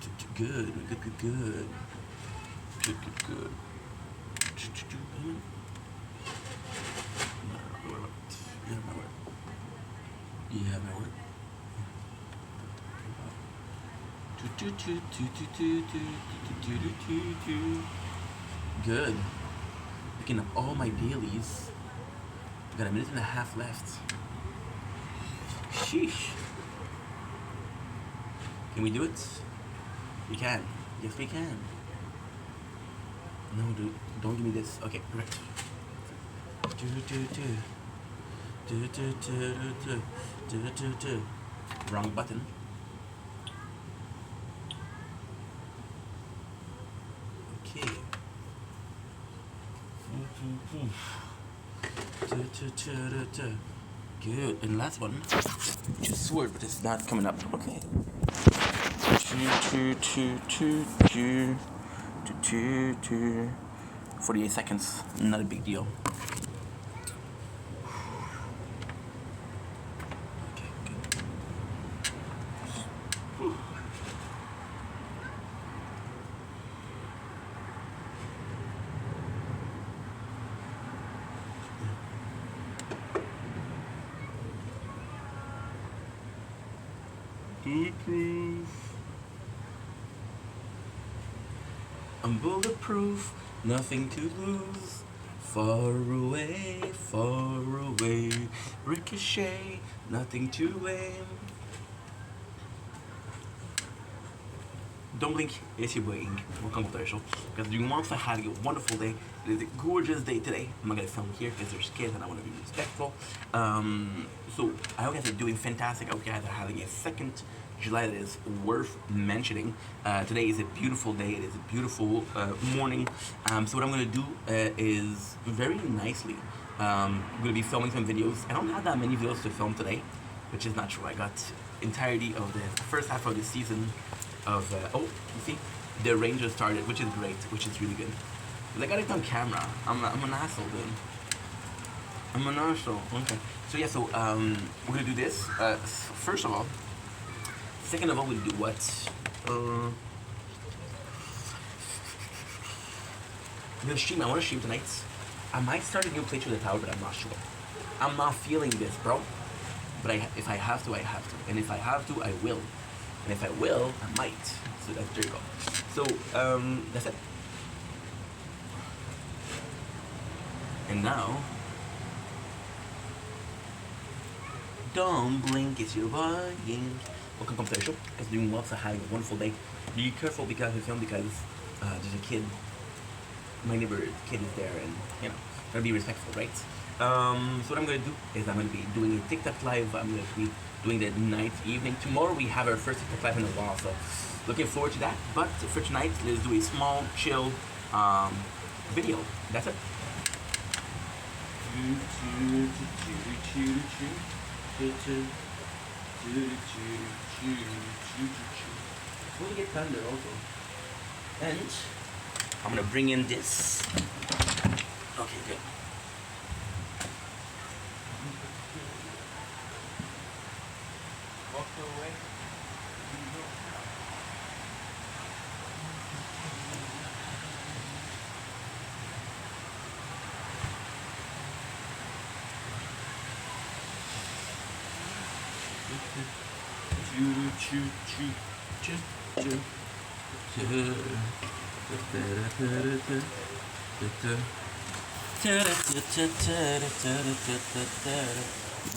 Good, good, good, good. Good, good, good. Yeah, my word. Good. Picking up all my dailies. Got a minute and a half left. Sheesh. Can we do it? We can. Yes, we can. No, dude. Don't give me this. Okay, right. Wrong button. Okay. Good. And last one. Just sword, but it's not coming up. Okay. 48 seconds. Not a big deal. Okay, good. Bulletproof. I'm bulletproof, nothing to lose. Far away, ricochet, nothing to aim. Don't blink, it's your boy Ink. Welcome to the show. Because you want to have a wonderful day. It is a gorgeous day today. I'm not gonna film here because there's kids and I want to be respectful. So I hope you guys are doing fantastic. I hope you guys are having a 2nd July that is worth mentioning. Today is a beautiful day. It is a beautiful morning. So what I'm gonna do is very nicely. I'm gonna be filming some videos. I don't have that many videos to film today, which is not true. I got entirety of the first half of the season of oh, you see, the rain just started, which is great, which is really good. But I got it on camera. I'm an asshole, dude. I'm an asshole. Okay. So yeah, so we're gonna do this. First of all. Second of all, we'll do what? I'm gonna stream. I want to stream tonight. I might start a new playthrough of the tower, but I'm not sure. I'm not feeling this, bro. But if I have to, I have to. And if I have to, I will. And if I will, I might. So there you go. So that's it. And now, don't blink, it's your buying. Welcome to the show. Guys, doing well, so having a wonderful day. Be careful because of film because there's a kid. My neighbor kid is there, and you know, gotta be respectful, right? So what I'm gonna do is I'm gonna be doing a TikTok live. I'm gonna be doing the night, evening. Tomorrow we have our first TikTok live in a while, so looking forward to that. But for tonight, let's do a small, chill video. That's it. It's going to get thunder also. And I'm gonna bring in this. Okay, good. Walk away.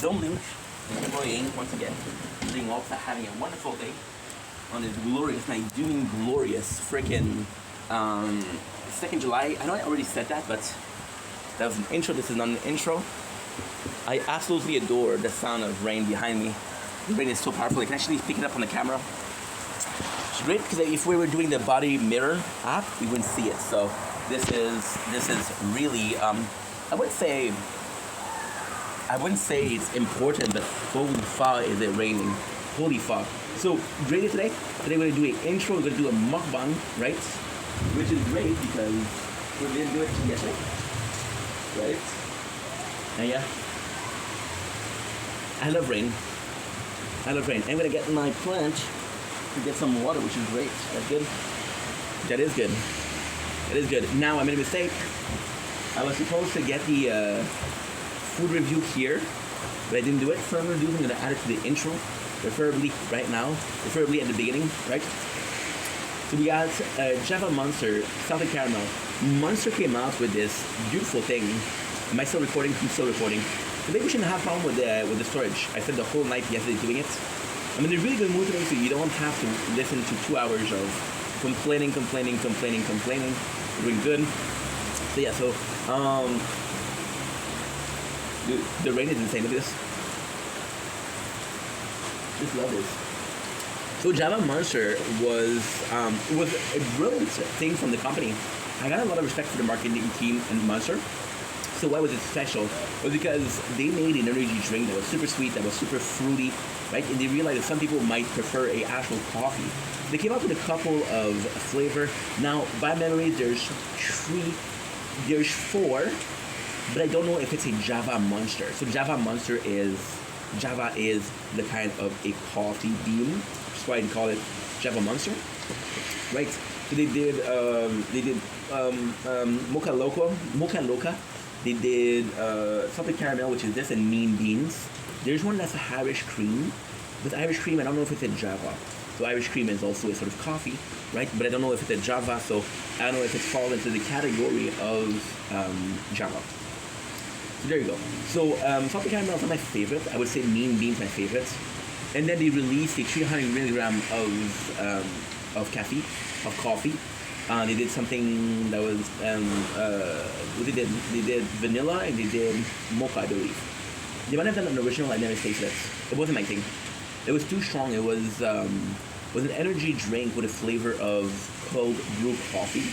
Don't blink. Enjoying once again. Being also having a wonderful day on this glorious night. Doing glorious freaking 2nd July. I know I already said that, but that was an intro. This is not an intro. I absolutely adore the sound of rain behind me. The rain is so powerful. I can actually pick it up on the camera. It's great because if we were doing the body mirror app, we wouldn't see it. So this is really I wouldn't say it's important, but holy fuck is it raining. Holy fuck. So great today. Today we're gonna do an intro, we're gonna do a mukbang, right? Which is great because we didn't do it yesterday. Right? And yeah. I love rain. I'm gonna get my plant to get some water, which is great. That's good. That is good. That is good. Now I made a mistake. I was supposed to get the food review here, but I didn't do it. So what I'm gonna do is I'm gonna add it to the intro, preferably right now, preferably at the beginning, right? So we got Java Monster, salted caramel. Monster came out with this beautiful thing. Am I still recording? I'm still recording. So maybe we shouldn't have problem with the storage. I spent the whole night yesterday doing it. I'm in a really good mood today, so you don't have to listen to 2 hours of complaining. We're doing good. So yeah, so the rain is insane. Look at this. Just love this. So Java Monster was a brilliant thing from the company. I got a lot of respect for the marketing team and Monster. So why was it special? Was because they made an energy drink that was super sweet, that was super fruity, right? And they realized that some people might prefer a actual coffee. They came up with a couple of flavor. Now, by memory, there's 4, but I don't know if it's a Java Monster. So Java is the kind of a coffee bean. That's why they call it Java Monster, right? So they did Mocha Loca. They did salted caramel, which is this, and mean beans. There's one that's Irish cream. With Irish cream, I don't know if it's a Java. So Irish cream is also a sort of coffee, right? But I don't know if it's a Java, so I don't know if it falls into the category of Java. So there you go. So salted caramel is not my favorite. I would say mean beans my favorite. And then they released a 300 milligram of coffee. They did something that was they did vanilla and they did mocha, I believe. They might have done an original. I never tasted it. It wasn't my thing. It was too strong. It was an energy drink with a flavor of cold brew coffee,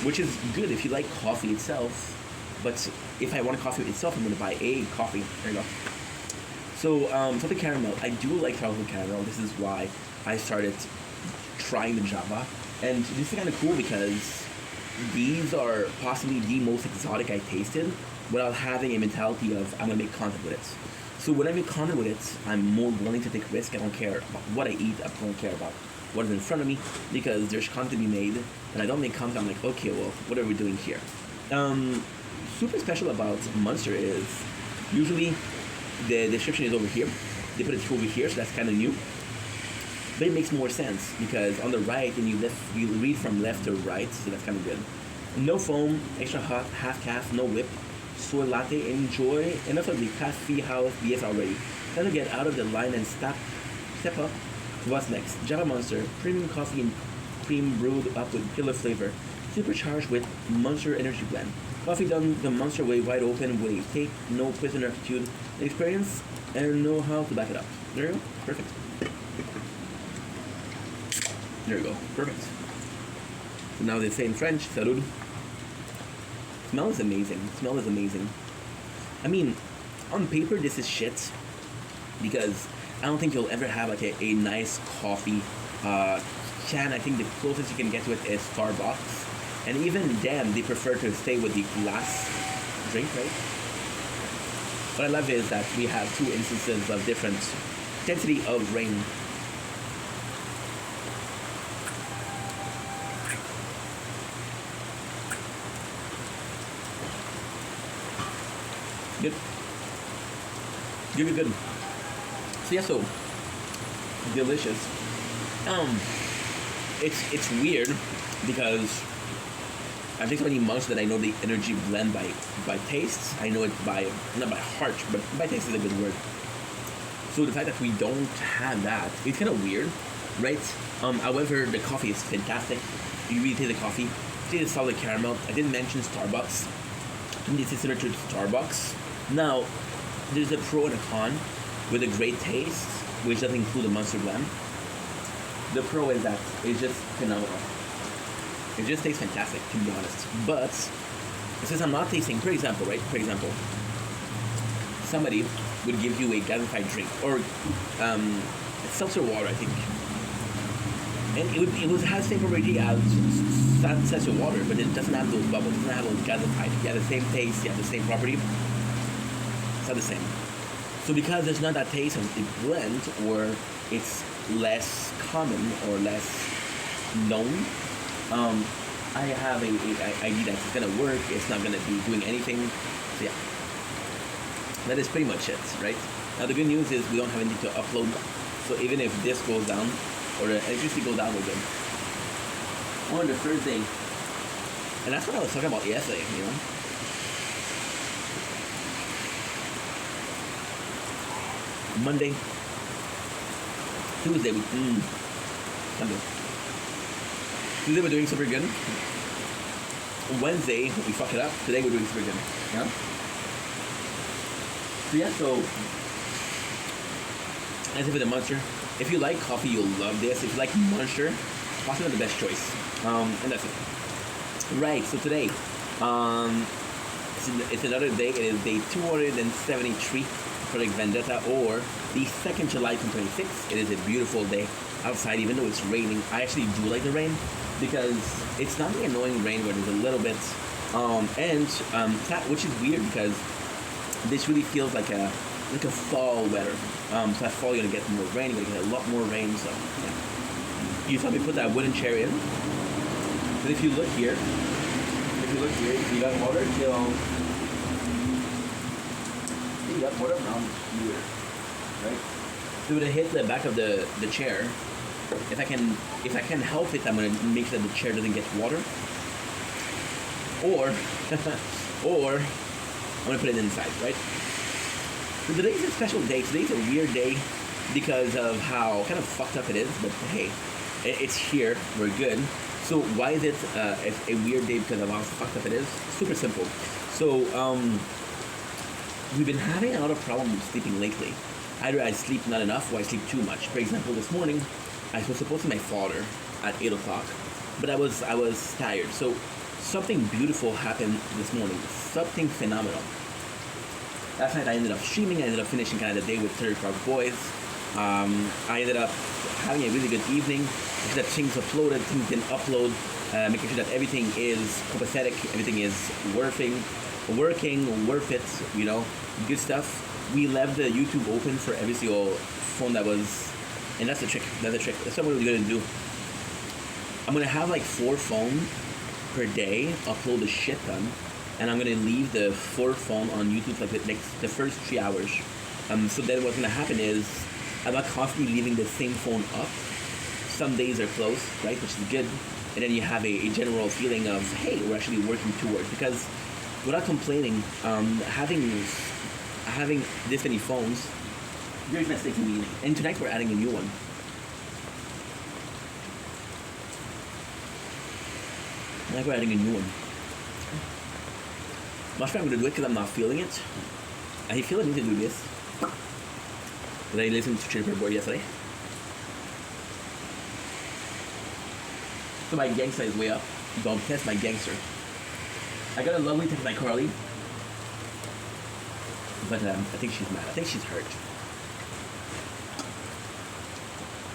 which is good if you like coffee itself. But if I want a coffee itself, I'm going to buy a coffee. There you go. So salted caramel. I do like salted caramel. This is why I started trying the Java. And this is kind of cool because these are possibly the most exotic I tasted without having a mentality of I'm going to make content with it. So when I make content with it, I'm more willing to take risks. I don't care about what I eat. I don't care about what is in front of me because there's content to be made. And I don't make content. I'm like, okay, well, what are we doing here? Super special about Monster is usually the description is over here. They put it over here, so that's kind of new. But it makes more sense because on the right, and you read from left to right, so that's kind of good. No foam, extra hot, half calf, no whip, soy latte, enjoy enough of the coffee house BS already. Time to get out of the line and step up. What's next? Java Monster, premium coffee and cream brewed up with killer flavor, supercharged with Monster Energy Blend. Coffee done the Monster way, wide open with a take, no prisoner attitude, experience, and know how to back it up. There you go, perfect. There you go, perfect. So now they say in French, salud. Smell is amazing. Smell is amazing. I mean, on paper this is shit because I don't think you'll ever have like a nice coffee can. I think the closest you can get to it is Starbucks. And even then, they prefer to stay with the glass drink, right? What I love is that we have 2 instances of different intensity of rain. Good. Good. So yeah, so delicious. It's weird because I think so many months that I know the energy blend by taste. I know it by not by heart, but by taste is a good word. So the fact that we don't have that, it's kind of weird, right? However, the coffee is fantastic. You really taste the coffee. See the solid caramel. I didn't mention Starbucks. This is similar to Starbucks. Now, there's a pro and a con with a great taste, which doesn't include the Monster blend. The pro is that it's just phenomenal. It just tastes fantastic, to be honest. But since I'm not tasting, for example, somebody would give you a gasified drink or seltzer water, I think, and it would have the same property as seltzer water, but it doesn't have those bubbles, it doesn't have those gasified. You have the same taste, you have the same property. It's not the same. So because there's not that taste of the blend, or it's less common or less known. I have a idea that's gonna work. It's not gonna be doing anything. So yeah, that is pretty much it, right? Now the good news is we don't have anything to upload. So even if this goes down or the electricity goes down, we're good. On the first day, and that's what I was talking about yesterday, you know. Monday, Tuesday, Monday. Tuesday we're doing super good. Wednesday we fuck it up. Today we're doing super good. Yeah. So yeah, so as if it's a Monster. If you like coffee, you'll love this. If you like Monster, possibly the best choice. And that's it. Right. So today, it's another day. It is day 273. Project Vendetta, or the 2nd July 2026. It is a beautiful day outside, even though it's raining. I actually do like the rain because it's not the annoying rain where there's a little bit, which is weird because this really feels like a fall weather. So that fall you're gonna get more rain, you're gonna get a lot more rain. So yeah. You saw me put that wooden chair in, but if you look here, you got water till. Up water around here, right? So when I hit the back of the chair, if I can help it, I'm gonna make sure that the chair doesn't get water. Or or I'm gonna put it inside, right? So today's a special day. Today's a weird day because of how kind of fucked up it is, but hey, it's here. We're good. So why is it a weird day because of how fucked up it is? Super simple. So we've been having a lot of problems with sleeping lately. Either I sleep not enough or I sleep too much. For example, this morning I was supposed to see my father at 8 o'clock, but I was tired. So something beautiful happened this morning. Something phenomenal. Last night I ended up streaming. I ended up finishing kind of the day with 30 Park Boys. I ended up having a really good evening. Making sure that things uploaded, things didn't upload. Making sure that everything is copacetic, everything is working, worth it, you know, good stuff. We left the YouTube open for every single phone that was, and that's the trick, That's what we're gonna do. I'm gonna have like 4 phones per day, upload the shit ton, and I'm gonna leave the 4th phone on YouTube for like the first 3 hours. So then what's gonna happen is, I'm not constantly leaving the same phone up. Some days are closed, right, which is good, and then you have a general feeling of, hey, we're actually working towards, because without complaining, having this many phones, there's mistakes in the evening. And tonight we're adding a new one. Tonight we're adding a new one. I'm not sure I'm gonna do it because I'm not feeling it. I feel I need to do this. Did I listen to Chipper Board yesterday? So my gangster is way up. Don't test my gangster. I got a lovely text by Carly, but I think she's mad. I think she's hurt.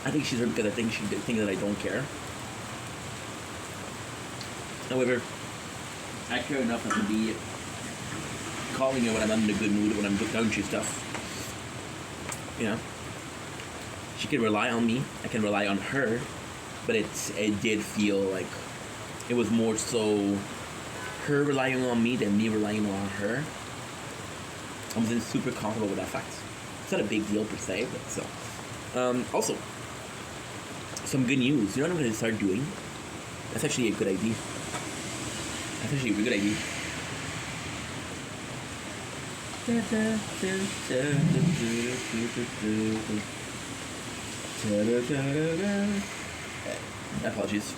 I think she's hurt because I think she thinks that I don't care. However, I care enough not to be calling her when I'm not in a good mood, when I'm going through stuff. You know, she can rely on me. I can rely on her, but it did feel like it was more so her relying on me than me relying on her. I wasn't super comfortable with that fact. It's not a big deal per se, but so. Also, some good news. You know what I'm going to start doing? That's actually a good idea. That's actually a good idea. Apologies.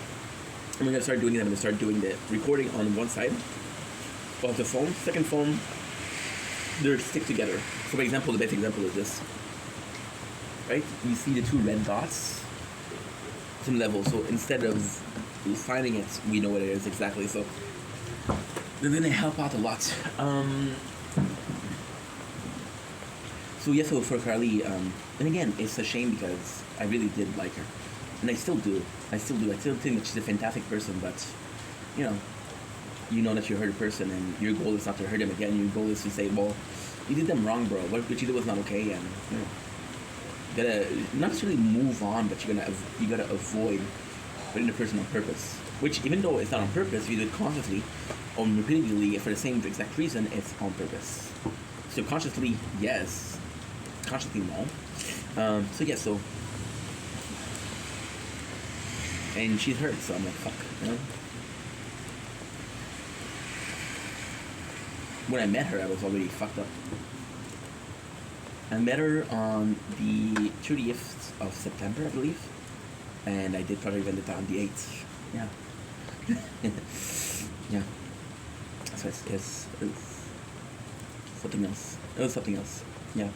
I'm going to start doing it. I'm going to start doing the recording on one side of the phone. Second phone, they're stick together. So for example, the best example is this. Right? You see the 2 red dots? Some level. So instead of finding it, we know what it is exactly. So they're going to help out a lot. So yes, so for Carly, and again, it's a shame because I really did like her. And I still do. I still think that she's a fantastic person, but, you know that you hurt a person and your goal is not to hurt them again. Your goal is to say, well, you did them wrong, bro. What you did was not okay, and, you know. gotta not necessarily move on, but you gotta avoid putting the person on purpose. Which, even though it's not on purpose, you do it consciously or repeatedly for the same exact reason. It's on purpose. So consciously, yes. Consciously, no. So yeah, so. And she's hurt, so I'm like, fuck, you know? When I met her, I was already fucked up. I met her on the 30th of September, I believe. And I did Project Vendetta on the 8th. Yeah. Yeah. So it's something else. It was something else. Yeah.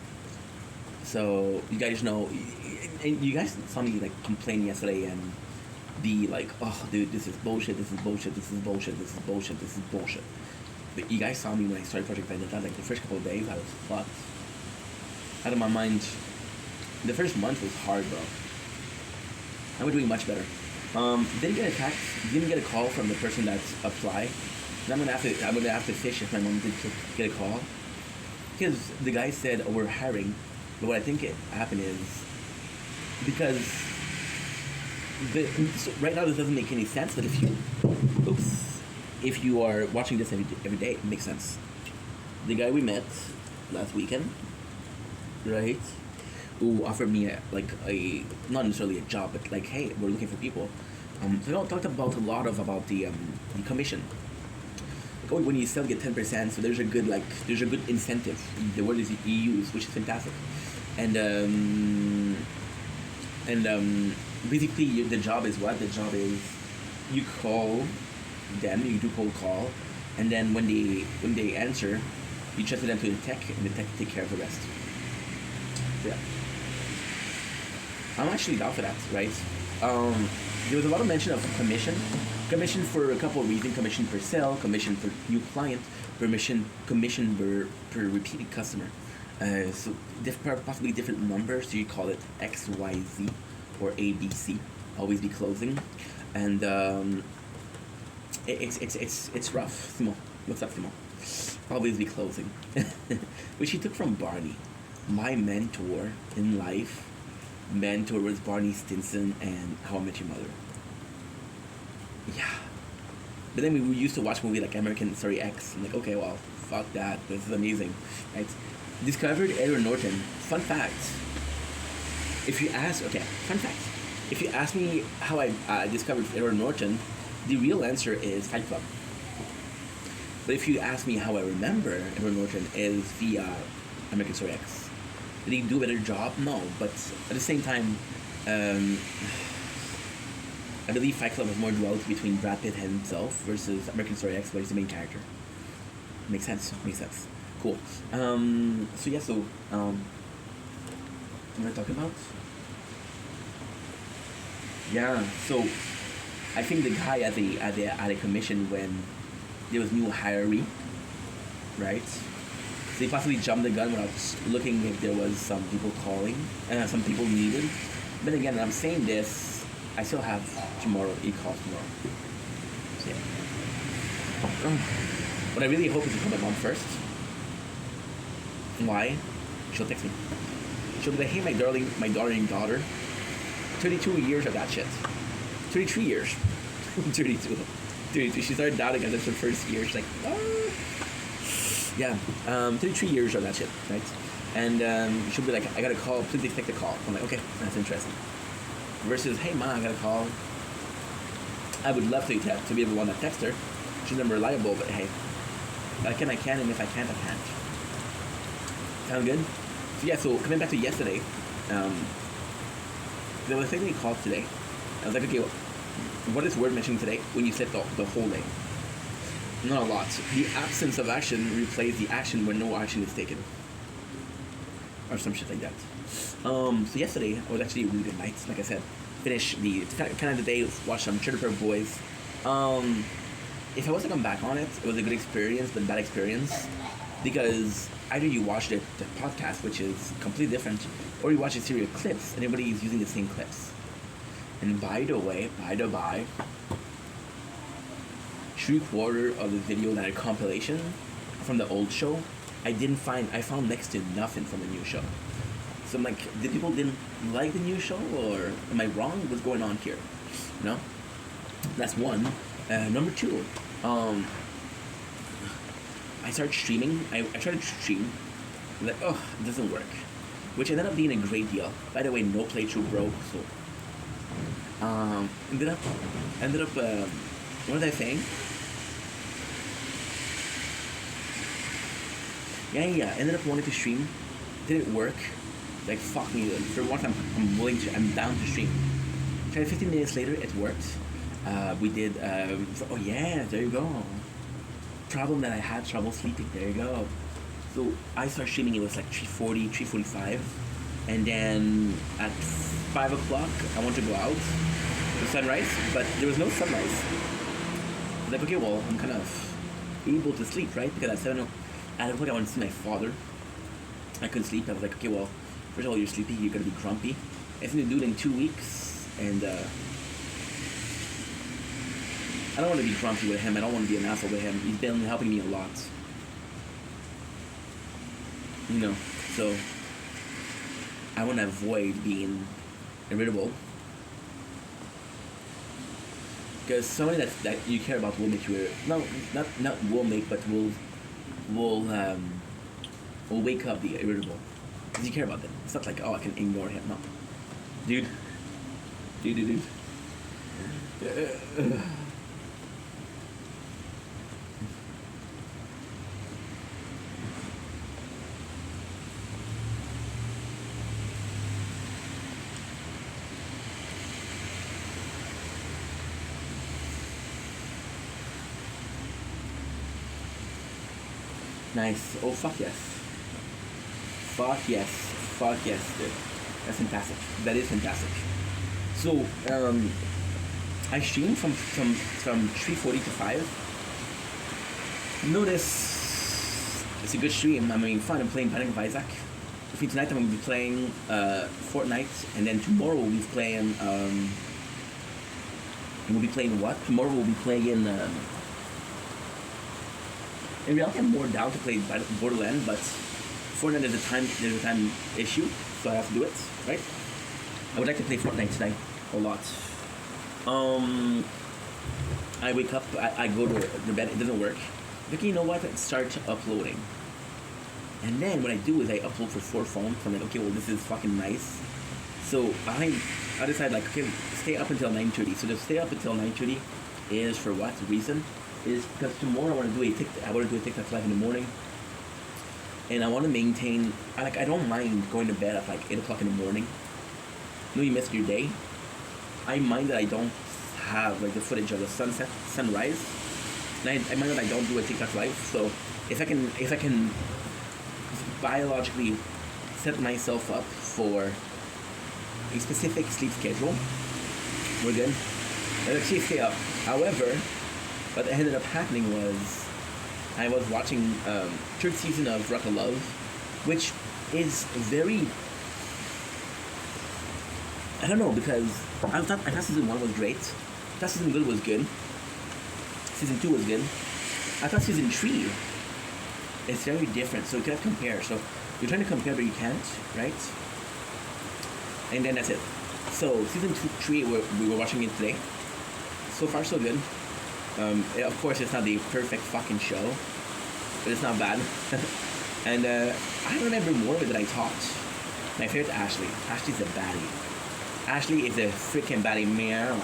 So you guys know, and you guys saw me like complain yesterday and be like, oh dude, this is bullshit, this is bullshit, this is bullshit, this is bullshit, this is bullshit. But you guys saw me when I started Project Vendetta, like the first couple of days I was fucked. Out of my mind. The first month was hard, bro. I was doing much better. Didn't get a text, didn't get a call from the person that's applied. And I'm gonna have to fish if my mom did get a call. Because the guy said, oh, we're hiring. But what I think happened is because so right now this doesn't make any sense, but if you are watching this every day, it makes sense. The guy we met last weekend, right, who offered me not necessarily a job, but like, hey, we're looking for people. So I talked about the commission. Like, when you sell, you get 10%, so there's a good incentive. The word is you use, which is fantastic. And basically the job is what? The job is you call them, you do cold call, and then when they answer, you transfer them to the tech, and the tech take care of the rest. Yeah. I'm actually down for that, right? There was a lot of mention of commission for a couple of reasons: commission per sale, commission per new client, commission per repeated customer. So possibly different numbers. So you call it X, Y, Z, or A, B, C. Always be closing, and it's rough. Simon, what's up, Simon? Always be closing, which he took from Barney, my mentor in life. Mentor was Barney Stinson and How I Met Your Mother. Yeah. But then we used to watch movie like American Story X. I'm like, okay, well, fuck that. This is amazing. Right? Discovered Edward Norton. Fun fact. Fun fact. If you ask me how I discovered Edward Norton, the real answer is Fight Club. But if you ask me how I remember Edward Norton, is via American Story X. Did he do a better job? No, but at the same time, I believe Fight Club was more duality between Brad Pitt himself versus American Story X, where he's the main character. Makes sense. Cool. I'm gonna talk about. Yeah. So, I think the guy at the commission when there was new hiree, right? So he possibly jumped the gun without looking if there was some people calling, some people needed. But again, I'm saying this, I still have tomorrow, e-calls tomorrow. So yeah. What I really hope is to call my mom first. Why? She'll text me. She'll be like, hey, my darling daughter, 32 years of that shit. 33 years. 32. She started doubting us after the first year. She's like, oh. Yeah, 33 years of that shit, right? And she'll be like, I got a call, please expect a call. I'm like, okay, that's interesting. Versus, hey, Ma, I got a call. I would love to be the one that text her. She's unreliable, but hey, if I can, and if I can't, I can't. Sound good? So yeah, so coming back to yesterday, there was technically called today. I was like, okay, what is word mentioning today when you said the whole day? Not a lot. The absence of action replaces the action when no action is taken. Or some shit like that. So yesterday, I was actually a really good night. Like I said, finished kind of the day, watched some Trailer Park Boys. If I was to come back on it, it was a good experience, but bad experience. Because either you watch the podcast, which is completely different, or you watch a series of clips, and everybody is using the same clips. And by the way, 3/4 of the video that a compilation from the old show, I found next to nothing from the new show. So I'm like, did people didn't like the new show, or am I wrong? What's going on here? You know, that's one. Number two, I started streaming. I tried to stream. I'm like, oh, it doesn't work, which ended up being a great deal. By the way, no playthrough broke. So ended up. What was I saying? Yeah. Ended up wanting to stream. Didn't work. Like, fuck me. For once, I'm down to stream. Tried 15 minutes later, it worked. We did. Oh yeah, there you go. Problem that I had trouble sleeping. There you go. So I started streaming. It was like 3:40, 3:45, and then at 5 o'clock, I wanted to go out for sunrise, but there was no sunrise. I was like, okay, well, I'm kind of able to sleep, right? Because at 7 o'clock, I wanted to see my father. I couldn't sleep. I was like, okay, well, first of all, you're sleepy. You're gonna be grumpy. I think to do it in 2 weeks, and I don't want to be grumpy with him. I don't want to be an asshole with him. He's been helping me a lot. You know, so I want to avoid being irritable. Because somebody that you care about will make you not will make, but will wake up the irritable. Because you care about them. It's not like, oh, I can ignore him. No. Dude. Nice. Oh, fuck yes. Fuck yes, dude. That's fantastic. That is fantastic. So, I streamed from 3:40 to 5. Notice it's a good stream. I'm having fun. I'm playing Binding of Isaac. Tonight I'm going to be playing Fortnite, and then tomorrow we'll be playing. We'll be playing what? Tomorrow we'll be playing. In reality, I'm more down to play Borderlands, but Fortnite there's a time issue, so I have to do it, right? I would like to play Fortnite tonight a lot. I wake up, I go to the bed, it doesn't work. Okay, you know what? Start uploading. And then what I do is I upload for 4 phones. I'm like, okay, well, this is fucking nice. So I decide, like, okay, stay up until 9:30. So to stay up until 9:30 is for what reason? Is because tomorrow I want to do a TikTok live in the morning, and I want to maintain. I don't mind going to bed at like 8 o'clock in the morning. You know, you missed your day. I mind that I don't have like the footage of the sunrise, and I mind that I don't do a TikTok live. So if I can biologically set myself up for a specific sleep schedule, we're good. I'll actually stay up. However, what ended up happening was I was watching third season of Rock of Love, which is very, I don't know, because I thought season 1 was great. I thought season 2 was good. Season 2 was good. I thought season 3 is very different, so you cannot compare. So you're trying to compare, but you can't, right? And then that's it. So season 3, we were watching it today. So far, so good. Of course, it's not the perfect fucking show, but it's not bad. And I remember more of it than I thought. My favorite, Ashley. Ashley's a baddie. Ashley is a freaking baddie, meow.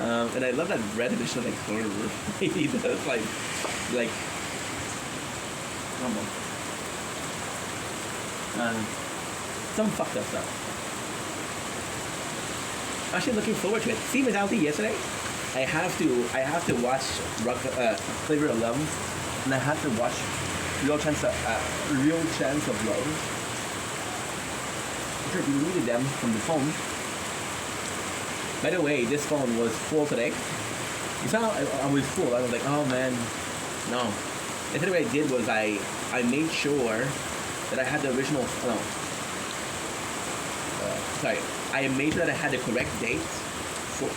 And I love that red edition, like, horror. He does, like, some fucked up stuff. Actually, looking forward to it. See Mentality yesterday? I have to watch Flavor of Love, and I have to watch Real Chance of Love. I deleted them from the phone. By the way, this phone was full today. You saw I was full. I was like, oh man, no. Instead, what I did was I made sure that I had the original. I made sure that I had the correct date for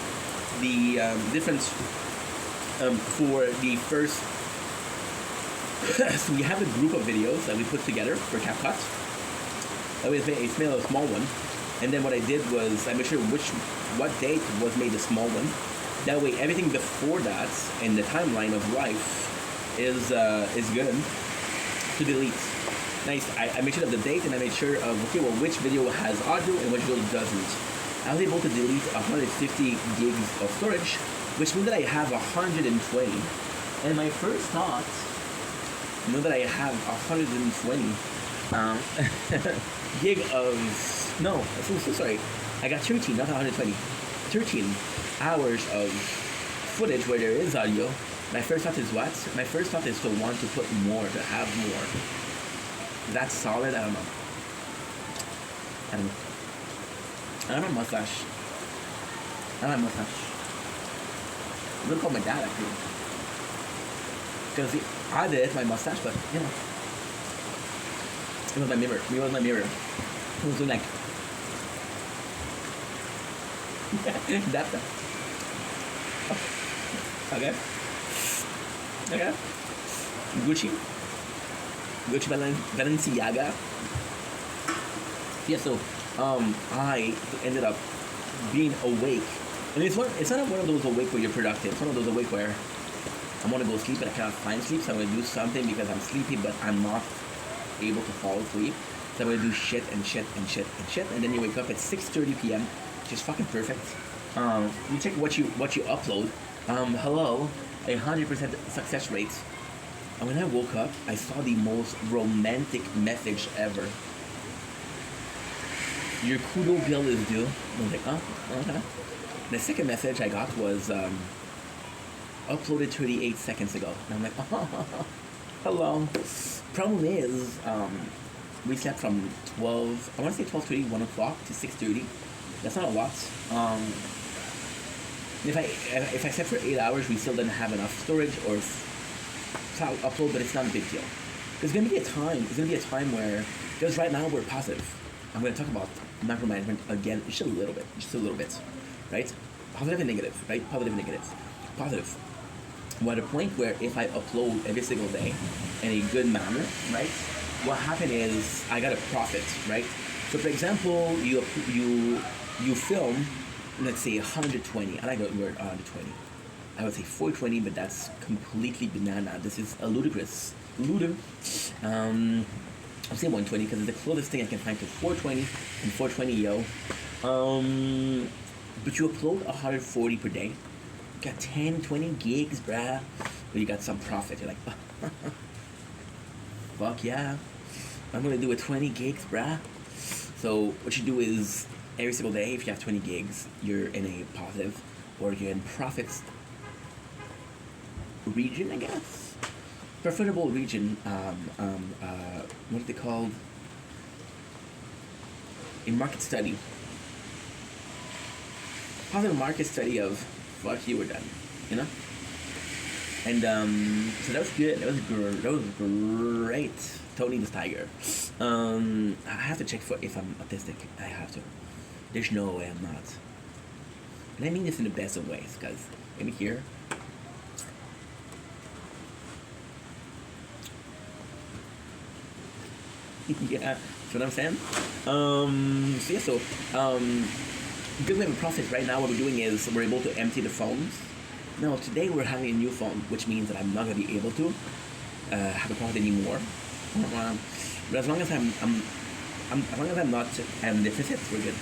the difference for the first. So we have a group of videos that we put together for CapCut. It's made a small one, and then what I did was I made sure what date was made a small one. That way, everything before that in the timeline of life is good to delete. Nice. I made sure of the date, and I made sure of which video has audio and which video doesn't. I was able to delete 150 gigs of storage, which means that I have 120. And my first thought, now that I have 120 gig of no, so sorry. I got 13, not 120. 13 hours of footage where there is audio. My first thought is what? My first thought is to want to put more, to have more. That's solid? I don't know. I don't have a mustache. I don't have a mustache. I'm gonna call my dad actually. Because I did my mustache, but you know. It was my mirror. It was my mirror. It was doing like that. Okay. Gucci Balenciaga. Yeah, so I ended up being awake, and it's not one of those awake where you're productive. It's one of those awake where I want to go sleep but I cannot find sleep, so I'm gonna do something because I'm sleepy but I'm not able to fall asleep. So I'm gonna do shit, and then you wake up at 6:30 p.m., which is fucking perfect. You check what you upload. Hello, 100% success rate. And when I woke up, I saw the most romantic message ever. Your kudo bill is due. I was like, oh, okay. The second message I got was uploaded 38 seconds ago. And I'm like, oh, hello. Problem is, we slept from 12, I want to say 12:30, 1 o'clock to 6:30. That's not a lot. If I slept for 8 hours, we still didn't have enough storage or upload, but it's not a big deal. There's gonna be a time where, because right now we're positive. I'm gonna talk about micromanagement again, just a little bit, right? Positive and negative, right? Positive and negative. Positive. We're at a point where if I upload every single day in a good manner, right? What happened is I got a profit, right? So for example, you film, let's say 120. I like the word 120. I would say 420, but that's completely banana. This is a ludicrous. I'll say 120 because it's the closest thing I can find to 420 and 420 yo. But you upload 140 per day. You got 10, 20 gigs, bruh. But you got some profit. You're like, fuck yeah. I'm gonna do it 20 gigs, bruh. So what you do is every single day, if you have 20 gigs, you're in a positive or you're in profits region, I guess. Preferable region, what are they called? A market study. Positive market study of fuck you, we're done, you know? And so that was good. That was great. Tony the Tiger. I have to check for if I'm autistic. I have to. There's no way I'm not. And I mean this in the best of ways, because let me hear. Yeah, that's what I'm saying. Because we have a process right now, what we're doing is we're able to empty the phones. Now today we're having a new phone, which means that I'm not gonna be able to have a profit anymore. But as long as I'm not in deficit, we're good.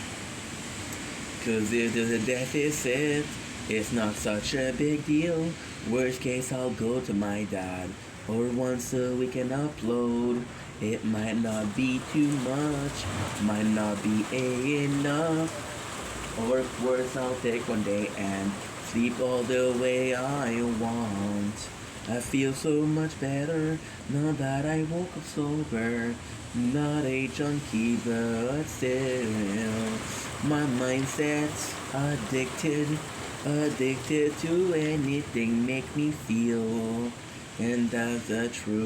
Cause if there's a deficit, it's not such a big deal. Worst case, I'll go to my dad, or once a week and upload. It might not be too much, might not be enough. Or worse, I'll take one day and sleep all the way I want. I feel so much better now that I woke up sober. Not a junkie, but still my mindset's addicted to anything make me feel. And that's the truth.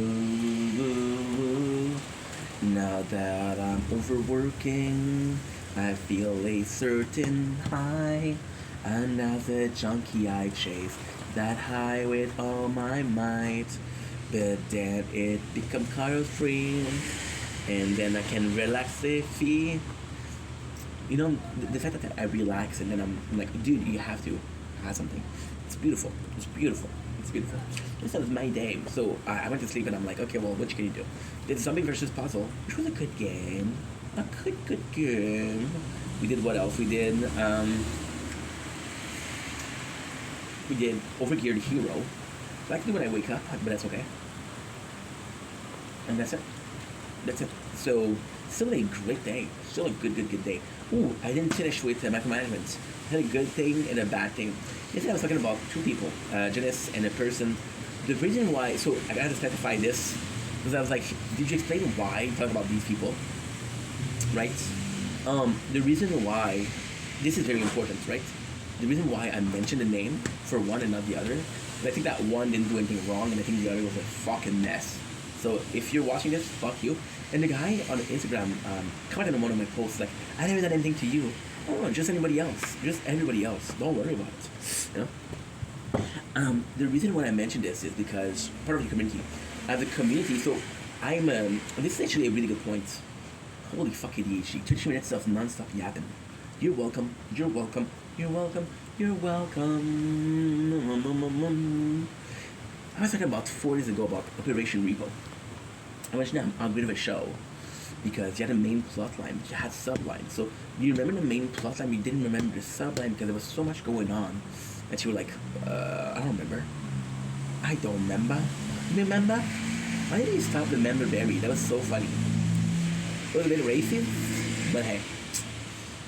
Now that I'm overworking, I feel a certain high. And as a junkie I chase that high with all my might. But then it becomes kind of free. and then I can relax the fee. You know, the fact that I relax and then I'm like, dude, you have to have something. It's beautiful. It's beautiful. It's beautiful. This was my day. So I went to sleep and I'm like, okay, well, what can you do? Did zombie versus puzzle, which was a good game. A good game. We did what else? We did Overgeared Hero. Likely when I wake up, but that's okay. And that's it. That's it. So, still a great day. Still a good day. Ooh, I didn't finish with micromanagement. I had a good thing and a bad thing. Yesterday I was talking about two people, Janice and a person. The reason why, so I gotta specify this, because I was like, did you explain why you talk about these people? Right? The reason why, this is very important, right? The reason why I mentioned the name for one and not the other, I think that one didn't do anything wrong, and I think the other was a fucking mess. So if you're watching this, fuck you. And the guy on Instagram commented on one of my posts like, I never done anything to you. Oh, just anybody else. Just everybody else. Don't worry about it. You know? The reason why I mentioned this is because part of the community. As a community, so I'm this is actually a really good point. Holy fuck ADHD. 30 minutes of non-stop yapping. You're welcome. You're welcome. You're welcome. You're welcome. I was talking about 4 days ago about Operation Repo. I mentioned how great of a show because you had a main plot line, you had sublines. So you remember the main plot line, you didn't remember the subline because there was so much going on that you were like, I don't remember. I don't remember. You remember? Why did you stop the member berry? That was so funny. It was a bit racist, but hey,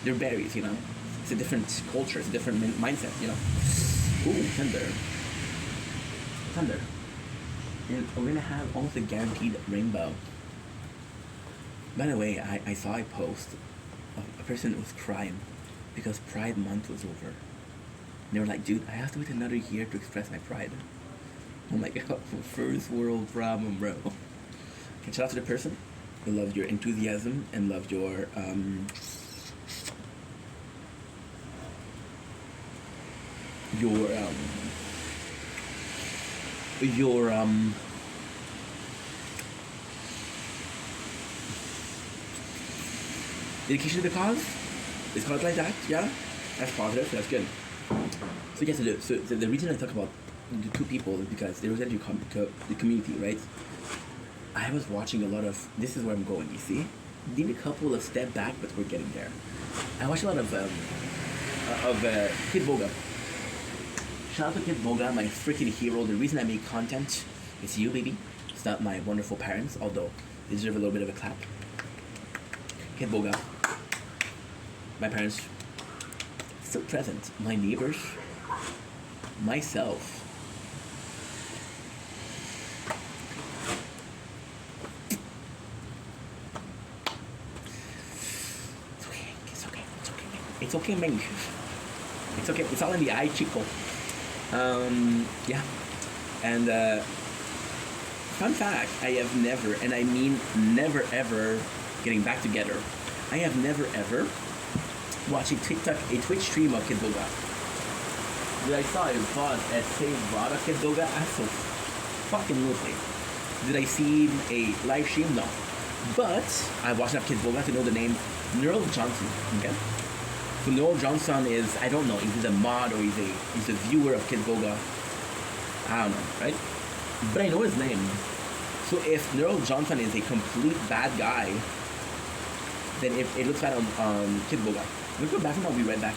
they're berries, you know. It's a different culture, it's a different mindset, you know. Ooh, thunder. Thunder. And we're gonna have almost a guaranteed rainbow. By the way, I saw a post of a person who was crying because Pride Month was over. And they were like, dude, I have to wait another year to express my pride. I'm like, oh, first world problem, bro. Okay, shout out to the person who loved your enthusiasm and loved your dedication to the cause. It's called like that, yeah? That's positive, that's good. So yes, so the reason I talk about the two people is because they represent the community, right? I was watching a lot of, this is where I'm going, you see? Need a couple of step back, but we're getting there. I watched a lot of Kid Boga. Shout out to Kid Boga, my freaking hero. The reason I make content is you, baby. It's not my wonderful parents, although they deserve a little bit of a clap. Kid Boga. My parents, still present. My neighbors, myself. It's okay, man. It's okay. It's all in the eye, chico. Yeah. And fun fact, I have never, and I mean never ever, getting back together, I have never ever watched a Twitch stream of Kid Boga. Did I saw a VOD at Save VOD of Kid Boga? Absolutely. Did I see a live stream? No. But I watched enough Kid Boga to know the name Neural Johnson. Okay. So Noel Johnson is, I don't know if he's a mod or he's a viewer of Kid Boga. I don't know, right? But I know his name. So if Neural Johnson is a complete bad guy, then it looks bad on Kid Boga. Let's go back and I'll be right back.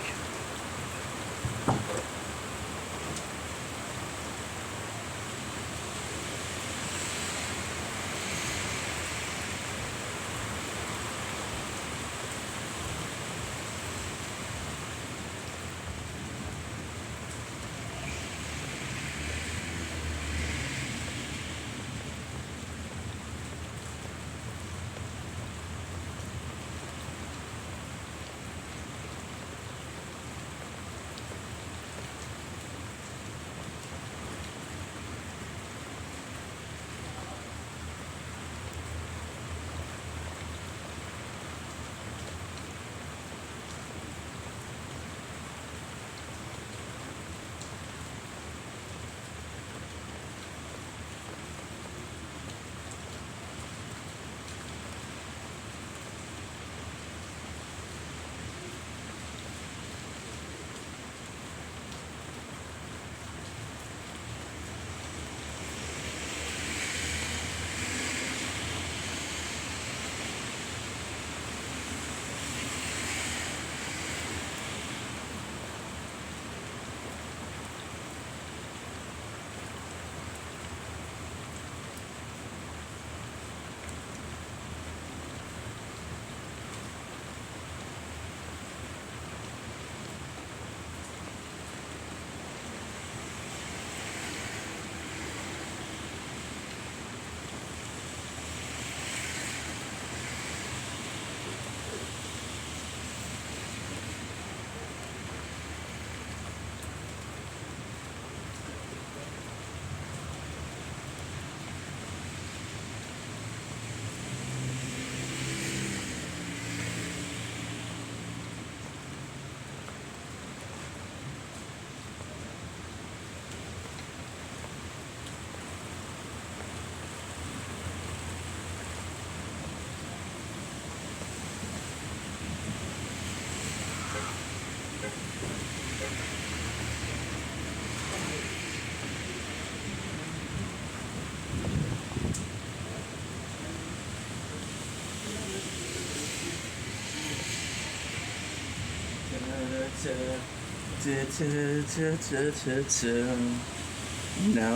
Now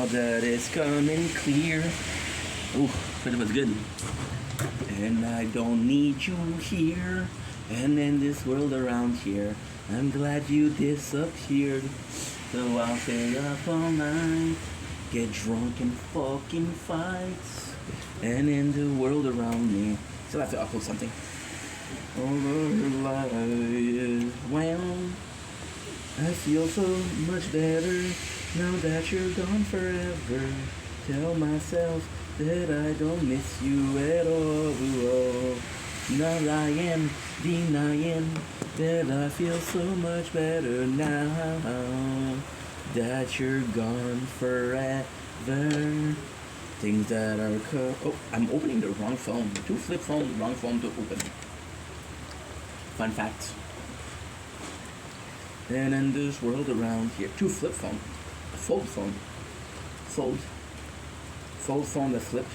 that it's coming clear. Ooh, but it was good. And I don't need you here. And in this world around here, I'm glad you disappeared. So I'll stay up all night, get drunk and fucking fight. And in the world around me, still have to upload something. Over life, well, I feel so much better now that you're gone forever. Tell myself that I don't miss you at all. Not lying, denying that I feel so much better now that you're gone forever. Things that are oh, I'm opening the wrong phone. To flip phone, wrong phone to open. Fun fact. And in this world around here, two flip phone, fold phone, fold phone that flip,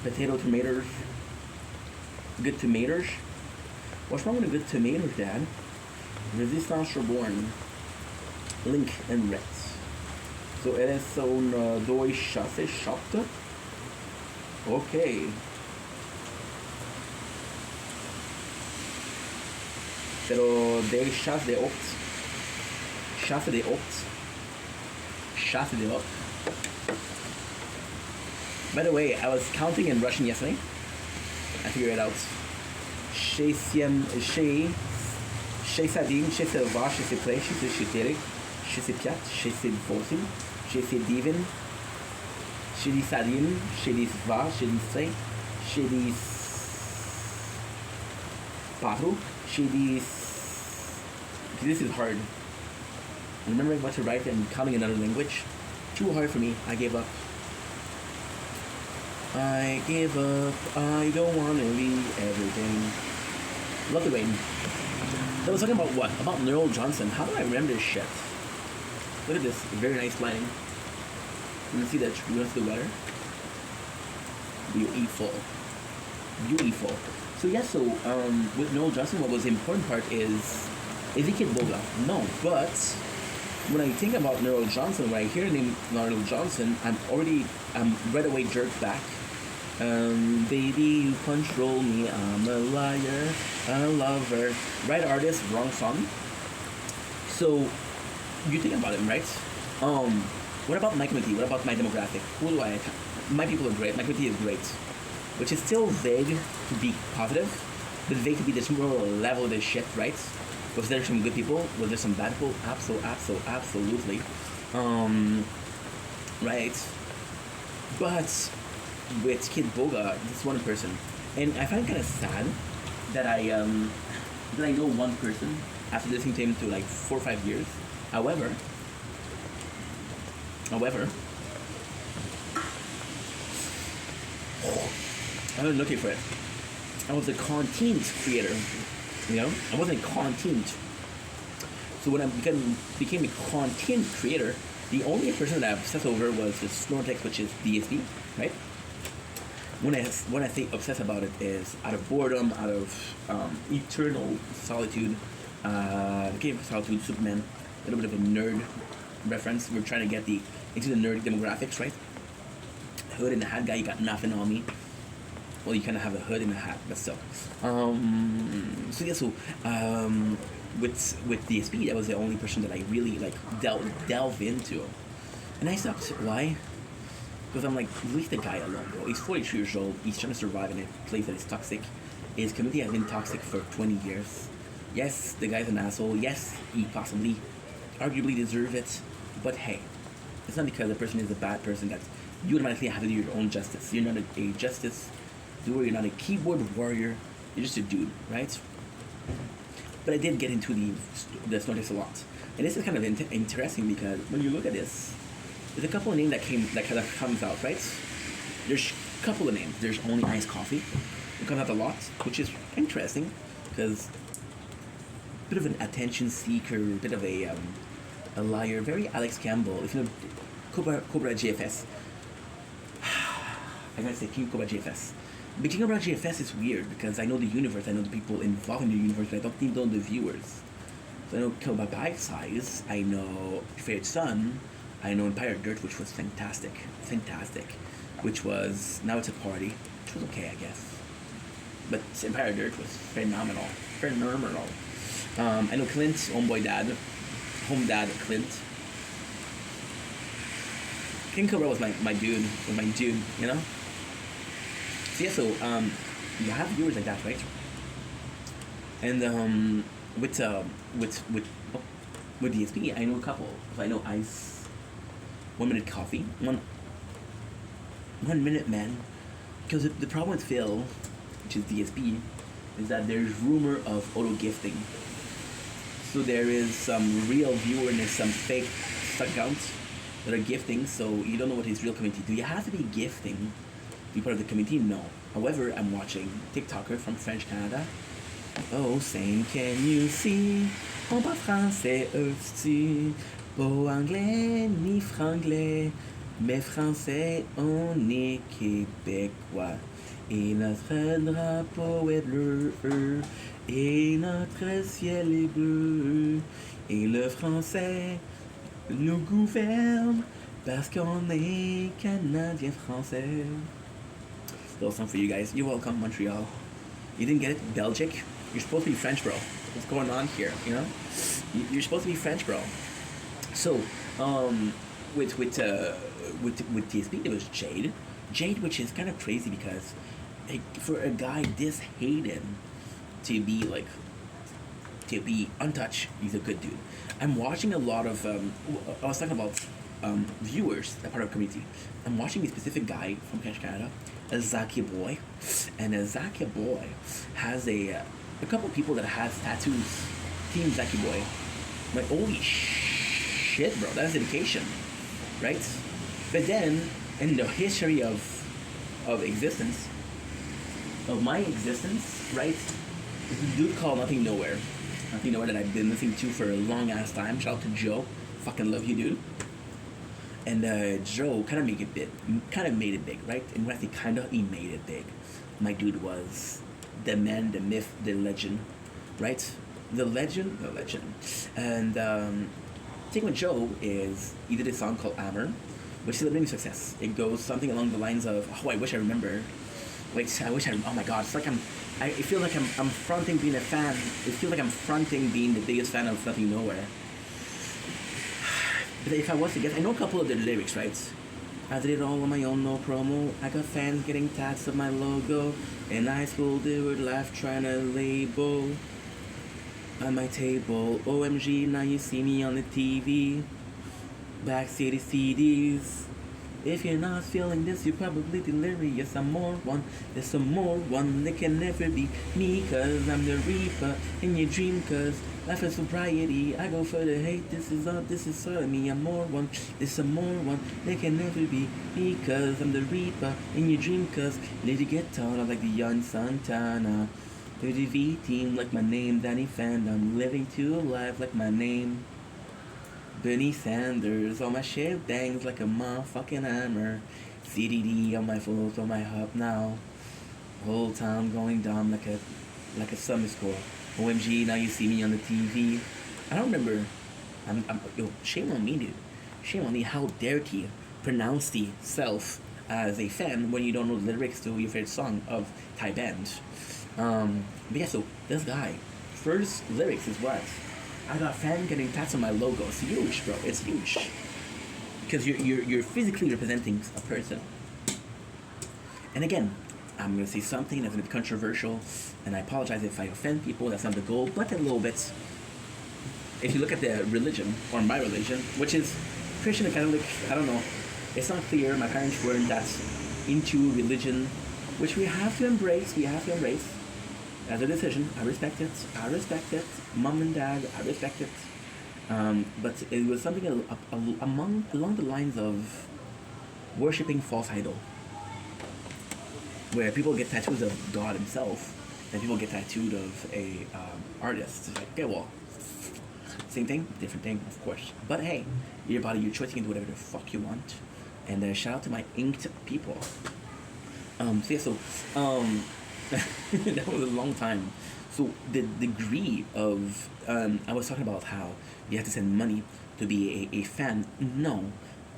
potato tomatoes, good tomatoes. What's wrong with a good tomatoes, Dad? Resistance reborn, link and rätt. Så är det sån då i chaffet? Okej. Pero det är chaff det åt. Chaffet det åt. Chaffet det upp. By the way, I was counting in Russian yesterday. I figured it out. Chez Sadin, chez Selva, chez Play, chez Chiterik, chez Piat, chez Vosin, chez Divin, chez Sadin, chez Va, chez Say, chez Patru, chez this is hard. Remembering what to write and counting another language, too hard for me. I gave up. I give up. I don't want to be everything. Love the rain. I was talking about what? About Neural Johnson. How do I remember this shit? Look at this. Very nice lighting. You can see that you want to the weather. Beautiful. Beautiful. So yeah, so with Neural Johnson, what was the important part is he Kid Boga? No, but when I think about Neural Johnson, when I hear the name Neural Johnson, I'm right away jerked back. Baby, you control me, I'm a liar, a lover. Right artist, wrong song. So, you think about it, right? What about my community? What about my demographic? Who do I... My people are great, my community is great. Which is still vague to be positive, but vague to be this more level of this shit, right? Was there some good people? Was there some bad people? Absolutely. Right? But with Kid Boga, this one person, and I find it kind of sad that I know one person after listening to him to like 4 or 5 years. However, I was looking for it. I was a content creator, you know. I wasn't content. So when I became a content creator, the only person that I obsessed over was the Snortex, which is DSP, right? When I say obsessed about it is out of boredom, out of eternal solitude, Game of Solitude, Superman, a little bit of a nerd reference. We're trying to get into the nerd demographics, right? Hood and a hat guy, you got nothing on me. Well, you kind of have a hood and a hat, but still. With DSP, that was the only person that I really like delve into, and I stopped. Why? Because I'm like, leave the guy alone, bro. He's 42 years old. He's trying to survive in a place that is toxic. His community has been toxic for 20 years. Yes, the guy's an asshole. Yes, he possibly, arguably deserves it. But hey, it's not because the person is a bad person that you automatically have to do your own justice. You're not a justice doer. You're not a keyboard warrior. You're just a dude, right? But I did get into the Snortex a lot. And this is kind of interesting because when you look at this, there's a couple of names that comes out, right? There's a couple of names. There's only iced coffee. It comes out a lot, which is interesting because a bit of an attention seeker, a bit of a liar, very Alex Campbell. If you know Cobra GFS, I gotta say King Cobra GFS. But King Cobra GFS is weird because I know the universe, I know the people involved in the universe, but I don't know the viewers. So I know Kill by Bite Size, I know Favorite Son, I know Empire Dirt, which was fantastic. Which was, now it's a party, which was okay, I guess. But Empire Dirt was phenomenal. I know Clint, Homeboy Dad, Home Dad Clint. King Cobra was my dude, you know? So yeah, so you have viewers like that, right? And with DSP, I know a couple. I know Ice, 1 Minute Coffee, 1 Minute Man. Because the problem with Phil, which is DSP, is that there's rumor of auto gifting. So there is some real viewer and there's some fake accounts that are gifting, so you don't know what his real community. Do you have to be gifting to be part of the community? No. However, I'm watching TikToker from French Canada. Oh, saying, can you see? On parle français aussi, pas anglais ni franglais, mais français on est québécois. Et notre drapeau est bleu, et notre ciel est bleu, et le français nous gouverne parce qu'on est Canadien français. Little song for you guys. You're welcome, Montreal. You didn't get it? Belgic? You're supposed to be French, bro. What's going on here? You know, you're supposed to be French, bro. So, with TSP, there was Jade, which is kind of crazy because for a guy this hated to be untouched, he's a good dude. I'm watching a lot of I was talking about viewers that part of the community. I'm watching a specific guy from Canada, a Zakia Boy, and a Zakia Boy has a couple of people that has tattoos. Team Zakia Boy. Like, holy shit, bro, that's dedication, right? But then in the history of existence, of my existence, right? There's a dude called Nothing Nowhere that I've been listening to for a long ass time. Shout out to Joe, fucking love you, dude. And Joe kind of made it big, right? And when I say he made it big. My dude was the man, the myth, the legend, right? The legend. And thing with Joe is he did a song called Hammer, which is celebrating success. It goes something along the lines of, I wish I remember. Oh my god, it's like I feel like I'm fronting being a fan. It feels like I'm fronting being the biggest fan of Nothing Nowhere. But if I was to guess, I know a couple of the lyrics, right? I did it all on my own, no promo. I got fans getting tats of my logo. In high school, they would laugh trying to label on my table. OMG, now you see me on the TV. Backstage CDs. If you're not feeling this, you're probably delirious. I'm more one, there's some more one. They can never be me, cause I'm the reaper in your dream, cause life is sobriety. I go for the hate, this is sort of me. I'm more one, there's some more one. They can never be me, cause I'm the reaper in your dream, cause lady guitar like the young Santana. 30 V team like my name, Danny Fandom. Living to life like my name, Bernie Sanders. All my shit bangs like a motherfucking hammer. CDD on my foot, on my hub now. Whole time going down like a summer score. OMG, now you see me on the TV. I don't remember. Shame on me, dude. Shame on me. How dare you pronounce the self as a fan when you don't know the lyrics to your favorite song of Thai band. But yeah, so this guy, first lyrics is what? I got fan getting tats on my logo. It's huge, bro. It's huge. Because you're physically representing a person. And again, I'm gonna say something that's gonna be controversial, and I apologize if I offend people. That's not the goal, but a little bit. If you look at the religion, or my religion, which is Christian and Catholic, I don't know. It's not clear. My parents weren't that into religion, which we have to embrace. As a decision. I respect it. Mom and dad, I respect it. But it was something along the lines of worshipping false idol, where people get tattoos of God himself, and people get tattooed of a artist. It's like, okay, well, same thing, different thing, of course. But hey, your body, your choice. You can do whatever the fuck you want. And shout out to my inked people. That was a long time So the degree of I was talking about how you have to send money to be a fan. No.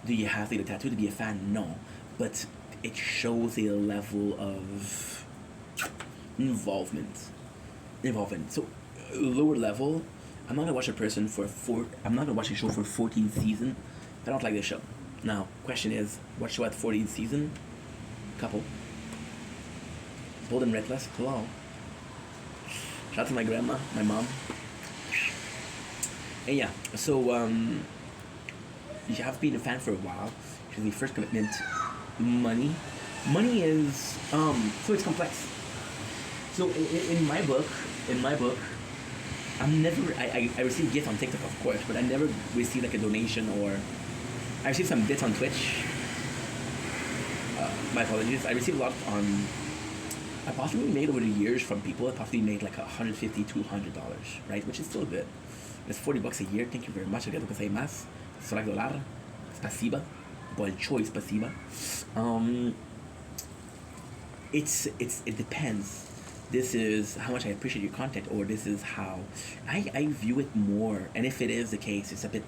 Do you have to get a tattoo to be a fan? No. But it shows a level of involvement. Involvement. So lower level, I'm not gonna watch a person for four. I'm not gonna watch a show for 14 season. I don't like the show. Now, question is, what show at 14th season? Couple. Bold and Reckless. Hello. Shout out to my grandma, my mom. And yeah, so you have been a fan for a while. Because the first commitment, money. Money is so it's complex. So in my book, I'm never I receive gifts on TikTok of course, but I never receive like a donation or I received some bits on Twitch. My apologies. I received a lot on. I possibly made over the years from people. I possibly made like $150 to $200, right? Which is still a bit. It's $40 a year. Thank you very much. Obrigado por say más. $100. Spasiba. Большое спасибо. It depends. This is how much I appreciate your content, or this is how I view it more. And if it is the case, it's a bit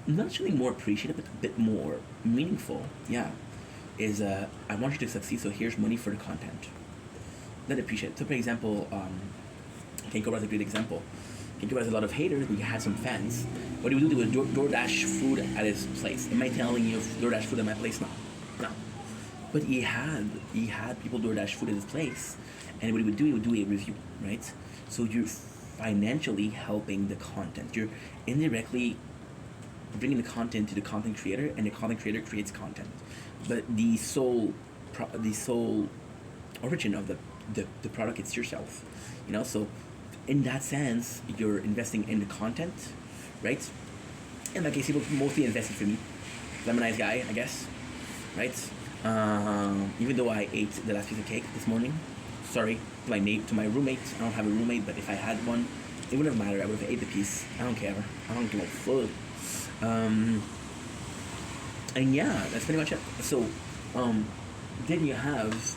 not actually more appreciative, but a bit more meaningful. Yeah, is I want you to succeed, so here's money for the content. Not appreciate. So for example, Kenko is a great example. Kenko has a lot of haters, but he had some fans. What do we do? They would DoorDash food at his place. Am I telling you DoorDash food at my place? No, no. But he had people DoorDash food at his place, and what he would do a review, right? So you're financially helping the content. You're indirectly bringing the content to the content creator, and the content creator creates content. But the sole origin of the product, it's yourself, you know. So in that sense, you're investing in the content, right? In my case, people mostly invested for me. I'm a nice guy, I guess, right? Even though I ate the last piece of cake this morning, sorry to my roommate. I don't have a roommate, but if I had one, it wouldn't have mattered. I would have ate the piece. I don't care. I don't give a fuck. And yeah, that's pretty much it. So, then you have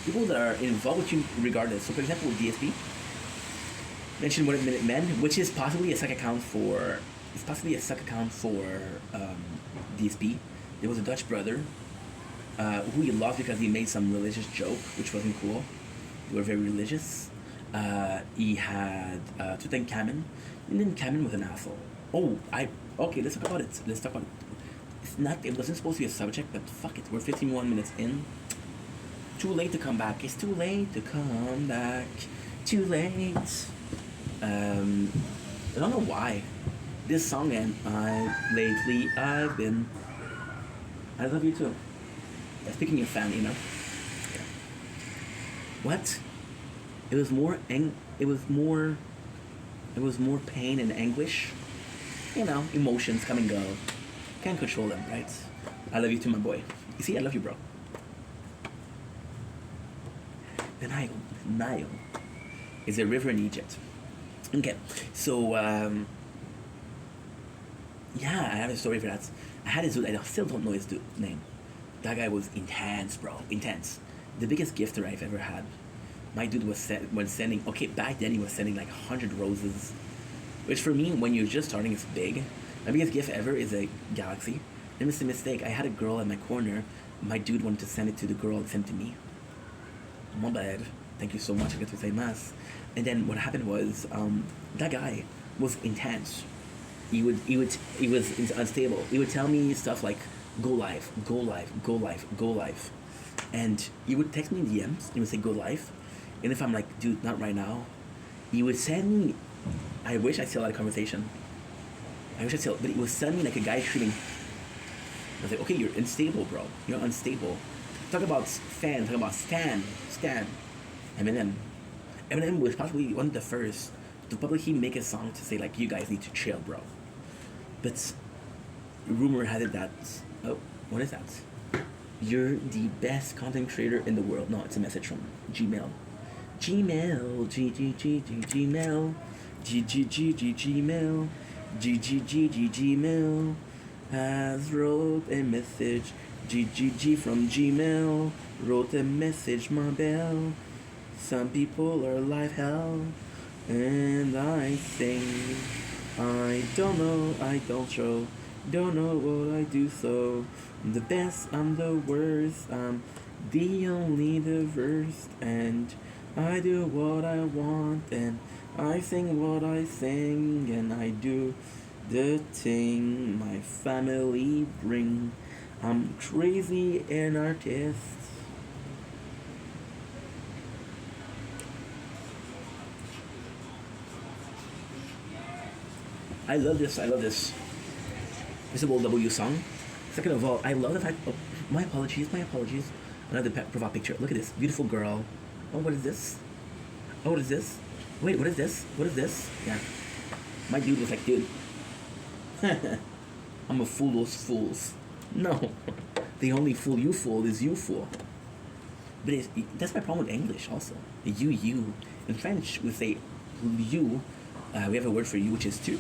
people that are involved with you regardless. So, for example, DSP mentioned 1 Minute Men, which is possibly a suck account for. It's possibly a suck account for DSP. There was a Dutch brother who he lost because he made some religious joke, which wasn't cool. They were very religious. He had Tutankhamen, and then Kamen was an asshole. Okay, let's talk about it. It wasn't supposed to be a subject, but fuck it. We're 51 minutes in. Too late to come back. It's too late to come back. Too late. I don't know why. This song and I've been. I love you too. Speaking of fan, you know. Yeah. What? It was more pain and anguish. You know, emotions come and go. Can't control them, right? I love you too, my boy. You see, I love you, bro. The Nile is a river in Egypt. Okay, so yeah, I have a story for that. I had his dude. I still don't know his name. That guy was intense, bro. Intense. The biggest gifter I've ever had. My dude was sending. Okay, back then he was sending like 100 roses, which for me, when you're just starting, is big. My biggest gift ever is a galaxy. And it's a mistake. I had a girl at my corner. My dude wanted to send it to the girl and send it to me. My bad. Thank you so much. I get to say mass. And then what happened was that guy was intense. He was unstable. He would tell me stuff like go live, go live, go live, go live, and he would text me in DMs. He would say go live, and if I'm like, dude, not right now, he would send me. I wish I still had a conversation. But he would send me like a guy shooting. I was like, okay, you're unstable, bro. You're unstable. Talk about fans. Talk about Stan. Eminem was probably one of the first to publicly make a song to say like, you guys need to chill, bro. But rumor had it that what is that? You're the best content creator in the world. No, it's a message from Gmail. Gmail, Gmail, Gmail, Gmail has wrote a message. G from Gmail wrote a message, my bell. Some people are like hell, and I sing. I don't know, I don't show, don't know what I do so. I'm the best, I'm the worst, I'm the only the worst, and I do what I want, and I sing what I sing, and I do the thing my family bring. I'm crazy an artist. I love this. I love this. This is a W song. Second of all, I love the fact. Oh, my apologies. My apologies. Another profile picture. Look at this beautiful girl. Oh, what is this? Oh, what is this? Wait, what is this? What is this? Yeah, my dude was like, dude, I'm a fool those fools. No, the only fool you fool is you fool. But that's my problem with English also. You. In French, we say you. We have a word for you, which is tu,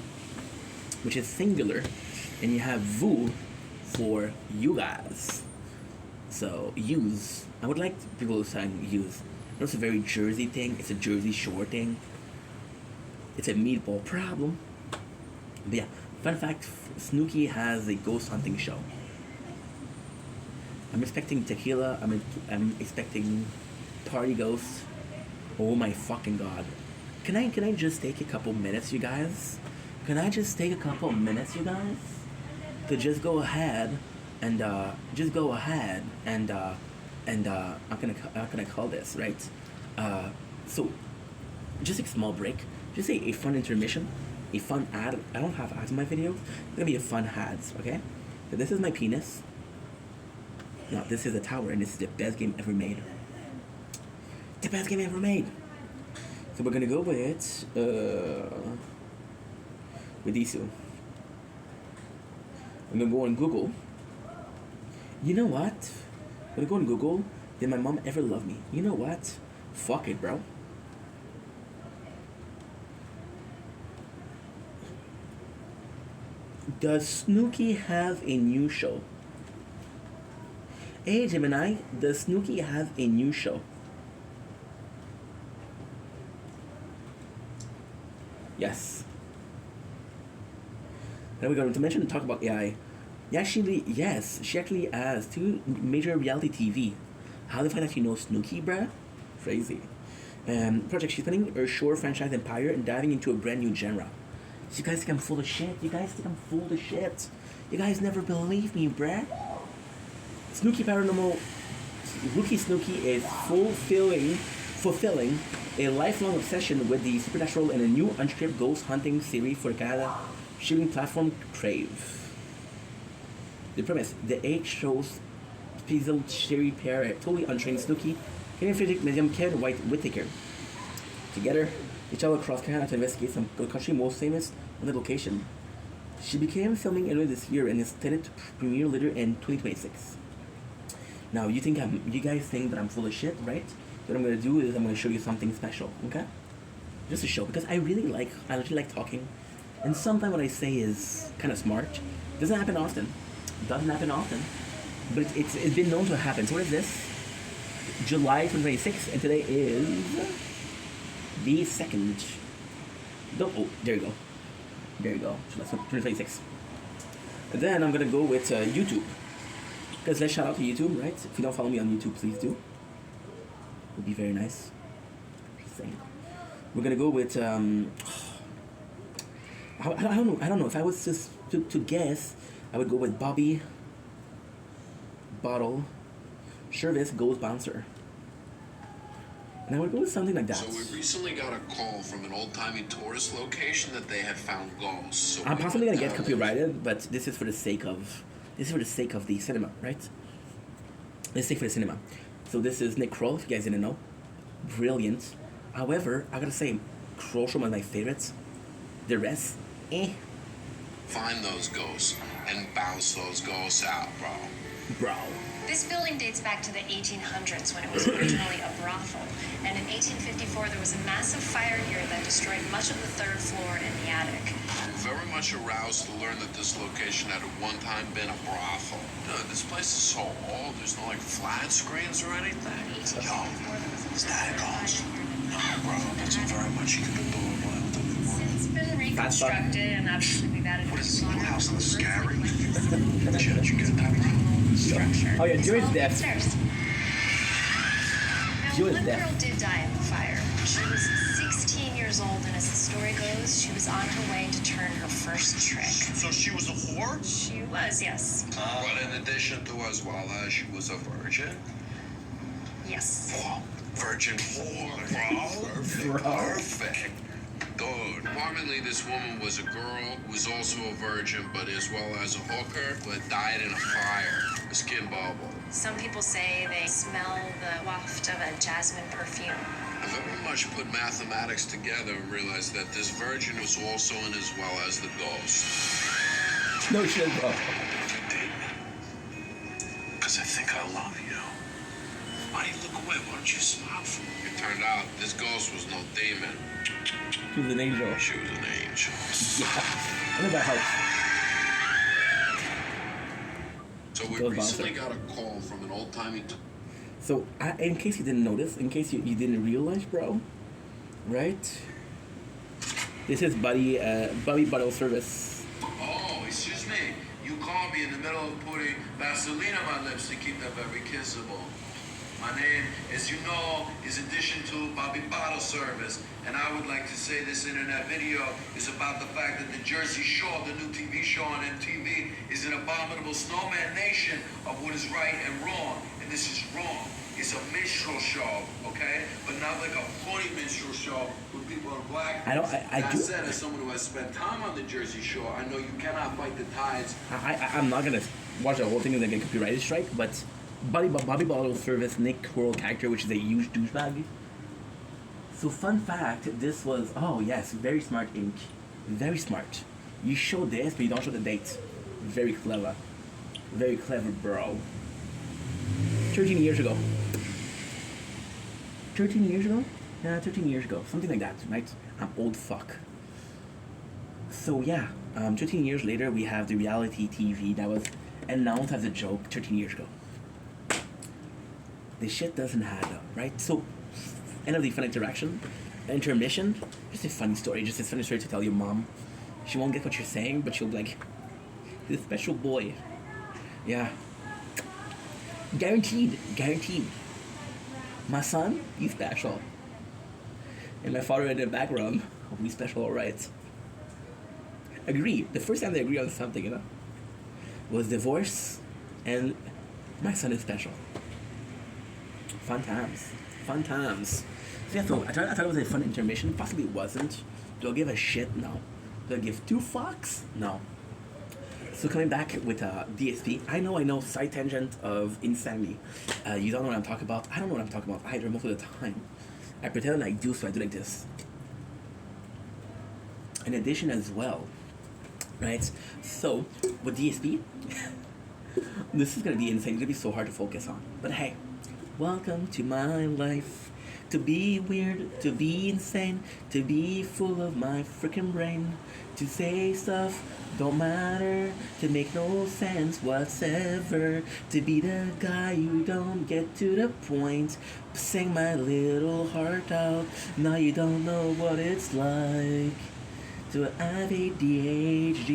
which is singular, and you have vous for you guys. So use. I would like people to say use. It's a very Jersey thing. It's a Jersey Shore thing. It's a meatball problem. But yeah, fun fact: Snooki has a ghost hunting show. I'm expecting tequila. I'm expecting party ghosts. Oh my fucking god! Can I just take a couple minutes, you guys? Can I just take a couple minutes, you guys, to just go ahead and I'm gonna call this right. So just a small break, just a fun intermission, a fun ad. I don't have ads in my videos. It's gonna be a fun ads, okay? So this is my penis. Now this is a tower, and this is the best game ever made. The best game ever made. So we're gonna go with these two. I'm gonna go on Google. You know what? I'm gonna go on Google. Did my mom ever love me? You know what? Fuck it, bro. Does Snooki have a new show? Hey Gemini, does Snooki have a new show? Yes. Then we got to mention and talk about AI. Yes, she actually has 2 major reality TV. How the fuck that she knows Snooki, bruh? Crazy. Project, she's spinning her Shore franchise empire and diving into a brand new genre. So you guys think I'm full of shit? You guys think I'm full of shit? You guys never believe me, bruh? Snooki Paranormal, Rookie Snooki is fulfilling a lifelong obsession with the supernatural in a new unscripted ghost hunting series for Canada shooting platform Crave. The premise: the 8 shows Pizzle Sherry pair a totally untrained Snooki, Canadian physic medium Ken White Whittaker. Together, they travel across Canada to investigate some of the country's most famous on the location. She began filming earlier this year and is intended to premiere later in 2026. Now, you guys think that I'm full of shit, right? What I'm gonna do is I'm gonna show you something special, okay? Just a show, because I really like talking, and sometimes what I say is kind of smart. Doesn't happen often, but it's been known to happen. So what is this? July 2026, and today is the 2nd. Oh, there you go. So that's 2026. And then I'm gonna go with YouTube. Guys, let's shout out to YouTube, right? If you don't follow me on YouTube, please do. It would be very nice. We're gonna go with I don't know. If I was just to guess, I would go with Bobby Bottle Service Ghost Bouncer. And I would go with something like that. So we recently got a call from an old-timey tourist location that they had found ghosts. So I'm possibly gonna get copyrighted, but this is for the sake of the cinema, right? Let's say for the cinema. So this is Nick Kroll, if you guys didn't know. Brilliant. However, I gotta say, Kroll Show was my favorites. The rest, Find those ghosts and bounce rouse those ghosts out, bro. Bro. This building dates back to the 1800s when it was originally a brothel. And in 1854, there was a massive fire here that destroyed much of the third floor and the attic. I'm very much aroused to learn that this location had at one time been a brothel. Dude, this place is so old. There's no, like, flat screens or anything. In 1854, there was a is that a ghost? No, bro, that's a fire. very much adorable. It's been reconstructed, and obviously we've added What a is this few little house on the scary? modern Did you get that, bro? structure. Oh, yeah, It's Jewish all death. upstairs. Now, Jewish one death. girl did die in the fire. She was 16 years old, and as the story goes, she was on her way to turn her first trick. So she was a whore? She was, yes. But in addition to as well as she was a virgin? Yes. Whoa, virgin whore, bro. Bro. Perfect. Dude. Commonly, this woman was a girl who was also a virgin, but as well as a hooker, but died in a fire, a skin bubble. Some people say they smell the waft of a jasmine perfume. I very much put mathematics together and realized that this virgin was also in as well as the ghost. No shit, bro. Because I think I love you. Why do you look away? Why don't you smile for me? It turned out this ghost was no demon. She was an angel. She was an angel. I know that helps. So we Goes recently bouncer. got a call from an old-timey... So, in case you didn't notice, in case you didn't realize, bro, right? This is Buddy Bottle Service. Oh, excuse me. You called me in the middle of putting Vaseline on my lips to keep them very kissable. My name, as you know, is addition to Bobby Bottle Service, and I would like to say this internet video is about the fact that the Jersey Shore, the new TV show on MTV, is an abominable snowman nation of what is right and wrong, and this is wrong. It's a minstrel show, okay? But not like a funny minstrel show with people in black. That said, as someone who has spent time on the Jersey Shore, I know you cannot fight the tides. I'm not gonna watch the whole thing and then get copyrighted strike, but Bobby Bottle Service Nick Kroll character, which is a huge douchebag. So fun fact, this was, oh yes, very smart ink. Very smart. You show this, but you don't show the date. Very clever. Very clever, bro. 13 years ago. 13 years ago? Yeah, 13 years ago. Something like that, right? I'm old fuck. So yeah, 13 years later, we have the reality TV that was announced as a joke 13 years ago. This shit doesn't add up, right? So, end of the fun interaction. Intermission, just a funny story, just a funny story to tell your mom. She won't get what you're saying, but she'll be like, this special boy. Yeah. Guaranteed. My son, he's special. And my father in the background, oh, he's special, alright. Agree. The first time they agree on something, was divorce, and my son is special. Fun times. So yeah, so I thought it was a fun intermission. Possibly it wasn't. Do I give a shit? No. Do I give two fucks? No. So coming back with DSP, I know, side tangent of insanity. You don't know what I'm talking about. I don't know what I'm talking about either most of the time. I pretend I do, so I do like this. In addition as well, right? So, with DSP, this is gonna be insane. It's gonna be so hard to focus on. But hey, welcome to my life. To be weird, to be insane, to be full of my freaking brain. To say stuff don't matter, to make no sense whatsoever. To be the guy who don't get to the point. Sing my little heart out, now you don't know what it's like to have ADHD.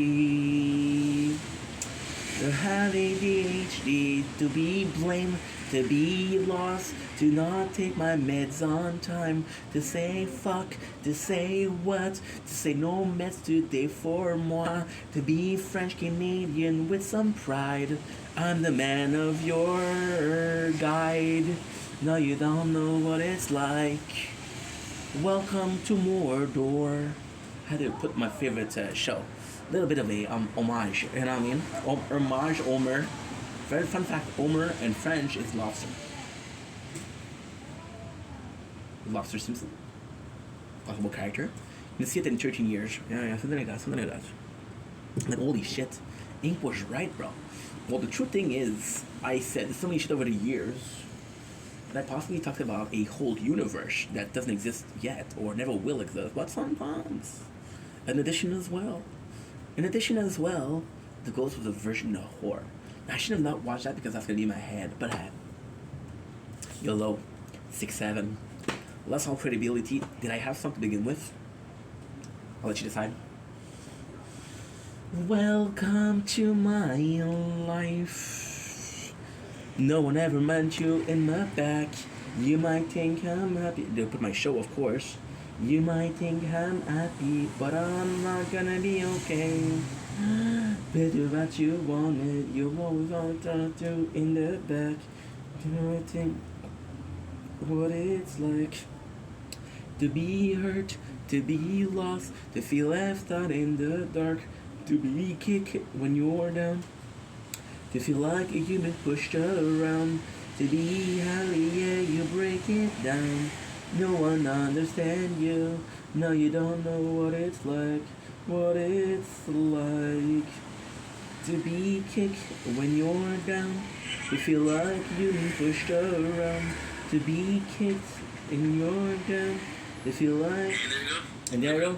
To have ADHD, to be blamed, to be lost, to not take my meds on time, to say fuck, to say what, to say no meds today for moi, to be French Canadian with some pride. I'm the man of your guide. No, you don't know what it's like. Welcome to Mordor. I had to put my favorite show. A little bit of a homage, you know what I mean? Homage, Homer. Very fun fact, Homer in French is lobster. Lobster Simpson. Possible character. You see it in 13 years. Yeah, something like that. Like, holy shit. Ink was right, bro. Well, the true thing is, I said so many shit over the years that I possibly talked about a whole universe that doesn't exist yet or never will exist, but sometimes. In addition as well. The Ghost was a version of horror. I should have not watched that because that's gonna be in my head, but I YOLO, 6-7. Less all credibility. Did I have something to begin with? I'll let you decide. Welcome to my life. No one ever meant you in my back. You might think I'm happy. They'll put my show, of course. You might think I'm happy, but I'm not gonna be okay. Better what you wanted. You always want to do in the back. You know, think what it's like to be hurt, to be lost, to feel left out in the dark, to be kicked when you're down, to feel like you've been pushed around, to be happy, yeah, you break it down. No one understands you. No, you don't know what it's like. To be kicked when you're down, to feel like you've been pushed around, to be kicked and you're down, to feel like. And there you go.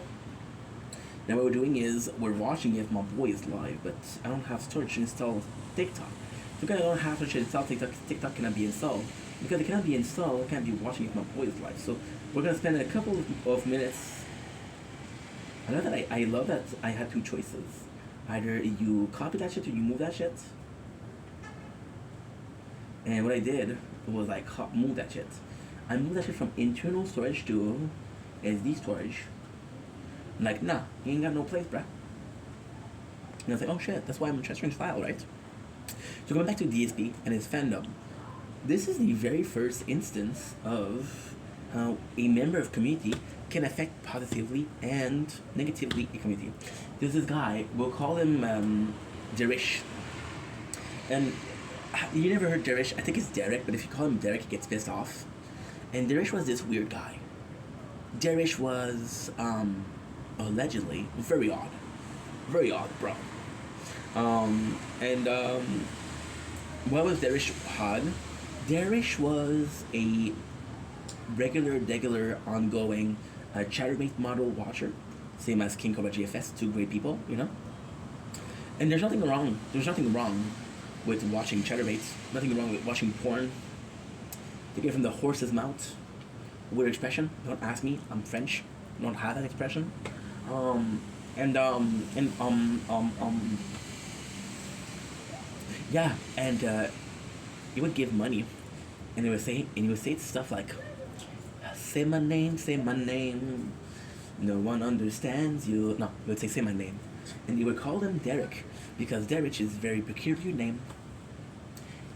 Now what we're doing is we're watching if my boy is live, but I don't have storage to install TikTok. Because I don't have storage to install TikTok cannot be installed. Because it cannot be installed, I can't be watching if my boy is live. So we're gonna spend a couple of minutes. I love that I had two choices. Either you copy that shit or you move that shit. And what I did was I move that shit. I moved that shit from internal storage to SD storage. I'm like, nah, you ain't got no place, bruh. And I was like, oh shit, that's why I'm transferring file, right? So going back to DSP and his fandom, this is the very first instance of how a member of community can affect positively and negatively a community. There's this guy, we'll call him Derish. And you never heard Derish, I think it's Derek, but if you call him Derek, he gets pissed off. And Derish was this weird guy. Derish was allegedly very odd, bro. What was Derish odd? Derish was a regular, ongoing Chatterbait model watcher, same as King Cobra GFS, two great people, you know. And there's nothing wrong with watching Chatterbaits. Nothing wrong with watching porn. To get from the horse's mouth. Weird expression. Don't ask me. I'm French. Don't have that expression. Yeah, and he would give money, and he would say stuff like, say my name. No one understands you. No, he would say my name, and he would call them Derek because Derek is a very peculiar name.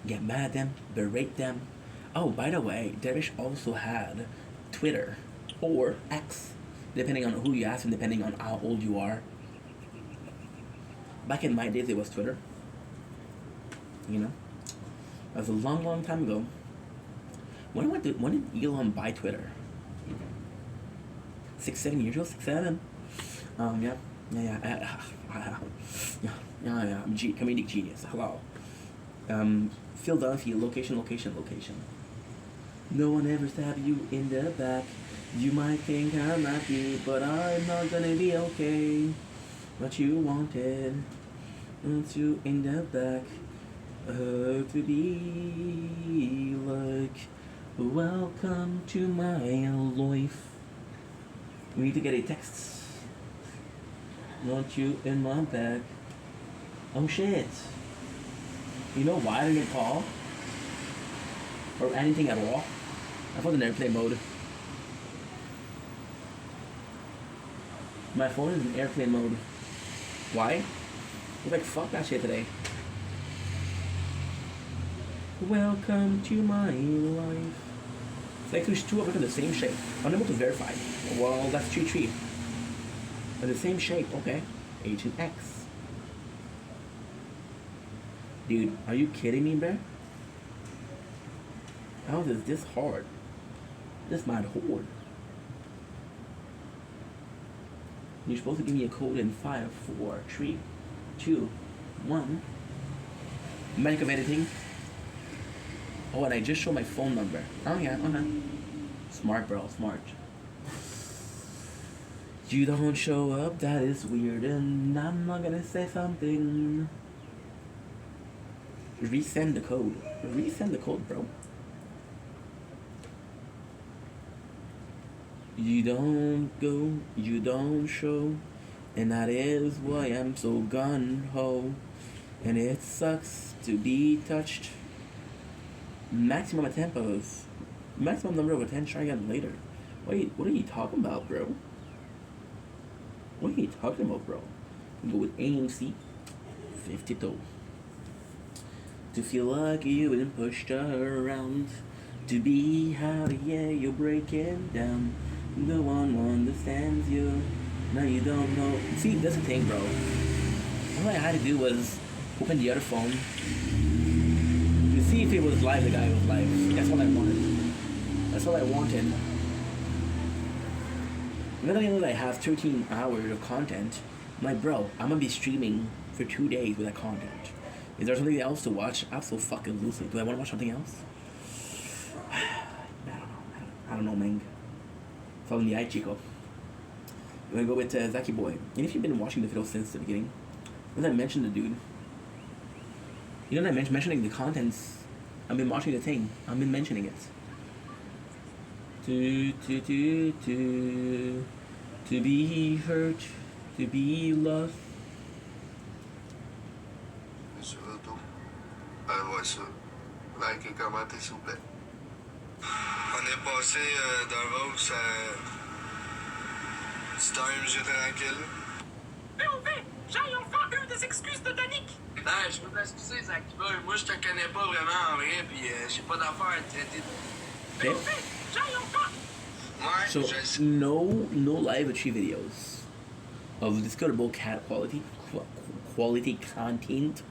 Get mad at them, berate them. Oh, by the way, Derek also had Twitter or X, depending on who you ask and depending on how old you are. Back in my days, it was Twitter. You know, that was a long time ago. When did Elon buy Twitter? 6-7 years ago. 6-7. Yeah. I'm comedic genius. Hello. Philadelphia. Location. No one ever stabbed you in the back. You might think I'm happy, but I'm not gonna be okay. What you wanted, want you in the back. To be like, welcome to my life. We need to get a text. Want you in my back. Oh shit. You know why I didn't call? Or anything at all? I was in airplane mode. My phone is in airplane mode. Why? I was like, fuck that shit today. Welcome to my life. It's like there's two of us in the same shape. Unable to verify. Well, that's 3-3. But the same shape, okay. Agent X. Dude, are you kidding me, bro? How is this hard? This might hard. You're supposed to give me a code in 5, 4, 3, 2, one. Magic of editing. Oh, and I just showed my phone number. Oh yeah, okay. Smart, bro, smart. You don't show up, that is weird, and I'm not gonna say something. Resend the code. Resend the code, bro. You don't go, you don't show, and that is why I'm so gun-ho. And it sucks to be touched. Maximum number of attempts, try again later. What are you talking about, bro? What are you talking about, bro? Go with AMC 52. To feel like you've been pushed around. To be how yeah, you're breaking down. No one understands you. Now you don't know. See, that's the thing, bro. All I had to do was open the other phone to see if it was live. The guy was live. That's all I wanted. That's all I wanted. And then I know that I have 13 hours of content. I'm like, bro, I'm gonna be streaming for 2 days with that content. Is there something else to watch? Absolutely. Do I want to watch something else? I don't know, man. It's all in the eye, Chico. We're gonna go with Zaki Boy. And if you've been watching the video since the beginning, when I mentioned the dude, you know that I'm mentioning the contents. I've been watching the thing. I've been mentioning it. To be hurt, to be lost. Monsieur Auto, ouais, ça. Like et commenter, s'il vous plaît. On est passé d'un Vaux à du time tranquille. J'aille enfin eu des excuses de Danick. Ben, je veux t'excuser, Zach. Moi, je te connais pas vraiment en vrai, puis j'ai pas d'affaire à te traiter de... Okay. J'aille enfin. Ouais, So no live achieve videos of discoverable quality content.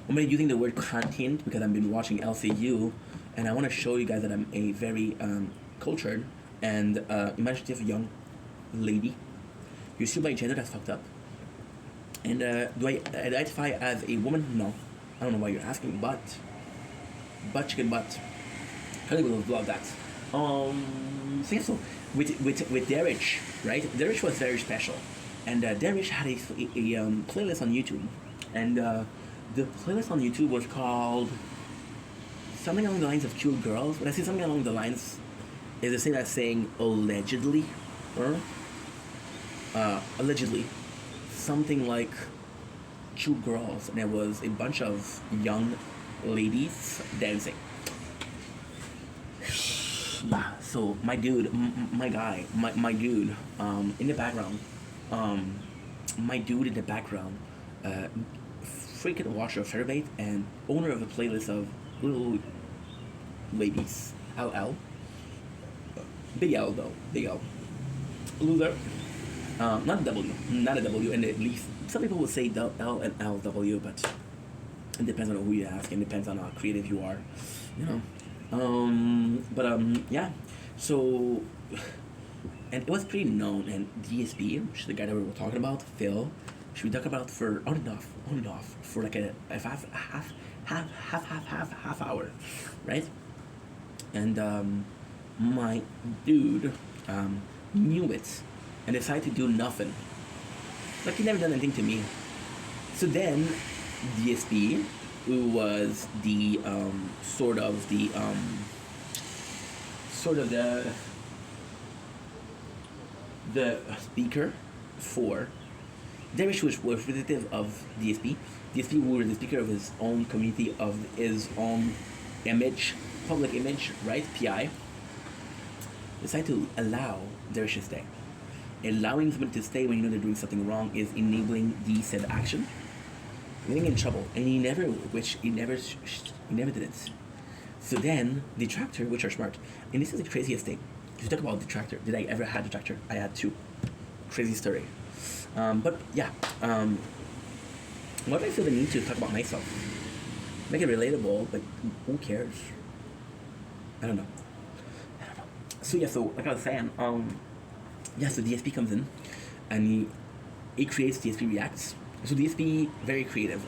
I'm gonna be using the word content because I've been watching LCU, and I want to show you guys that I'm a very cultured and imaginative young lady. You see my gender, that's fucked up. And do I identify as a woman? No. I don't know why you're asking, but chicken butt. I think we'll love that. So yeah, so with Derich, right? Derich was very special, and Derich had a playlist on YouTube, and the playlist on YouTube was called something along the lines of "Cute Girls." When I say something along the lines, is the same as saying allegedly, or allegedly, something like "Cute Girls," and there was a bunch of young ladies dancing. Yeah, so my dude, my guy, my dude, in the background, freaking watcher of Fairbait and owner of a playlist of little ladies, LL, big L though, big L, loser, not a W, and at least some people would say L and LW, but it depends on who you ask, and depends on how creative you are, you know. Yeah, so, and it was pretty known, and DSB, which is the guy that we were talking about, Phil, should we talk about for on and off, for like a half hour, right? And, my dude, knew it, and decided to do nothing. Like, he never done anything to me. So then, DSB, who was the sort of the speaker for Derich, was representative of DSP. DSP was the speaker of his own community, of his own image, public image, right? PI. Decided to allow Derich to stay. Allowing someone to stay when you know they're doing something wrong is enabling the said action. Getting in trouble, and he never did it. So then, detractor, which are smart, and this is the craziest thing. If you talk about detractor, did I ever have detractor? I had two. Crazy story. But yeah, why do I feel the need to talk about myself? Make it relatable, but who cares? I don't know. So yeah, so like I was saying, yeah, so DSP comes in, and he creates DSP Reacts, So DSP, very creative.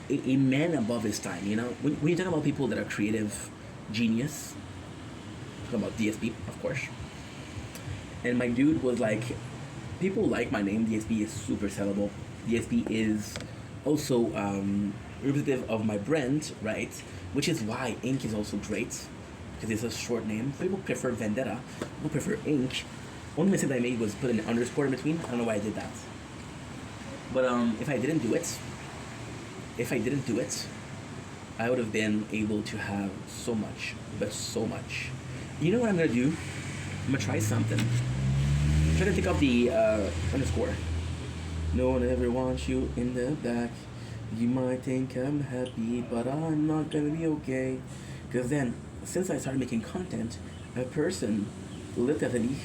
A man above his time, you know? When you talk about people that are creative genius, talk about DSP, of course. And my dude was like, people like my name. DSP is super sellable. DSP is also representative of my brand, right? Which is why Ink is also great, because it's a short name. People prefer Vendetta, people prefer Ink. Only mistake I made was put an underscore in between. I don't know why I did that. But if I didn't do it, I would have been able to have so much, but so much. You know what I'm gonna do? I'm gonna try something. Try to take out the underscore. No one ever wants you in the back. You might think I'm happy, but I'm not gonna be okay. Because then, since I started making content, a person literally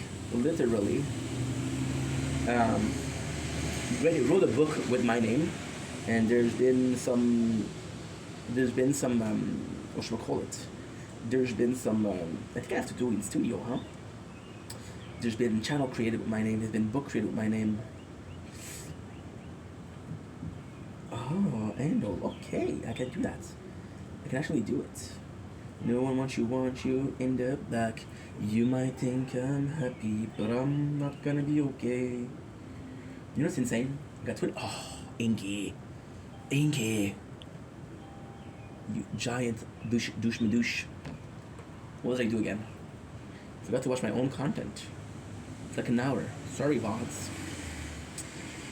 wrote a book with my name, and there's been some what should we call it? There's been some I think I have to do it in studio, huh? There's been channel created with my name. There's been book created with my name. Oh, Andal. Okay, I can do that. I can actually do it. No one wants you in the back. You might think I'm happy, but I'm not gonna be okay. You know what's insane? I got Twitter. Oh, Inky. You giant douche. What did I do again? Forgot to watch my own content. It's like an hour. Sorry, VODs.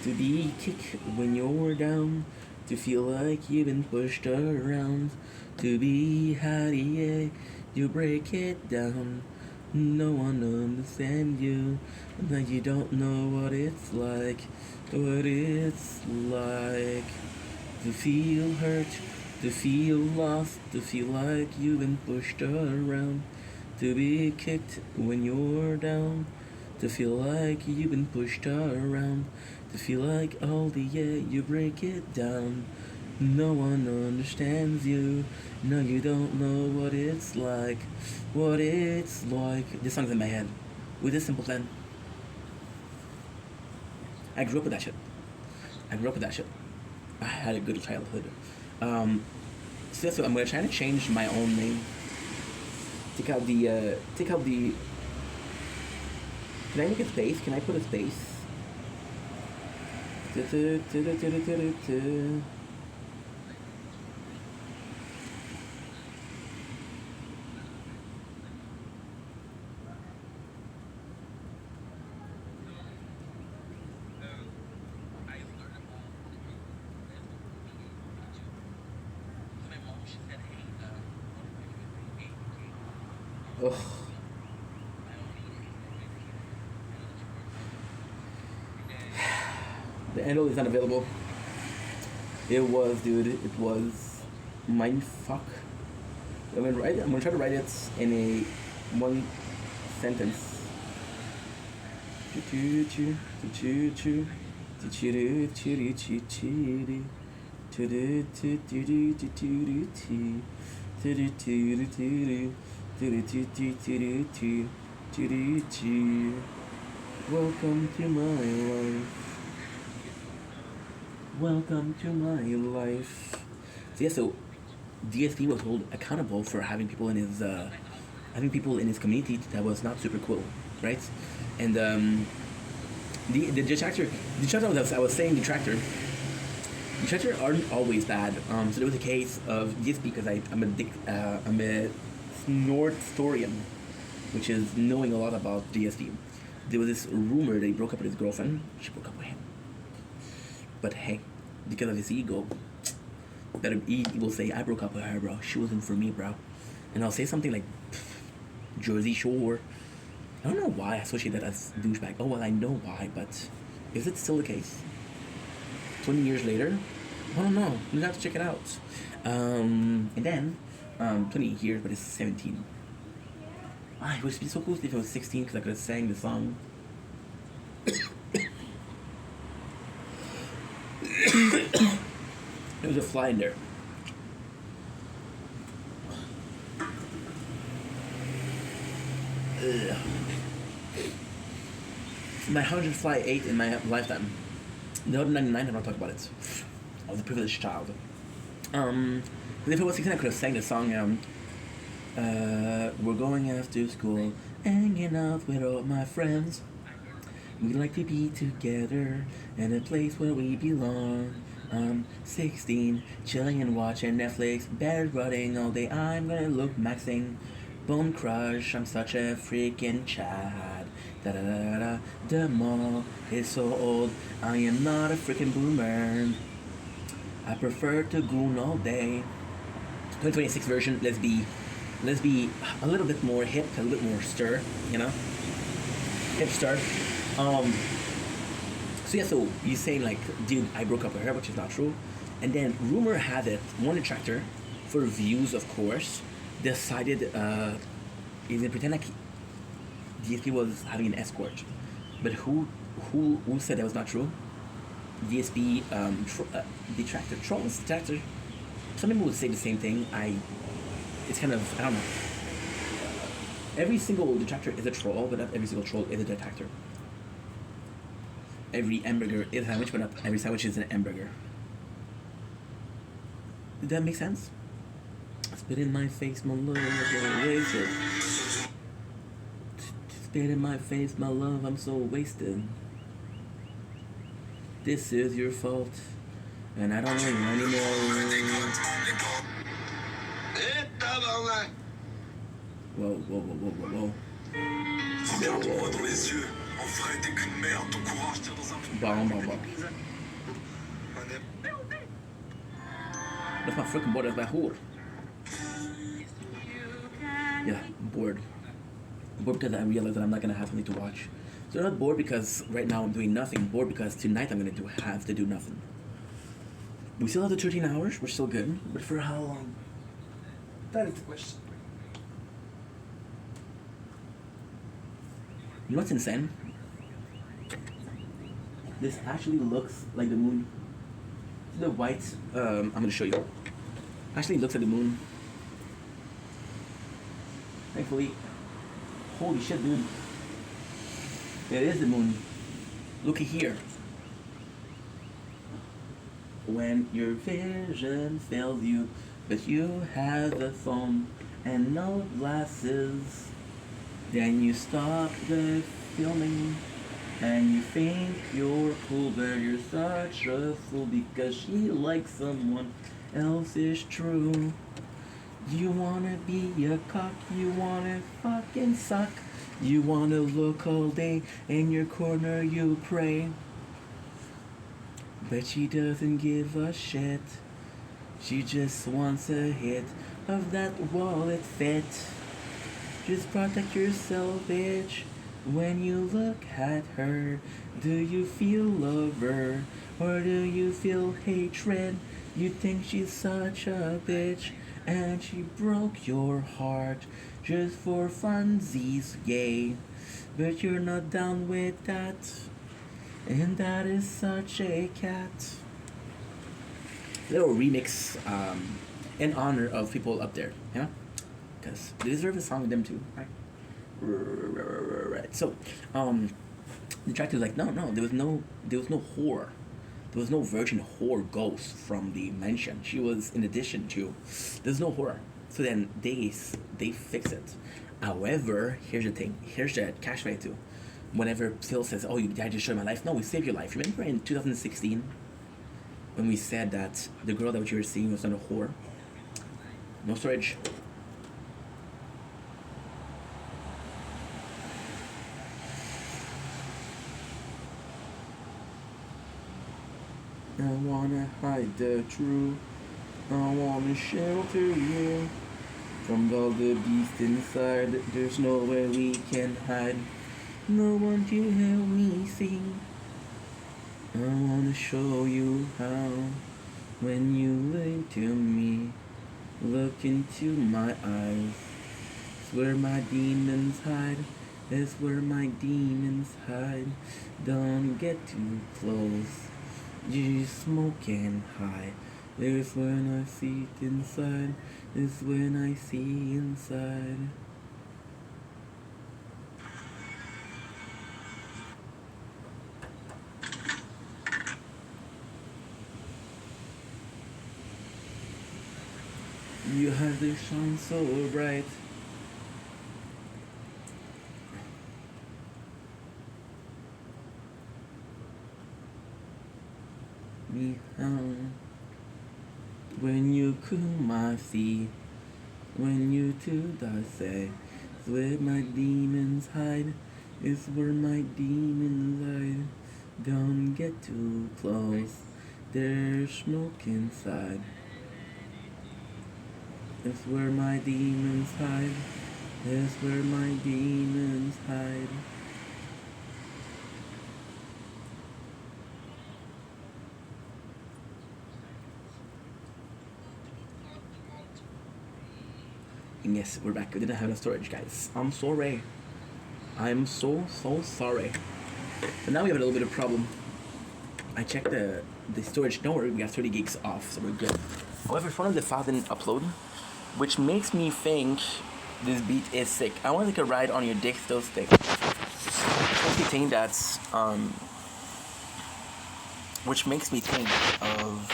To be kicked when you're down. To feel like you've been pushed around. To be howdy, you break it down. No one understands you. Now you don't know what it's like. What it's like. To feel hurt. To feel lost. To feel like you've been pushed around. To be kicked when you're down. To feel like you've been pushed around. To feel like all the you break it down. No one understands you. No, you don't know what it's like. What it's like. This song's in my head. With this simple plan. I grew up with that shit. I had a good childhood. So that's what I'm gonna try to change my own name. Take out the. Can I make a space? Can I put a space? Ugh. The handle is not available. It was, dude. It was mindfuck. I'm gonna try to write it in a one sentence. Welcome to my life. Welcome to my life. So yeah, so DSP was held accountable for having people in his community that was not super cool, right? And the detractor I was saying detractor aren't always bad. So there was a case of DSP because I'm a snortorian, which is knowing a lot about DSP. There was this rumor that he broke up with his girlfriend. She broke up with him. But hey, because of his ego, he will say, I broke up with her, bro. She wasn't for me, bro. And I'll say something like, Jersey Shore. I don't know why I associate that as douchebag. Oh, well, I know why, but is it still the case? 20 years later? I don't know. You have to check it out. And then, 20 years, but it's 17. It would be so cool if it was 16 because I could have sang the song. There was a fly in there. Ugh. My 100th fly ate in my lifetime. The other 99, I don't talk about it. I was a privileged child. If it was 16, I could have sang the song, we're going after school, hanging out with all my friends. We like to be together in a place where we belong. I'm 16, chilling and watching Netflix, bed rotting all day. I'm gonna look maxing. Bone crush, I'm such a freaking Chad. Da da da da. The mall is so old. I am not a freaking boomer. I prefer to goon all day. 2026 version. Let's be a little bit more hip, a little bit more stir, you know, hipster. So yeah, so you saying like, dude, I broke up with her, which is not true. And then rumor had it, one detractor, for views of course, decided he's gonna pretend like DSP was having an escort. But who said that was not true? DSP detractor, trolls, detractor. Some people would say the same thing. It's kind of, I don't know. Every single detractor is a troll, but not every single troll is a detractor. Every hamburger is a sandwich, but not every sandwich is an hamburger. Did that make sense? Spit in my face, my love, I'm wasted. Spit in my face, my love, I'm so wasted. This is your fault, and I don't know you anymore. Whoa, whoa, whoa, whoa, whoa, whoa. Regarde-moi dans les yeux. En vrai, t'es qu'une merde. Ton courage tient dans un truc. Bon. That's my freaking board, that's my whore. Yeah, I'm bored. I'm bored because I realize that I'm not gonna have something to watch. So I'm not bored because right now I'm doing nothing. Bored because tonight I'm gonna have to do nothing. We still have the 13 hours, we're still good. But for how long? That is the question. You know what's insane? This actually looks like the moon. The white, I'm gonna show you. Actually looks like the moon. Thankfully. Holy shit, dude. It is the moon. Looky here. When your vision fails you, but you have a phone and no glasses, then you stop the filming and you think you're cool, but you're such a fool because she likes someone else is true. You wanna be a cock, you wanna fucking suck, you wanna look all day in your corner you pray. But she doesn't give a shit. She just wants a hit of that wallet fit. Just protect yourself, bitch. When you look at her, do you feel love her? Or do you feel hatred? You think she's such a bitch, and she broke your heart just for funsies, yay. But you're not down with that, and that is such a cat. Little remix in honor of people up there, yeah? Because they deserve a song with them too, right? Right. So, the track was like, no, there was no whore. There was no virgin whore ghost from the mansion. She was in addition to. There's no whore. So then they fix it. However, here's the thing. Here's the catch right too. Whenever Phil says, "Oh, I just destroyed my life," no, we saved your life. Remember in 2016 when we said that the girl that you were seeing was not a whore? No storage. I wanna hide the truth. I wanna shelter you from all the beasts inside. There's nowhere we can hide. No one to help me see. I wanna show you how. When you look to me, look into my eyes. It's where my demons hide. It's where my demons hide. Don't get too close. You smoking high. It's when I see it inside. It's when I see inside. You have to shine so bright. Me when you cool my feet, when you to I say, it's where my demons hide, it's where my demons hide. Don't get too close, there's smoke inside. It's where my demons hide, it's where my demons hide. And yes, we're back. We didn't have enough storage, guys. I'm sorry. I'm so sorry. But now we have a little bit of problem. I checked the storage. Don't worry, we got 30 gigs off, so we're good. However, one of the file didn't upload, which makes me think this beat is sick. I want to take a ride on your dick still stick. Which makes me think of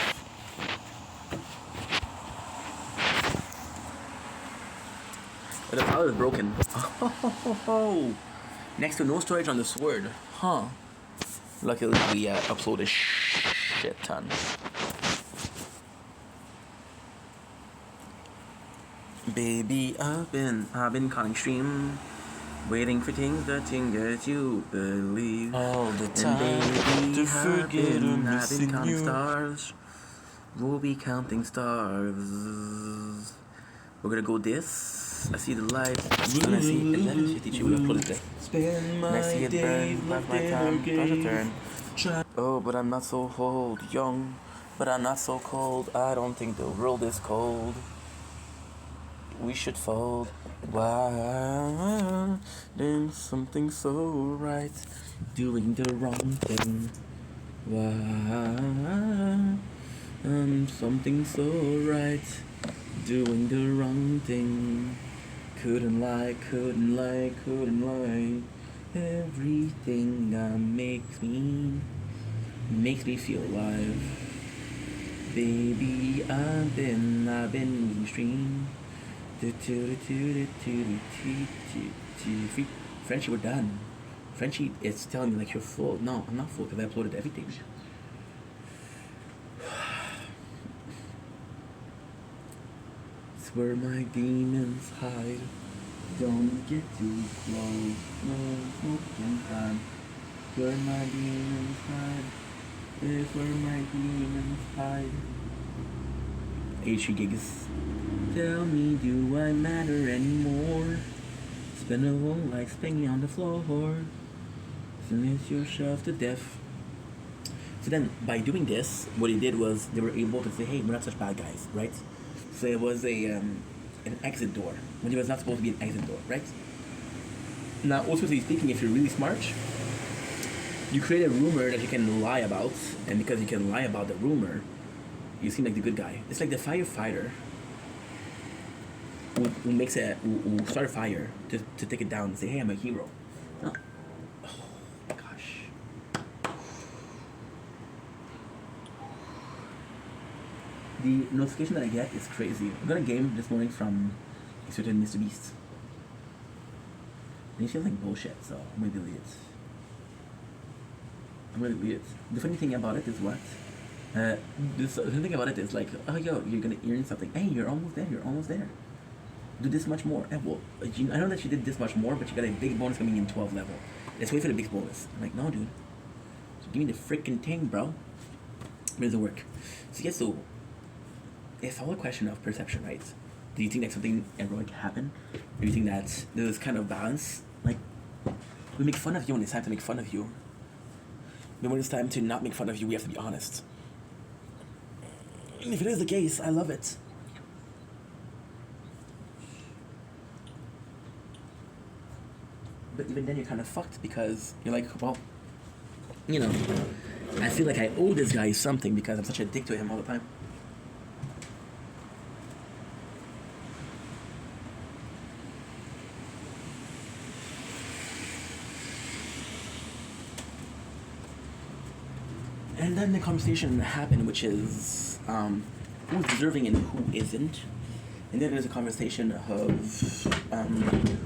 but the file is broken. Oh, next to no storage on the sword. Huh. Luckily we upload a shit ton. Baby, I've been calling stream, waiting for things that you believe. All the time and baby, to forget I'm I've missing been counting you. stars. We'll be counting stars. We're gonna go this. I see the light, and I see 11:52. We uploaded that. Spend And I see my it days burn, past my looking time, past a turn. Try Oh, but I'm not so old, young, but I'm not so cold. I don't think the world is cold. We should fold. Why? There's something so right, doing the wrong thing. Why? Something so right, doing the wrong thing. Couldn't lie. Everything that makes me feel alive. Baby, I've been moving stream. Frenchie, we're done. Frenchie, it's telling me like you're full. No, I'm not full because I uploaded everything. It's where my demons hide. Don't get too close. No smoking time. Where my demons hide. It's where my demons hide. 83 gigs. Tell me, do I matter anymore? Spend a whole life spending on the floor. Finish yourself to death. So then, by doing this, what he did was they were able to say, hey, we're not such bad guys, right? So it was an exit door, when it was not supposed to be an exit door, right? Now, also speaking, if you're really smart, you create a rumor that you can lie about, and because you can lie about the rumor, you seem like the good guy. It's like the firefighter who start a fire to take it down and say, hey, I'm a hero. Oh my gosh. The notification that I get is crazy. I got a game this morning from a certain Mr. Beast. And it feels like bullshit, so I'm gonna delete it. The funny thing about it is what? The thing about it is like, oh yo, you're gonna earn something. Hey, you're almost there. Do this much more. I know that you did this much more, but you got a big bonus coming in 12 level. Let's wait for the big bonus. I'm like, no, dude. So give me the freaking thing, bro. But it doesn't work. So yeah, so it's all a question of perception, right? Do you think that something heroic can happen? Or do you think that there's kind of balance? Like, we make fun of you when it's time to make fun of you. But when it's time to not make fun of you, we have to be honest. And if it is the case, I love it. But even then, you're kind of fucked because you're like, well, you know, I feel like I owe this guy something because I'm such a dick to him all the time. And then the conversation happened, which is who's deserving and who isn't. And then there's a conversation of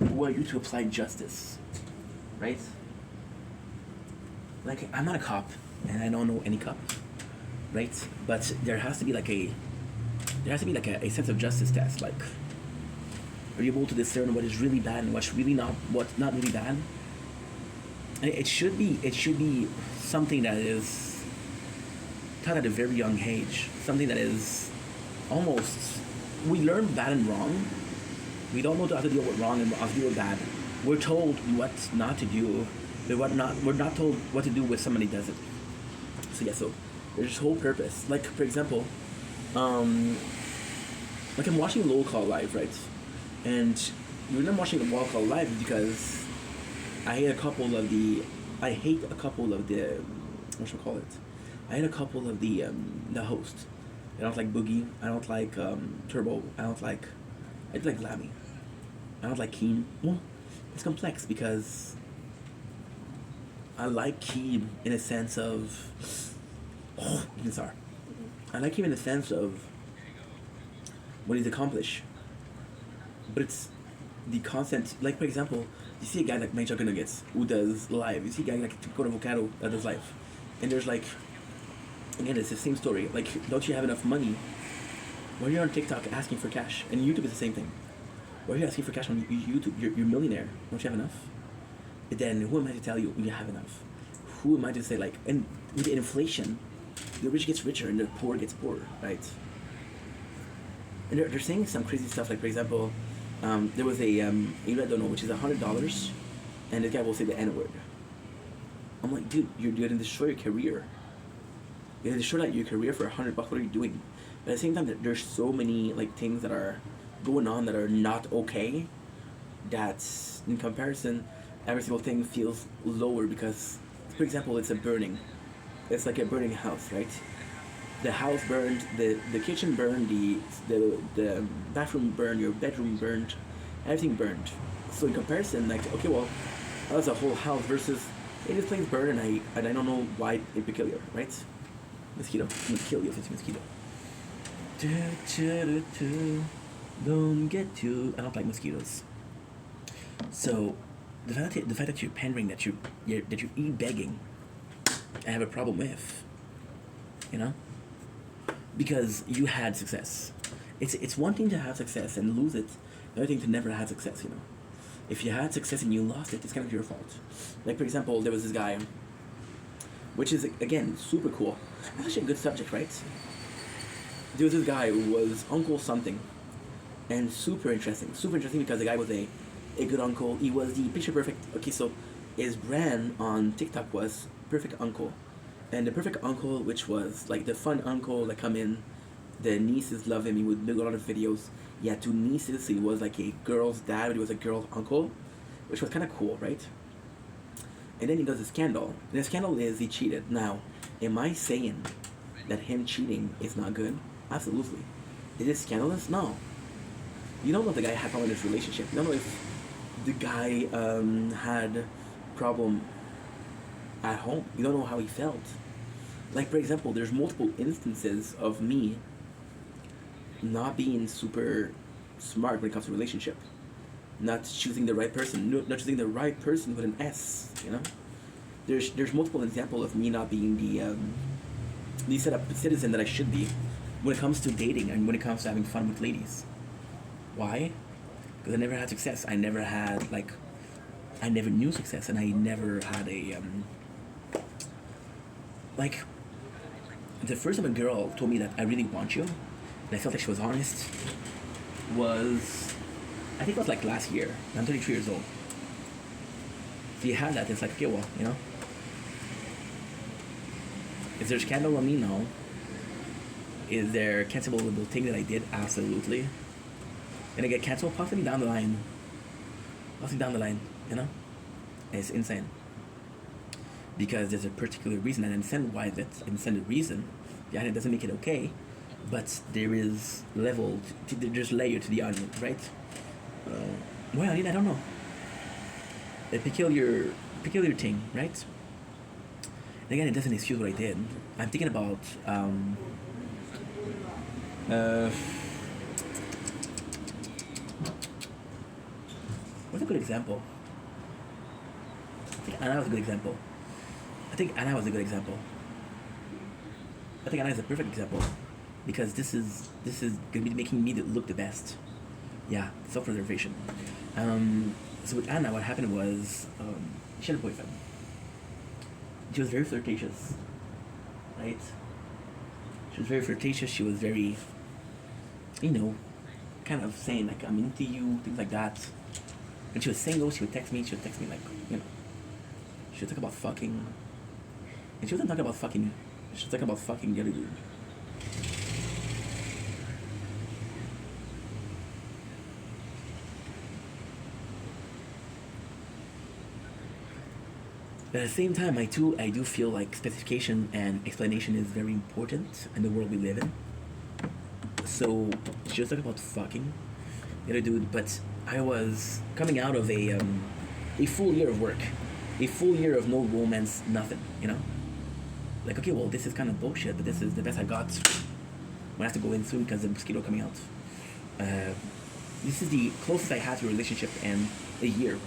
who are you to apply justice, right? Like, I'm not a cop, and I don't know any cop, right? But there has to be like a sense of justice test. Like, are you able to discern what is really bad and what's not really bad? And it should be something that is taught at a very young age. Something that is almost, we learn bad and wrong. We don't know how to deal with wrong and how to deal with bad. We're told what not to do, but we're not told what to do when somebody does it. So yeah, so there's this whole purpose. Like, for example, like I'm watching Roll Call Live, right? And the reason I'm watching the Roll Call Live is because I hate a couple of the what should I call it? I hate a couple of the hosts. I don't like Boogie. I don't like Turbo. I don't like Lammy. I don't like Keen. Well, it's complex because I like Keen in a sense of sorry. I like him in the sense of what he's accomplished. But it's the content, like for example, you see a guy like Major Nuggets who does live. You see a guy like Dakota Vocado that does live. And there's like, again, it's the same story. Like, don't you have enough money? Why are you on TikTok asking for cash? And YouTube is the same thing. Why are you asking for cash on YouTube? You're a millionaire. Don't you have enough? And then who am I to tell you you have enough? Who am I to say, like, and with inflation, the rich gets richer and the poor gets poorer, right? And they're saying some crazy stuff, like for example, there was a red dono, which is $100, and this guy will say the N-word. I'm like, dude, you're gonna destroy your career. You're gonna destroy your career for $100. What are you doing? But at the same time, there's so many like things that are going on that are not okay. That in comparison, every single thing feels lower because, for example, it's a burning. It's like a burning house, right? The house burned, the kitchen burned, the bathroom burned, your bedroom burned, everything burned. So in comparison, like, okay, well, that was a whole house versus, hey, this place burned and I don't know why it peculiar, right? Mosquito. I'm gonna kill you if it's mosquito. Don't get too. I don't like mosquitoes. So the fact that you're pandering, that you eat begging, I have a problem with. You know? Because you had success. It's one thing to have success and lose it. Another thing to never have success, you know. If you had success and you lost it, it's kind of your fault. Like, for example, there was this guy, which is, again, super cool. Actually a good subject, right? There was this guy who was Uncle something. And super interesting. Super interesting because the guy was a good uncle. He was the picture perfect. Okay, so his brand on TikTok was Perfect Uncle. And the perfect uncle, which was like the fun uncle that come in, the nieces love him. He would make a lot of videos. He had two nieces, so he was like a girl's dad, but he was a girl's uncle, which was kind of cool, right? And then he does a scandal. And the scandal is he cheated. Now, am I saying that him cheating is not good? Absolutely. Is it scandalous? No. You don't know if the guy had problem in his relationship. You don't know if the guy had problem at home. You don't know how he felt. Like, for example, there's multiple instances of me not being super smart when it comes to relationship. Not choosing the right person. Not choosing the right person with an S, you know? There's multiple examples of me not being the set up citizen that I should be when it comes to dating and when it comes to having fun with ladies. Why? Because I never had success. I never knew success, and I never had a like, the first time a girl told me that I really want you, and I felt like she was honest, was, I think it was like last year. I'm 33 years old. So you have that, it's like, okay, well, you know, is there a scandal on me? No. Is there a cancelable thing that I did? Absolutely. And I get canceled possibly down the line. You know? And it's insane. Because there's a particular reason, and I understand why that's, I understand the reason. Yeah, it doesn't make it okay, but there is there's layer to the onion, right? Well, I don't know. A peculiar thing, right? And again, it doesn't excuse what I did. I'm thinking about a good example? I think Anna was a good example. I think Anna is a perfect example because this is gonna be making me look the best. Yeah, self-preservation. So with Anna, what happened was she had a boyfriend. She was very flirtatious, right? She was very flirtatious. She was very, kind of saying like I'm into you, things like that. When she was single, she would text me. She would text me like, she would talk about fucking, and she wasn't talking about fucking. She was talking about fucking the other dude. But at the same time, I do feel like specification and explanation is very important in the world we live in. So she was talking about fucking the other dude, but I was coming out of a full year of work, a full year of no romance, nothing, Like, okay, well, this is kind of bullshit, but this is the best I got. I have to go in soon because the mosquito coming out. This is the closest I had to a relationship in a year.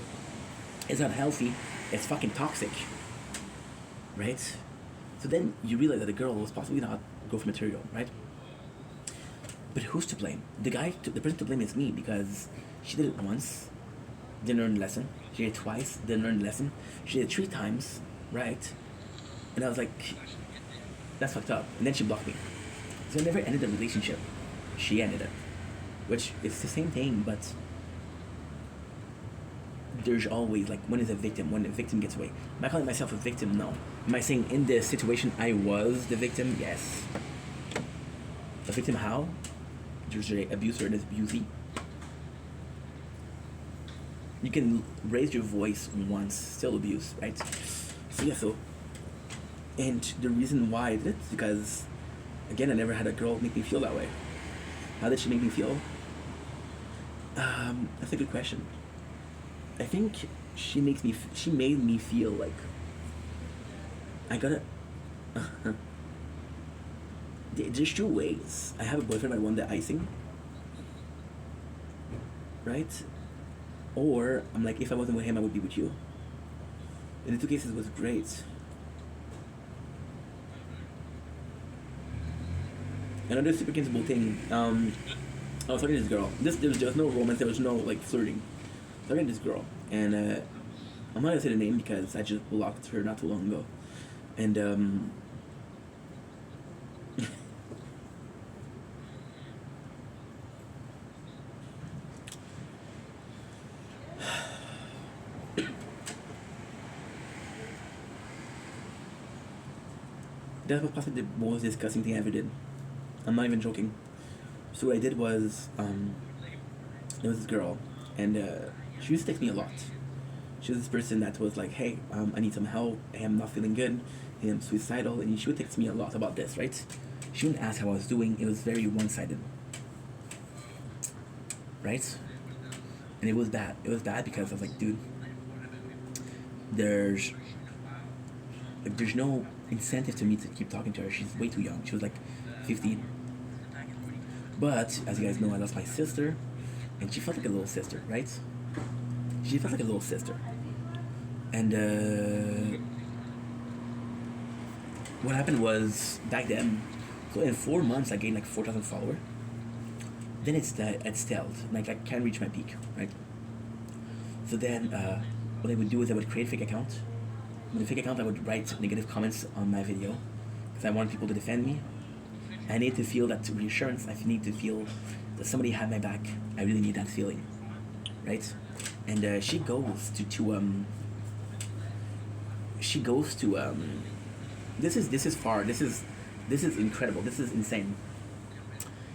It's not healthy. It's fucking toxic, right? So then you realize that the girl was possibly not growth material, right? But who's to blame? The person to blame is me because she did it once, didn't learn the lesson. She did it twice, didn't learn the lesson. She did it 3 times, right? And I was like, that's fucked up. And then she blocked me. So I never ended the relationship. She ended it. Which is the same thing, but there's always, like, when is a victim? When the victim gets away. Am I calling myself a victim? No. Am I saying in this situation I was the victim? Yes. A victim how? There's an abuser and an abusee. You can raise your voice once, still abuse, right? So yeah, and the reason why I did it is because, again, I never had a girl make me feel that way. How did she make me feel? That's a good question. I think she made me feel like I gotta. There's 2 ways. I have a boyfriend, I want the icing, right? Or I'm like, if I wasn't with him, I would be with you. In the 2 cases, it was great. Another super sensible thing. I was talking to this girl. There was no romance. There was no like flirting. I was talking to this girl, and I'm not gonna say the name because I just blocked her not too long ago, and that was possibly the most disgusting thing I ever did. I'm not even joking. So what I did was, there was this girl, and she used to text me a lot. She was this person that was like, hey, I need some help, I'm not feeling good, I'm suicidal, and she would text me a lot about this, right? She wouldn't ask how I was doing, it was very one-sided. Right? And it was bad. It was bad because I was like, dude, there's no incentive to me to keep talking to her. She's way too young. She was like 15. But as you guys know, I lost my sister, and she felt like a little sister, right? She felt like a little sister. And what happened was back then, so in 4 months I gained like 4,000 followers. Then it stalled, like I can't reach my peak, right? So then what I would do is I would create a fake account. With a fake account I would write negative comments on my video because I wanted people to defend me. I need to feel that reassurance. I need to feel that somebody had my back. I really need that feeling, right? And she goes to this is far. This is incredible. This is insane.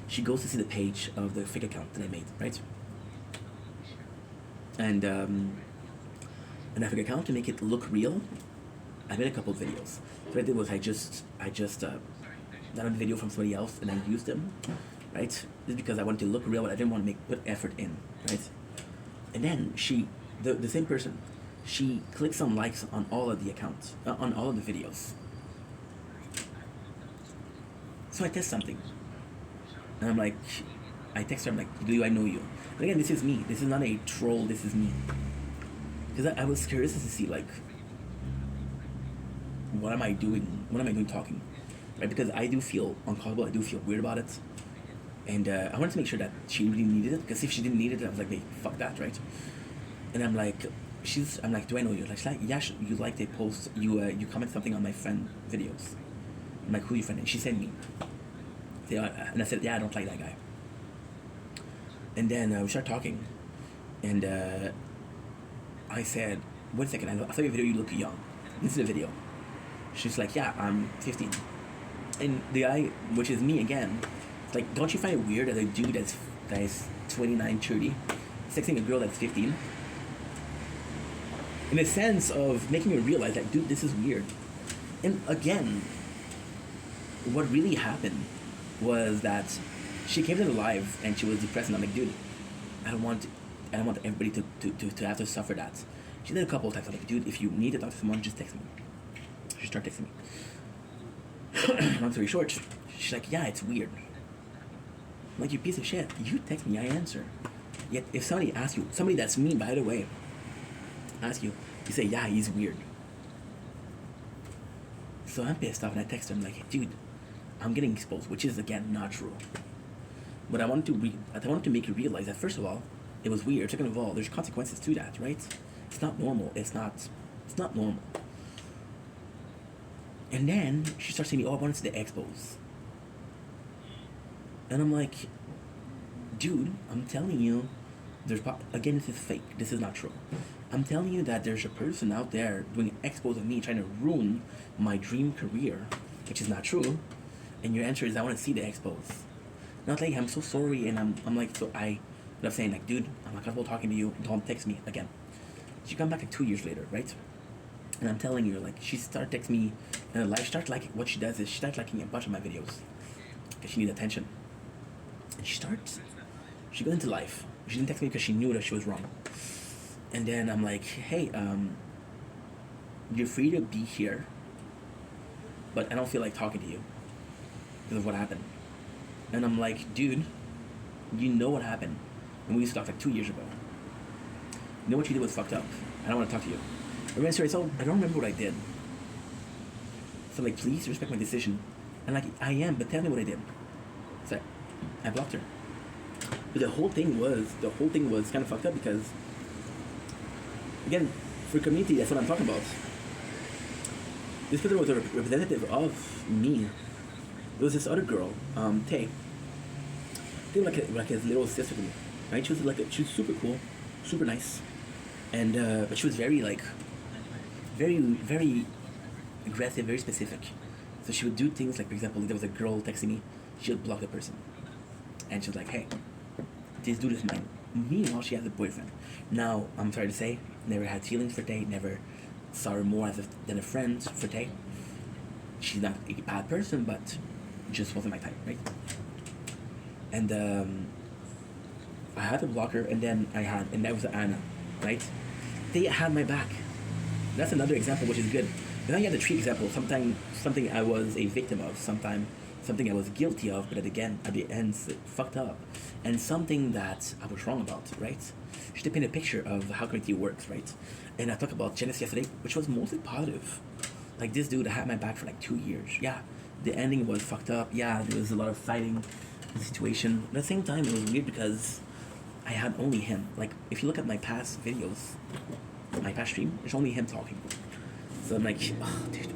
She goes to see the page of the fake account that I made, right? And that fake account, to make it look real, I made a couple of videos. So what I did was I just done a video from somebody else and I used them, right? This is because I wanted to look real, but I didn't want to put effort in, right? And then the same person, she clicks on likes on all of the accounts, on all of the videos. So I test something, and I'm like, I text her, I'm like, do I know you? And again, this is me. This is not a troll. This is me. Because I was curious to see, like, what am I doing? What am I doing talking? Right? Because I do feel uncomfortable. I do feel weird about it. And I wanted to make sure that she really needed it. Because if she didn't need it, I was like, hey, fuck that, right? And I'm like, do I know you? Like, she's like, yeah, you liked a post. You comment something on my friend videos. I'm like, who your friend? And she sent me. And I said, yeah, I don't like that guy. And then we started talking. And I said, wait a second, I saw your video, you look young. This is a video. She's like, yeah, I'm 15. And the guy, which is me again, it's like, don't you find it weird that a dude that is 29, 30, sexting a girl that's 15? In a sense of making me realize that, dude, this is weird. And again, what really happened was that she came to the live and she was depressed, and I'm like, dude, I don't want everybody to have to suffer that. She did a couple of times. I'm like, dude, if you need to talk to someone, just text me. She started texting me. Long story short, she's like, yeah, it's weird. I'm like, you piece of shit. You text me, I answer. Yet if somebody asks you, somebody that's me, by the way, ask you, you say, yeah, he's weird. So I'm pissed off, and I text her. I'm like, dude, I'm getting exposed, which is again not true. But I wanted to make you realize that, first of all, it was weird. Second of all, there's consequences to that, right? It's not normal. It's not normal. And then she starts saying, oh, I want to see the expos. And I'm like, dude, I'm telling you, again, this is fake. This is not true. I'm telling you that there's a person out there doing expos of me, trying to ruin my dream career, which is not true. And your answer is, I want to see the expos. Not like, I'm so sorry, and I'm like, so I'm saying, like, dude, I'm not comfortable talking to you, don't text me again. She come back like 2 years later, right? And I'm telling you, like, she started texting me in a live. She started liking, what she does is she starts liking a bunch of my videos because she needs attention. And she got into life. She didn't text me because she knew that she was wrong. And then I'm like, hey, you're free to be here, but I don't feel like talking to you because of what happened. And I'm like, dude, you know what happened. And we used to talk like 2 years ago. You know what you did was fucked up. I don't want to talk to you. I don't remember what I did. So like, please respect my decision. And like, I am, but tell me what I did. So I blocked her. But the whole thing was kind of fucked up because, again, for community, that's what I'm talking about. This person was a representative of me. There was this other girl, Tay. They were like his little sister to me, right? She was super cool, super nice, and but she was very very aggressive, very specific. So she would do things like, for example, if there was a girl texting me, she would block the person, and she was like, hey, this dude is mine. Meanwhile, she has a boyfriend. Now, I'm sorry to say, never had feelings for Tay, never saw her more than a friend for Tay. She's not a bad person, but just wasn't my type, right? And I had to block her, and that was Anna, right? They had my back. That's another example, which is good. And now you have the tree example. Something I was a victim of, something I was guilty of, but at the end, it fucked up. And something that I was wrong about, right? Just to paint a picture of how community works, right? And I talked about Genesis yesterday, which was mostly positive. Like, this dude had my back for like 2 years. Yeah, the ending was fucked up. Yeah, there was a lot of fighting in the situation. But at the same time, it was weird because I had only him. Like, if you look at my past videos, my past stream, there's only him talking. So I'm like, oh, dude,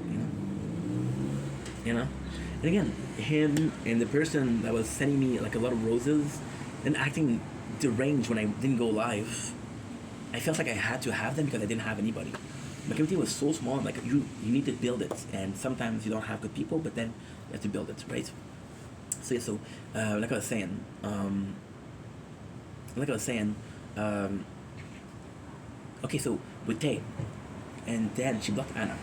you know? And again, him and the person that was sending me like a lot of roses and acting deranged when I didn't go live, I felt like I had to have them because I didn't have anybody. My community was so small, like, you need to build it, and sometimes you don't have good people, but then you have to build it, right? So yeah, like I was saying, okay, so with Tay, and then she blocked Anna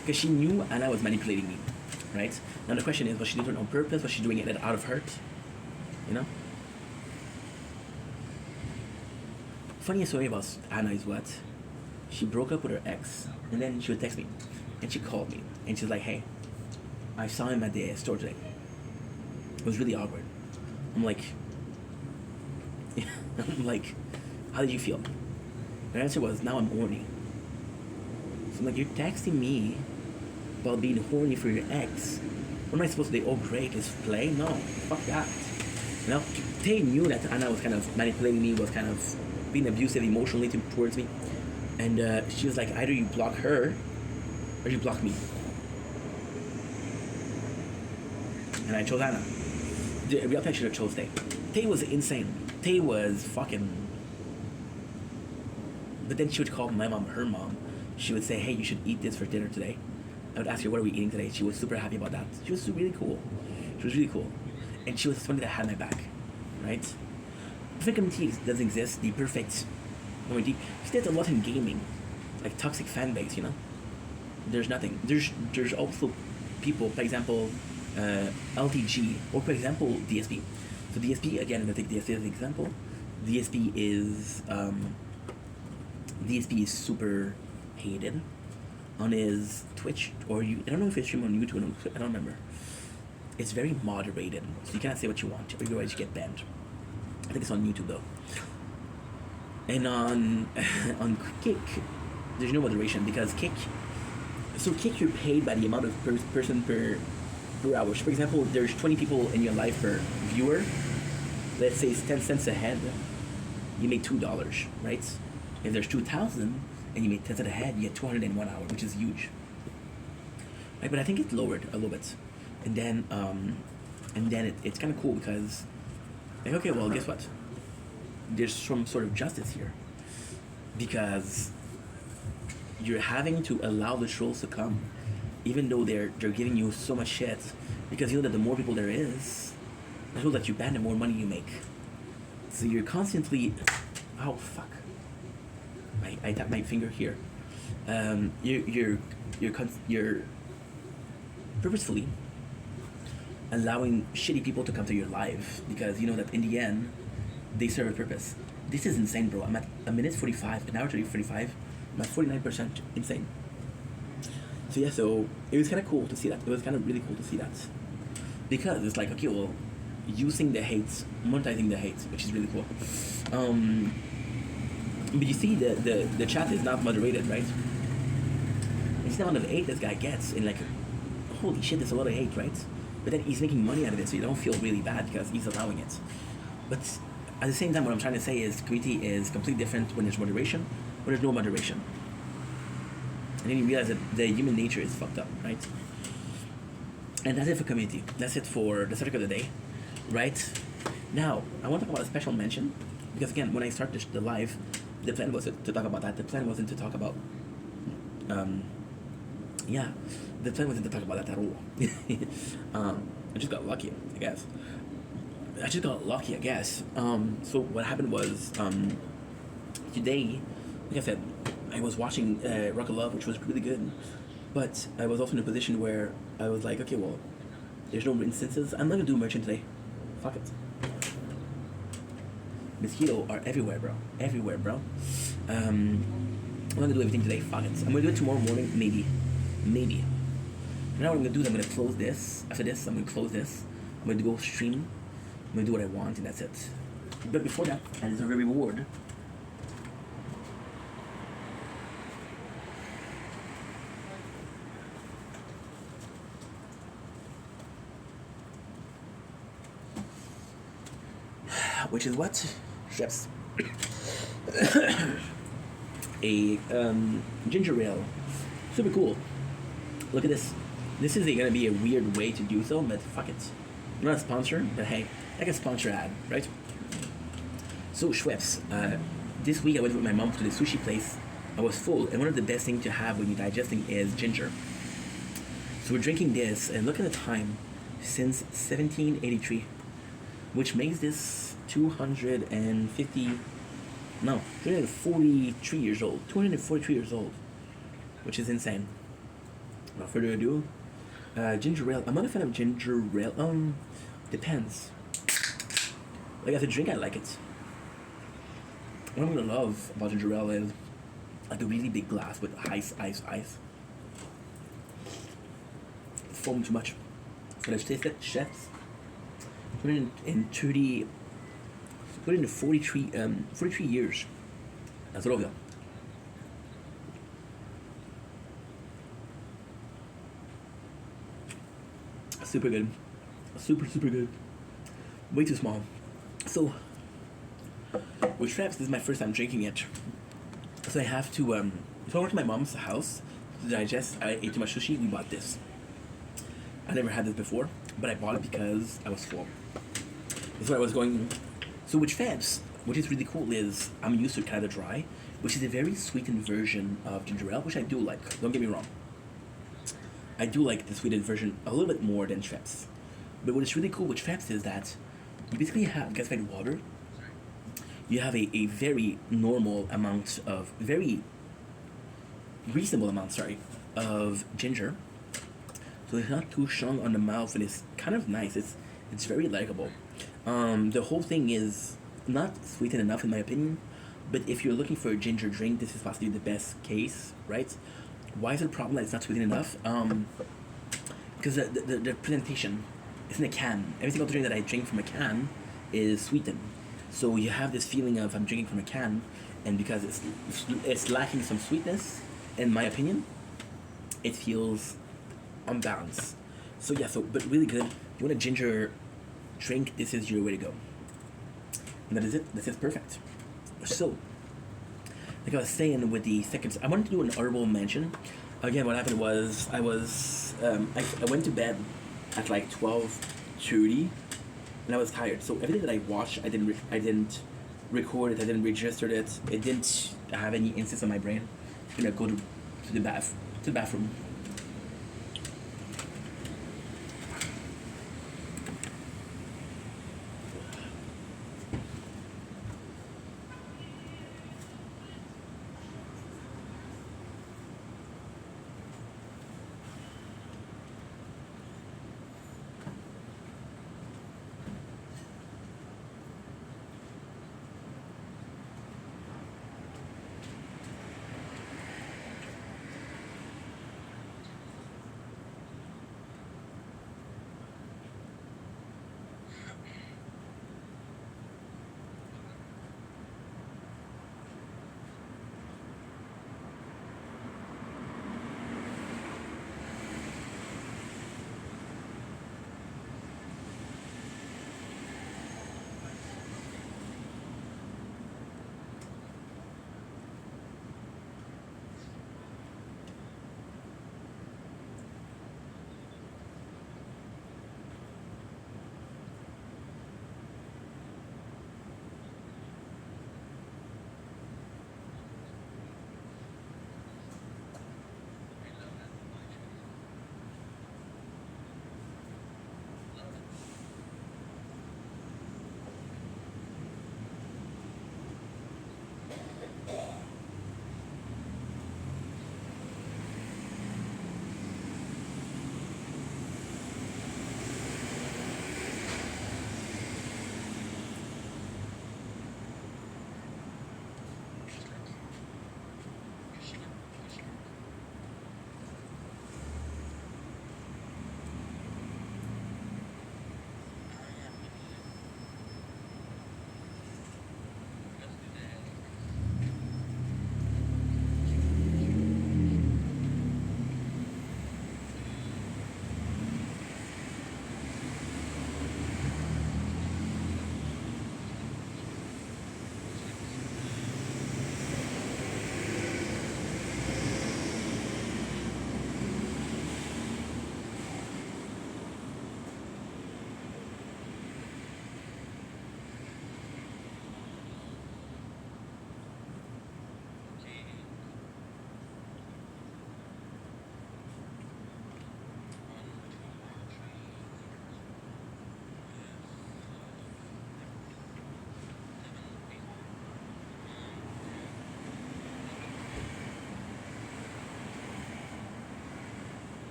because she knew Anna was manipulating me, right? Now the question is, was she doing it on purpose? Was she doing it out of hurt? You know? Funniest story about Anna is what? She broke up with her ex, and then she would text me, and she called me, and she's like, hey, I saw him at the store today. It was really awkward. I'm like, how did you feel? Her answer was, now I'm horny. So I'm like, you're texting me about being horny for your ex. What am I supposed to do? Oh, great, let's play? No, fuck that. You know, Tay knew that Anna was kind of manipulating me, was kind of being abusive emotionally towards me. And she was like, either you block her or you block me. And I chose Anna. The real time I should have chose Tay. Tay was insane. Tay was fucking... But then she would call my mom her mom. She would say, hey, you should eat this for dinner today. I would ask her, what are we eating today? She was super happy about that. She was really cool. She was really cool. And she was somebody that had my back, right? Perfect community doesn't exist. The perfect community. There's a lot in gaming. Like toxic fan base, you know? There's nothing. There's also people, for example, LTG, or for example, DSP. So DSP, again, I'm gonna take DSP as an example. DSP is super hated on his Twitch, or I don't know if it's streamed on YouTube, I don't remember. It's very moderated, so you cannot say what you want, otherwise you get banned. I think it's on YouTube though. And on on Kick, there's no moderation because Kick you're paid by the amount of person per hour. So for example, there's 20 people in your life per viewer. Let's say it's 10 cents a head. You make $2, right? If there's 2,000 and you make 10 cents a head, you get 201 hour, which is huge. Right, but I think it's lowered a little bit, and then it's kind of cool because, like, okay, well, guess what? There's some sort of justice here, because you're having to allow the trolls to come, even though they're giving you so much shit, because you know that the more people there is, the more that you ban, the more money you make. So you're constantly, oh fuck, I tap my finger here. You're purposefully allowing shitty people to come to your live because you know that in the end they serve a purpose. This is insane, bro. I'm at a minute 45, an hour 45. I'm at 49% insane. So yeah, so it was kind of cool to see that. It was kind of really cool to see that because it's like, okay, well, using the hates, monetizing the hates, which is really cool. But you see, the chat is not moderated, right? It's the amount of hate this guy gets, and like, holy shit, there's a lot of hate, right? But then he's making money out of it, so you don't feel really bad because he's allowing it. But at the same time, what I'm trying to say is community is completely different when there's moderation, when there's no moderation. And then you realize that the human nature is fucked up, right? And that's it for community. That's it for the subject of the day, right? Now, I want to talk about a special mention, because again, when I started the live, the plan wasn't to talk about that. The plan wasn't to talk about, the plan wasn't to talk about that at all. I just got lucky, I guess. So what happened was, today, like I said, I was watching Rock of Love, which was really good, but I was also in a position where I was like, okay, well, there's no instances. I'm not gonna do merchant today. Fuck it. Mosquitoes are everywhere, bro. Everywhere, bro. I'm not gonna do everything today. Fuck it. I'm gonna do it tomorrow morning, maybe. Now what I'm gonna do is I'm gonna close this. After this, I'm gonna close this. I'm gonna go stream. I'm gonna do what I want, and that's it. But before that, I deserve a reward. Which is what? Chefs. A ginger ale. Super cool. Look at this. This is gonna be a weird way to do so, but fuck it. I'm not a sponsor, but hey, like a sponsor ad, right? So Schweppes. This week I went with my mom to the sushi place. I was full, and one of the best things to have when you're digesting is ginger. So we're drinking this, and look at the time, since 1783, which makes this 243 years old. 243 years old, which is insane. Without further ado, ginger ale. I'm not a fan of ginger ale. Depends. Like as a drink, I like it. What I'm gonna love about ginger ale is like a really big glass with ice. Foam too much. But I've tasted chefs. put in 30, put in 43 years. Zdrowia. Super good. Super, super good. Way too small. So, with Schweppes, this is my first time drinking it. So I have to, so I went to my mom's house to digest. I ate too much sushi, we bought this. I never had this before, but I bought it because I was full. That's where I was going. So with Schweppes, what is really cool is I'm used to kind of dry, which is a very sweetened version of ginger ale, which I do like. Don't get me wrong. I do like the sweetened version a little bit more than Schweppes. But what is really cool with Schweppes is that you basically have gasified water. You have a very normal amount of, very reasonable amount, sorry, of ginger. So it's not too strong on the mouth, and it's kind of nice. It's very likable. The whole thing is not sweetened enough in my opinion, but if you're looking for a ginger drink, this is possibly the best case, right? Why is it a problem that it's not sweetened enough? Because the presentation, it's in a can. Every single drink that I drink from a can is sweetened. So you have this feeling of I'm drinking from a can, and because it's lacking some sweetness, in my opinion, it feels unbalanced. So yeah, but really good. If you want a ginger drink, this is your way to go. And that is it. This is perfect. So, like I was saying with the second, I wanted to do an honorable mention. Again, what happened was I went to bed at like 12:30, and I was tired. So everything that I watched, I didn't record it. I didn't register it. It didn't have any instance on my brain. I'm gonna go to the bathroom.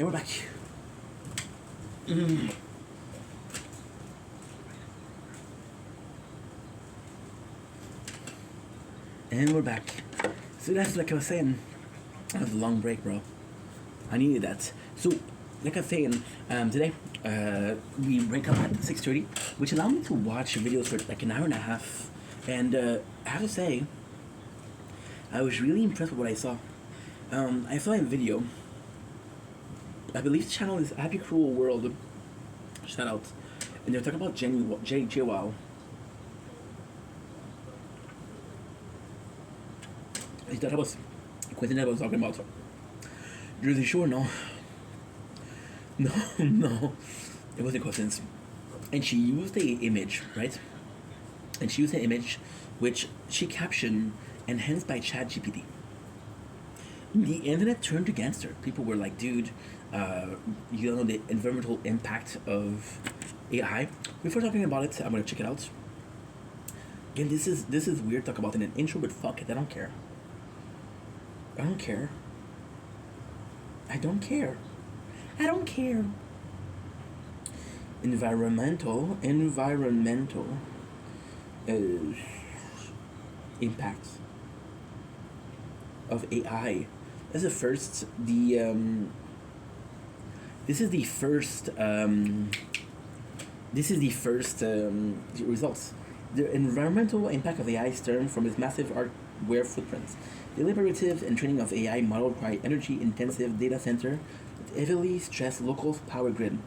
And we're back. And we're back. So that's like I was saying. That was a long break, bro. I needed that. So, like I was saying, today we break up at 6:30, which allowed me to watch videos for like an hour and a half. And I have to say, I was really impressed with what I saw. I saw a video. I believe the channel is Happy Cruel World. Shout out. And they're talking about JWoww. That was Quentin that I was talking about. Jersey Shore, no. No. It wasn't coincidence. And she used the image, right? And she used an image which she captioned enhanced by ChatGPT. The internet turned against her. People were like, dude, you don't know the environmental impact of AI. Before talking about it, I'm gonna check it out. Again, this is weird to talk about in an intro, but fuck it, I don't care. I don't care. Environmental impacts of AI. This is the first results. The environmental impact of AI stems from its massive hardware footprints. The deliberative and training of AI model require energy-intensive data center with heavily stressed local power grid.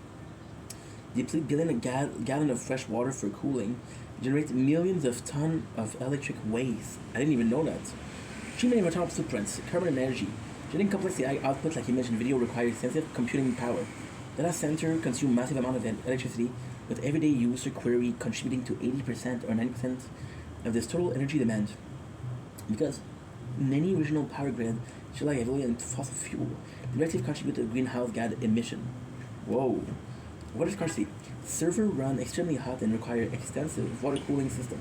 Deplete billion gallon of fresh water for cooling. Generate millions of tons of electric waste. I didn't even know that. Too many environmental footprints, carbon and energy. Generating complex AI output like image and video requires extensive computing power. Data center consume massive amount of electricity, with everyday user query contributing to 80% or 90% of this total energy demand. Because many regional power grids rely heavily on fossil fuel, directly contribute to greenhouse gas emission. Whoa. Water scarcity. Server run extremely hot and require extensive water cooling system.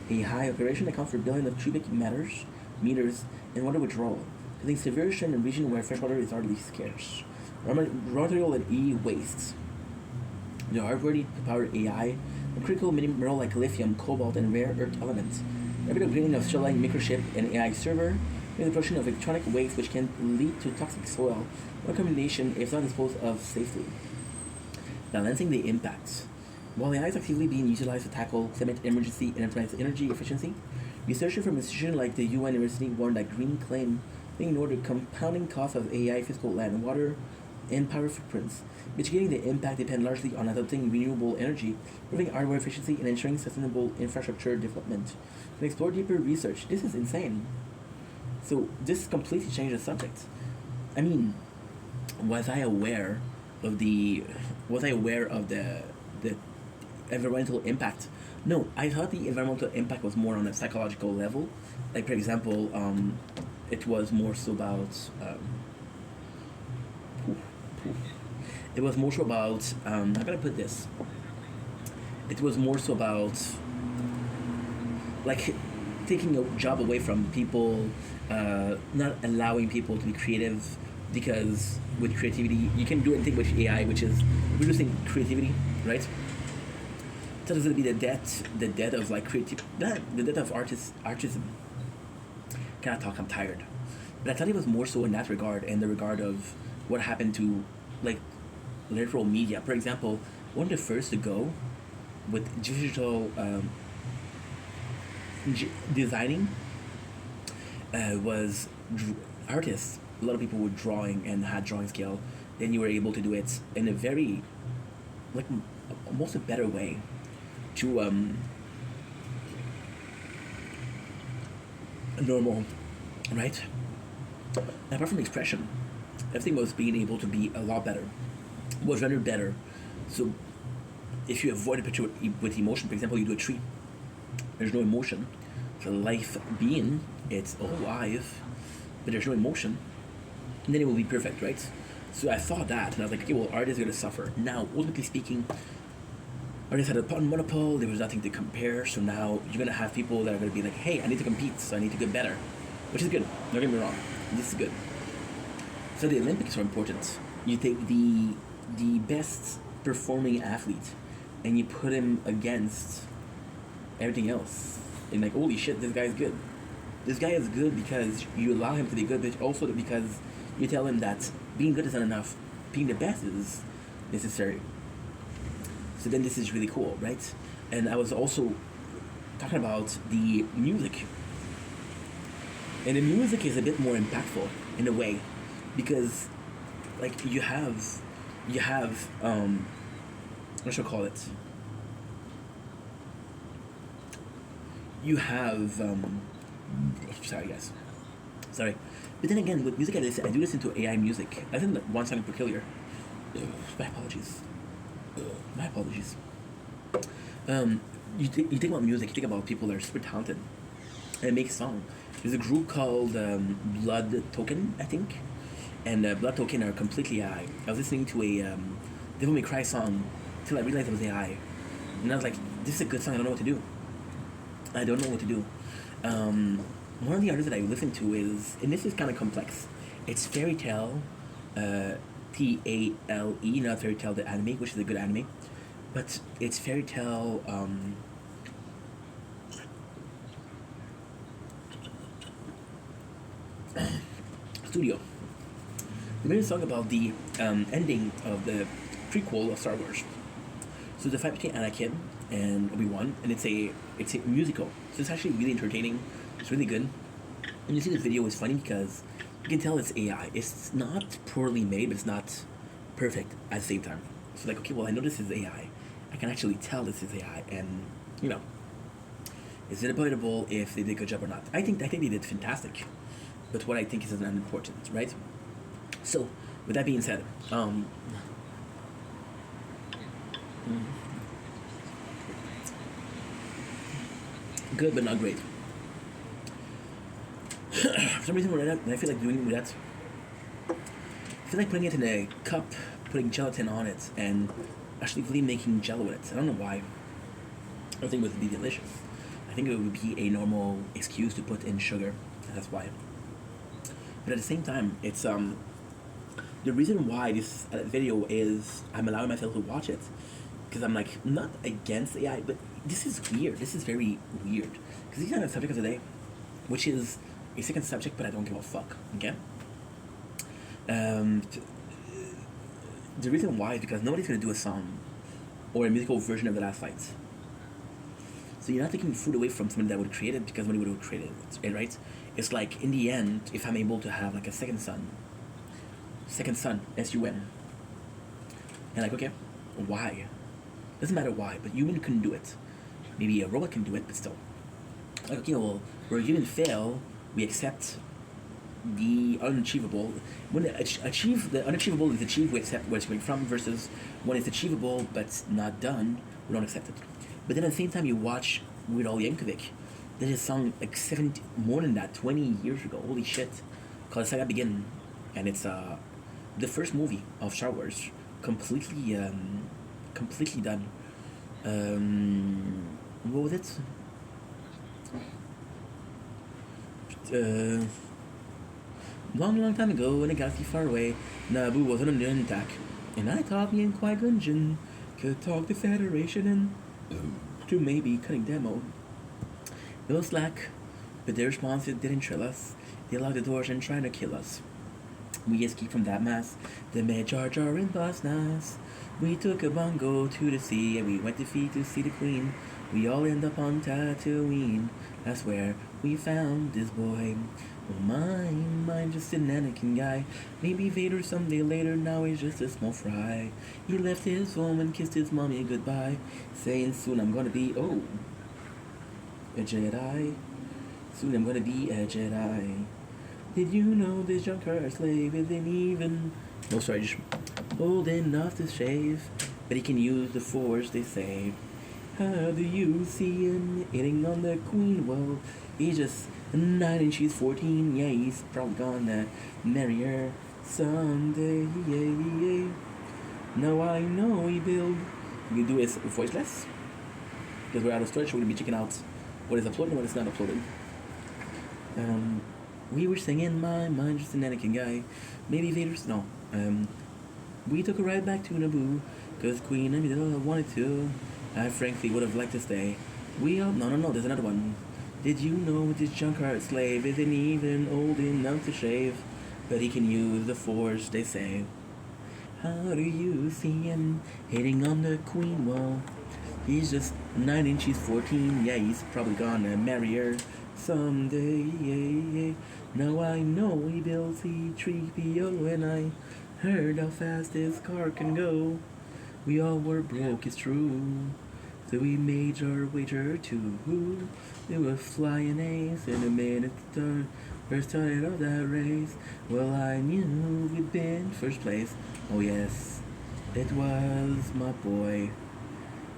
A high operation accounts for billions of cubic meters in water withdrawal, causing severe strain in regions where freshwater is hardly scarce. Raw material and e-waste. The hardware to power AI, a critical mineral like lithium, cobalt, and rare earth elements. Rapid upgrading of Sterling microchip and AI server, and the production of electronic waste which can lead to toxic soil, or combination if not disposed of safely. Balancing the impacts. While AI is actively being utilized to tackle climate emergency and optimize energy efficiency, researchers from institutions like the UN University warned that green claim may ignore the compounding costs of AI physical land, water, and power footprints. Mitigating the impact depend largely on adopting renewable energy, improving hardware efficiency, and ensuring sustainable infrastructure development. To explore deeper research, this is insane. So this completely changed the subject. I mean, was I aware of the environmental impact? No, I thought the environmental impact was more on a psychological level. Like, for example, it was more so about it was more so about how can I put this? It was more so about like taking a job away from people, not allowing people to be creative, because with creativity you can do anything with AI, which is reducing creativity, right? So it's gonna be the death of like the death of artism. Can I talk? I'm tired. But I thought it was more so in that regard, and the regard of what happened to like literal media. For example, one of the first to go with digital designing was artists. A lot of people were drawing and had drawing skill. Then you were able to do it in a very, like, almost a better way to normal, right? And apart from expression, everything was being able to be a lot better, was rendered better. So if you avoid a picture with emotion, for example, you do a tree, there's no emotion. So life being, it's alive, but there's no emotion, and then it will be perfect, right? So I saw that, and I was like, okay, well, artists are going to suffer. Now, ultimately speaking, artists had a monopole, there was nothing to compare, so now you're going to have people that are going to be like, hey, I need to compete, so I need to get better, which is good, don't get me wrong, this is good. So the Olympics are important. you take the best performing athlete and you put him against everything else, and like, holy shit, this guy's good. This guy is good because you allow him to be good, but also because you tell him that being good is not enough. Being the best is necessary. So then this is really cool, right? And I was also talking about the music. And the music is a bit more impactful in a way, because like you have what should I call it? You have sorry guys. Sorry. But then again, with music I do listen to AI music. I think like one song in particular. My apologies. My apologies. You think about music, you think about people that are super talented and make song. There's a group called Blood Token, I think, and Blood Token are completely AI. I was listening to a Devil May Cry song till I realized it was AI, and I was like, "This is a good song. I don't know what to do. I don't know what to do." One of the artists that I listen to is, and this is kind of complex. It's Fairy Tail, Tale, not Fairy Tail the anime, which is a good anime, but it's Fairy Tail. Studio. They made a song about the ending of the prequel of Star Wars. So the fight between Anakin and Obi-Wan, and it's a musical. So it's actually really entertaining. It's really good. And you see the video is funny because you can tell it's AI. It's not poorly made, but it's not perfect at the same time. So like, okay, well, I know this is AI. I can actually tell this is AI, and you know, is it debatable if they did a good job or not? I think they did fantastic. But what I think is unimportant, right? So, with that being said, good but not great. For some reason, when I feel like doing that, I feel like putting it in a cup, putting gelatin on it, and actually really making jello with it. I don't know why. I don't think it would be delicious. I think it would be a normal excuse to put in sugar. That's why. But at the same time, it's the reason why this video is I'm allowing myself to watch it, because I'm like not against AI, but this is weird. This is very weird because these are the subject of the day, which is a second subject, but I don't give a fuck. Okay. The reason why is because nobody's gonna do a song or a musical version of The Last Fight. So you're not taking food away from somebody that would create it because somebody would have created it, right? It's like, in the end, if I'm able to have like a second son, S-U-N, and like, okay, why? Doesn't matter why, but human couldn't do it. Maybe a robot can do it, but still. Like, okay, well, where human fail, we accept the unachievable. When the unachievable is achieved, we accept where it's coming from, versus when it's achievable but not done, we don't accept it. But then at the same time, you watch Weird Al Yankovic. There's a song like 20 years ago. Holy shit! Called Saga Begin, and it's the first movie of Star Wars, completely done. What was it? Long time ago, in a galaxy far away, Naboo was under attack, and I thought me and Qui-Gon Jinn could talk the Federation and to maybe cutting them out. It was slack, but their response didn't trill us. They locked the doors and tried to kill us. We escaped from that mess. They made Jar Jar and Boss Nass. We took a bongo to the sea and we went to feed to see the Queen. We all end up on Tatooine. That's where we found this boy. Oh mine, just an Anakin guy. Maybe Vader someday later, now he's just a small fry. He left his home and kissed his mommy goodbye, saying soon I'm gonna be, a Jedi. Soon I'm gonna be a Jedi. Did you know this junkyard slave isn't even... No, sorry, just old enough to shave, but he can use the Force, they say. How do you see him hitting on the Queen? Well, he's just 9 and she's 14. Yeah, he's probably gonna marry her someday. Yeah. Now I know he build. We do it voiceless because we're out of storage. So we're gonna be checking out what is uploaded and what is not uploaded. We were singing my mind, just an Anakin guy. Maybe Vader's no. We took a ride back to Naboo, cause Queen Amidala wanted to. I frankly would have liked to stay. We all... No, there's another one. Did you know this junkyard slave isn't even old enough to shave? But he can use the force, they say. How do you see him hitting on the queen? Well, he's just 9 and she's 14. Yeah, he's probably gonna marry her someday. Yeah. Now I know he built C-3PO and I heard how fast his car can go. We all were broke, it's true. So we made our wager too. It was flying ace in a minute start. First started of that race. Well, I knew we'd been first place. Oh yes, it was my boy.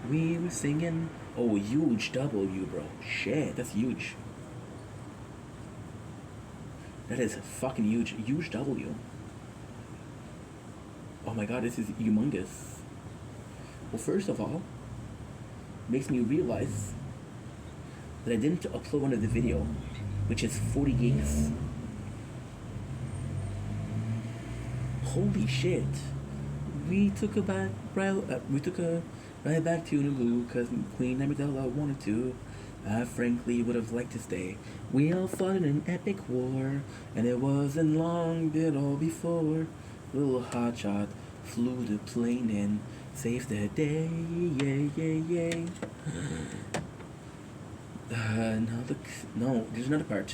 We were singing. Oh, huge W, bro. Shit, that's huge. That is fucking huge. Huge W. Oh my god, this is humongous. Well, first of all, makes me realize that I didn't upload one of the video, which is 40 gigs. Holy shit! We took a ride back to Naboo because Queen Amidala wanted to. I frankly would have liked to stay. We all fought in an epic war, and it wasn't long at all before little hotshot flew the plane and saved the day. Yay. No, there's another part.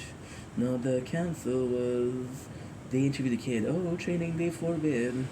No, the council was... They interviewed the kid. Oh, training they forbid.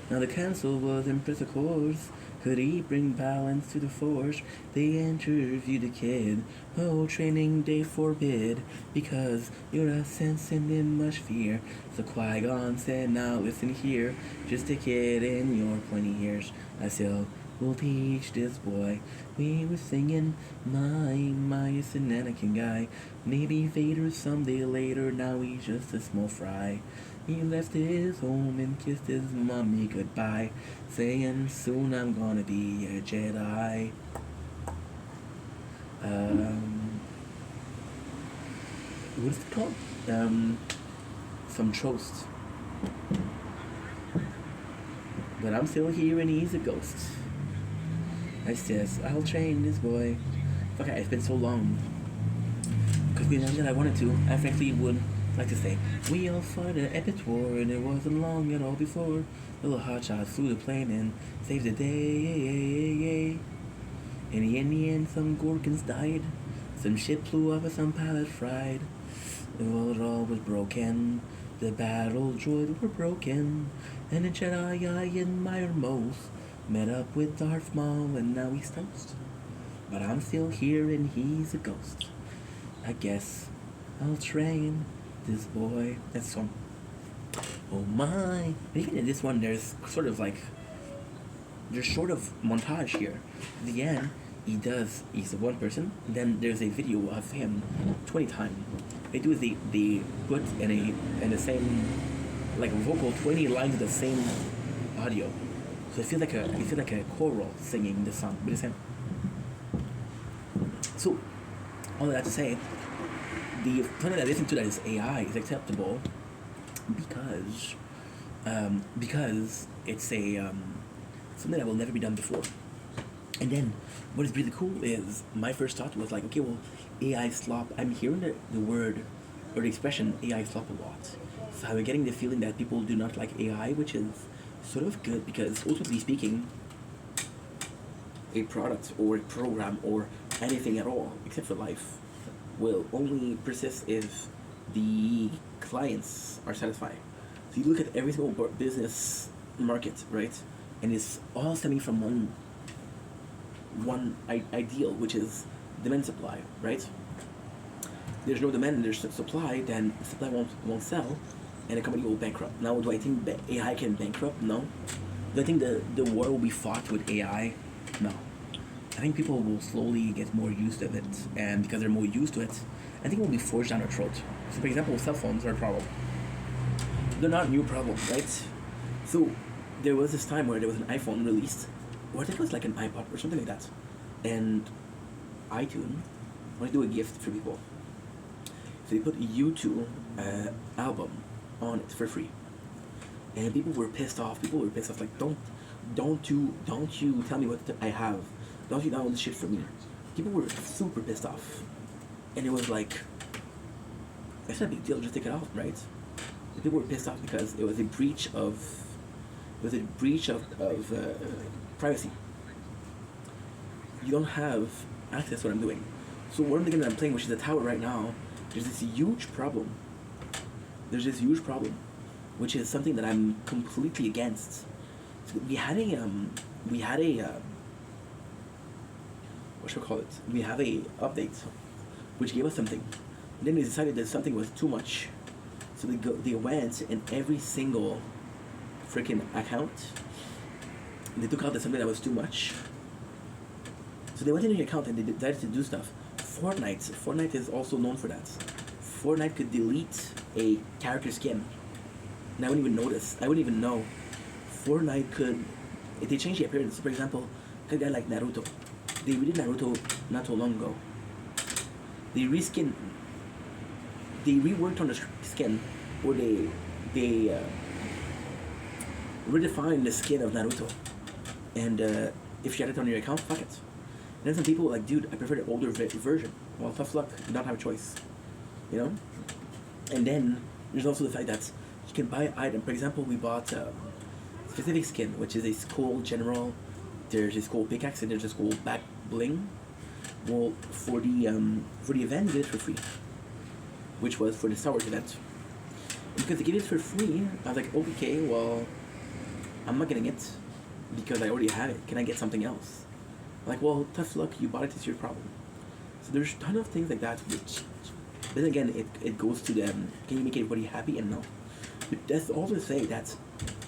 Now the council was impressed, of course. Could he bring balance to the force? They interviewed the kid. Oh, training they forbid. Because you're a sensing in much fear. So Qui-Gon said, now listen here. Just a kid in your 20 years. I still will teach this boy. We were singing, my, it's an Anakin guy. Maybe Vader someday later, now he's just a small fry. He left his home and kissed his mommy goodbye, saying soon I'm gonna be a Jedi. What's it called? Some toast. But I'm still here and he's a ghost. I says, I'll train this boy. Fuck it, it's been so long. Because we know that I wanted to. I frankly would like to say, we all fought an epic war and it wasn't long at all before little hotshot flew the plane and saved the day. And in the end, some Gorkins died. Some shit flew up and some pilot fried. Well, it all was broken. The battle droids were broken. And the Jedi I admire most met up with Darth Maul and now he's toast. But I'm still here and he's a ghost. I guess I'll train this boy. That's song. Oh my. Even in this one there's sort of montage here. At the end, he's the one person, and then there's a video of him 20 times. They do they put in the same vocal 20 lines of the same audio. So it feels like a choral singing the song, but it's him. So all that to say, the something that I listen to that is AI is acceptable because it's a something that will never be done before. And then what is really cool is my first thought was okay, well, AI slop. I'm hearing the word or the expression AI slop a lot. So I'm getting the feeling that people do not like AI, which is sort of good because ultimately speaking, a product or a program or anything at all except for life will only persist if the clients are satisfied. So you look at every single business market, right? And it's all stemming from one ideal, which is demand supply, right? There's no demand and there's supply, then supply won't sell, and the company will bankrupt. Now, do I think that AI can bankrupt? No. Do I think the war will be fought with AI? No. I think people will slowly get more used to it, and because they're more used to it, I think it will be forced down their throat. So, for example, cell phones are a problem. They're not a new problem, right? So, there was this time where there was an iPhone released, or I think it was like an iPod or something like that, and iTunes wanted to do a gift for people. So they put a U2 album on it for free. and people were pissed off. People were pissed off. Like, don't you tell me what I have. Don't you download this shit for me. People were super pissed off, and it was like, it's not a big deal. Just take it off, right? And people were pissed off because it was a breach of privacy. You don't have access to what I'm doing. So one of the games that I'm playing, which is the tower right now, there's this huge problem. Which is something that I'm completely against. So we had a what should I call it? We have a update, which gave us something. And then they decided that something was too much, so they went in every single freaking account. They took out the something that was too much. So they went into your account and they decided to do stuff. Fortnite is also known for that. Fortnite could delete a character skin, and I wouldn't even notice. I wouldn't even know. Fortnite could, if they change the appearance. For example, a guy like Naruto. They redid Naruto not too long ago. They reworked on the skin, or they redefined the skin of Naruto. And if you had it on your account, fuck it. And then some people were like, dude, I prefer the older version. Well, tough luck, you don't have a choice. You know? And then there's also the fact that you can buy items. For example, we bought specific skin, which is a skull general. There's a skull pickaxe and there's a skull back bling. Well, for the event, you get it for free, which was for the Star Wars event. Because they gave it for free, I was like, okay, well, I'm not getting it because I already have it. Can I get something else? Like, well, tough luck, you bought it, it's your problem. So there's a ton of things like that, which, but then again, it goes to them, can you make everybody happy? And no. But that's all to say that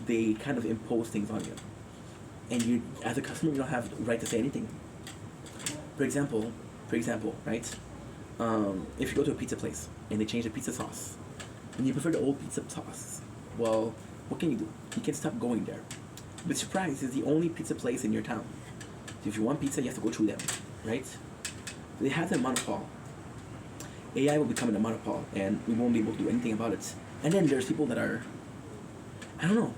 they kind of impose things on you. And you, as a customer, you don't have the right to say anything. For example, right? If you go to a pizza place and they change the pizza sauce, and you prefer the old pizza sauce, well, what can you do? You can stop going there. But surprise, is the only pizza place in your town. So if you want pizza, you have to go through them, right? They have the monopole. AI will become a monopole, and we won't be able to do anything about it. And then there's people that are, I don't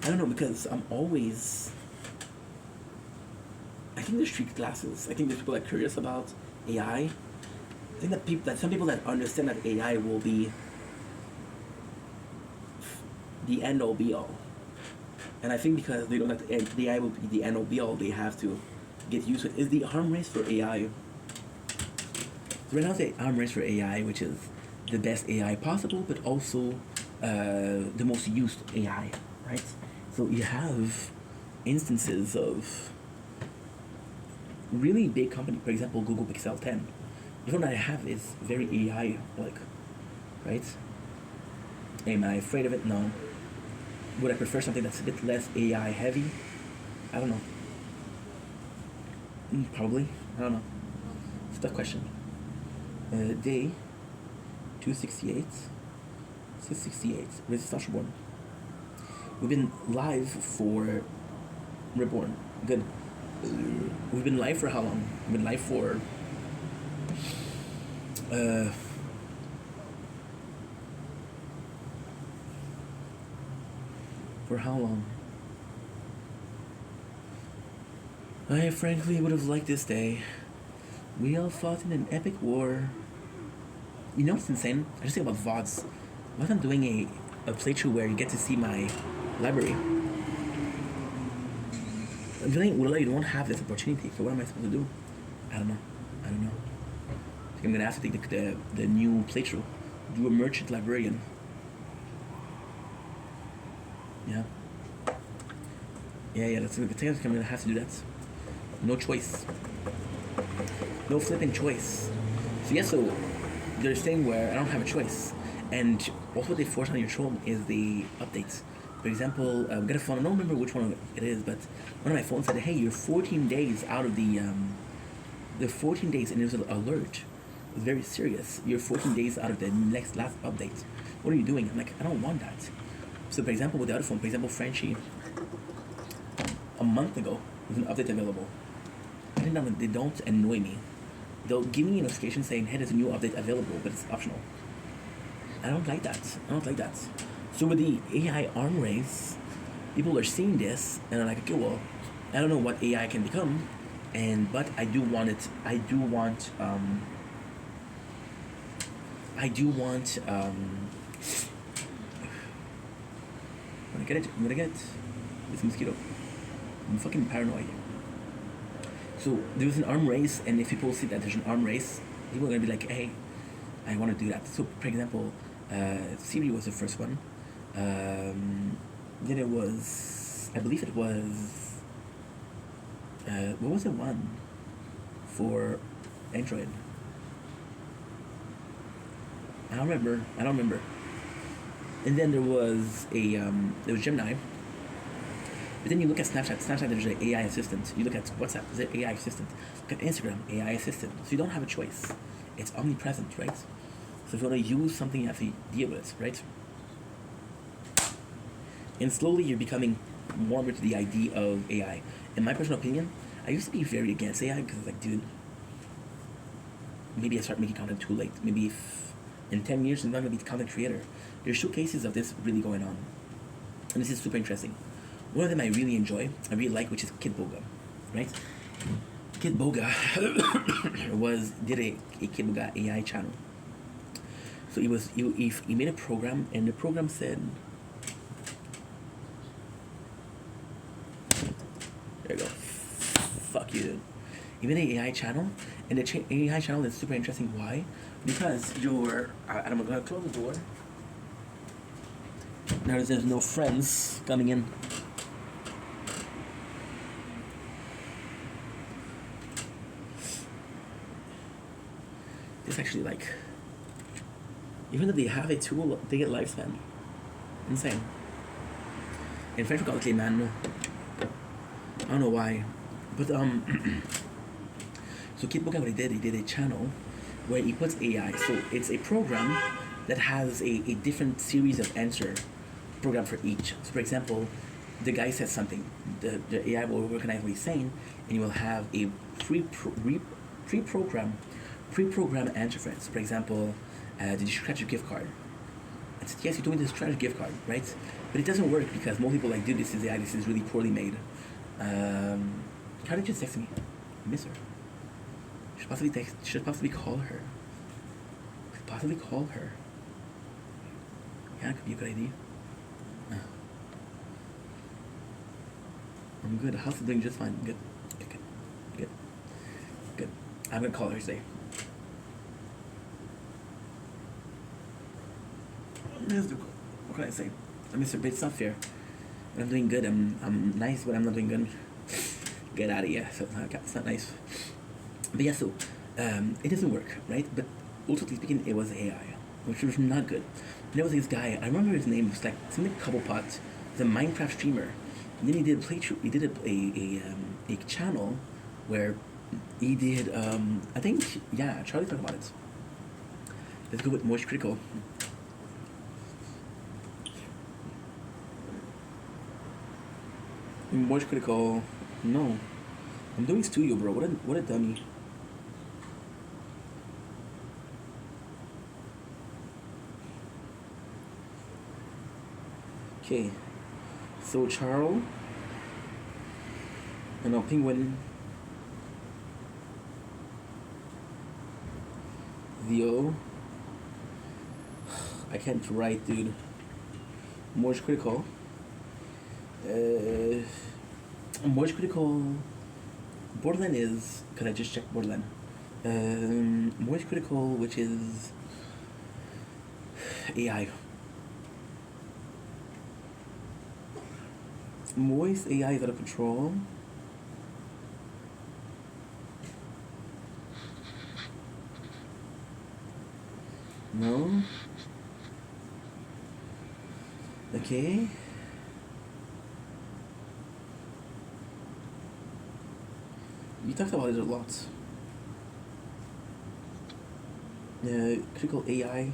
know, because I'm always, I think there's three classes. I think there's people that are curious about AI. I think that some people that understand that AI will be the end all be all. And I think because they know that the AI will be the end all be all, they have to get used to it. Is the arm race for AI. So right now the arm race for AI, which is the best AI possible, but also the most used AI, right? So you have instances of really big company, for example, Google Pixel 10. The one that I have is very AI-like, right? Am I afraid of it? No. Would I prefer something that's a bit less AI heavy? I don't know. Probably. I don't know. It's a tough question. Day 268. 668. With Reborn. We've been live for Reborn. Good. We've been live for how long? We've been live for how long? I frankly would have liked this day. We all fought in an epic war. You know what's insane? I just think about VODs. What if I'm doing a playthrough where you get to see my library? I'm feeling, well, you don't have this opportunity, so what am I supposed to do? I don't know. I think I'm gonna have to take the new playthrough. Do a merchant librarian. Yeah, that's a good thing. I'm gonna have to do that. No choice. No flipping choice. So yeah, so there's a thing where I don't have a choice. And also they force on your phone is the updates. For example, we got a phone, I don't remember which one it is, but one of my phones said, hey, you're 14 days out of the 14 days, and there's an alert. It was very serious. You're 14 days out of the last update. What are you doing? I'm like, I don't want that. So for example, with the other phone, for example, Frenchie, a month ago, there's an update available. I think that they don't annoy me. They'll give me a notification saying, hey, there's a new update available, but it's optional. I don't like that. So with the AI arm race, people are seeing this and are like, okay, well, I don't know what AI can become, but I do want it. I do want. When I get it, this mosquito. I'm fucking paranoid. So there was an arm race, and if people see that there's an arm race, people are gonna be like, hey, I want to do that. So, for example, Siri was the first one. Then it was, I believe it was, what was the one for Android? I don't remember. And then there was Gemini. But then you look at Snapchat, there's an AI assistant. You look at WhatsApp, there's an AI assistant. Look at Instagram, AI assistant. So you don't have a choice. It's omnipresent, right? So if you want to use something, you have to deal with it, right? And slowly you're becoming warmer to the idea of AI. In my personal opinion, I used to be very against AI because I was like, dude, maybe I start making content too late. Maybe if in 10 years I'm not going to be a content creator. There's showcases of this really going on. And this is super interesting. One of them I really enjoy, I really like, which is Kid Boga, right? Kid Boga did a Kid Boga AI channel. So he made a program, and the program said, there you go, fuck you, dude. He made an AI channel, and the AI channel is super interesting. Why? Because I'm gonna close the door. Now there's no friends coming in. It's actually like, even though they have a tool, they get lifespan. Insane. In French we call it les man. I don't know why. But so Kid Boga, what he did a channel where he puts AI. So it's a program that has a different series of answer program for each. So for example, the guy says something, the AI will recognize what he's saying, and you will have a pre-program answer for it. So for example, did you scratch your gift card? I said, yes, you told me to scratch a gift card, right? But it doesn't work because most people are like, dude, this is AI, this is really poorly made. How did you text me? I miss her. Should possibly call her. Yeah, it could be a good idea. I'm good. The house is doing just fine. Good. I'm gonna call her today. What can I say? I miss her, but it's not fair. When I'm doing good, I'm nice. When I'm not doing good, get out of here. So it's not nice. But yeah, so it doesn't work, right? But ultimately speaking, it was AI, which was not good. And there was this guy. I remember his name. It was like something Cobblepot. He's a Minecraft streamer. And then he did a channel where he did I think Charlie talked about it. Let's go with Moist Critical. Moist Critical, no. I'm doing studio, bro. What a dummy. Okay. So Charles. No, Penguin. Theo. I can't write, dude. Moist Critical. Moist Critical. Borderland is, because I just checked Borderland. Moist Critical, which is AI. Moist AI is out of control. No. Okay. You talked about it a lot. The Critical AI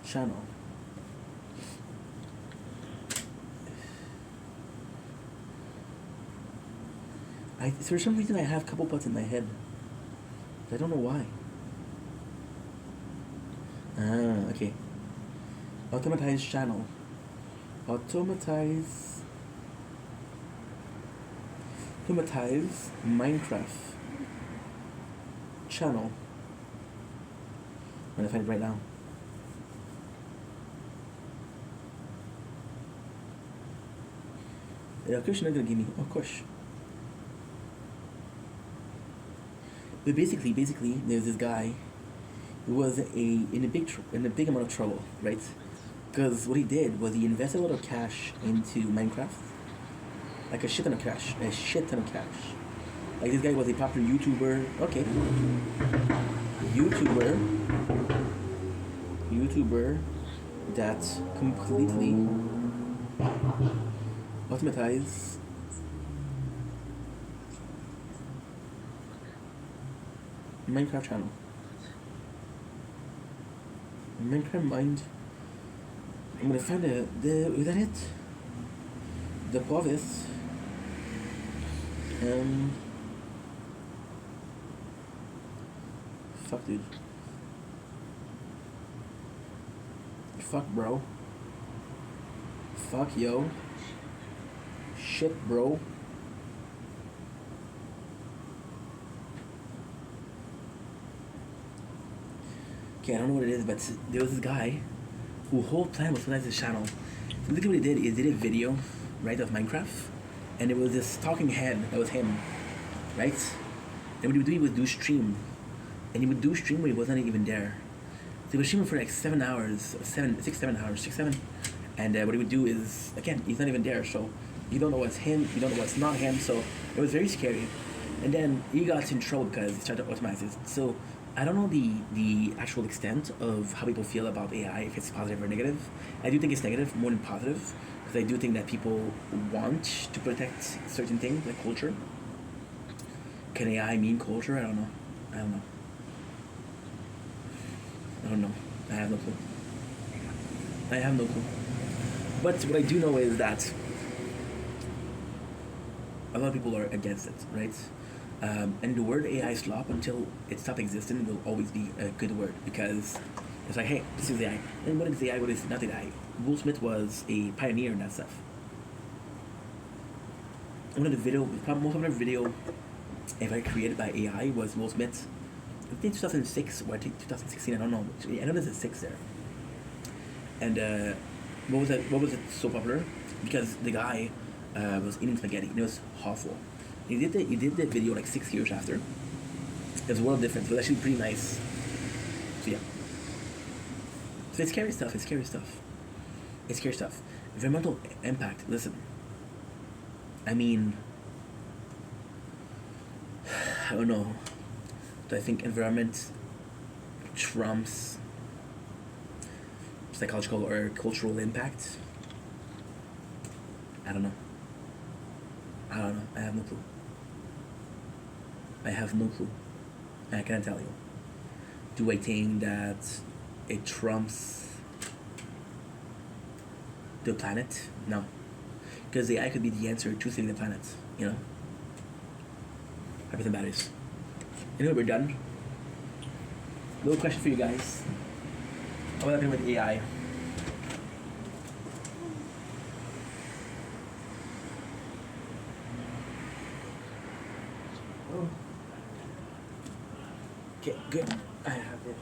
channel. For some reason I have Cobblepot in my head. I don't know why. Ah, okay. Automatized channel. Automatize Minecraft channel. I'm gonna find it right now. Yeah, of course you're not gonna give me. Of course. But basically, there's this guy who was in a big amount of trouble, right? Because what he did was he invested a lot of cash into Minecraft, like a shit ton of cash. Like this guy was a popular YouTuber. Okay, YouTuber that completely automatized Minecraft channel. Minecraft Mind. I'm gonna find is that it? The Povis. Fuck, dude. Fuck, bro. Fuck, yo. Shit, bro. Okay, I don't know what it is, but there was this guy whose whole plan was to monetize his channel. So look at what he did. He did a video, right, of Minecraft, and it was this talking head that was him, right? And what he would do, he would do stream, and he would do stream when he wasn't even there. So he was streaming for like 7 hours, 7 hours, and what he would do is, again, he's not even there, so you don't know what's him, you don't know what's not him, so it was very scary. And then he got in trouble because he started to automatize it. So I don't know the actual extent of how people feel about AI, if it's positive or negative. I do think it's negative more than positive, because I do think that people want to protect certain things, like culture. Can AI mean culture? I don't know. I have no clue. But what I do know is that a lot of people are against it, right? And the word AI slop, until it stops existing, will always be a good word, because it's like, hey, this is AI. And what is AI? What is not AI? Will Smith was a pioneer in that stuff. Most popular video ever created by AI was Will Smith. I think 2006 or I think 2016. I don't know. I know there's a 6 there. And what was it so popular? Because the guy was eating spaghetti, and it was awful. He did the video like 6 years after. There's a world of difference. It was actually pretty nice. So yeah. So it's scary stuff. Environmental impact. Listen. I mean, I don't know. Do I think environment trumps psychological or cultural impact? I don't know. I have no clue. I can't tell you. Do I think that it trumps the planet? No. Because the AI could be the answer to saving the planet, you know? Everything matters. Anyway, we're done. Little question for you guys. What happened with AI? Okay, good. I have it.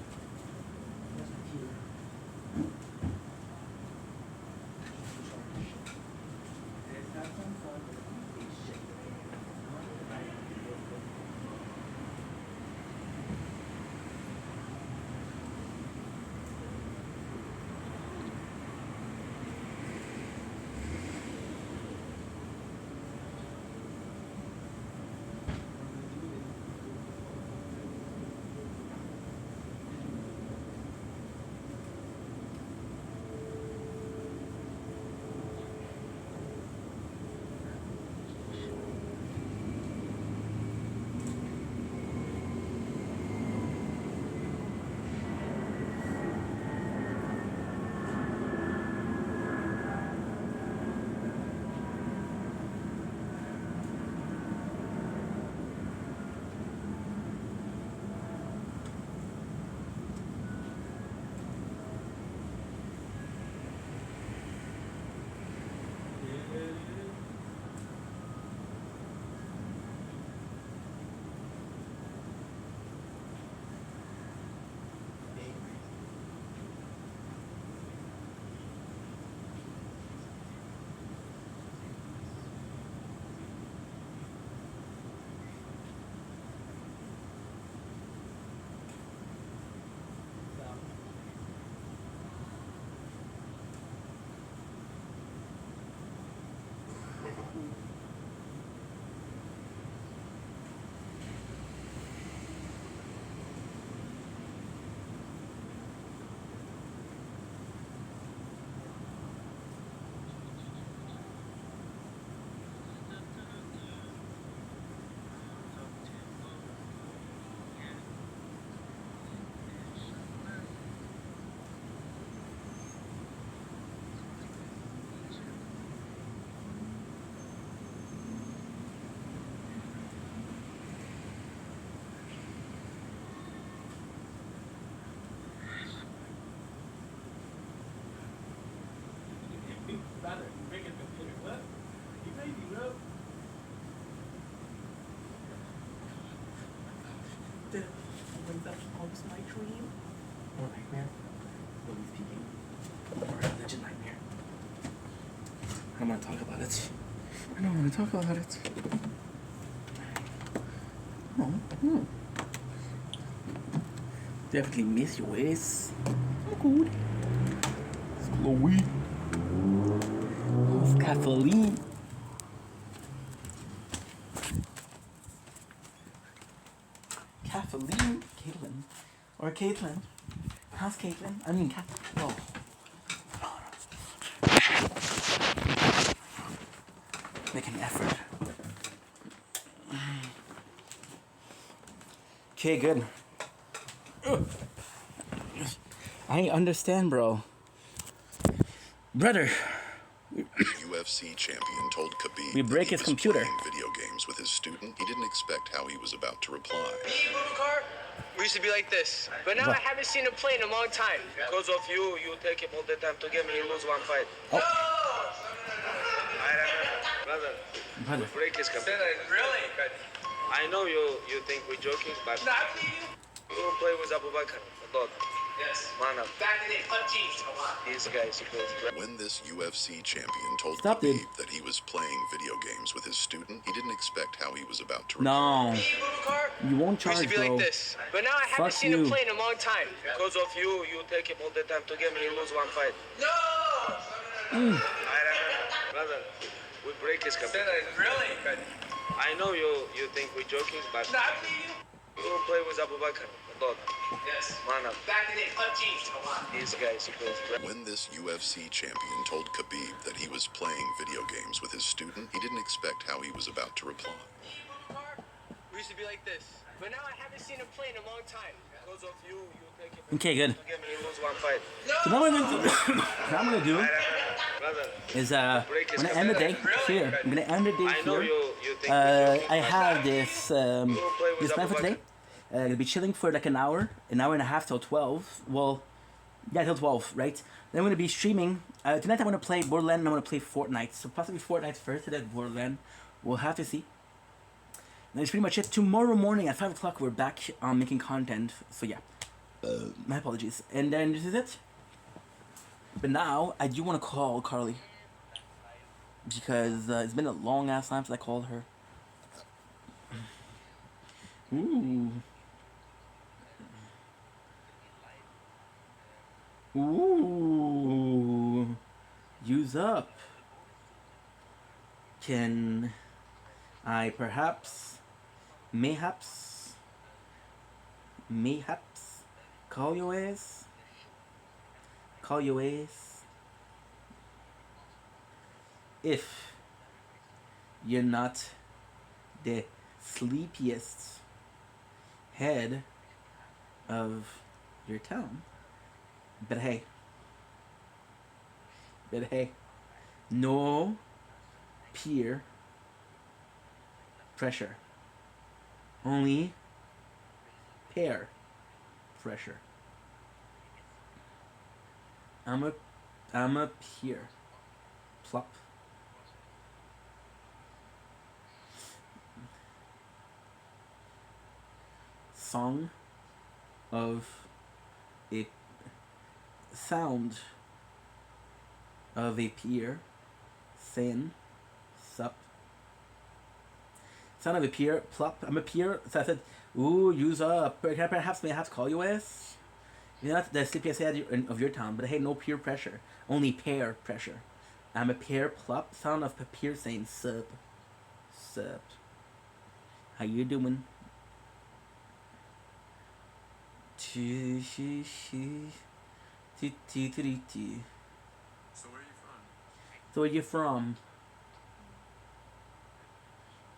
When that was my dream or nightmare, really speaking, or a legend nightmare. I don't want to talk about it. I don't want to talk about it. Oh. Definitely miss your ways. I'm good. It's Chloe. It's Kathleen. Kathleen. Caitlin. Or Caitlin. How's Caitlin? I mean, oh. Make an effort. Okay, good. I understand, bro. Brother. UFC champion told Khabib We break that his he was computer. playing video games with his student. He didn't expect how he was about to reply. Me, Bubakar, we used to be like this. But now What? I haven't seen him play in a long time. Because of you, you take him all the time to game and he lose one fight. Oh. Brother, Brother. we break his computer. Really? I know you think we're joking, but you will play with Abubakar, a dog. Yes. Man up. Back in the PUBG. These guys, When this UFC champion told Stop, dude. Khabib that he was playing video games with his student, he didn't expect how he was about to reply. No. Me, Bubakar, You won't we used charge, to be bro. like this. But now I haven't Fuck seen him you. play in a long time. Because of you take him all the time to game and he lose one fight. No! Brother, we break his computer. Really? I know you think we're joking, but you will play with Abubakar, a dog. Yes. Man up. Back in the PUBG. These guys, When this UFC champion told Khabib that he was playing video games with his student, he didn't expect how he was about to reply. We used to be like this. But now I haven't seen him play in a long time. Because of you take him Okay, good. to game and he lose one fight. So now what I'm gonna do Brother, is I'm gonna end the day here. I'm gonna end the day I know here. you think we're joking, I but have this you will play with this plan for Abubakar. today. Gonna be chilling for like an hour and a half till 12. Well, yeah, till 12, right? Then I'm gonna be streaming. Tonight I'm gonna play Borderlands and I'm gonna play Fortnite. So possibly Fortnite first, and then Borderlands. We'll have to see. And that's pretty much it. Tomorrow morning at 5 o'clock we're back on making content. So yeah, my apologies. And then this is it. But now I do want to call Carly because it's been a long ass time since I called her. Ooh. Ooh. Use up. Can I perhaps, mayhaps, call your ass? Call your ass? If you're not the sleepiest head of your town. But hey, no peer pressure. Only peer pressure. I'm a peer. Plop. Song of a sound of a peer saying sup. Sound of a peer plop. I'm a peer. So I said, ooh, use up. Perhaps may have to call you ass. You're not the sleepiest head of your town, but hey, no peer pressure. Only peer pressure. I'm a pear plop, son of Papier saying sup. Sup. How you doing? T she she T T T T. So where are you from? So where you from?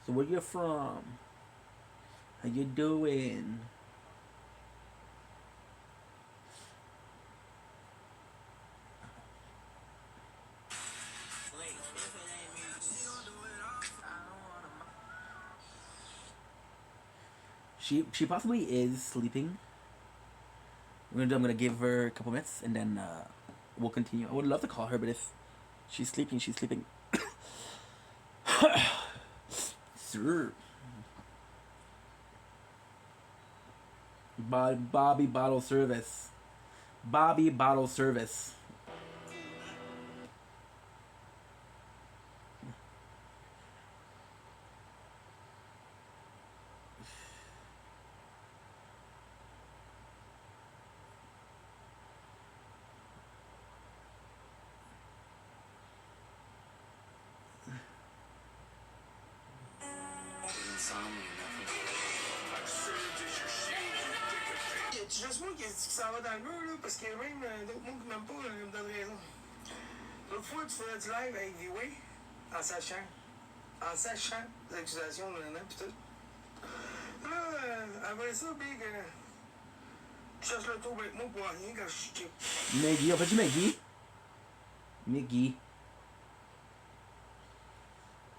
So where you from? How you doing? She possibly is sleeping. I'm gonna give her a couple minutes and then we'll continue. I would love to call her, but if she's sleeping, she's sleeping. Sir. Bobby Bottle Service. Bobby Bottle Service. Tu juste moi qui s'en va dans le mur, là, parce qu'il y a même d'autres mots qui m'aiment pas, là, me donnent raison. L'autre fois, tu faisais du live avec V-Way, en sachant les accusations de l'année, pis tout. Là, après ça, Big, tu cherches le tour avec moi pour rien quand je suis cheap. Maggie, on fait du Maggie? Maggie.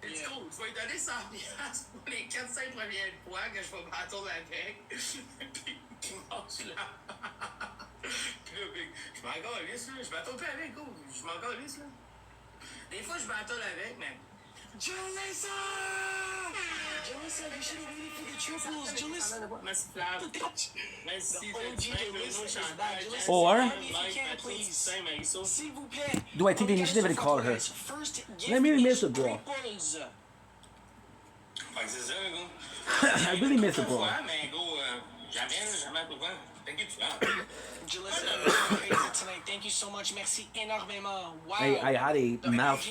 Let's go, tu vas lui donner 100$ pour les 4-5 premières fois que je vais m'entendre avec. Puis, tu manges là. Puis là, Big, je m'en calisse, là. Je m'attends pas avec, gros. Je m'en calisse, là. Des fois, je m'attends avec, mais. Jalissa! Jalissa, you should have waited for the triples, Jalissa. Merci, Flav. Merci, Or, s'il vous plaît. do I take the initiative and call her? Let me miss the girl. I really miss the girl. Thank you so much. Merci énormément. Wow. I had a mouth.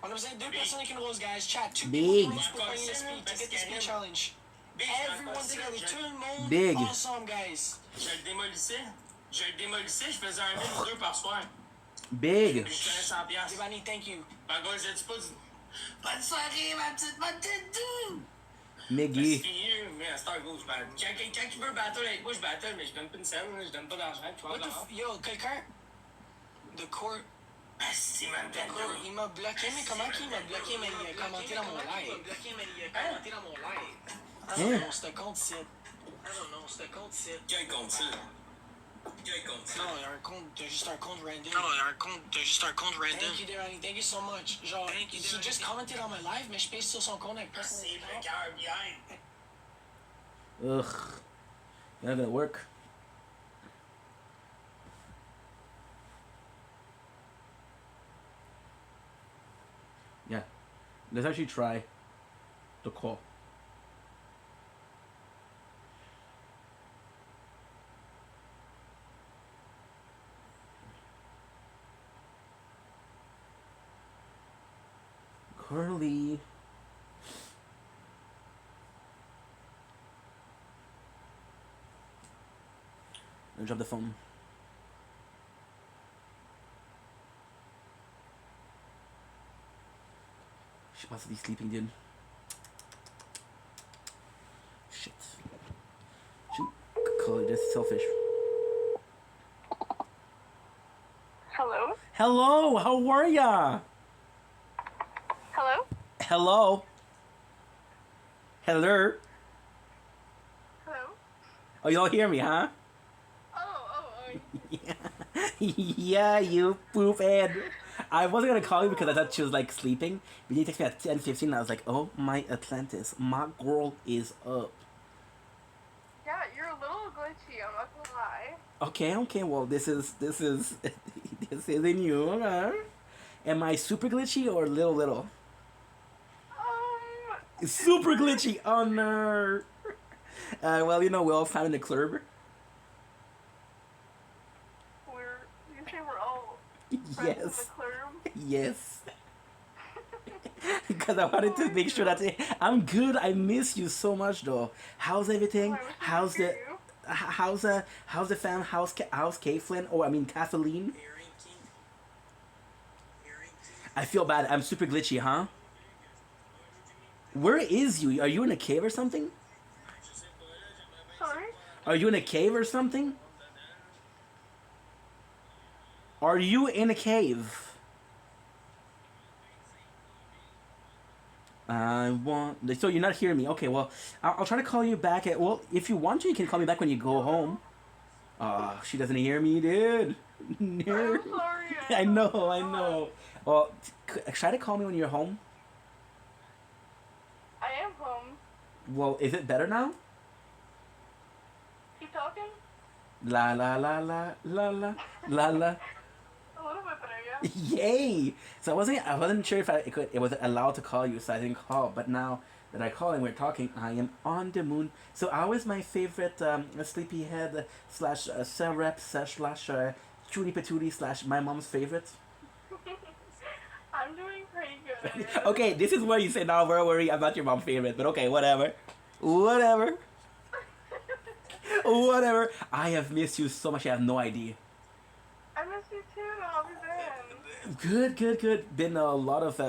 On a besoin de 2 personnes avec une rose, guys. Chat, 2 Big. people pour gagner le speed, to get the speed challenge. Everyone together, tout le monde Big. ensemble, guys. Je le démolissais, je faisais 1 000 ou 2 par soir. Big. Je donnais 100 piastres. Devani, thank you. Ben, gars, j'ai dit pas du... Bonne soirée, ma petite doux. Maggie. C'est fini, mais à Star Goes, quand il veut battle avec moi, je battle, mais je donne pas une scène, je donne pas d'argent. Yo, quelqu'un de court. Ah, si, man, il m'a bloqué, mais comment qu'il m'a bloqué, mais il a commenté dans mon live. Ah non, c'est un compte site. Quel compte site? Non, il y a un compte, t'as juste un compte random. Thank you, Devani, thank you so much. Genre, he just commented on my live, mais je paye sur son compte avec personne. C'est le cœur bien. Ugh. Not gonna work. Yeah. Let's actually try the call. Curly. I'll drop the phone. She possibly sleeping, dude. Shit. Shoot. Call it just selfish. Hello? Hello, how are ya? Hello? Hello. Hello. Hello? Oh, y'all hear me, huh? Yeah, you poop head. I wasn't gonna call you because I thought she was like sleeping. But you texted me at 10:15 and I was like, oh my Atlantis, my girl is up. Yeah, you're a little glitchy, I'm not gonna lie. Okay, well this is this isn't you, okay? Am I super glitchy or little? Super glitchy, oh no. Well, you know, we all found in the club. You say we're all friends in the club? Yes. Because I wanted to make sure that I'm good. I miss you so much, though. How's everything? I wish I How's could hear the you. how's the fam? How's Caitlin? Or I mean Kathleen? I feel bad. I'm super glitchy, huh? Where is you? Are you in a cave or something? Sorry? Are you in a cave or something? Are you in a cave? I want. So you're not hearing me? Okay, well, I'll try to call you back. Well, if you want to, you can call me back when you go home. She doesn't hear me, dude. I'm sorry. I know, I know. Well, try to call me when you're home. I am home. Well, is it better now? Keep talking? La la la la la la la la. A little bit better, yeah. Yay! So I wasn't sure if it was allowed to call you, so I didn't call. But now that I call and we're talking, I am on the moon. So I was my favorite sleepyhead slash Sarep slash Trudy Patootie slash my mom's favorite. I'm doing pretty good. Okay, this is where you say, "No, don't worry, I'm not your mom's favorite." But okay, whatever, whatever, whatever. I have missed you so much. I have no idea. I miss you too. How have you been? Good, good, good. Been a lot of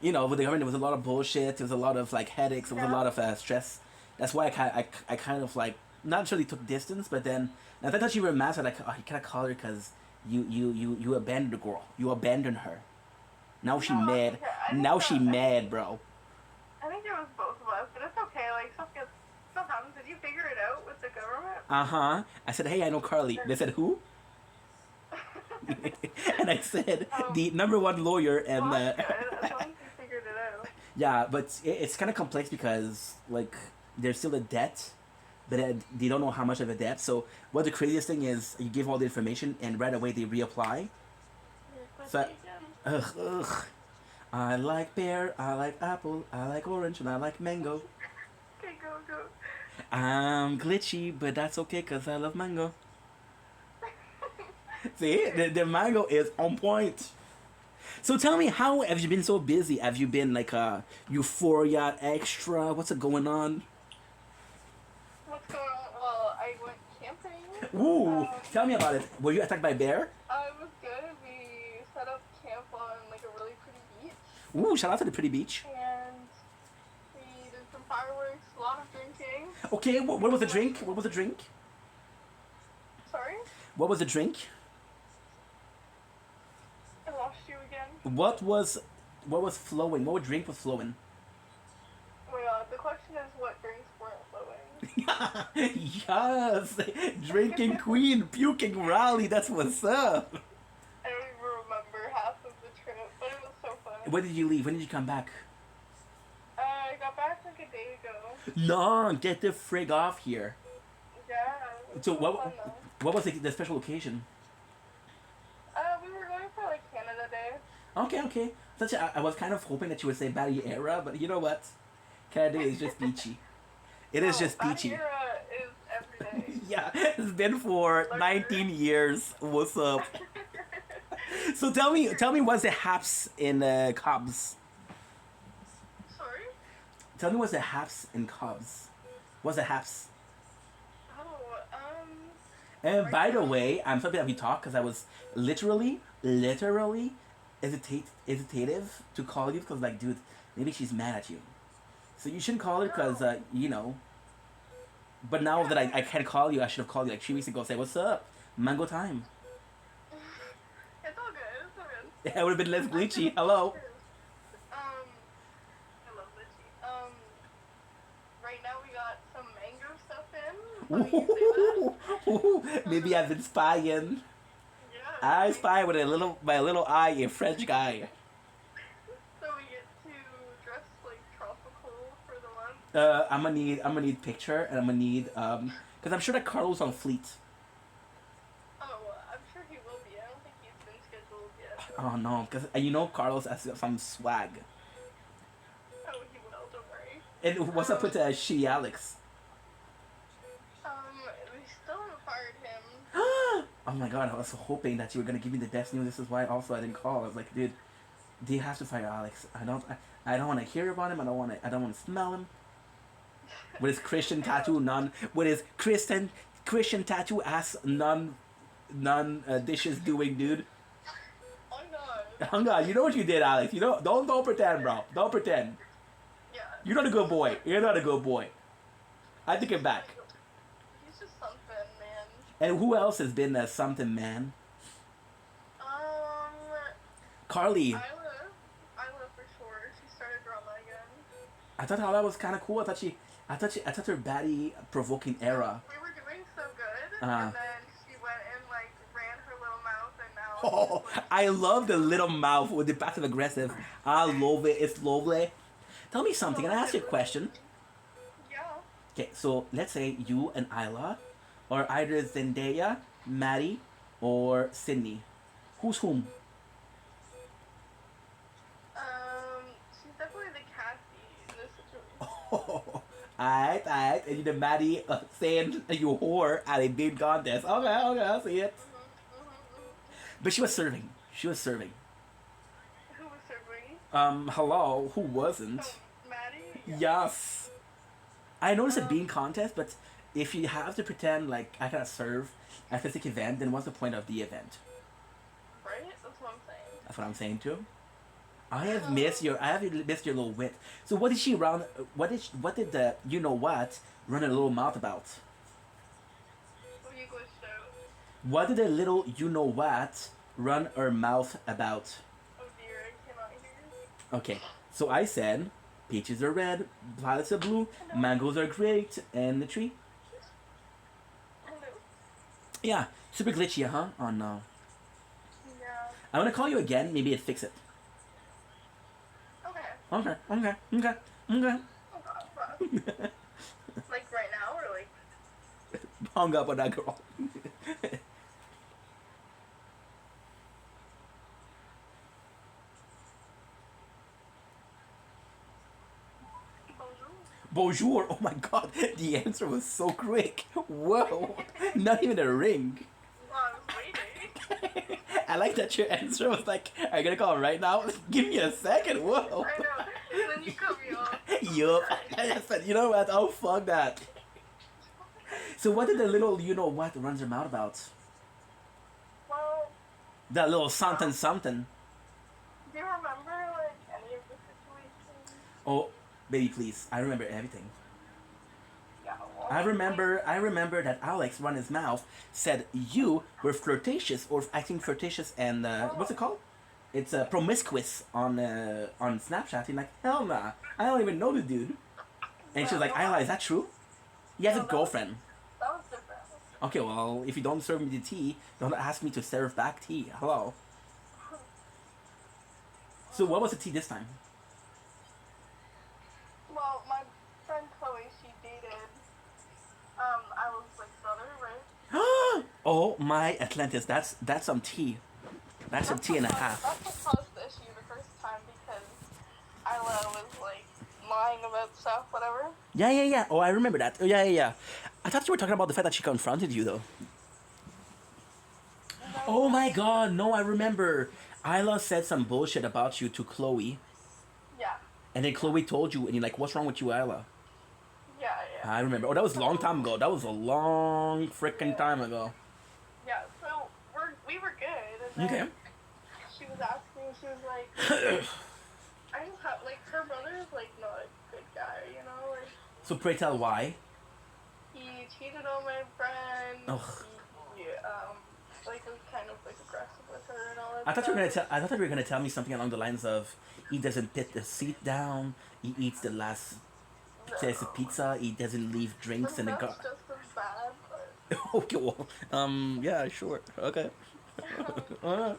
you know, with the government, there was a lot of bullshit. There was a lot of like headaches. There was a lot of stress. That's why I kind of like not really took distance, but then I thought you were mad. So like, oh, you can't call her because you abandoned the girl. You abandoned her. Now she No, mad. I think Now that- she mad, bro. I think it was both of us, but it's okay. Like stuff happens. Did you figure it out with the government? I said, hey, I know Carly. They said, who? And I said, the #1 lawyer and. Well, that's good. As long as you figured it out. Yeah, but it's kind of complex because like there's still a debt, but they don't know how much of a debt. So what the craziest thing is, you give all the information and right away they reapply. So, ugh. I like pear, I like apple, I like orange, and I like mango. Okay, go. I'm glitchy, but that's okay because I love mango. See, the mango is on point. So tell me, how have you been so busy? Have you been like Euphoria extra? What's going on? What's going on? Well, I went camping. Ooh, tell me about it. Were you attacked by a bear? It was good. We set up camp on like a really pretty beach, Ooh, shout out to the pretty beach. and we did some fireworks, a lot of drinking. Okay, what was the drink? What was the drink? Sorry? What was the drink? I lost you again. What was flowing? What drink was flowing? Oh my god, the question is what drinks weren't flowing. Yes, drinking queen, puking rally. That's what's up. I don't even remember half of the trip, but it was so fun. When did you leave? When did you come back? I got back like a day ago. No, get the frig off here. Yeah. It was So fun, though. what was the special occasion? We were going for like Canada Day. Okay. I was kind of hoping that you would say Batty Era, but you know what? Canada is just beachy. It is just beachy. Era is every day. Yeah, it's been for 19 years. What's up? So tell me what's the haps in Cubs? Sorry? Tell me what's the haps in Cubs? What's the haps? And by the way, I'm so happy that we talked because I was literally hesitative to call you because like, dude, maybe she's mad at you. So you shouldn't call her because, you know. But now that I can't call you, I should have called you like 3 weeks ago. Say, what's up? Mango time. It's all good. It would have been less glitchy. Hello. I love Litchi. Right now we got some mango stuff in. Ooh, maybe I've been spying. Yeah. I spy with my little eye, a French guy. So we get to dress like tropical for the month. I'm gonna need picture, and I'm gonna need because I'm sure that Carlos on Fleet. Oh, I'm sure he will be. I don't think he's been scheduled yet. Oh no, because you know Carlos has some swag. Oh, he will. Don't worry. And what's up with She Alex? We still haven't fired him. Oh my god, I was hoping that you were gonna give me the best news. This is why also I didn't call. I was like, dude, they have to fire Alex. I don't want to hear about him. I don't want to smell him. With his Christian tattoo, with his Christian tattoo ass none dishes doing, dude. Oh god. Oh god, you know what you did, Alex. You know, don't pretend, bro. Don't pretend. Yeah. You're not a good boy. You're not a good boy. I take it back. He's just something, man. And who else has been something, man? Carly. Isla for sure. She started drama again. I thought how that was kind of cool. I thought her baddie provoking era. We were doing so good, Uh-huh. and then she went and like ran her little mouth, and now. Oh, I love the little mouth with the passive aggressive. I love it. It's lovely. Tell me something. Can I ask you a question? Yeah. Okay, so let's say you and Isla are either Zendaya, Maddie, or Sydney. Who's whom? She's definitely the Cassie in this situation. Oh, alright. And you the Maddie saying you whore at a big contest. Okay, I see it. But she was serving. Who was serving? Hello, who wasn't? Oh, Maddie? Yes. I noticed a bean contest, but if you have to pretend like I gotta serve at a physical event, then what's the point of the event? Right? That's what I'm saying. That's what I'm saying too. I have missed your little wit. So what did she run? What did the you know what run her little mouth about? What you glitched out? What did the little you know what run her mouth about? Oh dear, I cannot hear. Okay, so I said peaches are red, violets are blue, mangoes are great, and the tree. Hello. Yeah, super glitchy, huh? Oh no. Yeah. I'm gonna call you again. Maybe it fix it. Okay. Okay. Oh god, like right now or like? Hung up on that girl. Bonjour. Oh my god, the answer was so quick. Whoa, not even a ring. Well, I was waiting. I like that your answer was like, are you gonna call right now? Give me a second. Whoa. I know. And then you cut me off. Yup. I said, you know what? Oh, fuck that. So what did the little you know what runs her mouth about? Well, That little something something. do you remember like any of the situations? Oh, baby, please. I remember everything. Yeah. Well, I remember that Alex run his mouth, said you were flirtatious, or acting flirtatious and, what's it called? It's promiscuous on Snapchat. He's like, hell nah, I don't even know the dude. And she was like, Isla, is that true? He has a girlfriend. That was different. Okay, well, if you don't serve me the tea, don't ask me to serve back tea. Hello. So what was the tea this time? Well, my friend Chloe, she dated, I was like brother, right? Oh my Atlantis, that's some tea. That's some tea and a half. That's what caused the issue the first time because Isla was like lying about stuff, whatever. Yeah. Oh, I remember that. Oh, yeah. I thought you were talking about the fact that she confronted you, though. No. Oh my god, no, I remember. Isla said some bullshit about you to Chloe, Yeah. and then Chloe told you, and you're like, what's wrong with you, Isla? Yeah. I remember. Oh, that was a long time ago. That was a long freaking time ago. Yeah, so we were good, and then Okay. she was asking, she was like, I just have, like, her brother is, like, not a good guy, you know, like, So pray tell why. he cheated on my friend, Ugh. he, like, was kind of, like, aggressive with her and all that I thought you were stuff. I thought you were gonna tell me something along the lines of he doesn't put the seat down, he eats the last slice of pizza, he doesn't leave drinks in the That's car. just as bad, but, Okay, well, yeah, sure, okay. but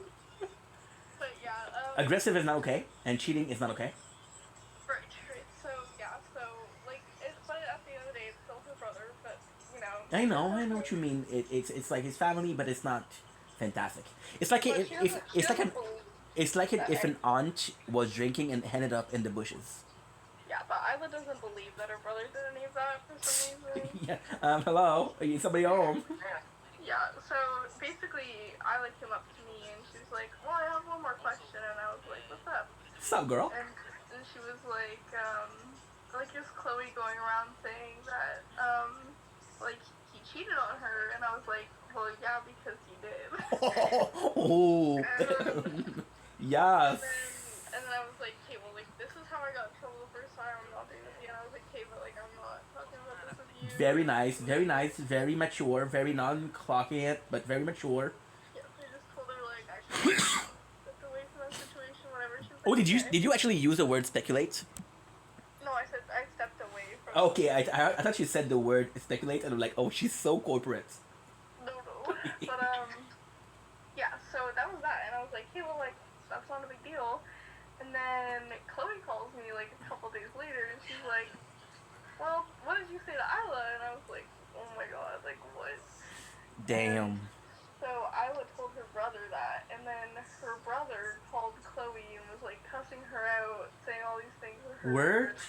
yeah, Aggressive is not okay, and cheating is not okay. right, so, yeah, so, like, but at the end of the day, it's still her brother, but, you know. I know what you mean. It's like his family, but it's not fantastic. It's like But if she if doesn't- it's she like an doesn't believe it's like that if an aunt was drinking and ended up in the bushes. Yeah, but Isla doesn't believe that her brother did any of that for some reason. Yeah. Hello. Are you somebody home? Yeah, so basically, I like came up to me and she was like, "Well, I have one more question," and I was like, "What's up?" What's up, girl? And she was like is Chloe going around saying that like he cheated on her, and I was like, "Well, yeah, because he did." Oh, yes. And then I was like, "Okay, well, like this is how I got in trouble the first time. I'm not doing this again." I was like, "Okay, but like I'm not talking about this with you." Very nice, very nice, very mature, very non-clocking it, but very mature. Yes, I just told her like actually stepped away from that situation, whatever. She was Oh, like, did "Okay." you actually use the word speculate? No, I said I stepped away from. Okay, I thought you said the word speculate, and I'm like, oh, she's so corporate. No, but yeah. So that was that, and I was like, "Hey, well, like that's not a big deal." And then Chloe calls me like a couple days later, and she's like, "Well, what did you say to Isla?" And I was like, "Oh my god, like what?" Damn. So Isla told her brother that, and then her brother called Chloe and was like cussing her out, saying all these things to her. Word?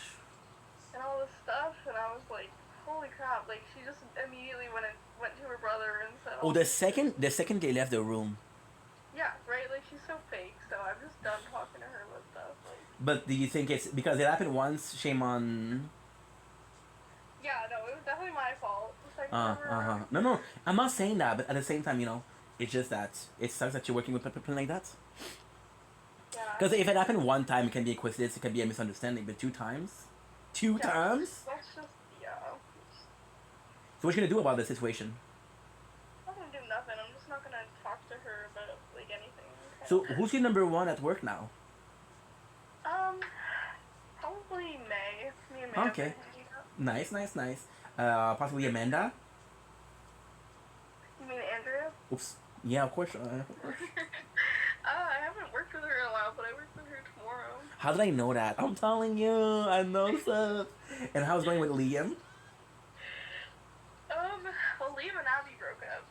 And all this stuff, and I was like, "Holy crap!" Like she just immediately went to her brother and said, Oh, the second they left the room. Yeah, right. Like she's so fake. So I'm just done talking to her with stuff. Like. But do you think it's because it happened once? Shame on. Yeah, no, it was definitely my fault. Like, No, I'm not saying that, but at the same time, it's just that it sucks that you're working with people like that. Yeah. Because if it happened one time, it can be a coincidence, it can be a misunderstanding, but two times? Two times? That's just, yeah. So what you gonna do about the situation? I'm not gonna do nothing. I'm just not gonna talk to her about, like, anything. So who's your number one at work now? Probably May. Me and May. Okay. Nice. Possibly Amanda? You mean Andrea? Oops. Yeah, of course. I haven't worked with her in a while, but I work with her tomorrow. How did I know that? I'm telling you, I know stuff. And how's it going with Liam? Well, Liam and Abby broke up.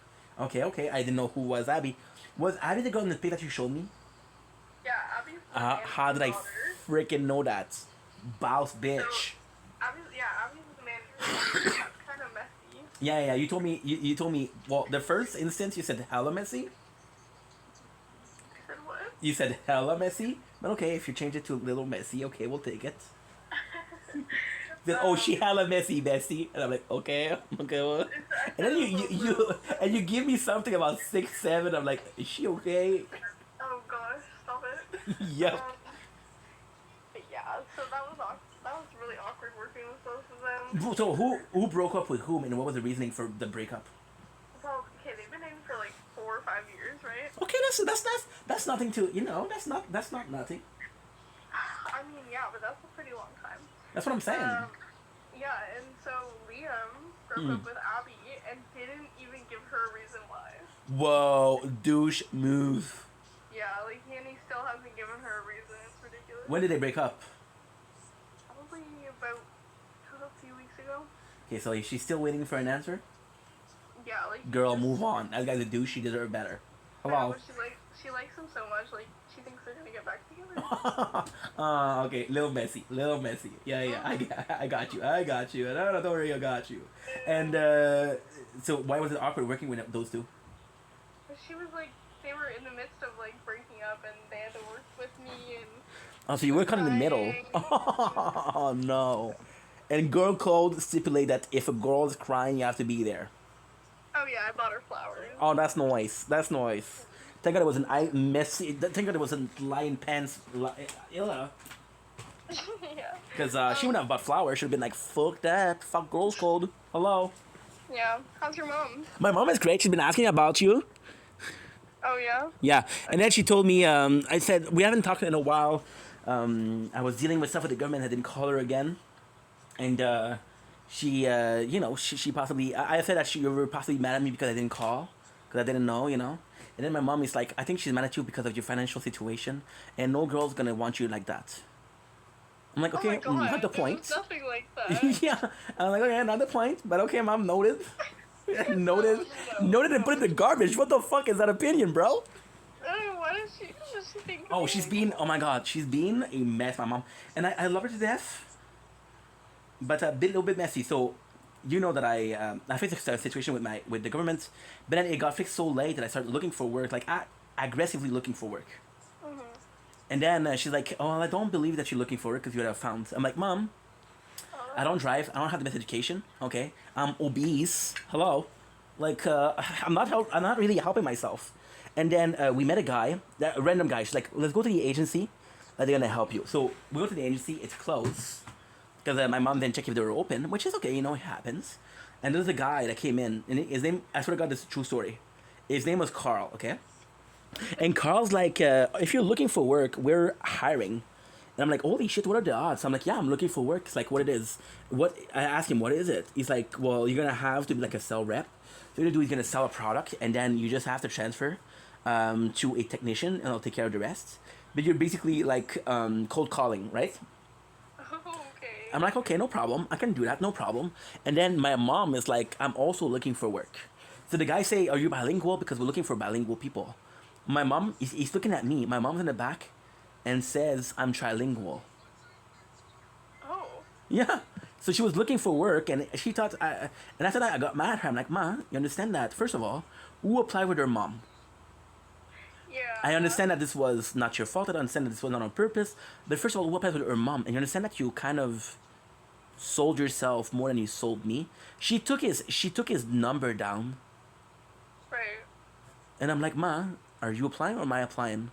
Okay. I didn't know who was Abby. Was Abby the girl in the pic that you showed me? Yeah, Abby's the How did I freaking know that? Boss bitch. So, Abby's the manager. Kind of messy. Yeah. You told me. You told me. Well, the first instance you said hella messy. I said what? You said hella messy, but okay, if you change it to a little messy, okay, we'll take it. Then, oh, she hella messy, Bessie, and I'm like, okay. Well. And then you give me something about 6'7". I'm like, is she okay? Oh gosh, stop it. Yep. But yeah, so that was really awkward working with both of them. So who broke up with whom, and what was the reasoning for the breakup? Well, okay, they've been dating for like 4 or 5 years, right? Okay, that's nothing to that's not nothing. I mean, yeah, but that's a pretty long time. That's what I'm saying. Yeah, and so Liam broke up with Abby and didn't even give her a reason why. Whoa, douche move. Yeah, like and he still hasn't given her a reason. It's ridiculous. When did they break up? Probably about a few weeks ago. Okay, so she's still waiting for an answer? Yeah, like Girl, move on. That guy's a douche, she deserves better. Hello. She likes him so much, like she thinks they're gonna get back together. Okay, little messy. Yeah, I got you. No, don't worry, I got you. And so why was it awkward working with those two? She was like, they were in the midst of like breaking up, and they had to work with me, and Oh, so you were kind of in the middle. Oh no. And girl code stipulate that if a girl is crying, you have to be there. oh yeah, I bought her flowers. Oh, that's nice. Thank God it wasn't messy. Thank God it wasn't lion pants. Illa. Yeah. Because she wouldn't have bought flowers. She'd have been like, fuck that. Fuck girls code. Hello. Yeah. How's your mom? My mom is great. She's been asking about you. Oh yeah. Yeah. And then she told me, I said, we haven't talked in a while. I was dealing with stuff with the government. I didn't call her again. And she possibly, I said that you were possibly mad at me because I didn't call. Because I didn't know, And then my mom is like, I think she's mad at you because of your financial situation. And no girl's going to want you like that. I'm like, okay, oh my God, not the point. There's nothing like that. Yeah. I'm like, okay, not the point. But okay, mom, noted. Noted and put it in the garbage. What the fuck is that opinion, bro? What is she think? Oh, oh my God, she's been a mess, my mom. And I love her to death. But a little bit messy. So you know that I faced a situation with the government, but then it got fixed so late that I started looking for work, like aggressively looking for work. Mhm. And then she's like, "Oh, I don't believe that you're looking for work because you have found." I'm like, "Mom, I don't drive. I don't have the best education. Okay, I'm obese. Hello, like I'm not really helping myself." And then we met a guy, that a random guy. She's like, "Let's go to the agency. They're gonna help you." So we go to the agency. It's closed because my mom didn't check if they were open, which is okay. You know, it happens. And there's a guy that came in, and his name. I swear to God, this is a true story. His name was Carl. Okay. And Carl's like, if you're looking for work, we're hiring. And I'm like, holy shit, what are the odds? I'm like, yeah, I'm looking for work. It's like, what it is. What I ask him, what is it? He's like, well, you're gonna have to be like a sell rep. So what you're gonna do is gonna sell a product, and then you just have to transfer to a technician, and I'll take care of the rest. But you're basically like cold calling, right? Okay. I'm like, okay, no problem. I can do that, no problem. And then my mom is like, I'm also looking for work. So the guy say, are you bilingual? Because we're looking for bilingual people. My mom, he's looking at me. My mom's in the back and says, I'm trilingual. Oh. Yeah. So she was looking for work, and she thought, and after that, I got mad at her. I'm like, Ma, you understand that? First of all, who applied with her mom? Yeah. I understand that this was not your fault. I understand that this was not on purpose. But first of all, who applied with her mom? And you understand that you kind of sold yourself more than you sold me. She took his number down, Right. and I'm like, Ma, are you applying or am I applying?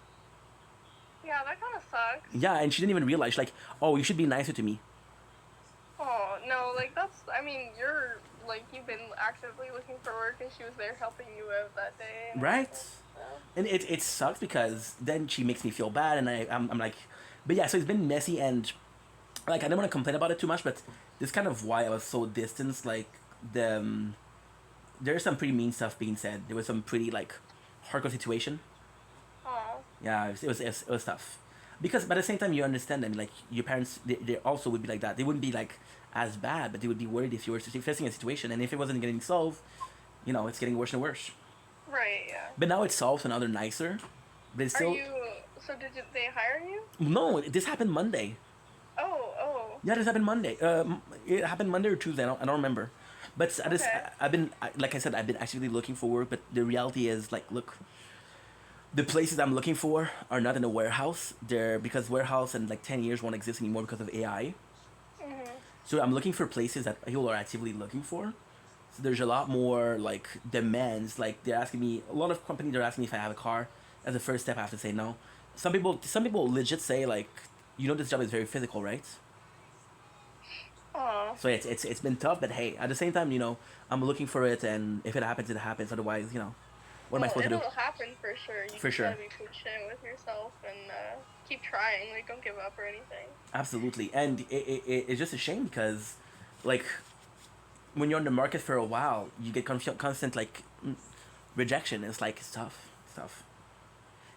Yeah, that kind of sucks. Yeah, and she didn't even realize. She's like, oh, you should be nicer to me. Oh, no, like, that's, I mean, you're, like, you've been actively looking for work, and she was there helping you out that day. And Right. everything, so. And it sucks because then she makes me feel bad, and I'm like, but yeah, so it's been messy, and like I don't want to complain about it too much, but this kind of why I was so distanced. Like there's some pretty mean stuff being said. There was some pretty like hardcore situation. Oh. Yeah, it was tough, because but at the same time you understand them. Like your parents, they also would be like that. They wouldn't be like as bad, but they would be worried if you were facing a situation, and if it wasn't getting solved, you know, it's getting worse and worse. Right, yeah. But now it's solved, and now they're nicer. But it's still. Are you, so they hire you? No, this happened Monday. Oh. Yeah, this happened Monday. It happened Monday or Tuesday. I don't remember. But I've been, like I said, I've been actively looking for work. But the reality is, like, look, the places I'm looking for are not in a warehouse. They're because warehouse in like 10 years won't exist anymore because of AI. Mhm. So I'm looking for places that people are actively looking for. So there's a lot more like demands. Like they're asking me, a lot of companies are asking me if I have a car. As the first step, I have to say no. Some people legit say like, you know, this job is very physical, right? Oh. So it's been tough, but hey, at the same time, you know, I'm looking for it, and if it happens, it happens. Otherwise, you know, what am I supposed to do? It'll happen for sure. You For just sure. gotta be patient with yourself and keep trying. Like, don't give up or anything. Absolutely, and it's just a shame because, like, when you're on the market for a while, you get constant like rejection. It's like it's tough, it's tough.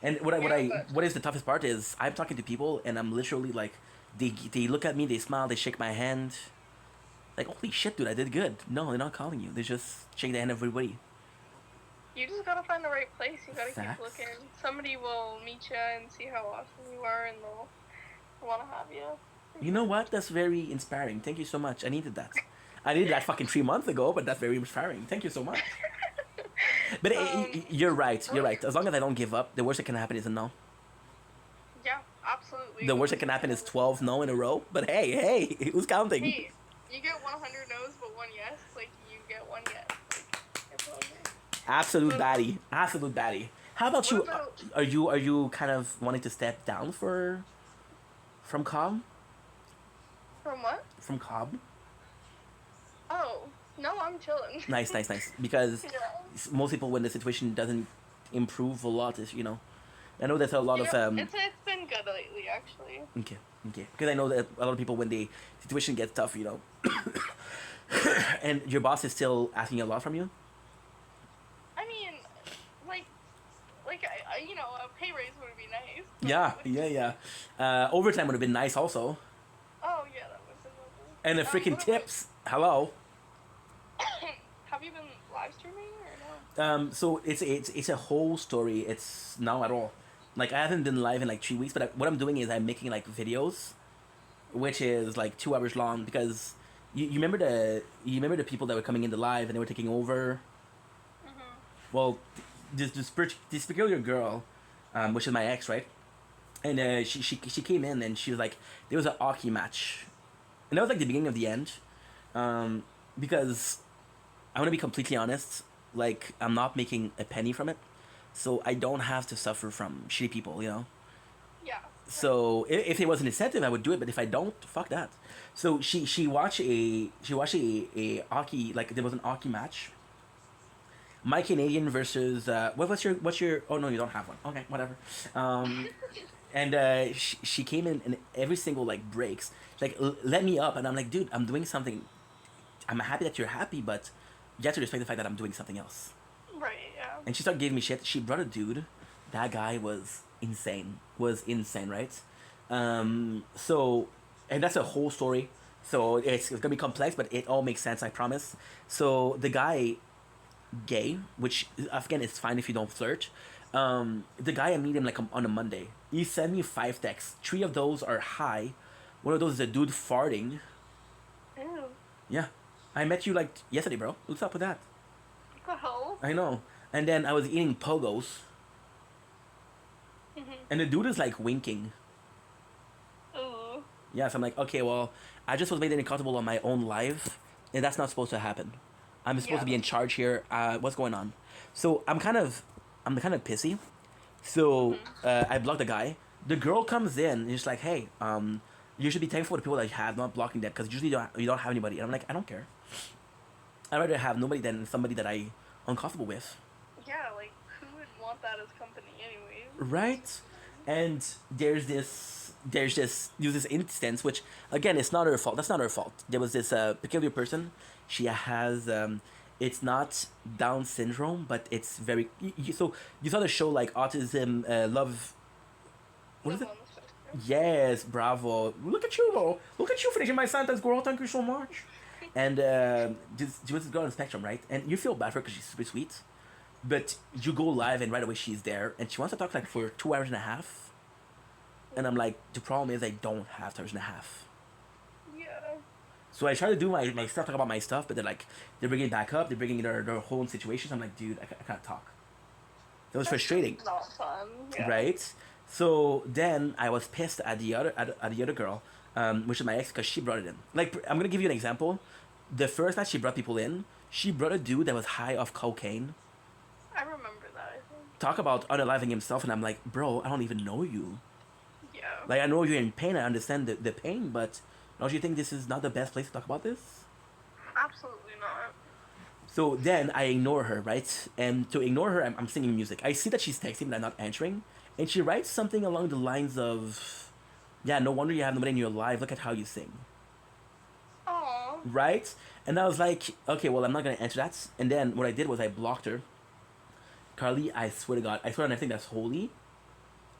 And what is the toughest part is I'm talking to people, and I'm literally like, they look at me, they smile, they shake my hand, like holy shit, dude, I did good. No, they're not calling you. They just shake the hand of everybody. You just gotta find the right place. You gotta Facts. keep looking. Somebody will meet you and see how awesome you are, and they'll want to have you. You know what? That's very inspiring. Thank you so much. I needed that. I needed that fucking 3 months ago, but that's very inspiring. Thank you so much. But you're right. You're right. As long as I don't give up, the worst that can happen is a no. Yeah, absolutely. The worst that can happen is 12 no in a row. But hey, who's counting? Hey, you get 100 no's, but one yes. Like, you get one yes. Like, it's all good. Absolute baddie. Absolute baddie. How about you? What about- Are you kind of wanting to step down from Cobb? From what? From Cobb? Oh, no, I'm chilling. Nice. Because Yeah. most people, when the situation doesn't improve a lot, is, you know, I know there's a lot of It's been good lately, actually. Okay. Because I know that a lot of people, when the situation gets tough, you know, and your boss is still asking a lot from you. I mean, like I you know, a pay raise would be nice. Yeah. Overtime would have been nice also, Oh yeah, that would have been lovely. and the freaking what about- tips. Hello. Have you been live streaming or no? So it's a whole story. It's not at all. Like I haven't been live in like 3 weeks, but what I'm doing is I'm making like videos, which is like 2 hours long because you remember the people that were coming in the live and they were taking over. Well, this peculiar girl, which is my ex, right? And she came in and she was like, there was a hockey match, and that was like the beginning of the end, because I want to be completely honest. Like, I'm not making a penny from it, so I don't have to suffer from shitty people, you know. Yeah. So if there was an incentive, I would do it. But if I don't, fuck that. So she watched a hockey, like there was an hockey match. My Canadian versus what's your oh no, you don't have one. Okay, whatever. And she came in every single like breaks, like let me up, and I'm like, dude, I'm doing something. I'm happy that you're happy, but you have to respect the fact that I'm doing something else. Right. Yeah. And she started giving me shit. She brought a dude. That guy was insane. Was insane, right? So, and that's a whole story. So it's gonna be complex, but it all makes sense. I promise. So the guy, gay, which again is fine if you don't flirt. The guy, I meet him like on a Monday. He sent me 5 texts. 3 of those are hi. One of those is a dude farting. Ew. Yeah, I met you like yesterday, bro. What's up with that? What the hell? I know. And then I was eating pogos, and the dude is like winking. Ooh. Yeah, so I'm like, okay, well, I just was made uncomfortable on my own life, and that's not supposed to happen. I'm supposed to be in charge here. What's going on? So I'm kind of pissy. So I blocked the guy. The girl comes in and she's like, hey, you should be thankful for the people that you have, not blocking them, because usually you don't have anybody. And I'm like, I don't care. I'd rather have nobody than somebody that I'm uncomfortable with. Yeah, like who would want that as company, anyways? Right? And there's this instance, which again, it's not her fault. That's not her fault. There was this peculiar person. She has it's not Down syndrome, but it's very. So you saw the show like Autism, Love. What is it? Yes, bravo. Look at you, bro. Look at you finishing my sentence, girl. Thank you so much. And she was this girl on the spectrum, right? And you feel bad for her because she's super sweet. But you go live and right away she's there and she wants to talk like for 2 hours and a half. And I'm like, the problem is I don't have 2 hours and a half. Yeah. So I try to do my stuff, talk about my stuff, but they're bringing it back up, they're bringing their whole situations. I'm like, dude, I can't talk. That was frustrating. Not fun. Yeah. Right? So then I was pissed at the other girl, which is my ex, because she brought it in. Like, I'm gonna give you an example. The first night she brought people in, she brought a dude that was high off cocaine. I remember that, I think. Talk about unaliving himself, and I'm like, bro, I don't even know you. Yeah. Like, I know you're in pain, I understand the pain, but don't you think this is not the best place to talk about this? Absolutely not. So then I ignore her, right? And to ignore her, I'm singing music. I see that she's texting, but I'm not answering. And she writes something along the lines of, yeah, no wonder you have nobody in your life. Look at how you sing. Aww. Right? And I was like, okay, well, I'm not going to answer that. And then what I did was I blocked her. Carly, I swear to God, I swear on everything that's holy,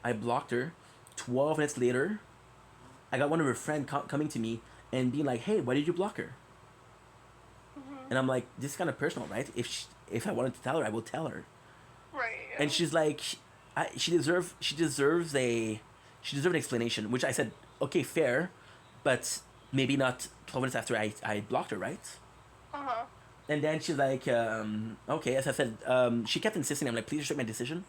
I blocked her. 12 minutes later, I got one of her friends coming to me and being like, hey, why did you block her? And I'm like, this is kind of personal, right? If I wanted to tell her, I will tell her. Right. Yeah. And she's like, she deserves an explanation, which I said, okay, fair, but maybe not 12 minutes after I blocked her, right? Uh-huh. And then she's like, okay, as I said, she kept insisting. I'm like, please respect my decision.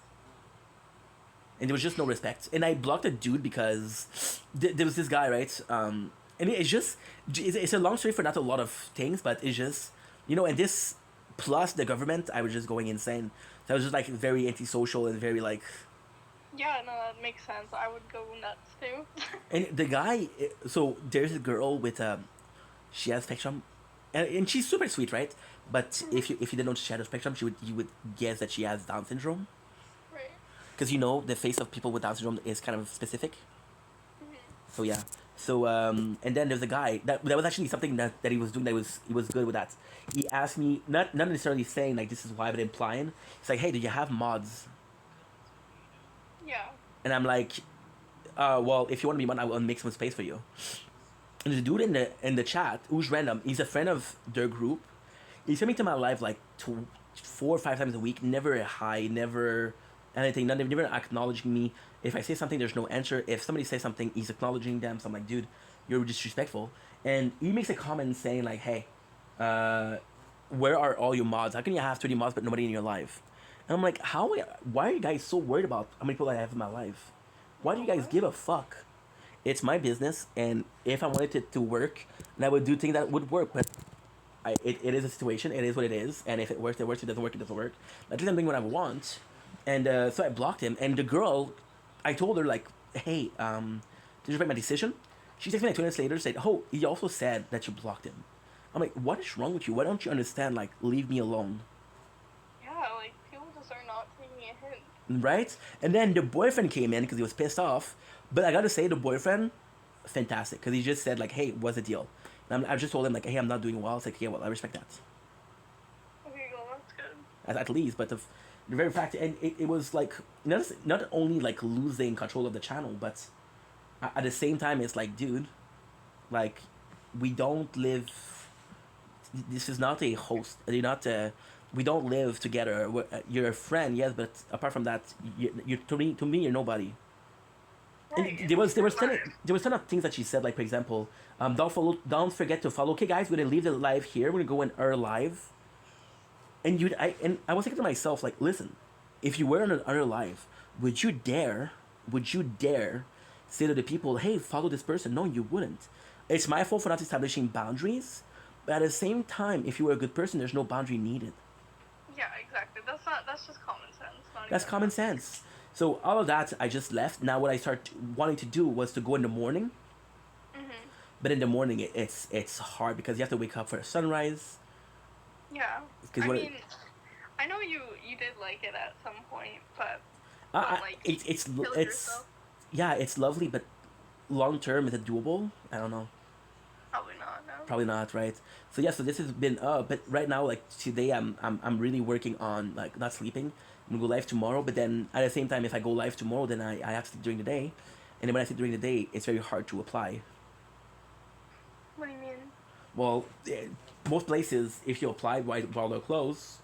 And there was just no respect. And I blocked a dude because there was this guy, right? And it's a long story for not a lot of things, but it's just, and this plus the government, I was just going insane. So I was just like very antisocial and very like. Yeah, no, that makes sense. I would go nuts too. And the guy, so there's a girl with she has spectrum, and she's super sweet, right? But if you didn't know she had a spectrum, you would guess that she has Down syndrome. Right. Because the face of people with Down syndrome is kind of specific. So yeah. So and then there's a guy that was actually something that he was doing that he was good with that. He asked me, not necessarily saying like this is why, but implying, he's like, hey, do you have mods? Yeah. And I'm like, well, if you want to be mod, I will make some space for you. And the dude in the chat, who's random, he's a friend of their group. He's coming to my live like 4 or 5 times a week. Never a hi, never anything. Never acknowledging me. If I say something, there's no answer. If somebody says something, he's acknowledging them. So I'm like, dude, you're disrespectful. and he makes a comment saying like, "Hey, uh, where are all your mods? How can you have 20 mods but nobody in your life?" And I'm like, "How? Why are you guys so worried about how many people I have in my life? Why do you guys give a fuck? It's my business, and if I wanted it to work, then I would do things that would work. But it is a situation. It is what it is. And if it works, it works. If it doesn't work, it doesn't work. At least I'm doing what I want." And so I blocked him. And the girl, I told her like, "Hey, did you make my decision?" She texted me like 2 minutes later, said, "Oh, he also said that you blocked him." I'm like, "What is wrong with you? Why don't you understand? Like, leave me alone." Yeah, like people just are not taking a hint. Right? And then the boyfriend came in because he was pissed off. But I gotta say, the boyfriend, fantastic, because he just said like, "Hey, what's the deal?" And I just told him like, "Hey, I'm not doing well." It's like, "Yeah, well, I respect that." Okay, well that's good. At least, but the very fact, and it was like not only like losing control of the channel, but at the same time, it's like, dude, like, we don't live. This is not a host. You're not. We don't live together. You're a friend, yes, but apart from that, you're to me, you're nobody. Right. And there was ton of things that she said, like for example, don't forget to follow. Okay, guys, we're gonna leave the live here. We're gonna go in our live. And I was thinking to myself, like, listen, if you were on another live, would you dare say to the people, "Hey, follow this person"? No, you wouldn't. It's my fault for not establishing boundaries, but at the same time, if you were a good person, there's no boundary needed. Yeah, exactly. That's just common sense. Not That's even common sense. So all of that, I just left. Now, what I start wanting to do was to go in the morning. Mhm. But in the morning, it's hard because you have to wake up for a sunrise. Yeah. 'Cause I what- mean, I know you did like it at some point, but like it's killed it's yourself? yeah, it's lovely, but long term, is it doable? I don't know. Probably not. No. Probably not, right? So yeah, so this has been but right now, like today, I'm really working on like not sleeping. I'm gonna go live tomorrow, but then at the same time, if I go live tomorrow, then I have to sleep during the day, and then when I sleep during the day, it's very hard to apply. What do you mean? Well, most places, if you apply while they're closed,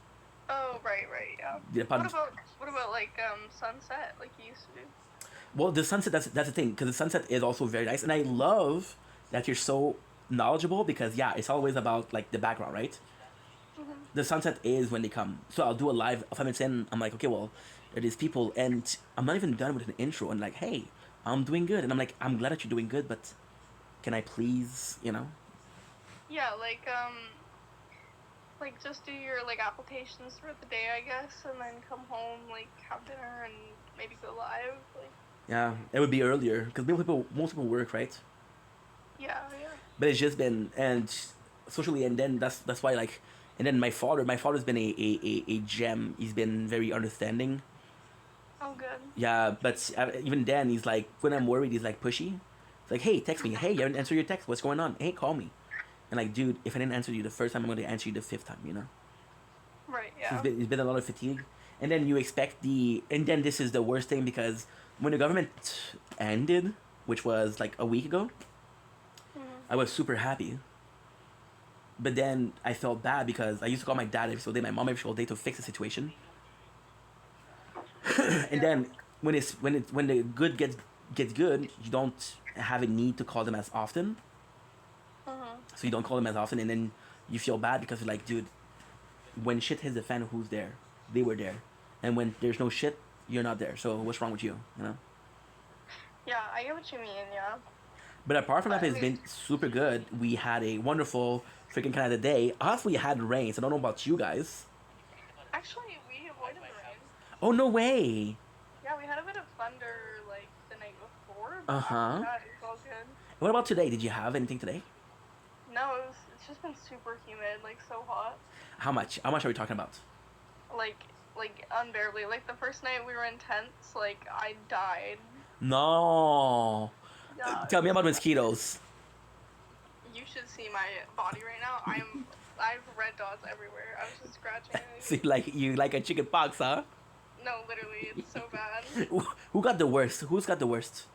Oh, right, yeah. the What about like sunset, like you used to do? well, the sunset, that's the thing, because the sunset is also very nice, and I love that you're so knowledgeable because yeah, it's always about like the background, right? Mhm. The sunset is when they come. So I'll do a live 5 minutes in. I'm like, okay, well, there is people, and I'm not even done with an intro. And like, hey, I'm doing good, and I'm like, I'm glad that you're doing good, but can I please, you know? Yeah, like just do your like applications throughout the day, I guess, and then come home, like have dinner and maybe go live, like. Yeah, it would be earlier because most people work, right? Yeah. But it's just been and socially, and then that's why like, and then my father's been a gem. He's been very understanding. Oh, good. Yeah, but even then, he's like, when I'm worried, he's like pushy. It's like, hey, text me. Hey, you haven't answered your text. What's going on? Hey, call me. And like, dude, if I didn't answer you the first time, I'm going to answer you the fifth time, you know? Right, So yeah. it's been a lot of fatigue. And then you expect and then this is the worst thing because when the government ended, which was like a week ago, I was super happy. But then I felt bad because I used to call my dad every single day, my mom every single day to fix the situation. And then when the good gets good, you don't have a need to call them as often. So you don't call them as often, and then you feel bad because you're like, dude, when shit hits the fan, who's there? They were there, and when there's no shit, you're not there. So what's wrong with you? You know? Yeah, I get what you mean, yeah. But apart from that, I it's been super good. We had a wonderful freaking kind of day. Us, we had rain. So I don't know about you guys. Actually, we avoided the rain. Oh no way! Yeah, we had a bit of thunder like the night before. But Uh-huh. after that, it's all good. What about today? Did you have anything today? No, it's just been super humid, like so hot. How much? How much are we talking about? Like unbearably. Like the first night we were in tents, like I died. No. Yeah. Tell me about mosquitoes. You should see my body right now. I have red dots everywhere. I was just scratching it. So you like a chicken pox, huh? No, literally, it's so bad. Who got the worst? Who's got the worst?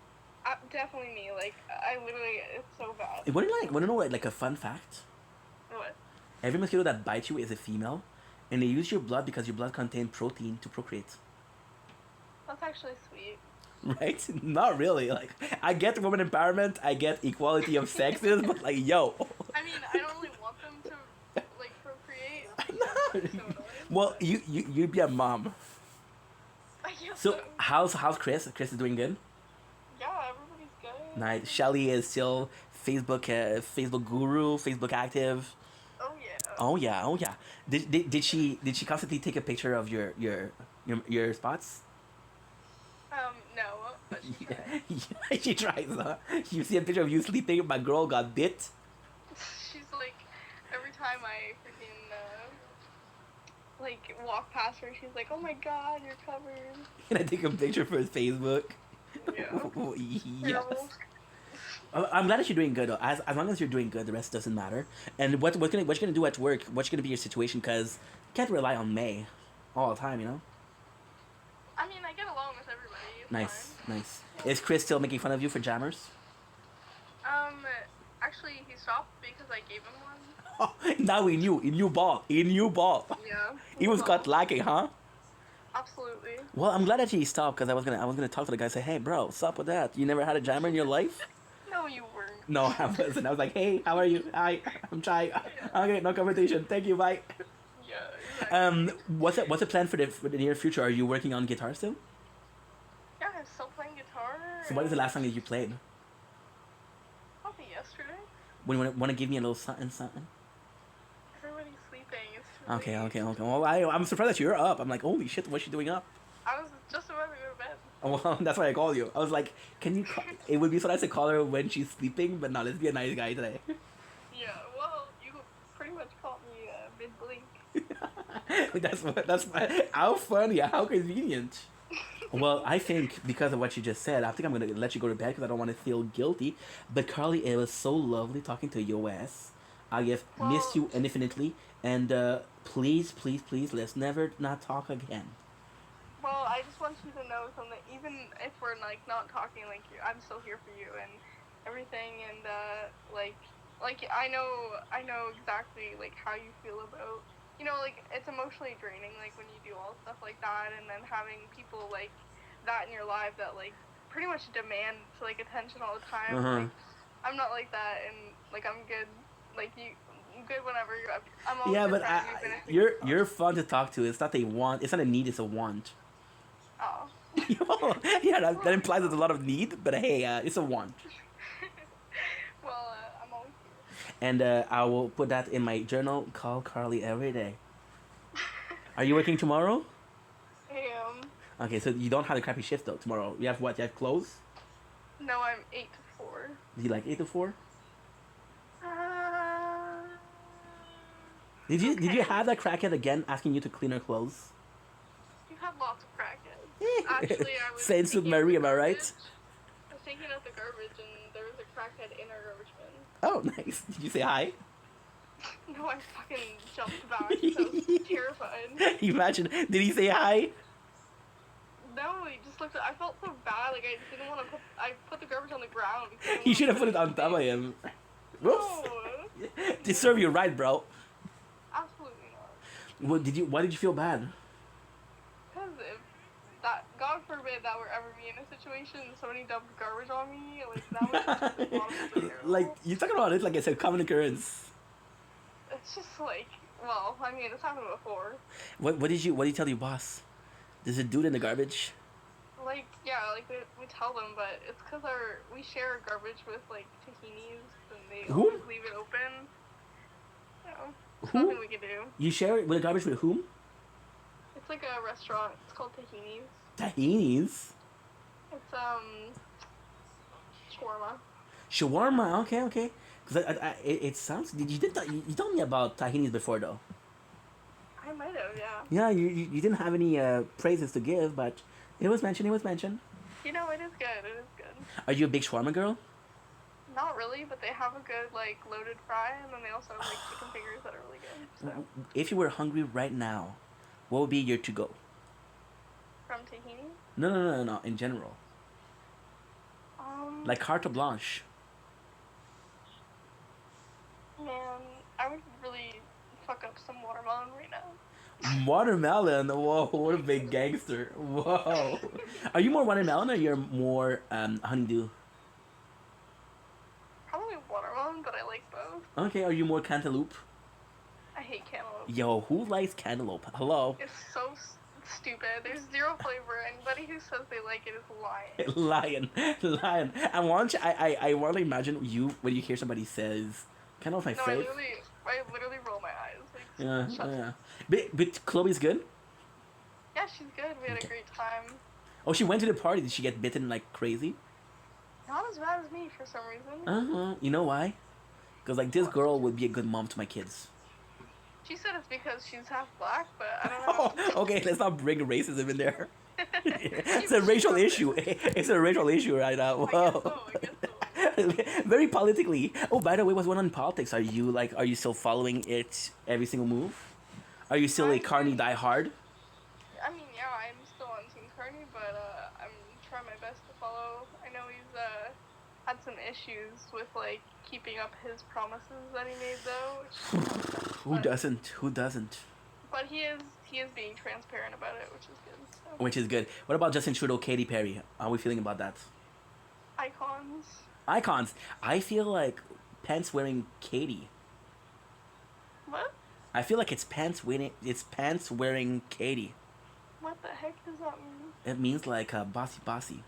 Definitely me. Like I literally, it's so bad. Want to know like a fun fact? What? Every mosquito that bites you is a female, and they use your blood because your blood contains protein to procreate. That's actually sweet. Right? Not really. Like, I get women empowerment, I get equality of sexes, but like, yo. I mean, I don't really want them to like procreate. So annoying. Well, you'd be a mom. I guess So how's Chris? Chris is doing good. Yeah, everybody's good. Nice. Shelly is still Facebook guru, Facebook active. Oh yeah. Oh yeah, oh yeah. Did she constantly take a picture of your spots? No, but she tried. Yeah, she tries. Huh? You see a picture of you sleeping. My girl got bit. She's like, every time I freaking like walk past her, she's like, "Oh my God, you're covered." Can I take a picture for his Facebook? Yeah. Yes. I'm glad that you're doing good though. As long as you're doing good, the rest doesn't matter. And what you gonna do at work? What's gonna be your situation? Cause you can't rely on May all the time, you know. I mean, I get along with everybody. It's Nice, fine. nice. Is Chris still making fun of you for jammers? Actually, he stopped because I gave him one. Oh, now he knew ball. Yeah. He was caught lacking, huh? Absolutely. Well, I'm glad that he stopped because I was gonna talk to the guy and say, hey, bro, what's up with that? You never had a jammer in your life? No, you weren't. No, I wasn't. I was like, hey, how are you? Hi, I'm trying. Okay, no conversation. Thank you, bye. Yeah. Exactly. What's the plan for the near future? Are you working on guitar still? Yeah, I'm still playing guitar. So what is the last song that you played? Probably yesterday. When you want to give me a little something? Everybody's sleeping. It's too Okay. late. Well, I'm surprised that you're up. I'm like, holy shit, what's she doing up? I was just about to go to bed. Oh, well, that's why I called you. I was like, can you call? It would be so nice to call her when she's sleeping, but no, let's be a nice guy today. Yeah, well, you pretty much caught me mid-blink. that's how funny, how convenient. Well, I think because of what you just said, I think I'm gonna let you go to bed because I don't want to feel guilty. But Carly, it was so lovely talking to you. I have missed you infinitely, and please, let's never not talk again. Well, I just want you to know something. Even if we're like not talking, like I'm still here for you and everything. And like I know exactly like how you feel about. You know, like it's emotionally draining, like when you do all stuff like that, and then having people like that in your life that like pretty much demand like attention all the time. Like, I'm not like that, and like I'm good. Like I'm good whenever you're up. I'm always Yeah, a but friend, even if you you're fun to talk to. It's not a want. It's not a need. It's a want. Oh. Yeah, that implies there's a lot of need, but hey, it's a want. Well, I'm always here. And I will put that in my journal. Call Carly every day. Are you working tomorrow? I am. Okay, so you don't have a crappy shift though tomorrow. You have what? You have clothes? No, I'm 8 to 4. Do you like 8 to 4? Uh, Did you have that crackhead again asking you to clean her clothes? You've had lots of crackheads. Actually, I was Saint taking Marie, out the am I right? garbage. I was taking out the garbage, and there was a crackhead in our garbage bin. Oh, nice. Did you say hi? No, I fucking jumped back. So I was terrified. Imagine. Did he say hi? No, he just looked. I felt so bad. Like I didn't want to put. I put the garbage on the ground. because I didn't You wanna should have put it on top of him. Whoops. No, To serve you right, bro. absolutely not. Why did you feel bad? Because if that, God forbid, that were ever me in a situation, and somebody dumped garbage on me, like that was just honestly terrible. Like you're talking about it like it's a common occurrence. It's just like, well, I mean, it's happened before. What did you tell your boss? There's a dude in the garbage. Like, yeah, like we tell them, but it's because we share garbage with like tahinis, and they Who? always leave it open. You know, there's Who? nothing we can do. You share it with the garbage with whom? It's like a restaurant. It's called Tahini's. Tahinis. It's shawarma. Shawarma. Okay. Cause it sounds. You told me about tahinis before though. I might have, yeah. Yeah, you didn't have any praises to give, but it was mentioned. You know, it is good. It is good. Are you a big shawarma girl? Not really, but they have a good like loaded fry, and then they also have like chicken fingers that are really good. So. If you were hungry right now, what would be your to go? From Tahini? No. In general, like carte blanche. Man, I would really fuck up some watermelon right now. Watermelon. Whoa, what a big gangster. Whoa. Are you more watermelon or you're more honeydew? Probably watermelon, but I like both. Okay, are you more cantaloupe? I hate cantaloupe. Yo, who likes cantaloupe? Hello. It's so stupid. There's zero flavor. Anybody who says they like it is lying. Lion. I want to imagine you when you hear somebody says, kind of my No, fave. I literally roll my eyes. Like, Yeah, shut up. yeah. But Chloe's good? Yeah, she's good. We had Okay. a great time. Oh, she went to the party. Did she get bitten like crazy? Not as bad as me for some reason. You know why? Because like this girl would be a good mom to my kids. She said it's because she's half black, but I don't know. Oh, okay, let's not bring racism in there. It's a racial issue. It's a racial issue right now. Whoa. I guess so. Very politically. Oh, by the way, what's one on politics? Are you still following it every single move? Are you still a Carney diehard? I mean, yeah, I'm still on Team Carney, but I'm trying my best to follow. I know he's had some issues with like keeping up his promises that he made, though. Who doesn't? Who doesn't? But he is being transparent about it, which is good. So. Which is good. What about Justin Trudeau, Katy Perry? How are we feeling about that? Icons. Icons. I feel like pants wearing Katy. What? I feel like it's pants wearing Katy. What the heck does that mean? It means like bossy.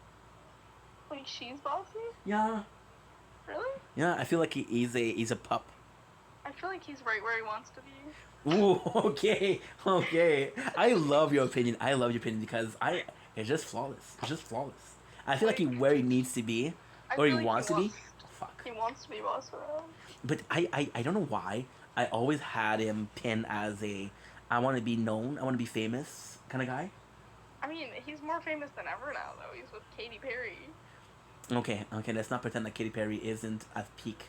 Like she's bossy? Yeah. Really? Yeah, I feel like he's a pup. I feel like he's right where he wants to be. Ooh, okay. I love your opinion. Because it's just flawless. I feel like where he needs to be, or he wants to be. Fuck. He wants to be boss for him. But I don't know why. I always had him pinned as I want to be known, I want to be famous kind of guy. I mean, he's more famous than ever now, though. He's with Katy Perry. Okay, let's not pretend that Katy Perry isn't at peak.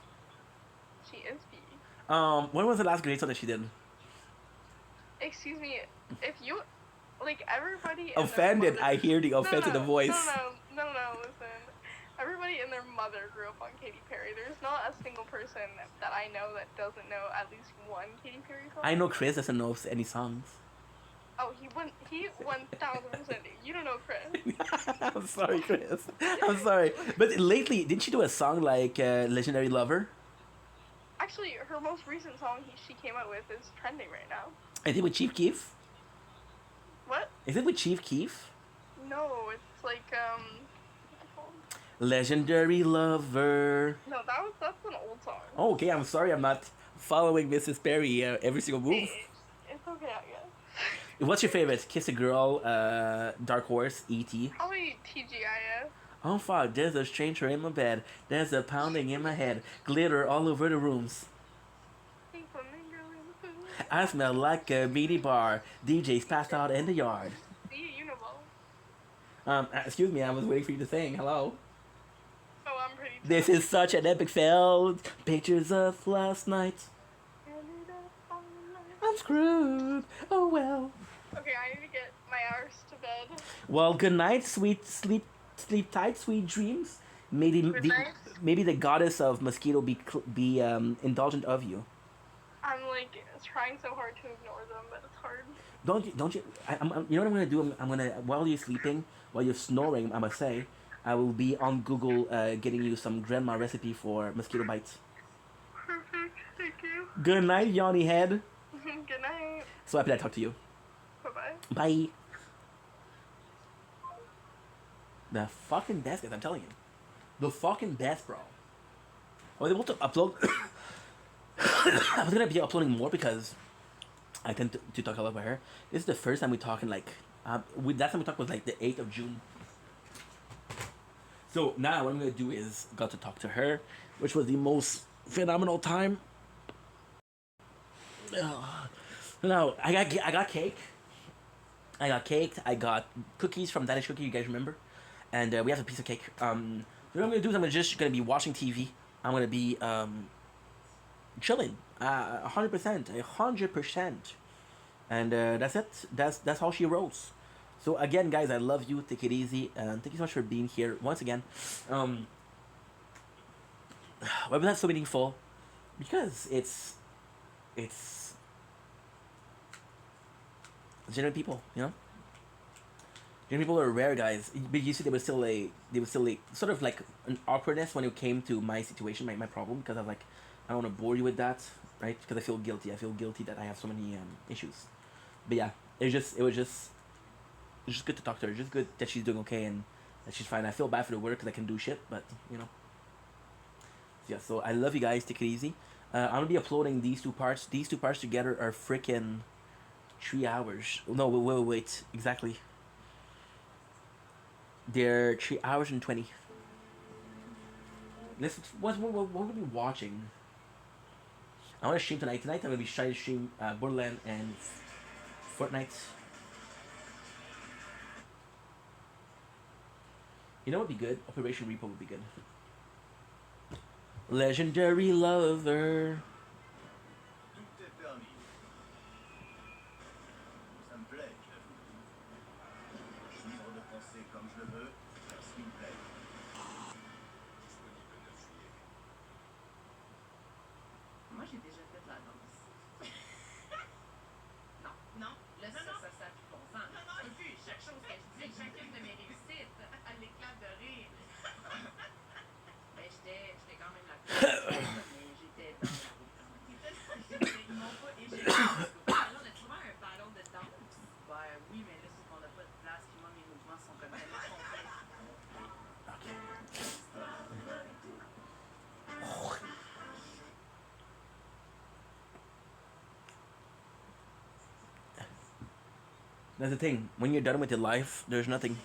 She is peak. When was the last great song that she did? Excuse me, if you, like, everybody... Offended, I hear the offense in the voice. No, listen. Everybody and their mother grew up on Katy Perry. There's not a single person that I know that doesn't know at least one Katy Perry song. I know Chris doesn't know any songs. Oh, he 1000%. You don't know Chris. I'm sorry, Chris. I'm sorry. But lately, didn't she do a song like Legendary Lover? Actually, her most recent song she came out with is trending right now. Is it with Chief Keef? What? Is it with Chief Keef? No, it's like, what's it called? Legendary Lover. No, that's an old song. Oh, okay, I'm sorry, I'm not following Mrs. Perry every single move. It's okay, I guess. What's your favorite? Kiss a Girl, Dark Horse, E.T.? Probably TGIF. Oh fuck, there's a stranger in my bed. There's a pounding in my head. Glitter all over the rooms. I smell like a meaty bar. DJ's passed out in the yard. See, you know both. Excuse me, I was waiting for you to sing. Hello? Oh, I'm pretty tired. This is such an epic fail. Pictures of last night. I'm screwed. Oh well. Okay, I need to get my hours to bed. Well, good night, sweet sleep tight, sweet dreams. Maybe the goddess of mosquito be indulgent of you. I'm like trying so hard to ignore them, but it's hard. Don't you? You know what I'm gonna do? I'm gonna while you're sleeping, while you're snoring, I must say, I will be on Google getting you some grandma recipe for mosquito bites. Perfect, thank you. Good night, Yanni head. Good night. So happy to talk to you. Bye-bye. Bye. The fucking best, guys, I'm telling you. The fucking best, bro. I was able to upload. I was gonna be uploading more because I tend to talk a lot about her. This is the first time we talk in like. That time we talked was like the 8th of June. So now what I'm gonna do is got to talk to her, which was the most phenomenal time. No, I got cake. I got cookies from Danish Cookie. You guys remember? And we have a piece of cake. What I'm gonna do is I'm just gonna be watching TV. I'm gonna be chilling. 100%. And that's it. That's how she rolls. So again, guys, I love you. Take it easy, and thank you so much for being here once again. Why was that so meaningful? Because it's Genuine people, you know. Genuine people are rare, guys. But you see, there was still like sort of like an awkwardness when it came to my situation, my problem, because I was like, I don't want to bore you with that, right? Because I feel guilty. I feel guilty that I have so many issues. But yeah, it was just good to talk to her. Just good that she's doing okay and that she's fine. I feel bad for the work because I can do shit, but you know. Yeah, so I love you guys. Take it easy. I'm gonna be uploading these two parts. These two parts together are freaking 3 hours. No, wait. Exactly. They're 3 hours and 20. Let's what we'll be watching. I want to stream tonight. Tonight I'm gonna be trying to stream Borderland and Fortnite. You know what would be good? Operation Repo would be good. Legendary Lover. Tout est permis. Ça me plaît, je l'avoue. Je suis libre de penser comme je le veux, s'il vous plaît. Disponible le 9 juillet. Moi, j'ai déjà fait de la danse. Non, non, là, ça a plus bon sens. Non, non, et puis, chaque chose que je dis, chacune de mes réussites, elle l'éclate de rire. Ben, j'étais quand même la plus. Mais j'étais dans la roue quand même. Ils m'ont pas échoué. Alors, on a trouvé un ballon de danse. Ben oui, mais là, c'est qu'on n'a pas de place. Puis moi, mes mouvements sont comme tellement complexes. That's the thing. When you're done with your life, there's nothing.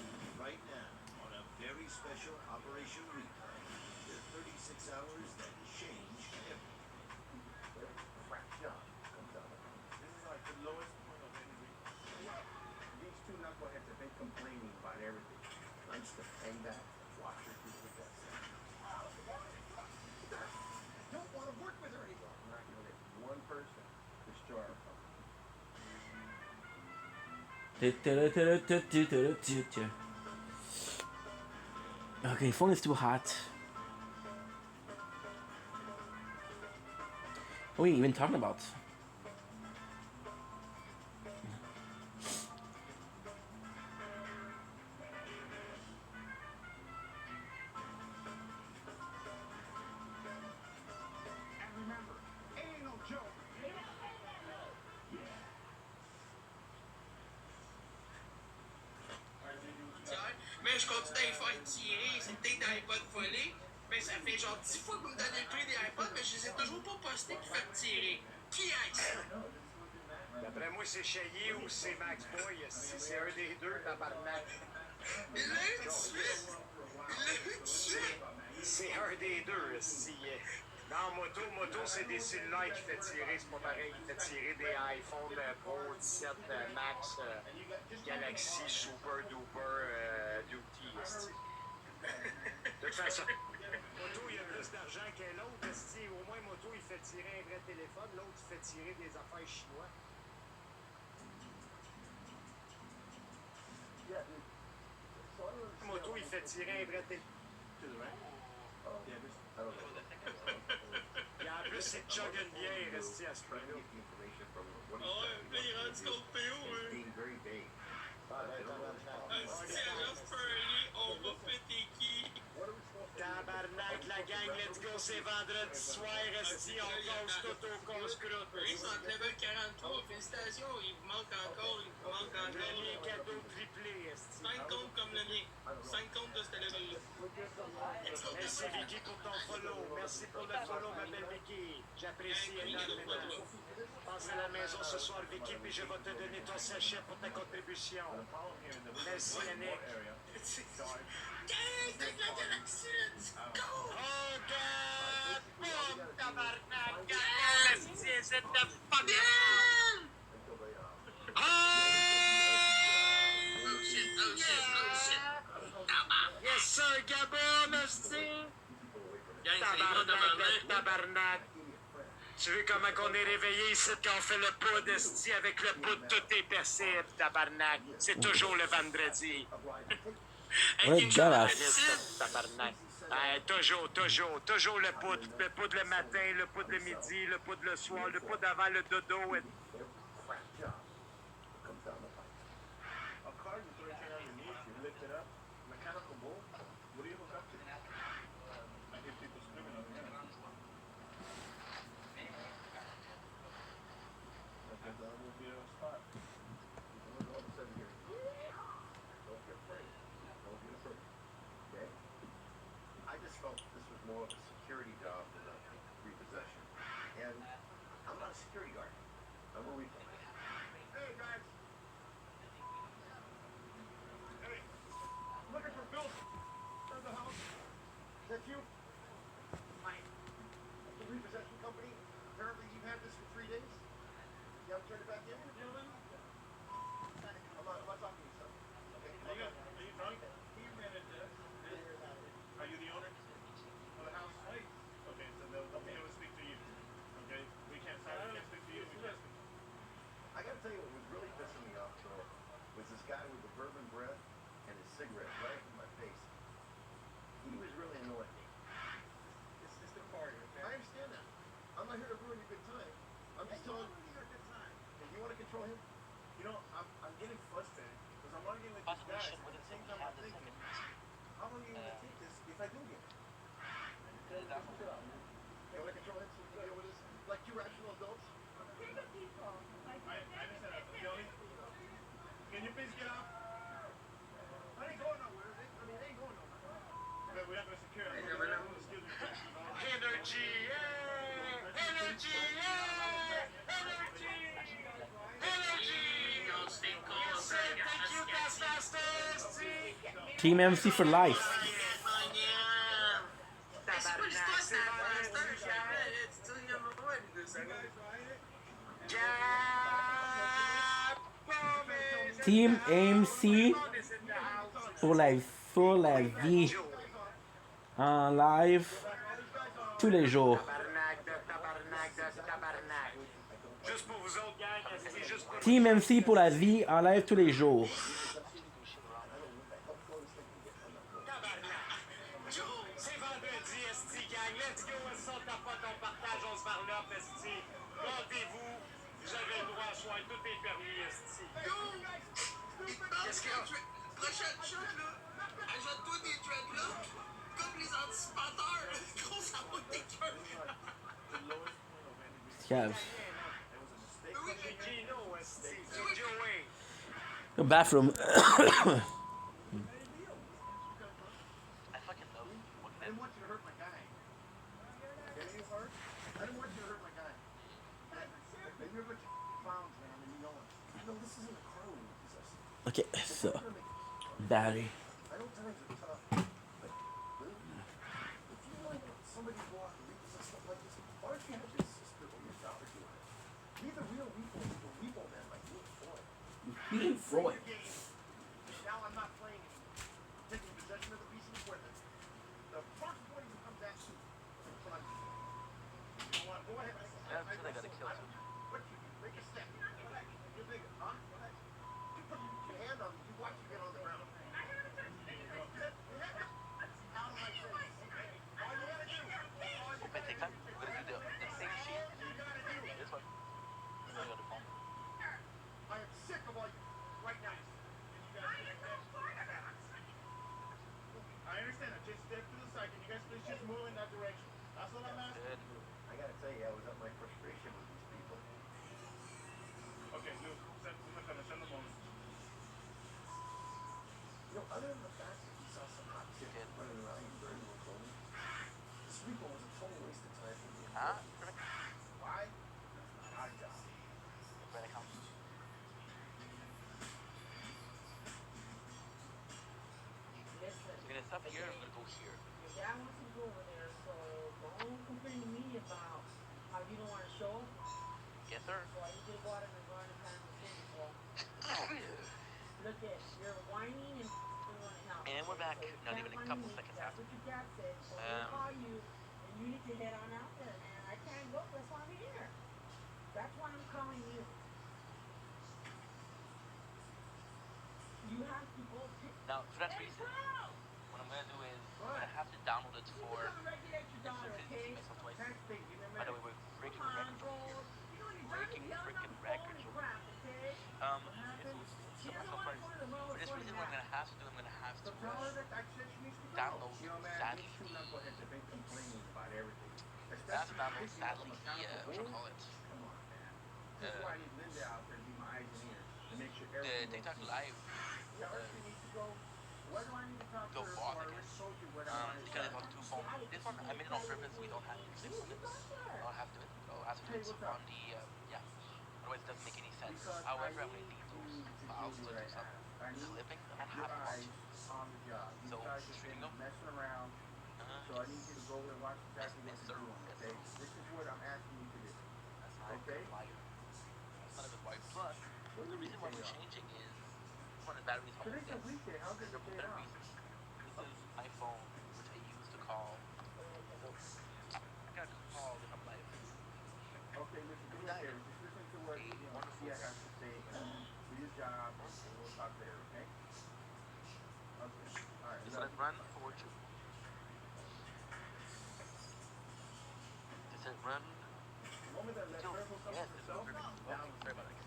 Right now, on a very special Operation Replay, the 36 hours that change everything. Crack John comes out. This is like the lowest point of any week. These two knuckleheads have been complaining about everything. I'm just gonna hang back and watch her do her best. I don't want to work with her anymore. I'm not gonna let one person destroy our company. Okay, phone is too hot. What are you even talking about? And remember, ain't no joke. Mais je continue à les faire tirer, c'est peut-être dans les potes volés. Mais ça fait genre 10 fois que vous me donnez le prix des iPods, mais je les ai toujours pas postés pour faire tirer. Qui est-ce? D'après moi, c'est Chaillé ou c'est Max Boy. C'est un des deux, tabarnak. Il l'a eu tout de suite! Il l'a eu tout de suite! C'est un des deux, si. Non, moto, c'est des cellulaires qui fait tirer, c'est pas pareil. Il fait tirer des iPhone Pro 17 Max, Galaxy Super Duper Duty. De toute façon, Moto, il a plus d'argent que l'autre. Au moins, Moto, il fait tirer un vrai téléphone, l'autre, il fait tirer des affaires chinois. Moto, il fait tirer un vrai téléphone. Et en plus, c'est chug une bière, à ce point-là. Ah ouais, là, il rend du compte PO, hein. Si elle offre Pearly, on va péter qui? Tabarnak, la gang, let's go, c'est vendredi soir, esti, on cause tout au casse-croûte. Ils sont en level 43, félicitations, il vous manque encore, il vous manque encore. Le mien cadeau triplé, esti. 5 comptes comme le mien, 5 comptes de ce level-là. Merci Vicky pour ton follow, merci pour le follow, ma belle Vicky, j'apprécie énormément. Passe à la maison ce soir, Vicky, puis je vais te donner ton sachet pour ta contribution. Merci Yannick. Gang de la galaxie, let's go! Oh God! Boom! Tabarnak! Goddamn, esti, c'est de fucking... Oh! Oh shit, oh shit, oh shit! Yes sir, Gabon, esti! Tabarnak, tabarnak! Tu veux comment qu'on est réveillé ici quand on fait le poudre, esti, avec le poudre, tout est possible, tabarnak! C'est toujours le vendredi. Ouais, badass. Tabarnak. Toujours le poudre le matin, le poudre le midi, le poudre le soir, le poudre avant le dodo. more of a security job than a repossession. And I'm not a security guard. I'm a repo. Hey, guys. Hey, I'm looking for Bill. At the house. Is that you? Mike. The repossession company. Apparently you've had this for 3 days. You haven't turned it back in? I'm not talking to you, son. Okay. Are you drunk? He rented this. Are you the owner of the house? Right. Okay, so they'll be able to speak to you. Okay? We can't speak to you. We can't speak to you. I gotta tell you what was really pissing me off, though, was this guy with the bourbon breath and his cigarette right in my face. He was really annoying me. It's just a party, okay? I understand that. I'm not here to ruin your good time. I'm just telling you. Your good time. And you want to control him? You know, I'm getting frustrated because I'm arguing with these guys. At the same time, I'm thinking, how long are you going to take this if I do get it? You want to control him so we can deal with this like two rational adults? Think of people. Like, I understand that. Joey, can you please get out? I ain't going nowhere. I mean, I ain't going nowhere. But we have to secure it. Excuse me. Energy, yeah! Energy, yeah! Energy! Energy! Thank you, Ghostbusters! Team MC for life. Team MC pour la vie en live tous les jours. Team MC pour la vie en live tous les jours. C'est vendredi, esti, gang. Let's go, sort ta pote, on partage, on se varlope, esti. Gâtez-vous, vous avez le droit à soir, tout est permis, esti. Qu'est-ce qu'il y a? Prochaine shot, là, achète-toi des dreadlocks, comme les anticipateurs. Gros, ça va t'écœurer. Kev. Oui, Gino, esti. Joey. The bathroom. I fucking know. I didn't want you to hurt my guy. Okay, you hurt? I didn't want you to hurt my guy. Maybe you're a bunch of clowns, man, and you know it. No, this isn't a car we possess. Okay, so battery. I know times are tough, but if you really want somebody to go out and repossess stuff like this, why don't you have your sister or your daughter do it? Be the real repo, the repo man like you and Floyd. Me and Floyd. Now I'm not playing anymore. I'm taking possession of the piece of equipment. The first one who comes at you, that's what I'm doing. You know what? Go ahead. I gotta kill him. What you do? Make a step. You're bigger, huh? You put your hand on me. You watch you get on the ground. Out of my face. All you gotta do. If I take time, we're gonna do the same sheet. This one. I am sick of all you right now. I understand that. Just step to the side. Can you guys please just move in that direction? That's what I'm asking. I gotta tell you, I was at my frustration with these people. Okay, Luke, send the moment. You know, other than the fact that we saw some hot chick running around you during the clothing, this repo was a total waste of time for me. Why? Our job. Where they come. We're gonna stop here and we're gonna go here. Your dad wants you to go over there, so don't complain to me about how you don't want to show. Yes, sir. So I need you to go out and run and kind of thing. So look at, you're whining and you want to help. And we're back. So Not even a couple seconds that's after. what your dad said. So we'll call you, and you need to head on out there, man. I can't go. That's why I'm here. That's why I'm calling you. You have to go pick. Now, for that reason, what I'm gonna do is I'm gonna have to download it for. By the way, we're breaking records over here. Breaking freaking records over here. So myself first. For this reason, what I'm gonna have to do, I'm gonna have to download sadly. That's download sadly what you call it. The TikTok Live. The VOD, I guess. Because it's on two phones. This one I I made it on purpose so we don't have to clip from it. I'll have to do it on the yeah. Otherwise, it doesn't make any sense. However, I'm gonna need those files to do some clipping. I don't have them on to. On the job. These So guys have streaming been them. messing around. So I need you to go over and watch exactly what you're doing, okay? This is what I'm asking you to do. That's not a good wire. That's not a good wire. Plus, the reason why we're changing is one of the batteries almost Today's a dead. weekday. How There's could a you better off? reason. This is my phone, which I use to call. So I gotta call if I'm live. Okay, listen, do me a favor. Just listen to what Tia has to say. Do your job, and we'll talk later, okay? Okay. All right. Just let it run forward you. Does it run? The moment that Yes, it's so perfect. Okay, sorry about that.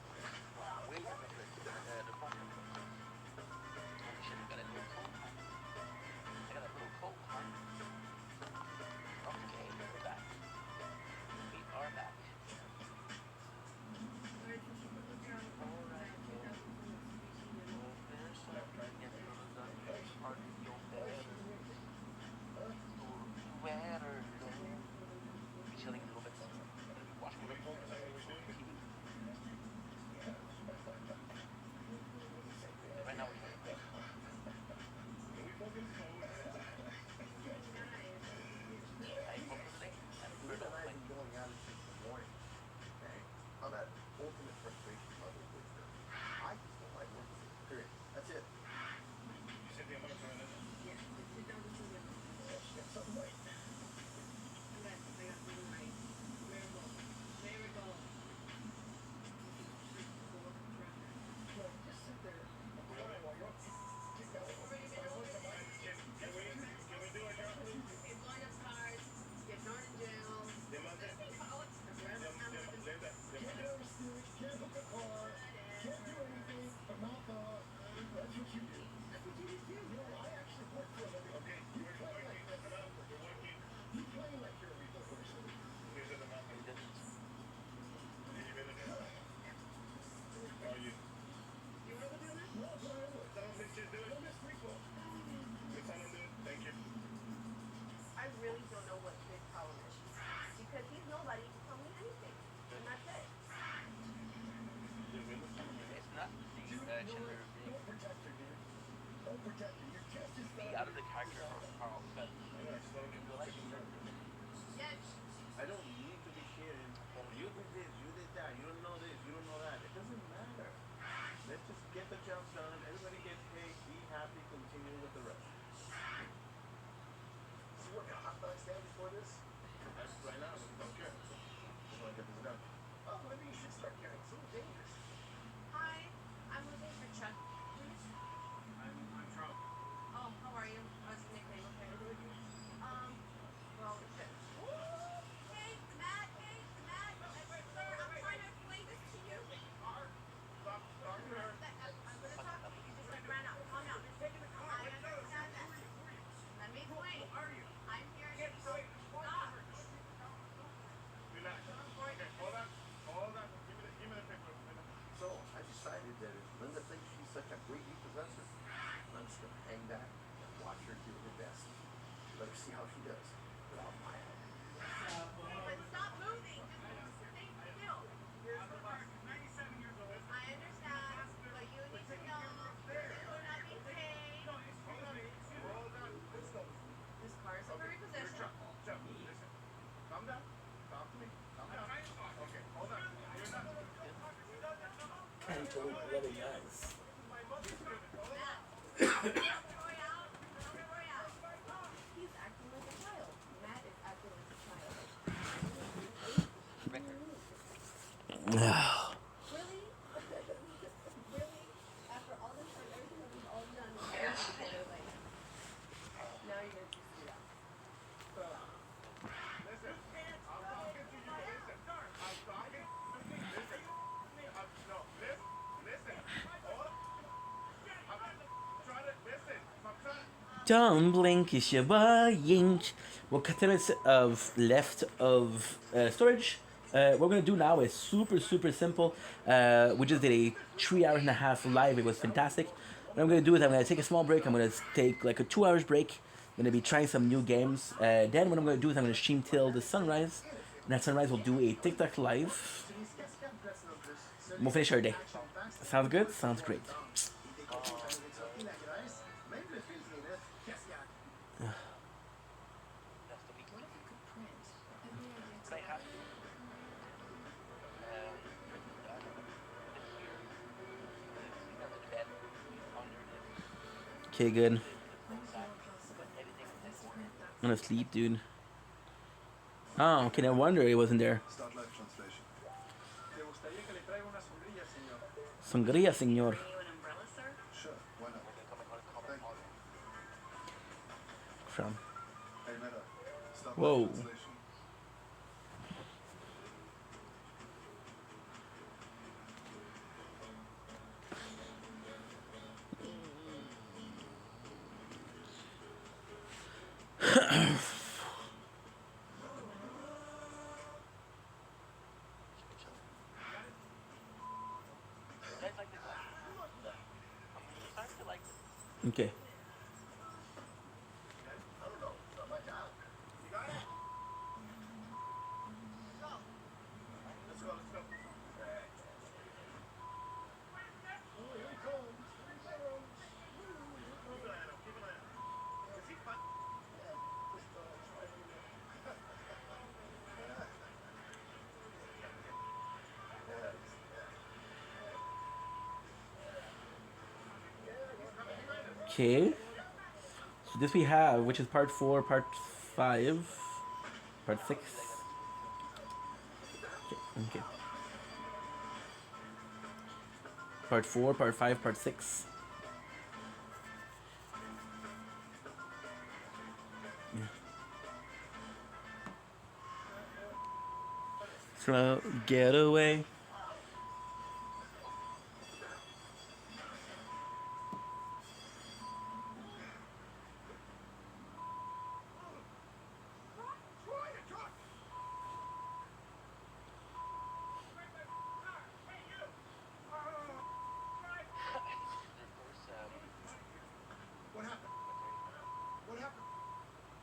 Way too perfect. The phone. Holy shit, I got a little cold. I got a little cold, huh? Okay, we're back. We are back. Alright, there's something in the part of your bed. Better be chilling a little bit. I'm gonna be watching a little TV. Right now we're here. I hope for the day. I'm You and I have been going at it since the morning, okay? On that ultimate frustration level with her. I just don't like working with her, period. That's it. You said the amount for another? Yes, it's 2,200. She got something right. Yes, I got something right. Miracle. Miracle. Just sit there. Can we do a job, please? It's going up cards. Get thrown in jail. Can't hook a car. Can't do anything. But mouth off. That's what you do. That's what you do. You know, I actually work for a living. Okay, you play like this. You play like you're a real person. Here's the amount. He didn't. Did you really know? How are you? You want to do this? No, but I would. Tell him to just do it. No, Miss Rico. Good time to do it. Thank you. I really don't know what his problem is. Because he's nobody to tell me anything. And that's it. It's not the Chandler being Don't protect her, dude. Don't protect her. You're just as be out of the character of Carl, but in real life he's not. Yes. I don't need to be sharing. You did this, you did that, you don't know this, you don't know that. It doesn't matter. Let's just get the job done. Everybody gets paid. Be happy. Continue with the rest. So what kind of hot dog stand before this? That's right now, but don't care. Just want to get this done. Oh, maybe you should start carrying. It's a little dangerous. Hi. I'm looking for Chuck, please. I'm Trump. Oh, how are you? What's your nickname? Okay. Well, it's just... Hey, Matt. Hey, Matt. Sir, I'm trying to explain this to you. Talk to her. I'm going to talk to you. You just like ran out. Calm down. I understand that. Let me explain. Who are you? I'm here to Get help. away. Stop. Relax. Okay, hold on. Hold on. Give me the paper. So I decided that if Linda thinks she's such a great repossessor, I'm just gonna hang back and watch her do her best. Let her see how she does without my help. But stop moving. Just stay still. Here's the mark. 97 years old. I understand, but you need to know that you will not be paid. Hold on. Let's go. This car is under repossession. Chuck, listen. Calm down. Talk to me. Calm down. Okay, hold on. You're not. Very nice. He's acting like a child. Matt is acting like a child. Record. Really? Really? After all this time, everything that we've all done, like, now you're gonna choose to do that. Grow up. Listen. I'm talking to you. Listen. I'm talking. Listen. No. Listen. Hold on. I'm trying to listen. I'm trying. Don't blink, it's your buying. We'll cut 10 minutes of left of storage. What we're gonna do now is super simple. We just did a 3.5 hours live. It was fantastic. What I'm gonna do is I'm gonna take a small break. I'm gonna take like a 2 hours break. Gonna be trying some new games. Then what I'm gonna do is I'm gonna stream till the sunrise, and at sunrise we'll do a TikTok live. We'll finish our day. Sounds good? Sounds great. That's the week. But I have to. I don't know. This year, sleep under the bed, under this. Okay, good. This sack. Put everything in that corner. I'm gonna sleep, dude. Oh, okay, no wonder he wasn't there. Start live translation. Sangria, senor. Sure, why not? Thank you. From. Hey, Meta. Start Whoa. live translation. You guys like this? I'm starting to like it. Okay. Okay. So this we have, which is part 4, part 5, part 6. Okay. Part 4, part 5, part 6. Yeah. Slow getaway. The first What happened? material. What happened?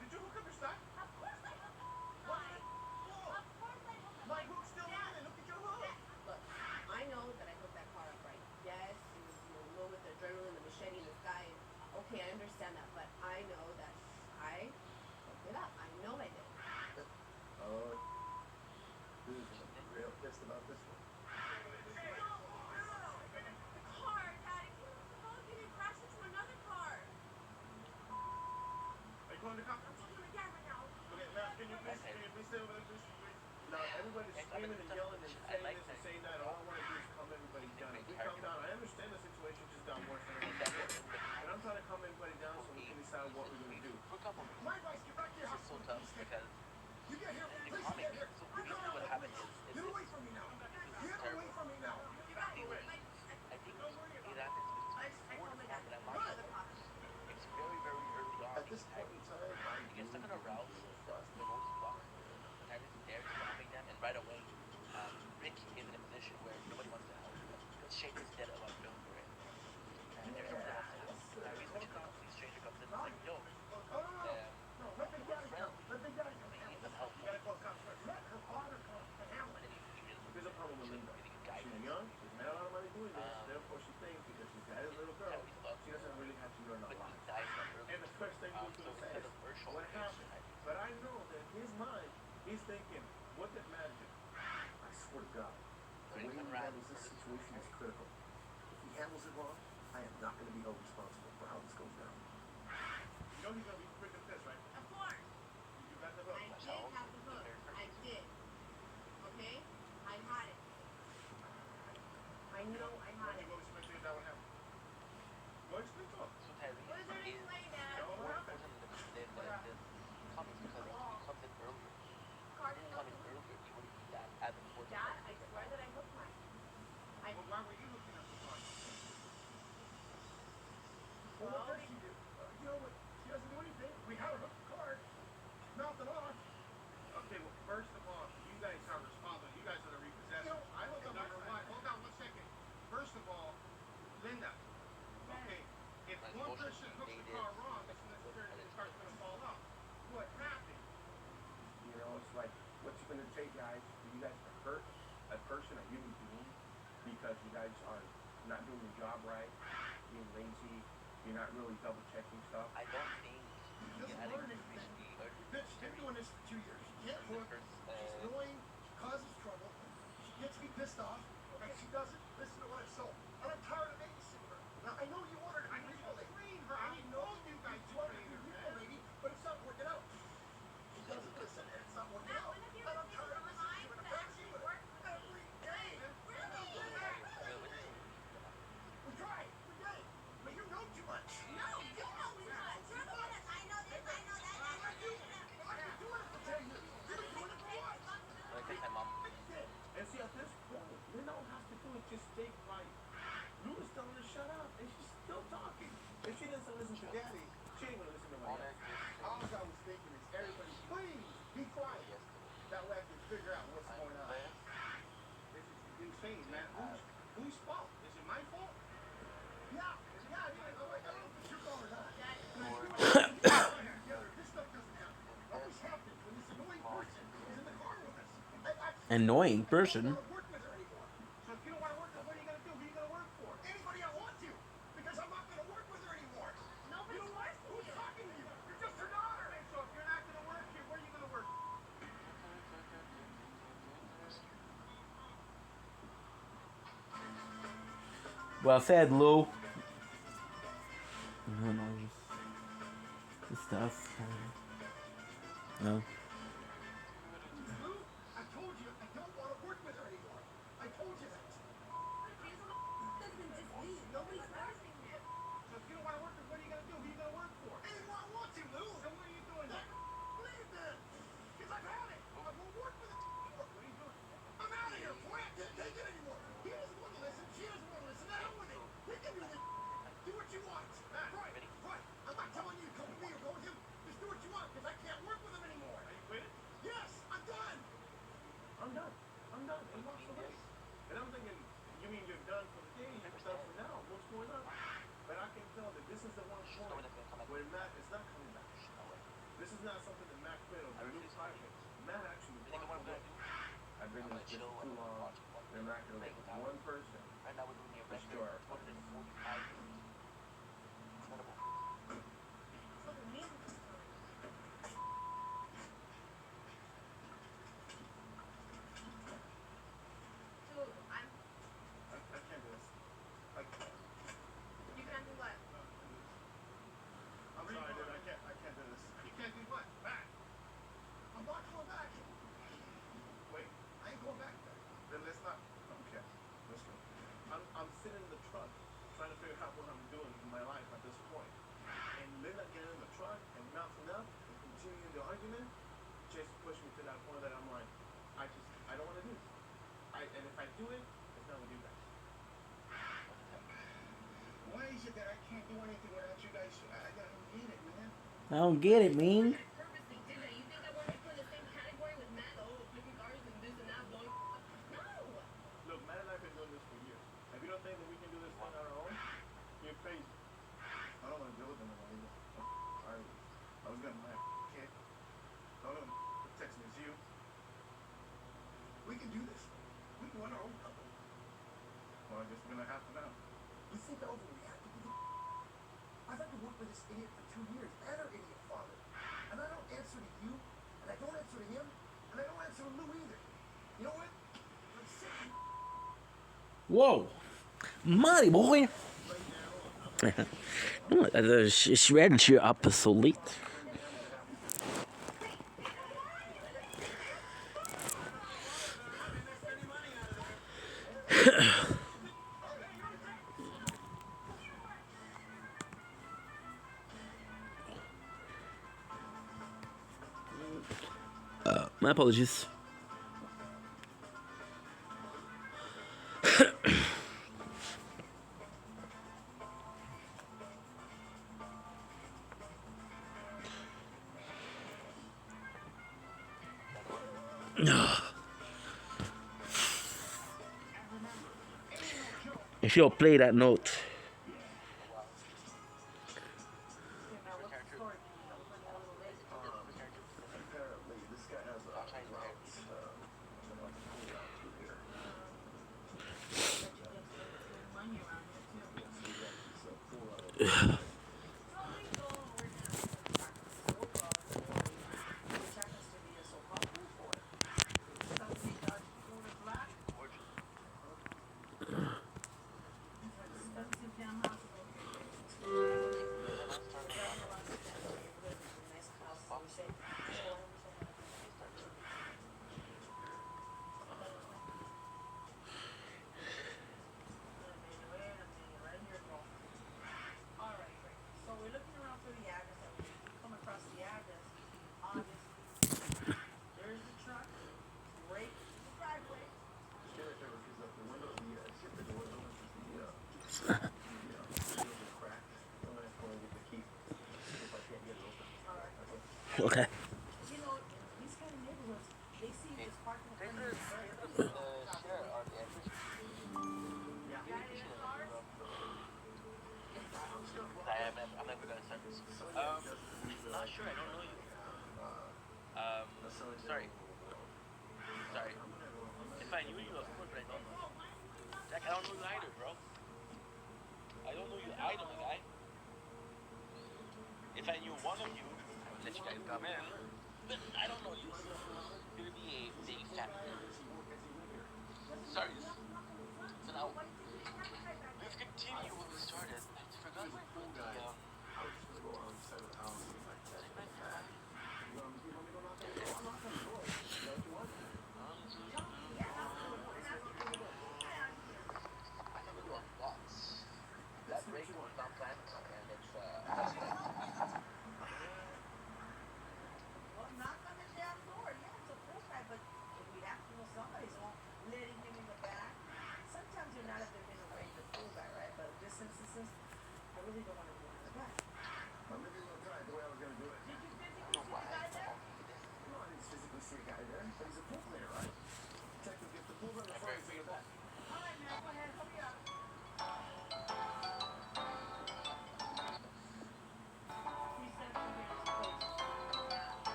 Did you hook up your stack? Of course I hooked up the line. Of course I hooked up. My hook's still in it. Look at your hook. Look, I know that I hooked that car up right. Yes, it was a little with the adrenaline, the machete in the sky. Okay, I understand that, but I know that I hooked it up. I know I did. Oh, dude, I'm real pissed about this one. The car, Daddy. He didn't crash into another car. Are you calling the cops? I'm talking to my dad right now. Okay, ma'am, can you please stay over there, please? Now, everybody's screaming and yelling and saying this and saying that. All I want to do is calm everybody down. If we calm down, I understand the situation just got worse than it was before. But I'm trying to calm everybody down so we can decide what we're going to do. Hook up on My advice, get back to your This house. is so tough because You get here, in the please comic, get here. so basically what happened is Get away from me now. this is Get away terrible. from me now. I think it happens before the part that I'm watching. It's very, very early on. At this point in time, He gets stuck on a route, the road is blocked. Tyrese is there stopping them, and right away, Rick is in a position where nobody wants to help. Because Shane is dead about feeling for him. And there's no one else to help. Tyrese, which is a complete stranger, comes in and is like, yo, Let the daddy come. Let the daddy come. he needs some help. You gotta call the cops first. Let her father come. And then he realizes There's a problem with Linda. really good guy. She's young, she's made a lot of money doing this, therefore she thinks because she's got a little girl, she doesn't really have to learn a But lot. he dies from early. And the first thing he's So gonna say because is, of Urshel, what happened? But I know that in his mind, he's thinking, what did Matt do? I swear to God, the way he handles this situation is critical. If he handles it wrong, I am not gonna be held responsible for how this goes down. You know he's gonna be quick and pissed, right? Of course. You got the hook. I did have the hook. I did. Okay? I had it. I know I had it. Go explain to your dad what happened. Go explain to him. So Tyrese What is there to is explain, Dad? What more happened? important than the comics because he comes in earlier. Car If he didn't come in earlier, he wouldn't be that as important. Dad, I swear that I hooked mine. Well, why were you looking at the car? Well, what does she do? You know what? She doesn't do anything. We have her hooked the car. Nothing off. Okay, well, first of all, you guys are responsible. You guys are the repossessors. I hooked up my car. Hold on 1 second. First of all, Linda. Okay, if one person hooks the car wrong, it's going to turn the car's going to fall say, guys, that you guys are hurt a person, a human being, because you guys are not doing your job right, being lazy, you're not really double checking stuff. I don't think He doesn't learn anything. Bitch, she's been doing this for 2 years. She can't work. She's annoying. She causes trouble. She gets me pissed off. And she doesn't listen to what I sold. And I'm tired of babysitting her. Now, I know you want her to be real lady. I know you guys want her to be real lady, but it's not working out. She doesn't listen, and it's not working out. And I'm tired of listening to her and attacking with her every day. We try every day. But you know too much. No, you know too much. I know this, I know that. I've been doing it for 10 years. You've been doing it for what? Like my mom. And see, at this point, Lynn all has to do is just stay quiet. Lou is telling her to shut up, and she's still talking. If she doesn't listen to Daddy, she ain't gonna listen to my dad. All I was thinking is, everybody, please be quiet. That way I can figure out what's going on. This is insane, man. Whose fault? Is it my fault? Yeah, it is. I'm like, I don't know if it's your fault or not. This stuff doesn't happen. Always happens when this annoying person is in the car with us. Annoying person. I don't want to work with her anymore. So if you don't want to work, then what are you gonna do? Who are you gonna work for? Anybody I want to, because I'm not going to work with her anymore. Nobody wants to. Who's talking to you? You're just her daughter. Okay, so if you're not gonna work here, where are you gonna work? Well said, Lou. I don't know, this stuff. No. Lou, I told you I don't want to work with her anymore. I told you that. Doesn't just leave. Nobody's forcing you. So if you don't want to work, then what are you gonna do? Who are you gonna work for? Anywhere I want to, Lou. Then what are you doing? Leave then. Because I've had it. I won't work with her. What are you doing? I'm out of here, boy. I can't take it anymore. He doesn't want to listen. She doesn't want to listen. I don't want it. We can do this. Do what you want. Right. I'm not telling you to come with me or go with him. Just do what you want, because I can't work with him anymore. Are you quitting? Yes, I'm done. I'm done. And walks away. And I'm thinking, you mean you're done for the day? You're done for now. What's going on? But I can tell that this is the one point where Matt is not coming back. This is not something that Matt quit on the new project. Matt actually walked away. I've been in this business too long. They're not going to let one person destroy our company. Dude, I can't do this. you can't do what? I'm sorry, dude. I can't do this. You can't do what? Back. I'm not going back. Wait. I ain't going back there. Then let's not. Okay. Let's go. I'm sitting in the truck trying to figure out what I'm doing in my life at this point. And Linda getting in the truck and mounting up and continuing the argument just pushed me to that point that I'm like, I don't want to do this. And if I do it, it's not with you guys. Why is it that I can't do anything without you guys? I don't get it, man. I don't get it, Ming. Purposely did that. You think I want to put in the same category with Matt? Oh, flipping cars and this and that, blowing. No. Look, Matt and I have been doing this for years. If you don't think that we can do this on our own, you're crazy. I don't want to deal with them anymore either. I was gonna my kid. Don't know text me as you. We can do this. We can run our own company. Well, I guess we're gonna have to now. You think I overreacted to the I've had to work with this idiot for 2 years and her idiot father. And I don't answer to you, and I don't answer to him, and I don't answer to Lou either. You know what? I'm sick of Whoa. Money, boy. Ich werde hier absolut. My apologies. If you'll play that note. apparently this guy has a route Okay. I'm never gonna start this. Not sure. I don't know you. Sorry. Sorry. If I knew you, of course, but I don't know you. Jack, I don't know you either, bro. I don't know you either, my guy. If I knew one of you, I would let you guys come in. But I don't know you, so you're gonna be a big fat nerd. Sorry. So now, let's continue what we started. I forgot where I put the segment. I think we're doing lots. That break was not planned, and it's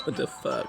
What the fuck?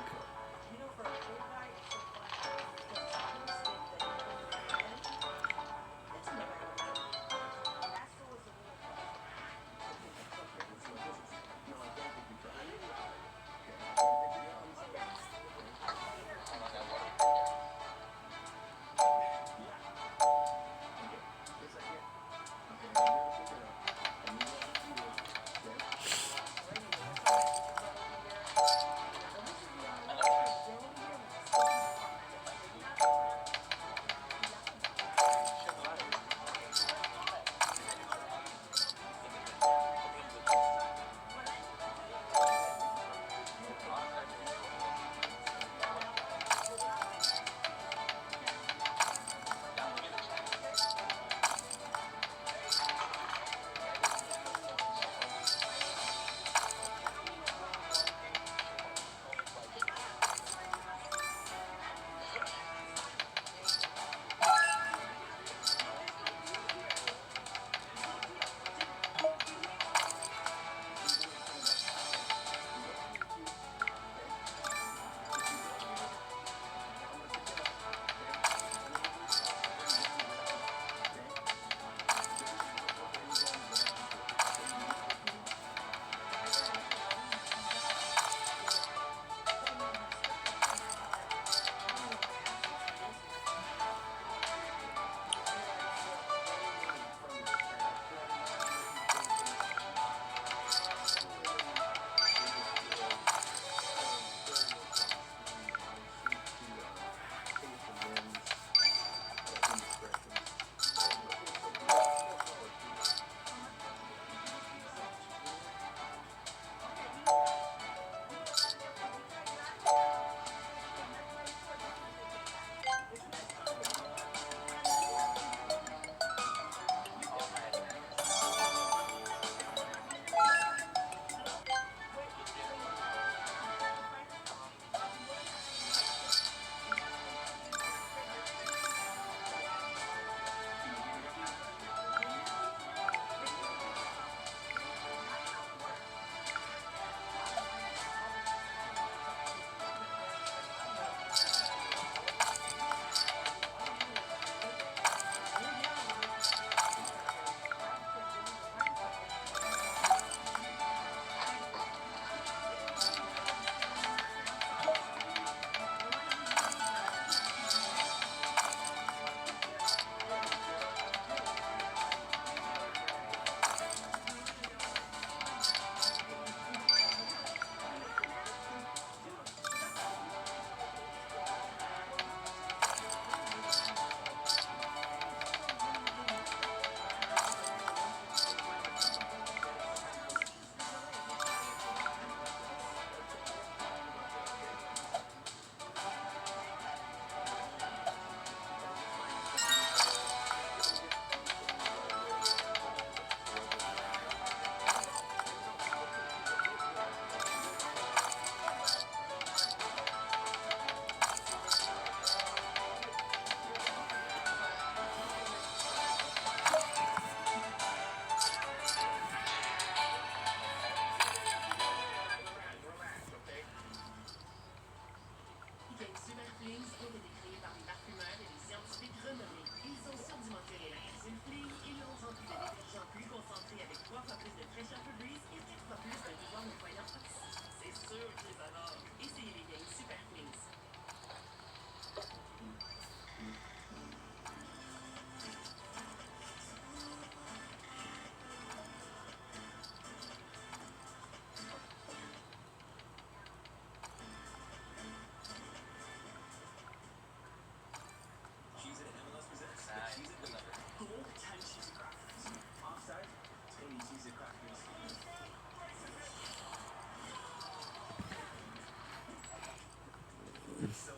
Assassin's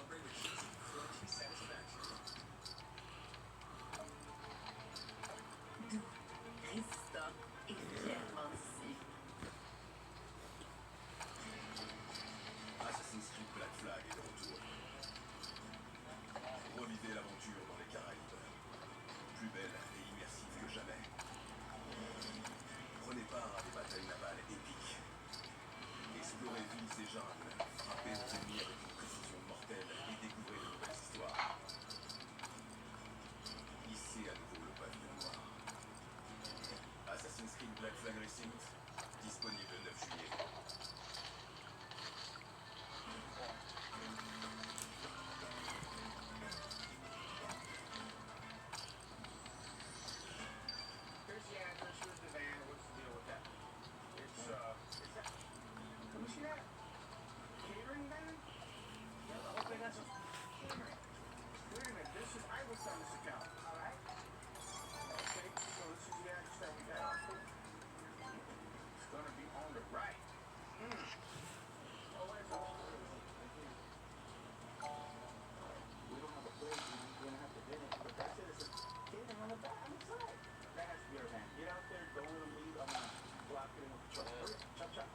Creed Black Flag est de retour. Revivez l'aventure dans les Caraïbes. Plus belle et immersive que jamais. Prenez part à des batailles navales épiques. Explorez villes et jungles. Frappez vos ennemis avec une précision mortelle et découvrez de nouvelles histoires. Hissez à nouveau le pavillon noir. Assassin's Creed Black Flag Receipt, disponible le 9 juillet. Here's the address, here's the van. What's the deal with that? It's that. Let me see that. Catering van? Yeah, the whole thing, that's a catering. Wait a minute, this is, I was on this account. Alright. Okay, so this is the address that we got. It's gonna be on the right. Oh, where's the we don't have a place, we're gonna have to bin it, but that's it, it's a catering on the back, on the side. That has to be our van. Get out there, don't let them leave, I'm gonna block it in with the truck. Hurry up, chop chop.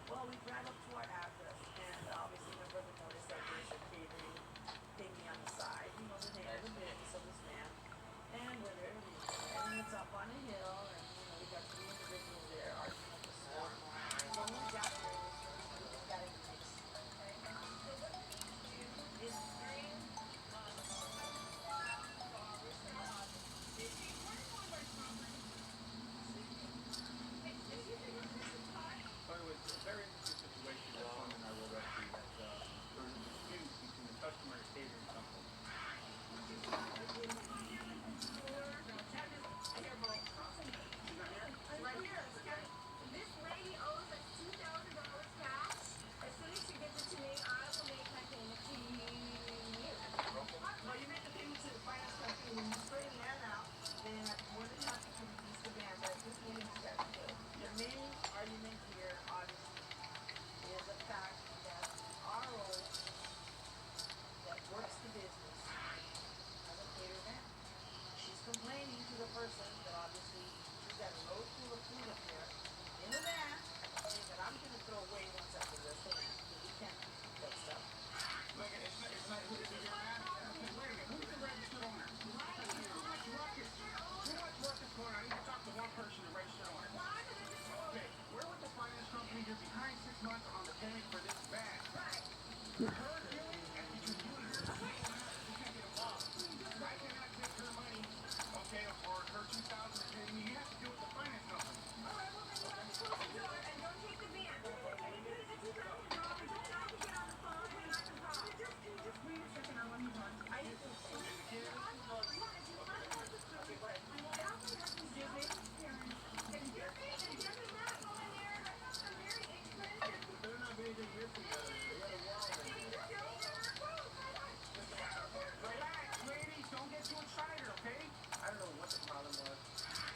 Well, we drive up to our address, and obviously my brother noticed that there's a catering thingy on the side. He knows the name of the business of this man, and we're there to meet him. And it's up on a hill, and we got three individuals there arguing up a storm. So when we got there, we just got in the mix. Okay. So what we need to do is bring By the way, it's a very interesting situation that Fun and I will rescue that there was a dispute between the customer and the catering company. Right here. This lady owes us $2,000 cash. As soon as she gives it to me, I will make my payment to you. Well, you make the payment to the finance company when you straighten that out. Then I'm more than happy to release the van, but this meeting you guys do. The main argument here, obviously, is the fact that our role that works the business as a cater van. She's complaining to the person that obviously she's got a load full of food up there in the van, saying that I'm gonna throw away once I possess the van because we can't keep that stuff. Look, it's not who's your man. Wait a minute, who's the registered owner? Too much ruckus. Too much ruckus going on. I need to talk to one person, the registered owner. Okay, we're with the finance company. You're behind 6 months on the payment for this van. Right. Her dealing and between you and her, you can't get involved. I cannot take her money, okay, or her 2,000 and pay me. You have to deal with the finance company. All right, well then you have to close the door and don't take the van. And you do the $2,000. Don't have to get on the phone when I can call. Just wait a second. I want you on. I need to. Excuse me. Excuse me, not go in there. I'm very expensive. They're not anything here for you. They got a wall in there. Relax, ladies. Don't get too excited, okay? I don't know what the problem was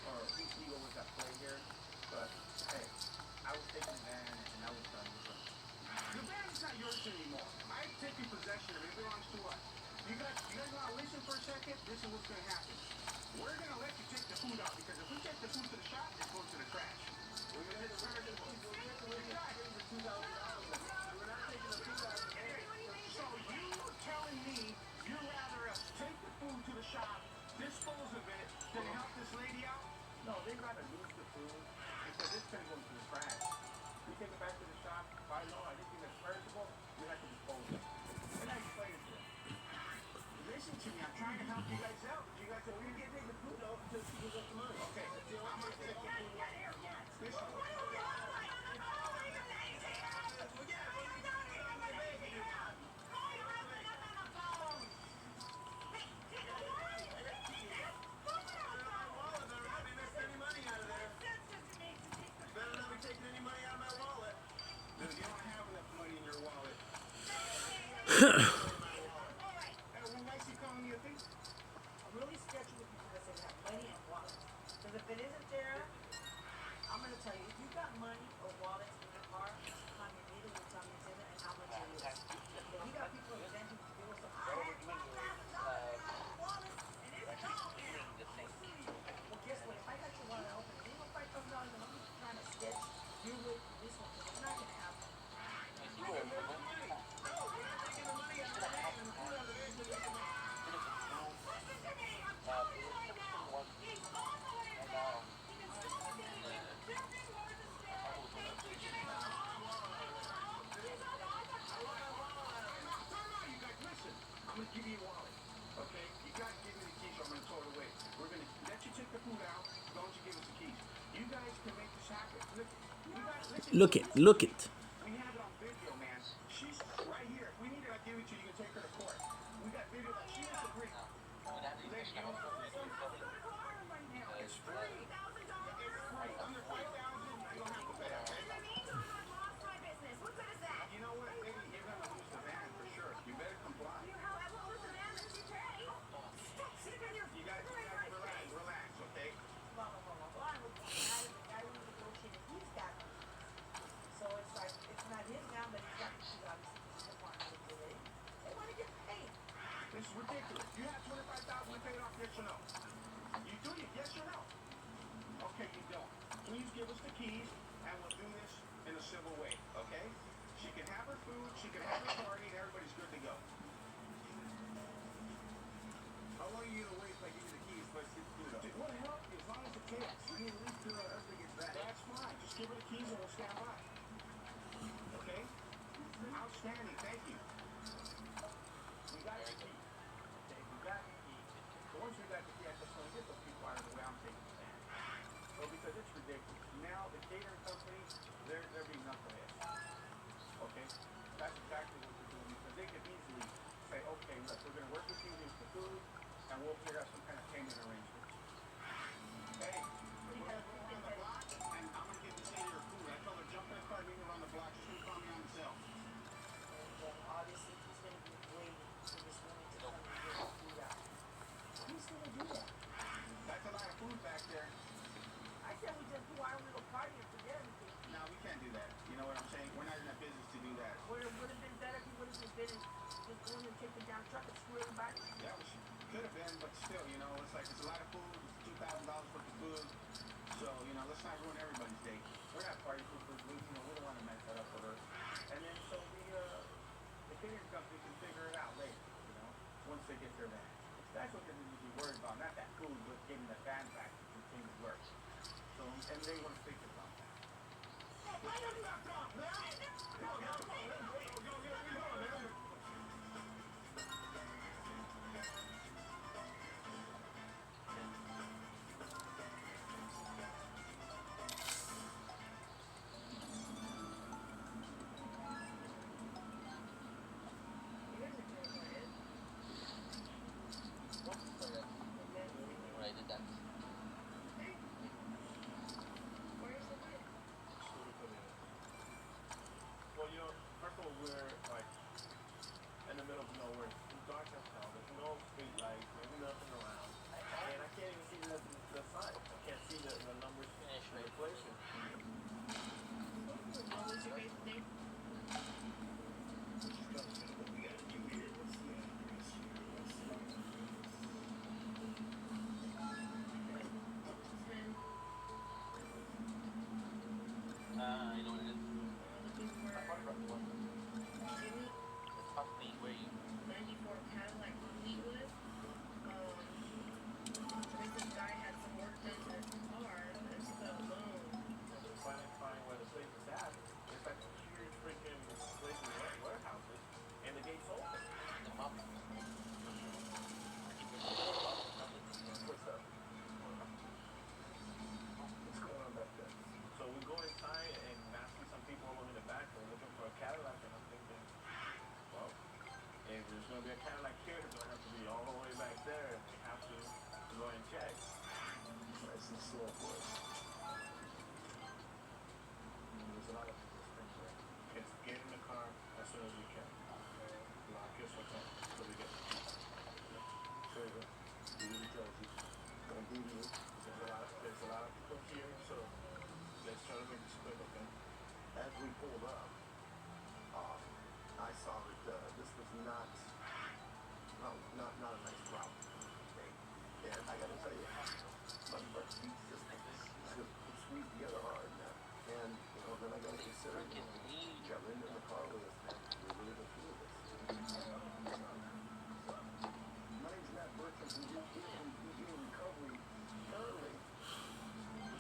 or whose ego was at play here, but hey, I was taking the van and I was done with it. The van is not yours anymore. I've taken possession of it. It belongs to us. You guys want to listen for a second? This is what's going to happen. We're going to let you take the food out because if we take the food to the shop, it goes to the trash. We're going to take the food to the trash. $2,000. We're not taking the food out. So you're telling me you'd rather us take the food to the shop, dispose of it, than help this lady out? No, they'd rather lose the food because it's going to go into the trash. We take it back to the shop, buy law, anything that's perishable, we have to dispose of it. And I explain it to them. Listen to me, I'm trying to help you guys out. You guys are going to get the food out until she gives us the money. Okay, I'm going to take the food out. Listen. I'm really sketchy with people that say they have money and wallets. Because if it isn't there, I'm going to tell you, if you've got money or wallets in your car, come immediately tell me it's in there and how much it is. If you got people presenting Look it, look it. We have it on video, man. She's right here. If we need it, I'll give it to you. You can take her to court. We got video that she has agreed. It's free. Under 5,000, you don't have to pay. You know what? Maybe you're gonna lose the van for sure. You better comply. You guys relax, okay? So it's like, it's not his now, but he's got the department to do it. They want to get paid. This is ridiculous. You have 25,000 to pay it off, yes or no? You do it, yes or no? Okay, you don't. Please give us the keys, and we'll do this in a civil way, okay? She can have her food, she can have her party, and everybody's good to go. How long are you gonna wait if I give you the keys for us to get the food up? We'll help you as long as it takes. We need at least till everything gets back. That's fine. Just give her the keys and we'll stand by. Okay? Outstanding. Thank you. We got the key. Okay, we got the key. So once we got the key, I just want to get those people out of the way. I'm taking the stand. So because it's ridiculous. Now the catering company, they're being knuckleheads. Okay? That's exactly what they're doing because they could easily say, okay, look, we're going to work with you, here's the food, and we'll figure out some kind of payment arrangement. Hey, we're going to go around the block, and I'm going to get this lady her food. I told her, jump in the car, meet me around the block. She's going to call me on the cell. Obviously, he's going to be waiting for this woman to come and get the food out. Who's going to do that? That's a lot of food back there. I said we just do our little party and forget everything. No, we can't do that. You know what I'm saying? We're not in that business to do that. Or it would have been better if he would have just been just going and taking down truck and screw everybody. Yeah, could have been, but still, you know, it's like it's a lot of food. It's $2,000 worth of food. So, you know, let's not ruin everybody's day. We're not party food. We don't want to mess that up for her. And then so the catering company can figure it out later, you know, once they get their van. That's what they're usually worried about, not that food, but getting the van back to continue to work. So, and they want to think about that. Why don't you have talk, man? When I did that. Well, you know, first of all, we're like in the middle of nowhere. It's dark as hell. There's no street lights. There's nothing around. And I can't even see the sign. I can't see the numbers in the inflation. What was your guys' name? You know what it is? I probably brought one. It's possibly where you 94 Cadillac Fleetwood. This guy had some work done to his car. That's the loan. Find where the place is at. It's like huge freaking places, warehouses, and the gate's open. the mom. What's up? What's going on back there? So we go inside and I see some people in the back. They're looking for a Cadillac, and I'm thinking, well, if there's going to be a Cadillac here, it's going to have to be all the way back there. And we have to go and check. Nice and slow, boys. There's a lot of people here. Just get in the car as soon as we can. Lock your hotel so we get so do the judges. Don't deviate. There's a lot of people here, so let's try to make this quick, okay? As we pulled up, I saw that this was not a nice route. Okay? And I gotta tell you, my butt cheeks just squeeze together hard now. And, you know, then I gotta consider, you know, got Linda in the car with us, man. We're really the two of us. My name's Matt Bertram. We do recovery early.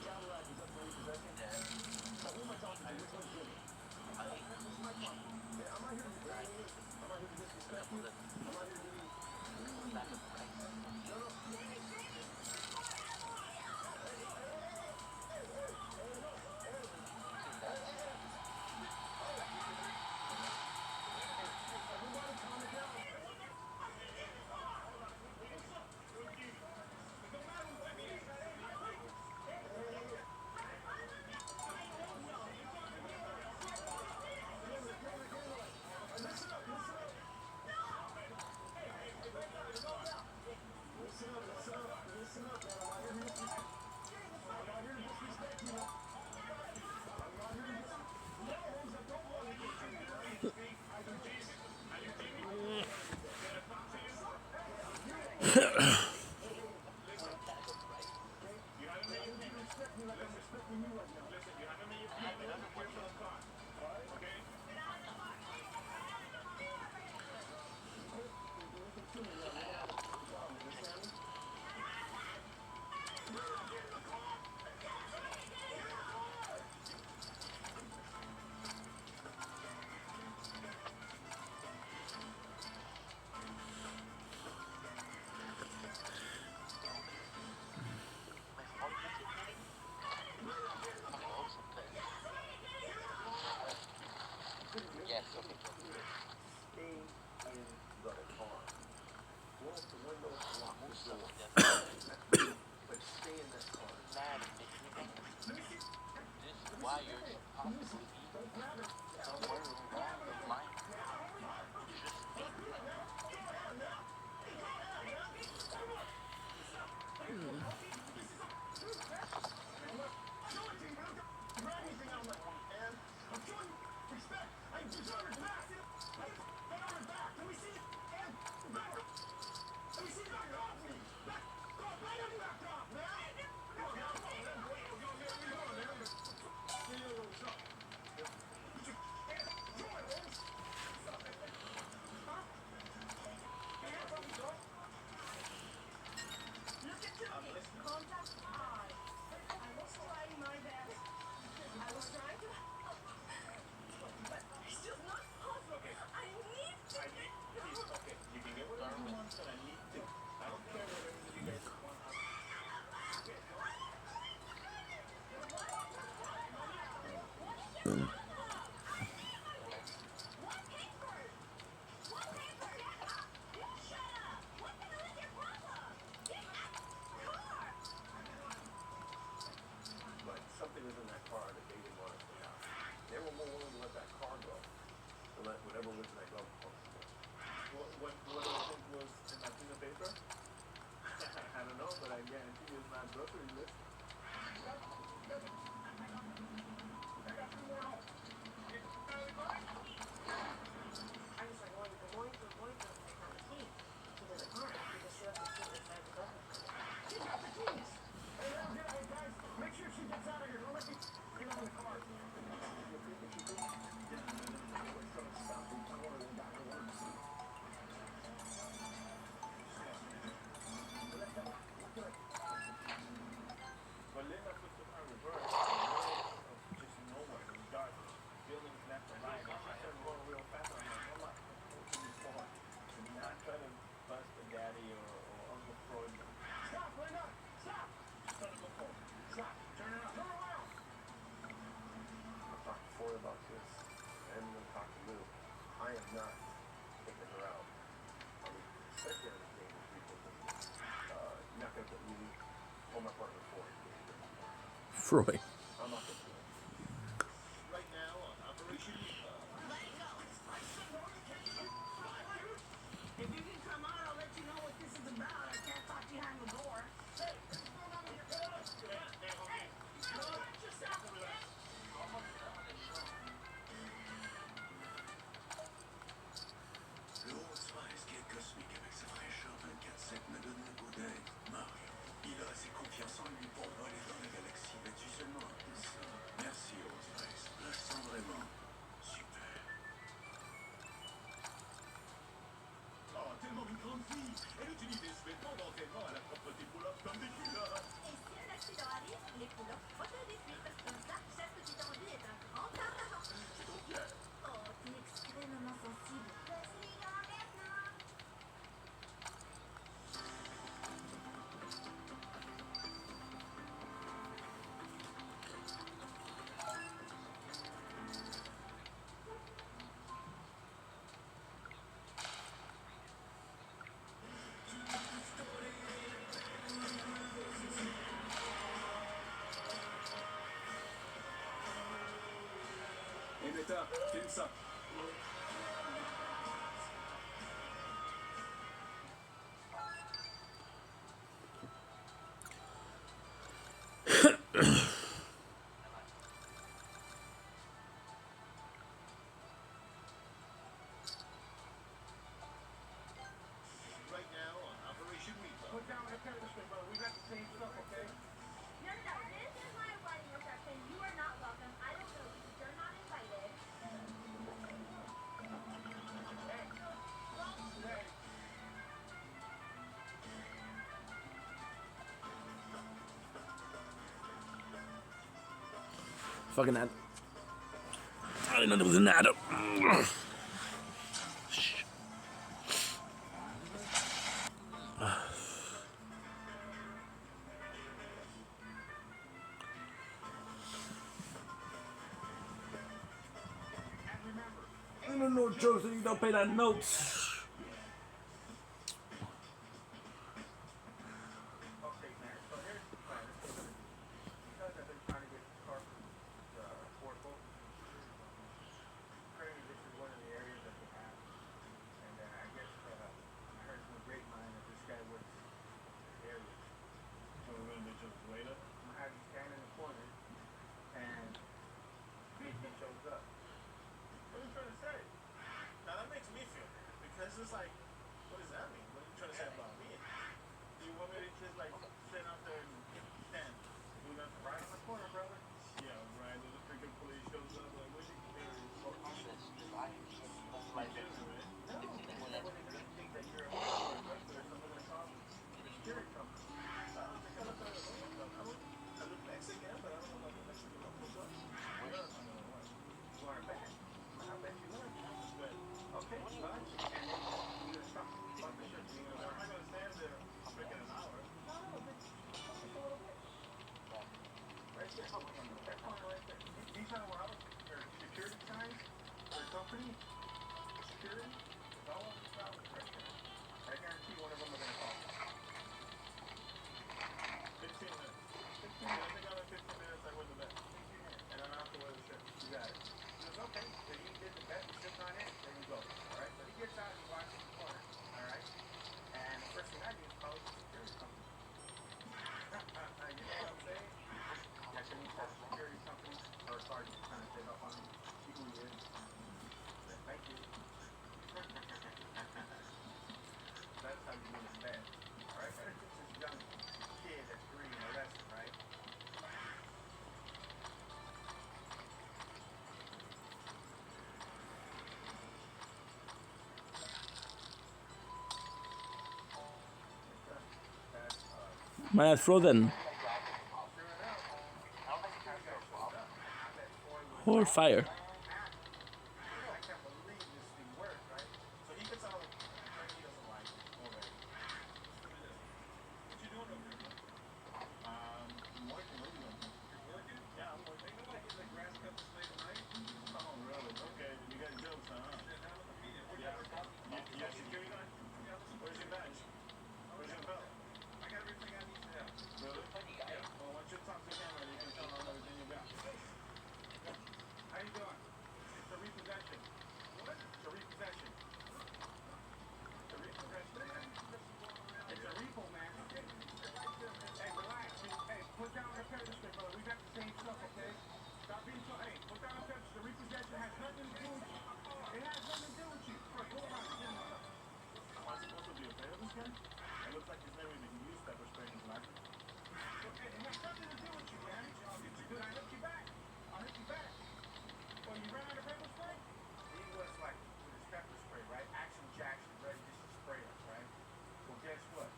Cadillac is up for repossession. Now, who am I talking to? Which one's Jimmy? This is my car. Yeah, I'm not here to disrespect you. I'm not here to be... Yes, okay. Stay in the car. Roll up the window, lock the door. But stay in that car. Mad this wire should possibly be somewhere along the line. Just maybe. Contact eye. I was trying my best. I was trying to help. But it's just not possible. I need to get Please, okay, you can get whatever you want, but I need to. I don't care whatever you guys want. But something was in that car that they didn't want us to have. They were more willing to let that car go than let whatever was in that glove box go. What do you think was in that piece of paper? I don't know, but I guarantee you it's not grocery list. I was like, going to take out the key to the car because she left the key inside the glove compartment. She got the keys. Hey, guys, make sure she gets out of here. Don't let me get on the car. But Linda put the car reverse. Just nowhere. It was dark. Buildings left and right. And she started going real fast. I'm like, hold on. What can you for? To not try to bust the daddy or Uncle Freud. Stop, Linda. Stop. Just try to go forward. Stop. Turn around. Turn around. I've talked before about this. And I'm going to talk to Lou. I am not taking her out. I mean, especially on the game with people. You're not going to put me or my partner forward. Freud. I'm not going to do it. Right now on Operation If you can come on, I'll let you know what this is about. I can't talk behind the door. Hey, what's going on with your car? Hey, watch yourself, okay? Le haut de Spice qui est cosmique avec sa fraîcheur 24/7 me donne le goût d'être Mario. Il a assez confiance en lui pour voler dans la galaxie battue seulement un peu ça. Merci Old Spice. Là, je sens vraiment super. Oh, tellement une grande fille. Elle utilise des vêtements d'entraînement à la propreté pull-up comme des culottes. Et si un accident arrive, les couleurs auto-détruites. Comme ça, chaque petite envie est un grand pas. Je suis trop fier. Oh, t'es extrêmement sensible. Hey, Beta, filme ça. Right now on Operation Repo. Put down that pen this way, brother. We got the same stuff, okay? No, this is my wedding reception. You are not welcome. I don't know you. You're not invited. Hey. Fucking ad. I didn't know there was an ad. And remember, no jokes and you don't pay that notes. Okay, man. So here's the plan. This is what we're gonna do. Because I've been trying to get this car from Ford Focus to the security company. Apparently, this is one of the areas that they have. And I guess I heard from a grapevine that this guy works this area. So we're gonna just wait up. I'm gonna have you stand in the corner, and he shows up. What are you trying to say? Now that makes me feel bad because it's like, what does that mean? What are you trying to say about me? Do you want me to just like sit out there and stand? Do nothing right on the corner, brother? Yeah, right. When the freaking police shows up, like, what you doing? Like, no, what they think that you're a regular, so they're gonna call the security company. I don't think I look like a local. I look Mexican, but I don't look like a Mexican local. You want it back? I bet you would. Good. Okay, well, and then we're gonna talk about the shift. I'm not gonna stand there freaking an hour. No, just a little bit. Right there. That corner right there. These are our security signs for the company. Security. It's all over the flowers right there. I guarantee one of them are gonna call. 15 minutes. 15 minutes. I think I'm in 15 minutes. I win the bet. 15 minutes. And I'm out to wear the shirt. You got it. He goes, okay. So you did the bet, the shift on it, there you go. Alright? So he gets out and he walks in the corner. Alright? And the first thing I do is call the security company. You know what I'm saying? Yeah, can you test the security company? Or sorry, kind of say up on him. See who he is. Thank you. That's how you win a bet. Alright? Better teach this young kid that's green a lesson, right? Man, it's frozen. Or fire. I can't believe this thing works, right? So he gets all apparently he doesn't like it already. What you doing over there, man? I'm working. What are you doing? You're working? Yeah, I'm working. Ain't nobody getting the grass cut this late at night. Oh, really? Okay, you got jokes, huh? Yeah. You got security guard? Where's your badge? Where's your belt? I got everything I need to have. Really? Yeah. Well, once you talk to him, you can tell him everything you got. How you doing? It's a repossession. What? It's a repossession. It's a repossession, man. It's a repo, man. Hey, relax. Hey, put down the pepper spray, brother. We got the same stuff, okay? Stop being so. Hey, put down the pepper spray. Repossession has nothing to do with you. It has nothing to do with you. Bro, go around. Am I supposed to be afraid of this guy? It looks like he's never even used pepper spray in his life. Okay, it has nothing to do with you, man. Dude, I hit you back. I'll hit you back. Well, you ran out of pepper spray? He was like, with his pepper spray, right? Action Jackson, ready just to spray us, right? Well, guess what?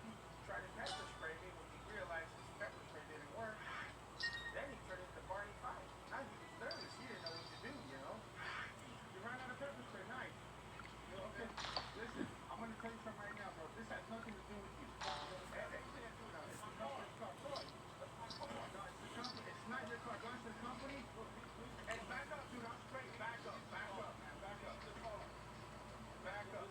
He tried to pepper spray me when he realized his pepper spray didn't work. Then he turned into Barney Fife. Now he was nervous. He didn't know what to do, you know? You ran out of pepper spray, nice. Okay, listen, I'm going to tell you something right now, bro. This has nothing to do with you. It's the company's car. No, it's the company. It's not your car. Go to the company. Hey, back up, dude. I'm straight. Back up, man. Back up. Back up.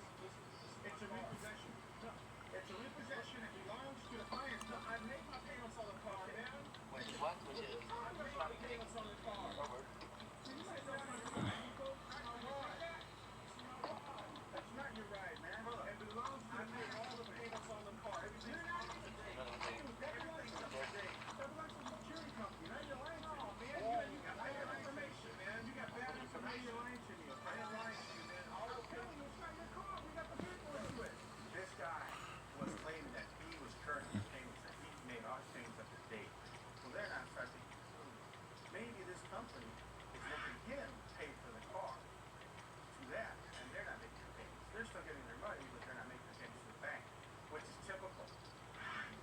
It's a repossession. No, it's a repossession. It belongs to the client. No, I made my payments on the car, man. Which what? Which is? I made my payments on the car. You said that's my ride. That's my ride. That's not your ride, man. It belongs to. I made all the payments on the car. Everything's up to date. Everything's up to date. That belongs to the security company. Now you're lying to me. Man, you got bad information, man. You got bad information. You're lying to me. I am lying to you, man. I'm telling you, it's not your car. We got the paperwork to it. This guy was claiming that he was current in his payments, that he made all his payments up to date. Well, they're not starting to maybe this company is making him pay for the car to that, and they're not making the payments. They're still getting their money, but they're not making the payments to the bank, which is typical.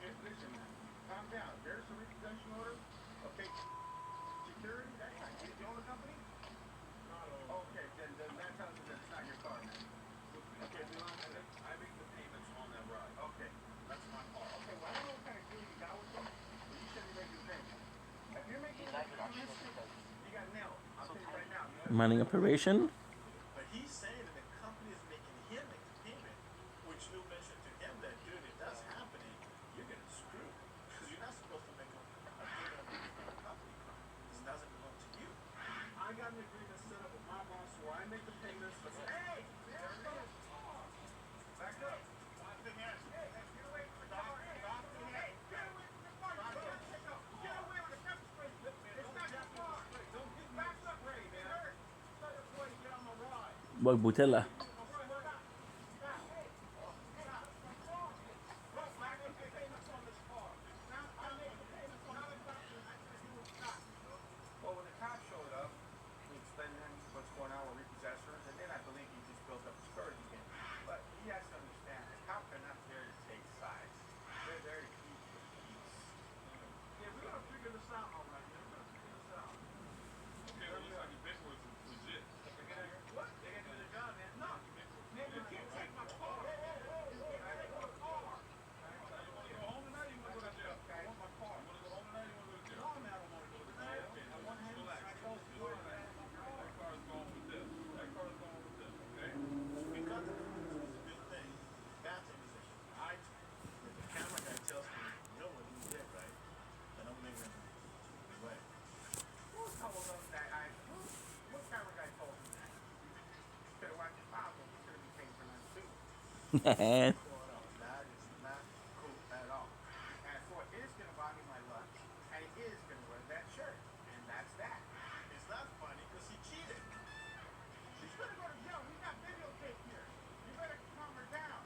Listen, man, calm down. There's a repossession order. Okay, security, that's not you. You own the company? Okay, then that tells us that it's not your car, man. Okay, it belongs to them. I make the payments on that ride. Okay, that's my car. Okay, well, I don't know what kind of deal you got with them, but you should be making payments. If you're making payments, you got nailed. I'll tell you right now. Mining operation. But Wag butella. Well, when the cops showed up, we explained to him what's going on with repossessors, and then I believe he just built up his courage again. But he has to understand, the cops are not there to take sides. They're there to keep the peace. Yeah, we're gonna figure this out, all right, man. We're gonna figure this out. Okay, well, looks like your paperwork is legit. What? They gotta do their job, man. No, man, you can't take my car. I want a car. You wanna go home tonight, or you wanna go to jail? I want my car. You wanna go home tonight, or you wanna go to jail? No, man, I don't wanna go to jail. Okay, I want him. Relax. That car is going with this. That car is going with this. Okay. We got the proof. It's a good thing. That's a position. If the camera guy tells me, you know what he did, right? Then I'm leaving him away. Who told him that? What camera guy told him that? Should have watched his mouth. He should have been paying for that too. That is not cool at all. And Ford is going to buy me my lunch, and he is going to wear that shirt, and that's that. It's not funny because he cheated. She's going to go to jail. We got videotape here. You better calm her down.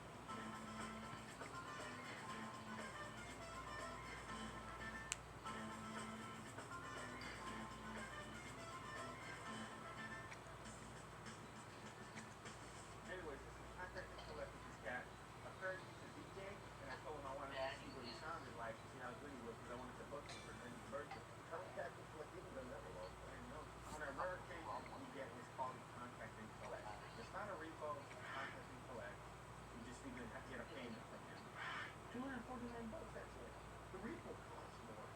Anyways, this is contact and collect with this guy. I heard he's a DJ, and I told him I wanted to see what he sounded like, see how good he was, because I wanted to book him for his birthday. Contact and collect, even done that before. I didn't know. On a rare occasion, we get what's called a contact and collect. It's not a repo, it's a contact and collect. You just need to get a payment from him. $249, that's it. The repo costs more.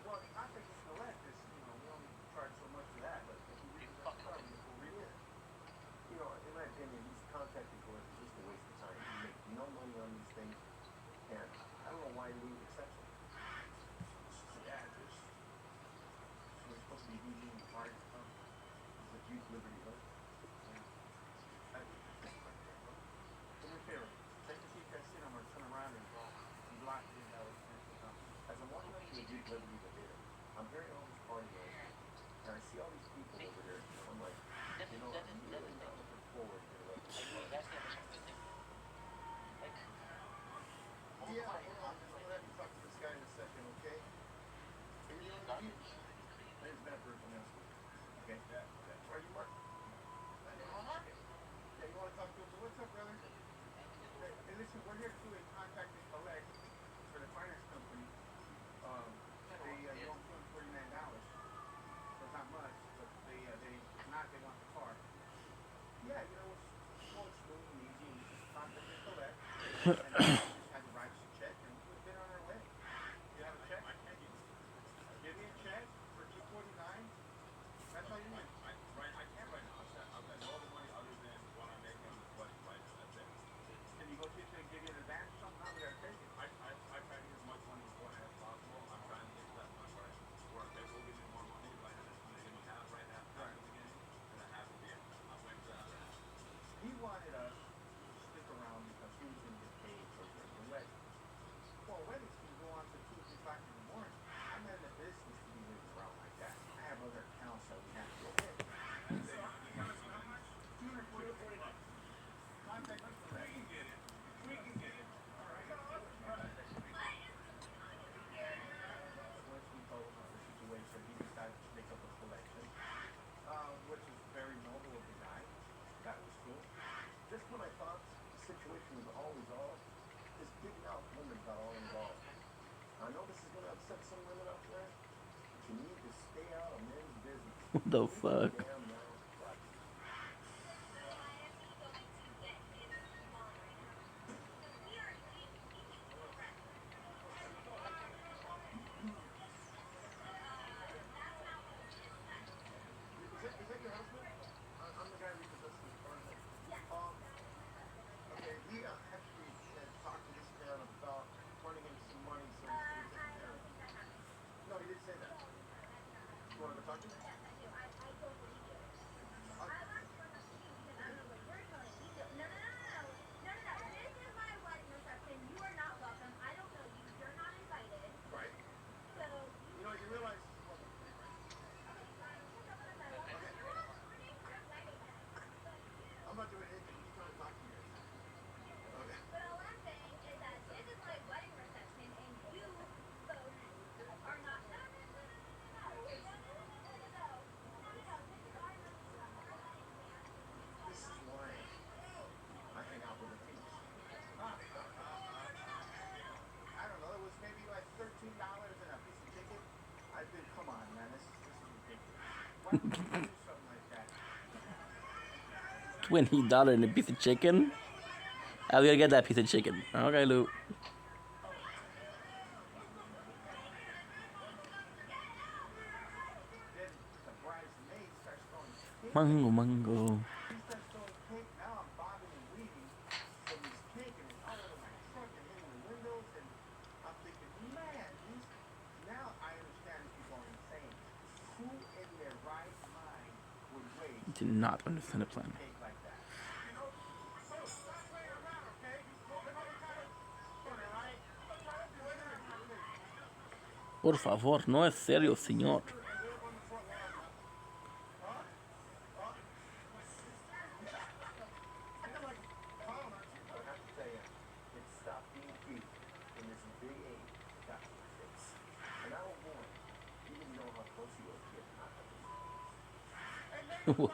Well, the contact and collect is, we only charge so much for that, but if you use that car, we'll repo it. In my opinion, these contact and collect is just a waste of time. You make no money on these things, and I don't know why we accept them. This is the address. So we're supposed to be using the party stuff. This is a Jeep Liberty Hood. Yeah. Do me a favor. Take the seat, sit, I'm going to turn around and block the as I'm walking up to the Jeep Liberty Hood, I'm hearing all this party noise, and I see all these people over there, and I'm like, I'm really not looking forward to the rest of the party. Yeah, I'm going to have to talk to this guy in a second, okay? Are you the only Jeep? My name's Matt Burton. Okay? Yeah. Are you Mark? Yeah, you want to talk to him? So what's up, brother? Hey, listen, we're here to do a contact and collect for the finance company. They owe $249. So it's not much, but they want the car. Yeah, it's going smooth and easy, and we just contact and collect. And we just had to write us a check, and we've been on our way. You have a check? Give me a check for $249. That's all you need. I can't right now. I've got no other money other than what I'm making with what right now. That's it. Can you go to and give you an advance or something? No, we gotta take it. I try to get as much money beforehand as possible. I'm trying to get to that point where they will give me more money. Right now, they give me half right now at the beginning, and then half at the end. I'm waiting for that right now. He wanted us to stick around because he was going to get paid for the wedding. Well, weddings can go on to 2 or 3 o'clock in the morning. I'm not in the business to be waiting around like that. I have other accounts that we have to go hit. $249. Contact us for that. We can get it. We can get it. All right. Once we told him the situation, he decided to make up a collection, which is very noble of the guy. That was cool. Just when I thought the situation was all resolved, this big mouth woman got all involved. I know this is going to upset some women out there, but you need to stay out of men's business. What the fuck? Damn now. Is that your husband? I'm the guy who repossessed his car. Okay, he actually talked to this man about running him some money so he's going to take care of it. No, he didn't say that. You want to go talk to him? $20 and a piece of chicken? I'm gonna get that piece of chicken. Okay, Lou. Mango, mango. He starts throwing cake. Now I'm bobbing and weaving from this cake, and it's all over my truck and hitting the windows. And I'm thinking, man, now I understand these people are insane. Who in their right mind would waste Did not understand the plan. cake like that? You know, so stop playing around, okay? Let me kind of corner, right? Por favor, no es serio, señor. Whoa.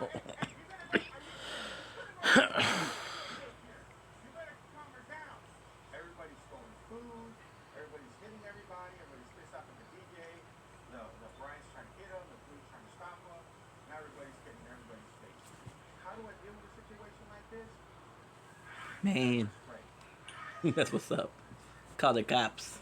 Everybody's throwing food. Everybody's hitting everybody. Everybody's pissed off at the DJ. The Brian's trying to hit him. The police trying to stop him. Now everybody's getting in everybody's face. How do I deal with a situation like this? Man. That's what's up. Call the cops.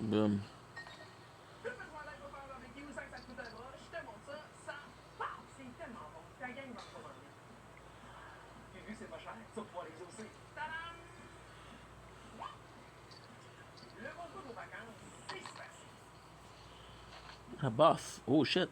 Boom. A boss. Oh shit.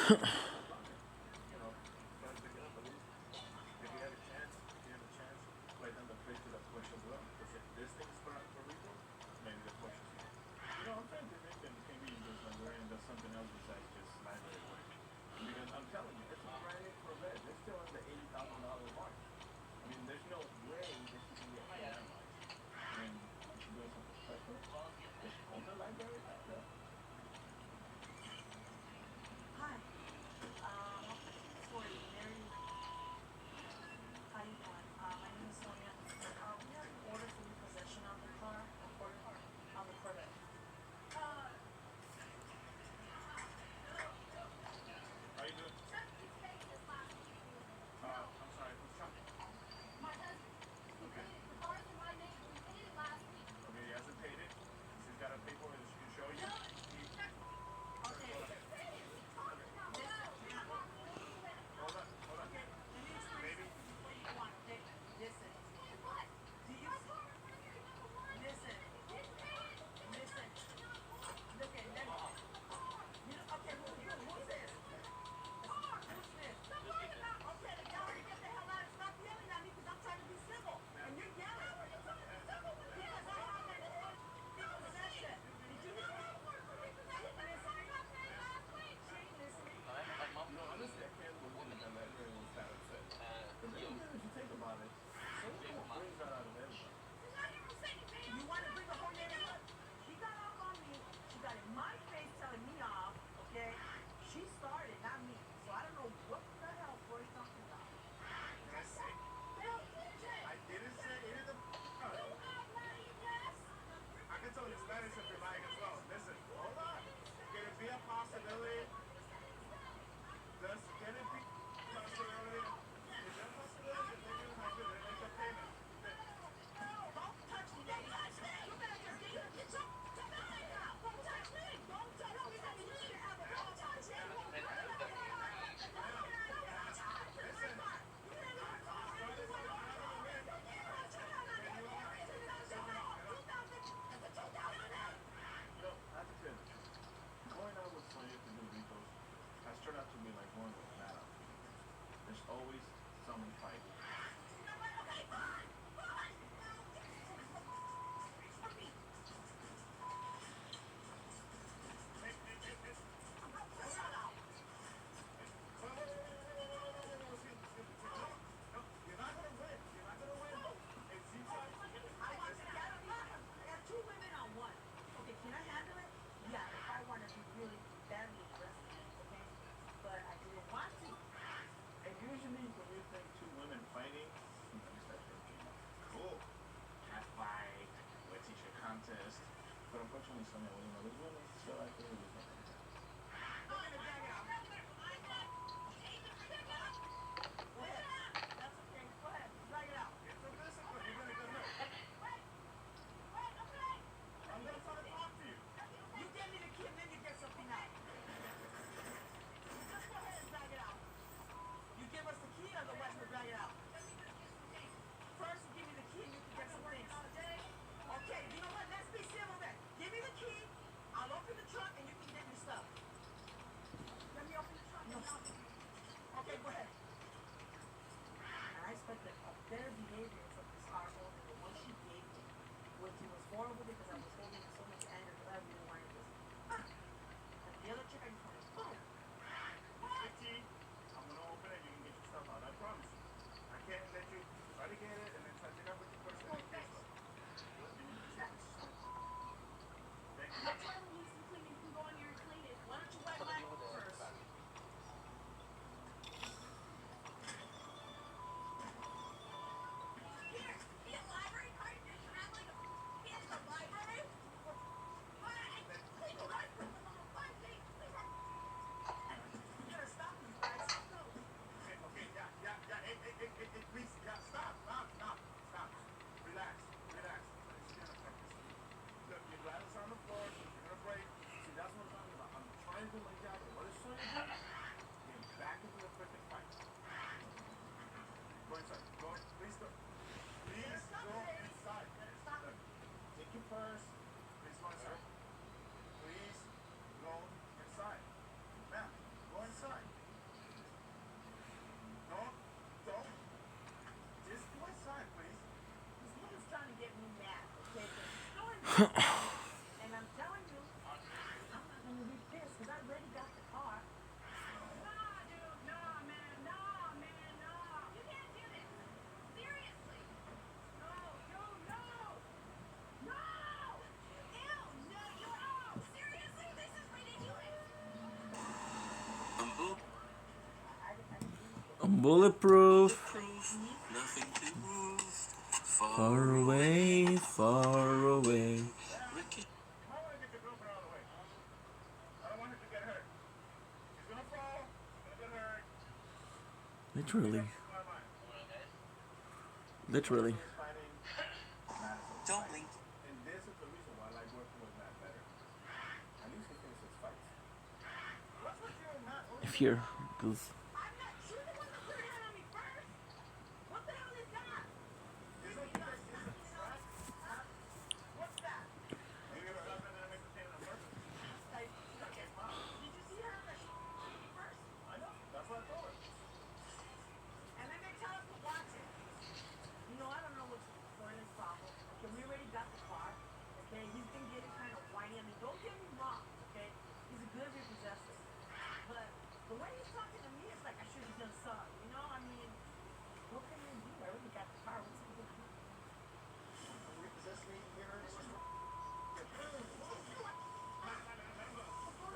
You know, try to pick it up at least. If you have a chance, write down the place to that Porsche as well. Because if this thing is for retail, maybe the Porsche is here. You know, I'm trying to make them maybe just librarian does something else besides just library work. Because I'm telling you, it's a brand new Corvette. They're still in the $80,000 mark. I mean, there's no way that she can get finalized. And she's doing something special. Does she own the library? I don't know. Hi. For Mary. How you doing? My name is Sonia. We have an order for repossession on the car, on the Corvette. How you doing? I'm sorry, who's talking? My husband. Okay. The car's in my name. We paid it last week. Okay, he hasn't paid it. She's got a paper that she can show you. Okay. Hold on. Okay, let me explain Baby. what you want, okay? Listen. Do you listen? Listen. Look at let me. You know, okay, who's this? Who's this? Okay, the guy, get the hell out. Stop yelling at me because I'm trying to be civil. And you're yelling. Because I have an possession. Did you hear me? She ain't listening. No, honestly, I can't believe that library was that upset. But then again, if you think about it, someone brings that out of everybody. You want to bring the whole neighborhood? She got off on me. She got in my face telling me off, okay? She started, not me. So I don't know what the hell Corey's talking about. I didn't say anything. I can tell you Spanish if you like as well. Listen, hold on. Can it be a possibility? Can it be a possibility? Is there a possibility that they're going to have to make a payment? Don't touch me, lady. You better just get your bitch up. Don't touch me. Don't touch me. You should have a don't touch me. You know, I have to tell you the truth. Going out with Sonia to do vehicles has turned out to be like going with a bad outfit. There's always someone fighting. I want to get me. I got two women on one. Okay, can I handle it? Yeah, if I want to be really badly aggressive, okay? But I didn't want to. And usually when you think two women fighting, you start thinking, cool, cat fight, wet t-shirt contest. But unfortunately, Sonia, well, those women still out there with nothing. Go ahead and drag it out. Go ahead. That's okay. Go ahead. Drag it out. It's a discipline. You're gonna get hurt. I'm gonna try to talk to you. You give me the key and then you get something out. Just go ahead and drag it out. You give us the key, otherwise we'll drag it out. First, you give me the key and you can get some things. Okay, you know what? Let's be civil then. Give me the key. I'll open the trunk and you can get Bulletproof. Nothing to move. Far away, far away. Ricky. You might want to get your girlfriend out of the way. I don't want her to get hurt. She's gonna fall. She's gonna get hurt. Literally. Literally. Don't blink. And this is the reason why I like working with Matt better. At least he finishes fights. What's with you and Matt? If here goes. I'm not. She was the one that put her hand on me first. What the hell is that? What's that? Maybe your husband didn't make the payment on purpose. Like, okay, Mom, did you see her that she me first? I know. That's what I told her. And then they tell us to watch it. You know, I don't know what's Fernand's problem. Okay, we already got the car. Okay, he's been getting kind of whiny. I mean, don't get me wrong. Okay, he's a good repossessor. But the way he's talking to me is like I should have done sorry. You know, I mean, what can you do? I already got the car. What's he gonna do? Repossess me here. What's going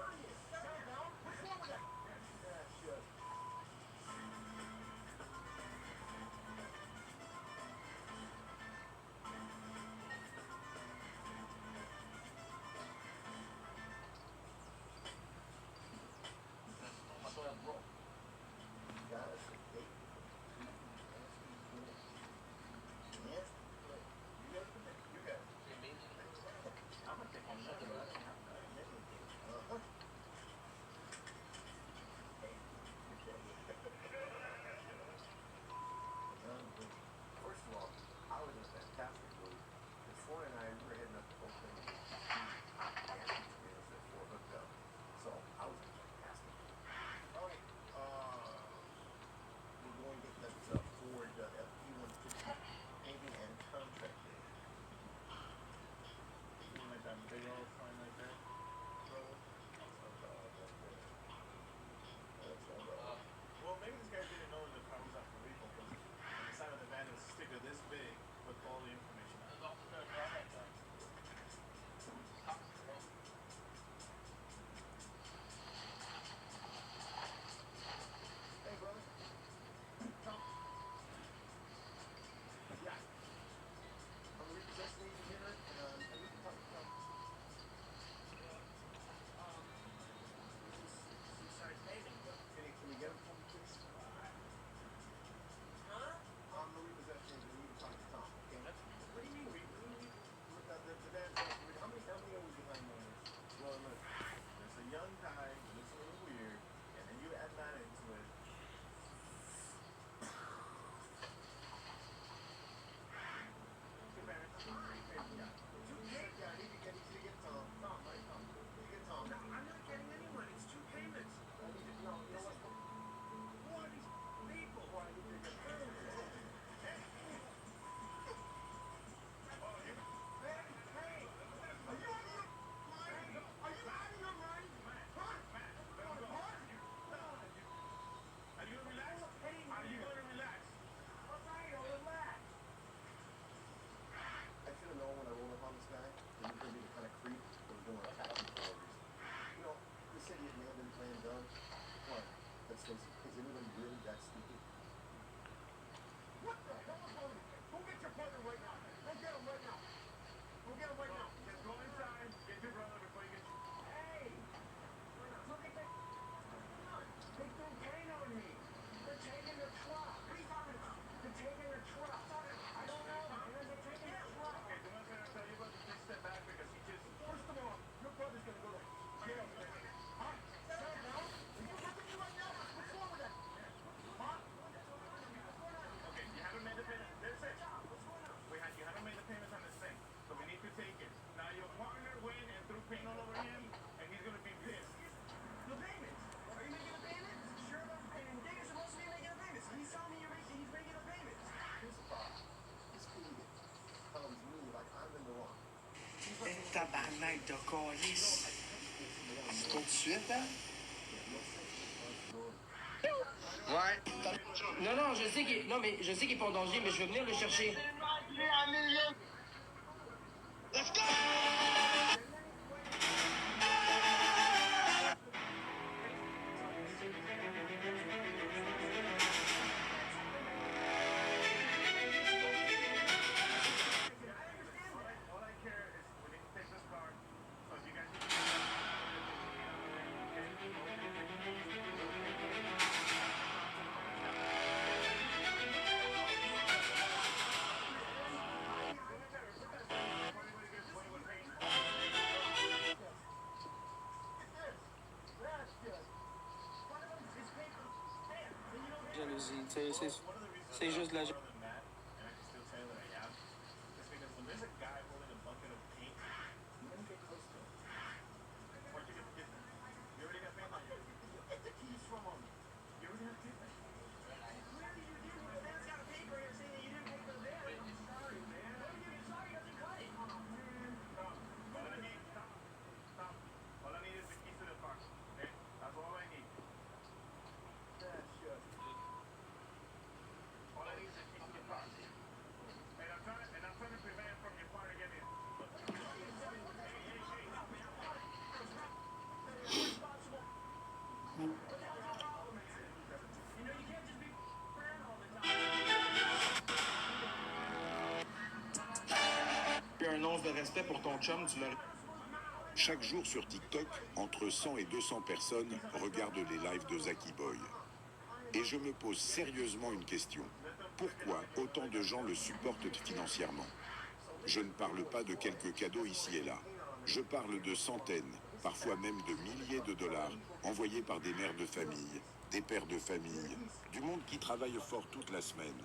on here? Calm down. What's wrong with that? Yeah, sure. First of all, I was in a fantastic mood. Before and I were heading up to Oakland to for a hookup. So I was in a fantastic mood. All right. We're going to get that Ford F-150 painting and contracting. You like that big old sign right there? Well, maybe this guy didn't know the car was out for repo because on the side of the van is a sticker this big with all the information on it. Hey, brother. Tom. Yeah. I'm repossessing you here, and we can talk to Tom. Sorry, payment. Can you get him for me, please? Huh? I'm the repossession agent. We need to talk to Tom, okay? What do you mean? The van, how many are we behind on this? Well, look, there's a young guy who looks a little weird, and then you add that into it. Yeah, I need to get Tom. Tom, right? Tom. Need to get Tom. No, I'm not getting anyone. It's 2 payments. I need to, no, you know what? Who are these people? Before I need to get Tom. I should have known when I rolled up on this guy that he was going to be the kind of creep that was going to attack me for no reason. You know, this idiot may have been playing dumb. What? Let's face it, is anybody really that stupid? What the hell is wrong with you? Go get your brother right now. Go get him right now. Go get him right now. Just go inside, get your brother before you get... Hey! Look at that. They threw paint on me. They're taking the truck. What are you talking about? They're taking the truck. I don't know, man. They're taking the truck. Okay, do me a favor, tell your brother please step back because he just... First of all, your brother's gonna go to jail for this. Huh? Settle down. Are you looking at me right now? What's wrong with that? Huh? Okay, you haven't made the payment. That's it. You haven't made the payments on this thing, so we need to take it. Now your partner went and threw paint all over him, and he's gonna be pissed. The payments. Are you making the payments? Sure, and Digger's supposed to be making the payments. He's telling me he's making the payments. Here's the problem. This idiot tells me like I'm in the wrong. Tabarnak de calice. Tout de suite, hein? Ouais. Non, non, je sais qu'il... Non, mais je sais qu'il est pas en danger, mais je vais venir le chercher. Let's go! jalousie. Tu sais, c'est juste la jalousie. Un once de respect pour ton chum, tu l'aurais... Chaque jour sur TikTok, entre 100 et 200 personnes regardent les lives de Zaki Boy. Et je me pose sérieusement une question. Pourquoi autant de gens le supportent financièrement? Je ne parle pas de quelques cadeaux ici et là. Je parle de centaines, parfois même de milliers de dollars envoyés par des mères de famille, des pères de famille, du monde qui travaille fort toute la semaine.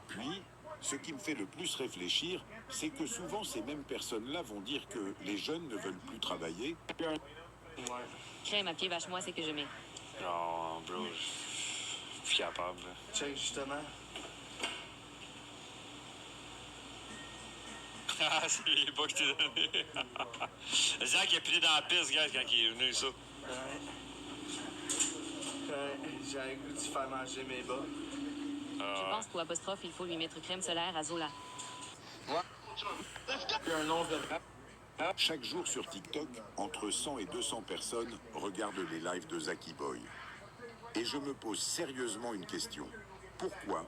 Puis, ce qui me fait le plus réfléchir, c'est que souvent ces mêmes personnes-là vont dire que les jeunes ne veulent plus travailler. Crème à pied vache-moi, c'est que je mets. Non, bro, je suis capable. Check, justement. Ah, c'est les bas que je t'ai donné. Zach, il a pris dans la piste, gars, quand il est venu, ça. J'ai un goût de faire manger mes bas. Je pense qu'au apostrophe, il faut lui mettre crème solaire à Zola. Chaque jour sur TikTok, entre 100 et 200 personnes regardent les lives de Zaki Boy. Et je me pose sérieusement une question. Pourquoi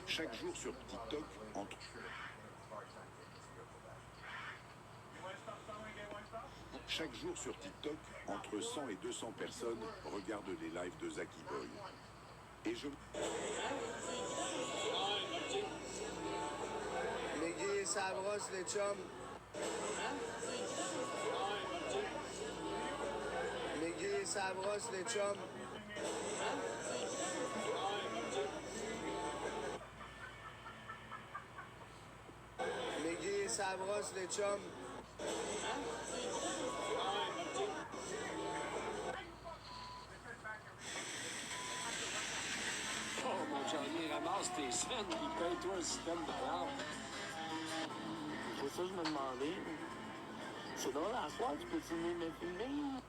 chaque jour sur TikTok, chaque jour sur TikTok, entre 100 et 200 personnes regardent les lives de Zaki Boy. Et je... Les gays, ça brosse, les chums. Les gays, ça brosse, les chums. Les gays, ça brosse, les chums. Oh, mon Johnny, ramasse tes scènes, puis paye-toi un système de merde. C'est ça que je me demandais. C'est drôle, à soir, tu peux filmer me filmer?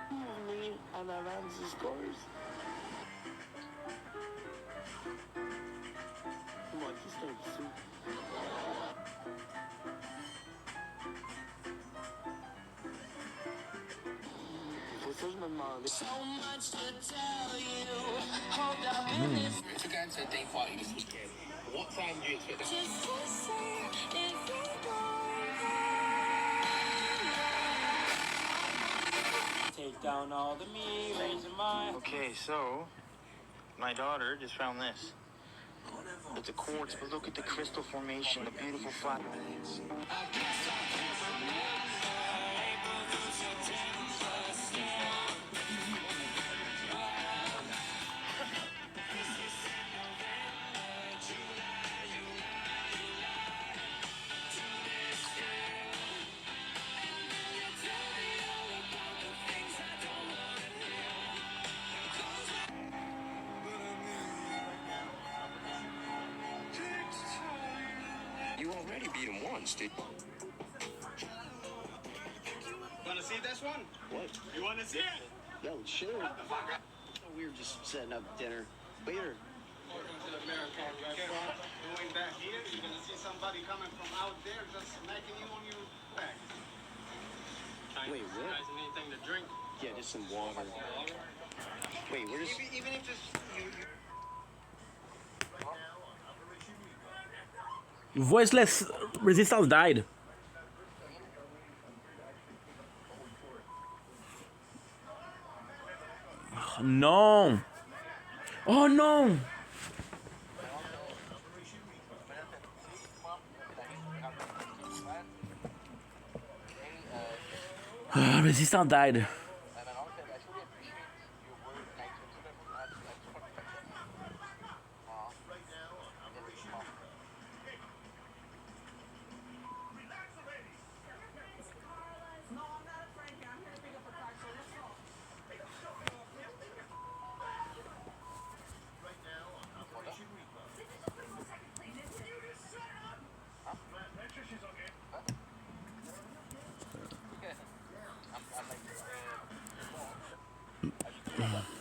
Filmer en avant du scores. Moi, qui c'est un petit sou? C'est ça que je me demandais. So much to tell you. Hold up in this. To go into a day party this weekend, what time do you expect it? Just to say if you Take down all the me, raise my... Okay, so my daughter just found this. It's a quartz, but look at the crystal formation, the beautiful flat. You already beat him once, dude. Wanna see this one? What? You wanna see it? Yo, sure. We were just setting up dinner. Waiter. Welcome to the American restaurant. Going back here, you're gonna see somebody coming from out there just smacking you on your back. Wait, what? Guys, anything to drink? Yeah, just some water. Wait, where's... Even if it's you. Voiceless resistance died. Oh, non. Oh non. Resistant died. And my mom said, I truly appreciate your words, and I just want to protect them. Aw. Right now on Operation Rebound. Relax already. No, I'm not a Frankie. I'm here to pick up a car, so let's go. Right now on Operation Rebound. Make sure she's okay. I'm like,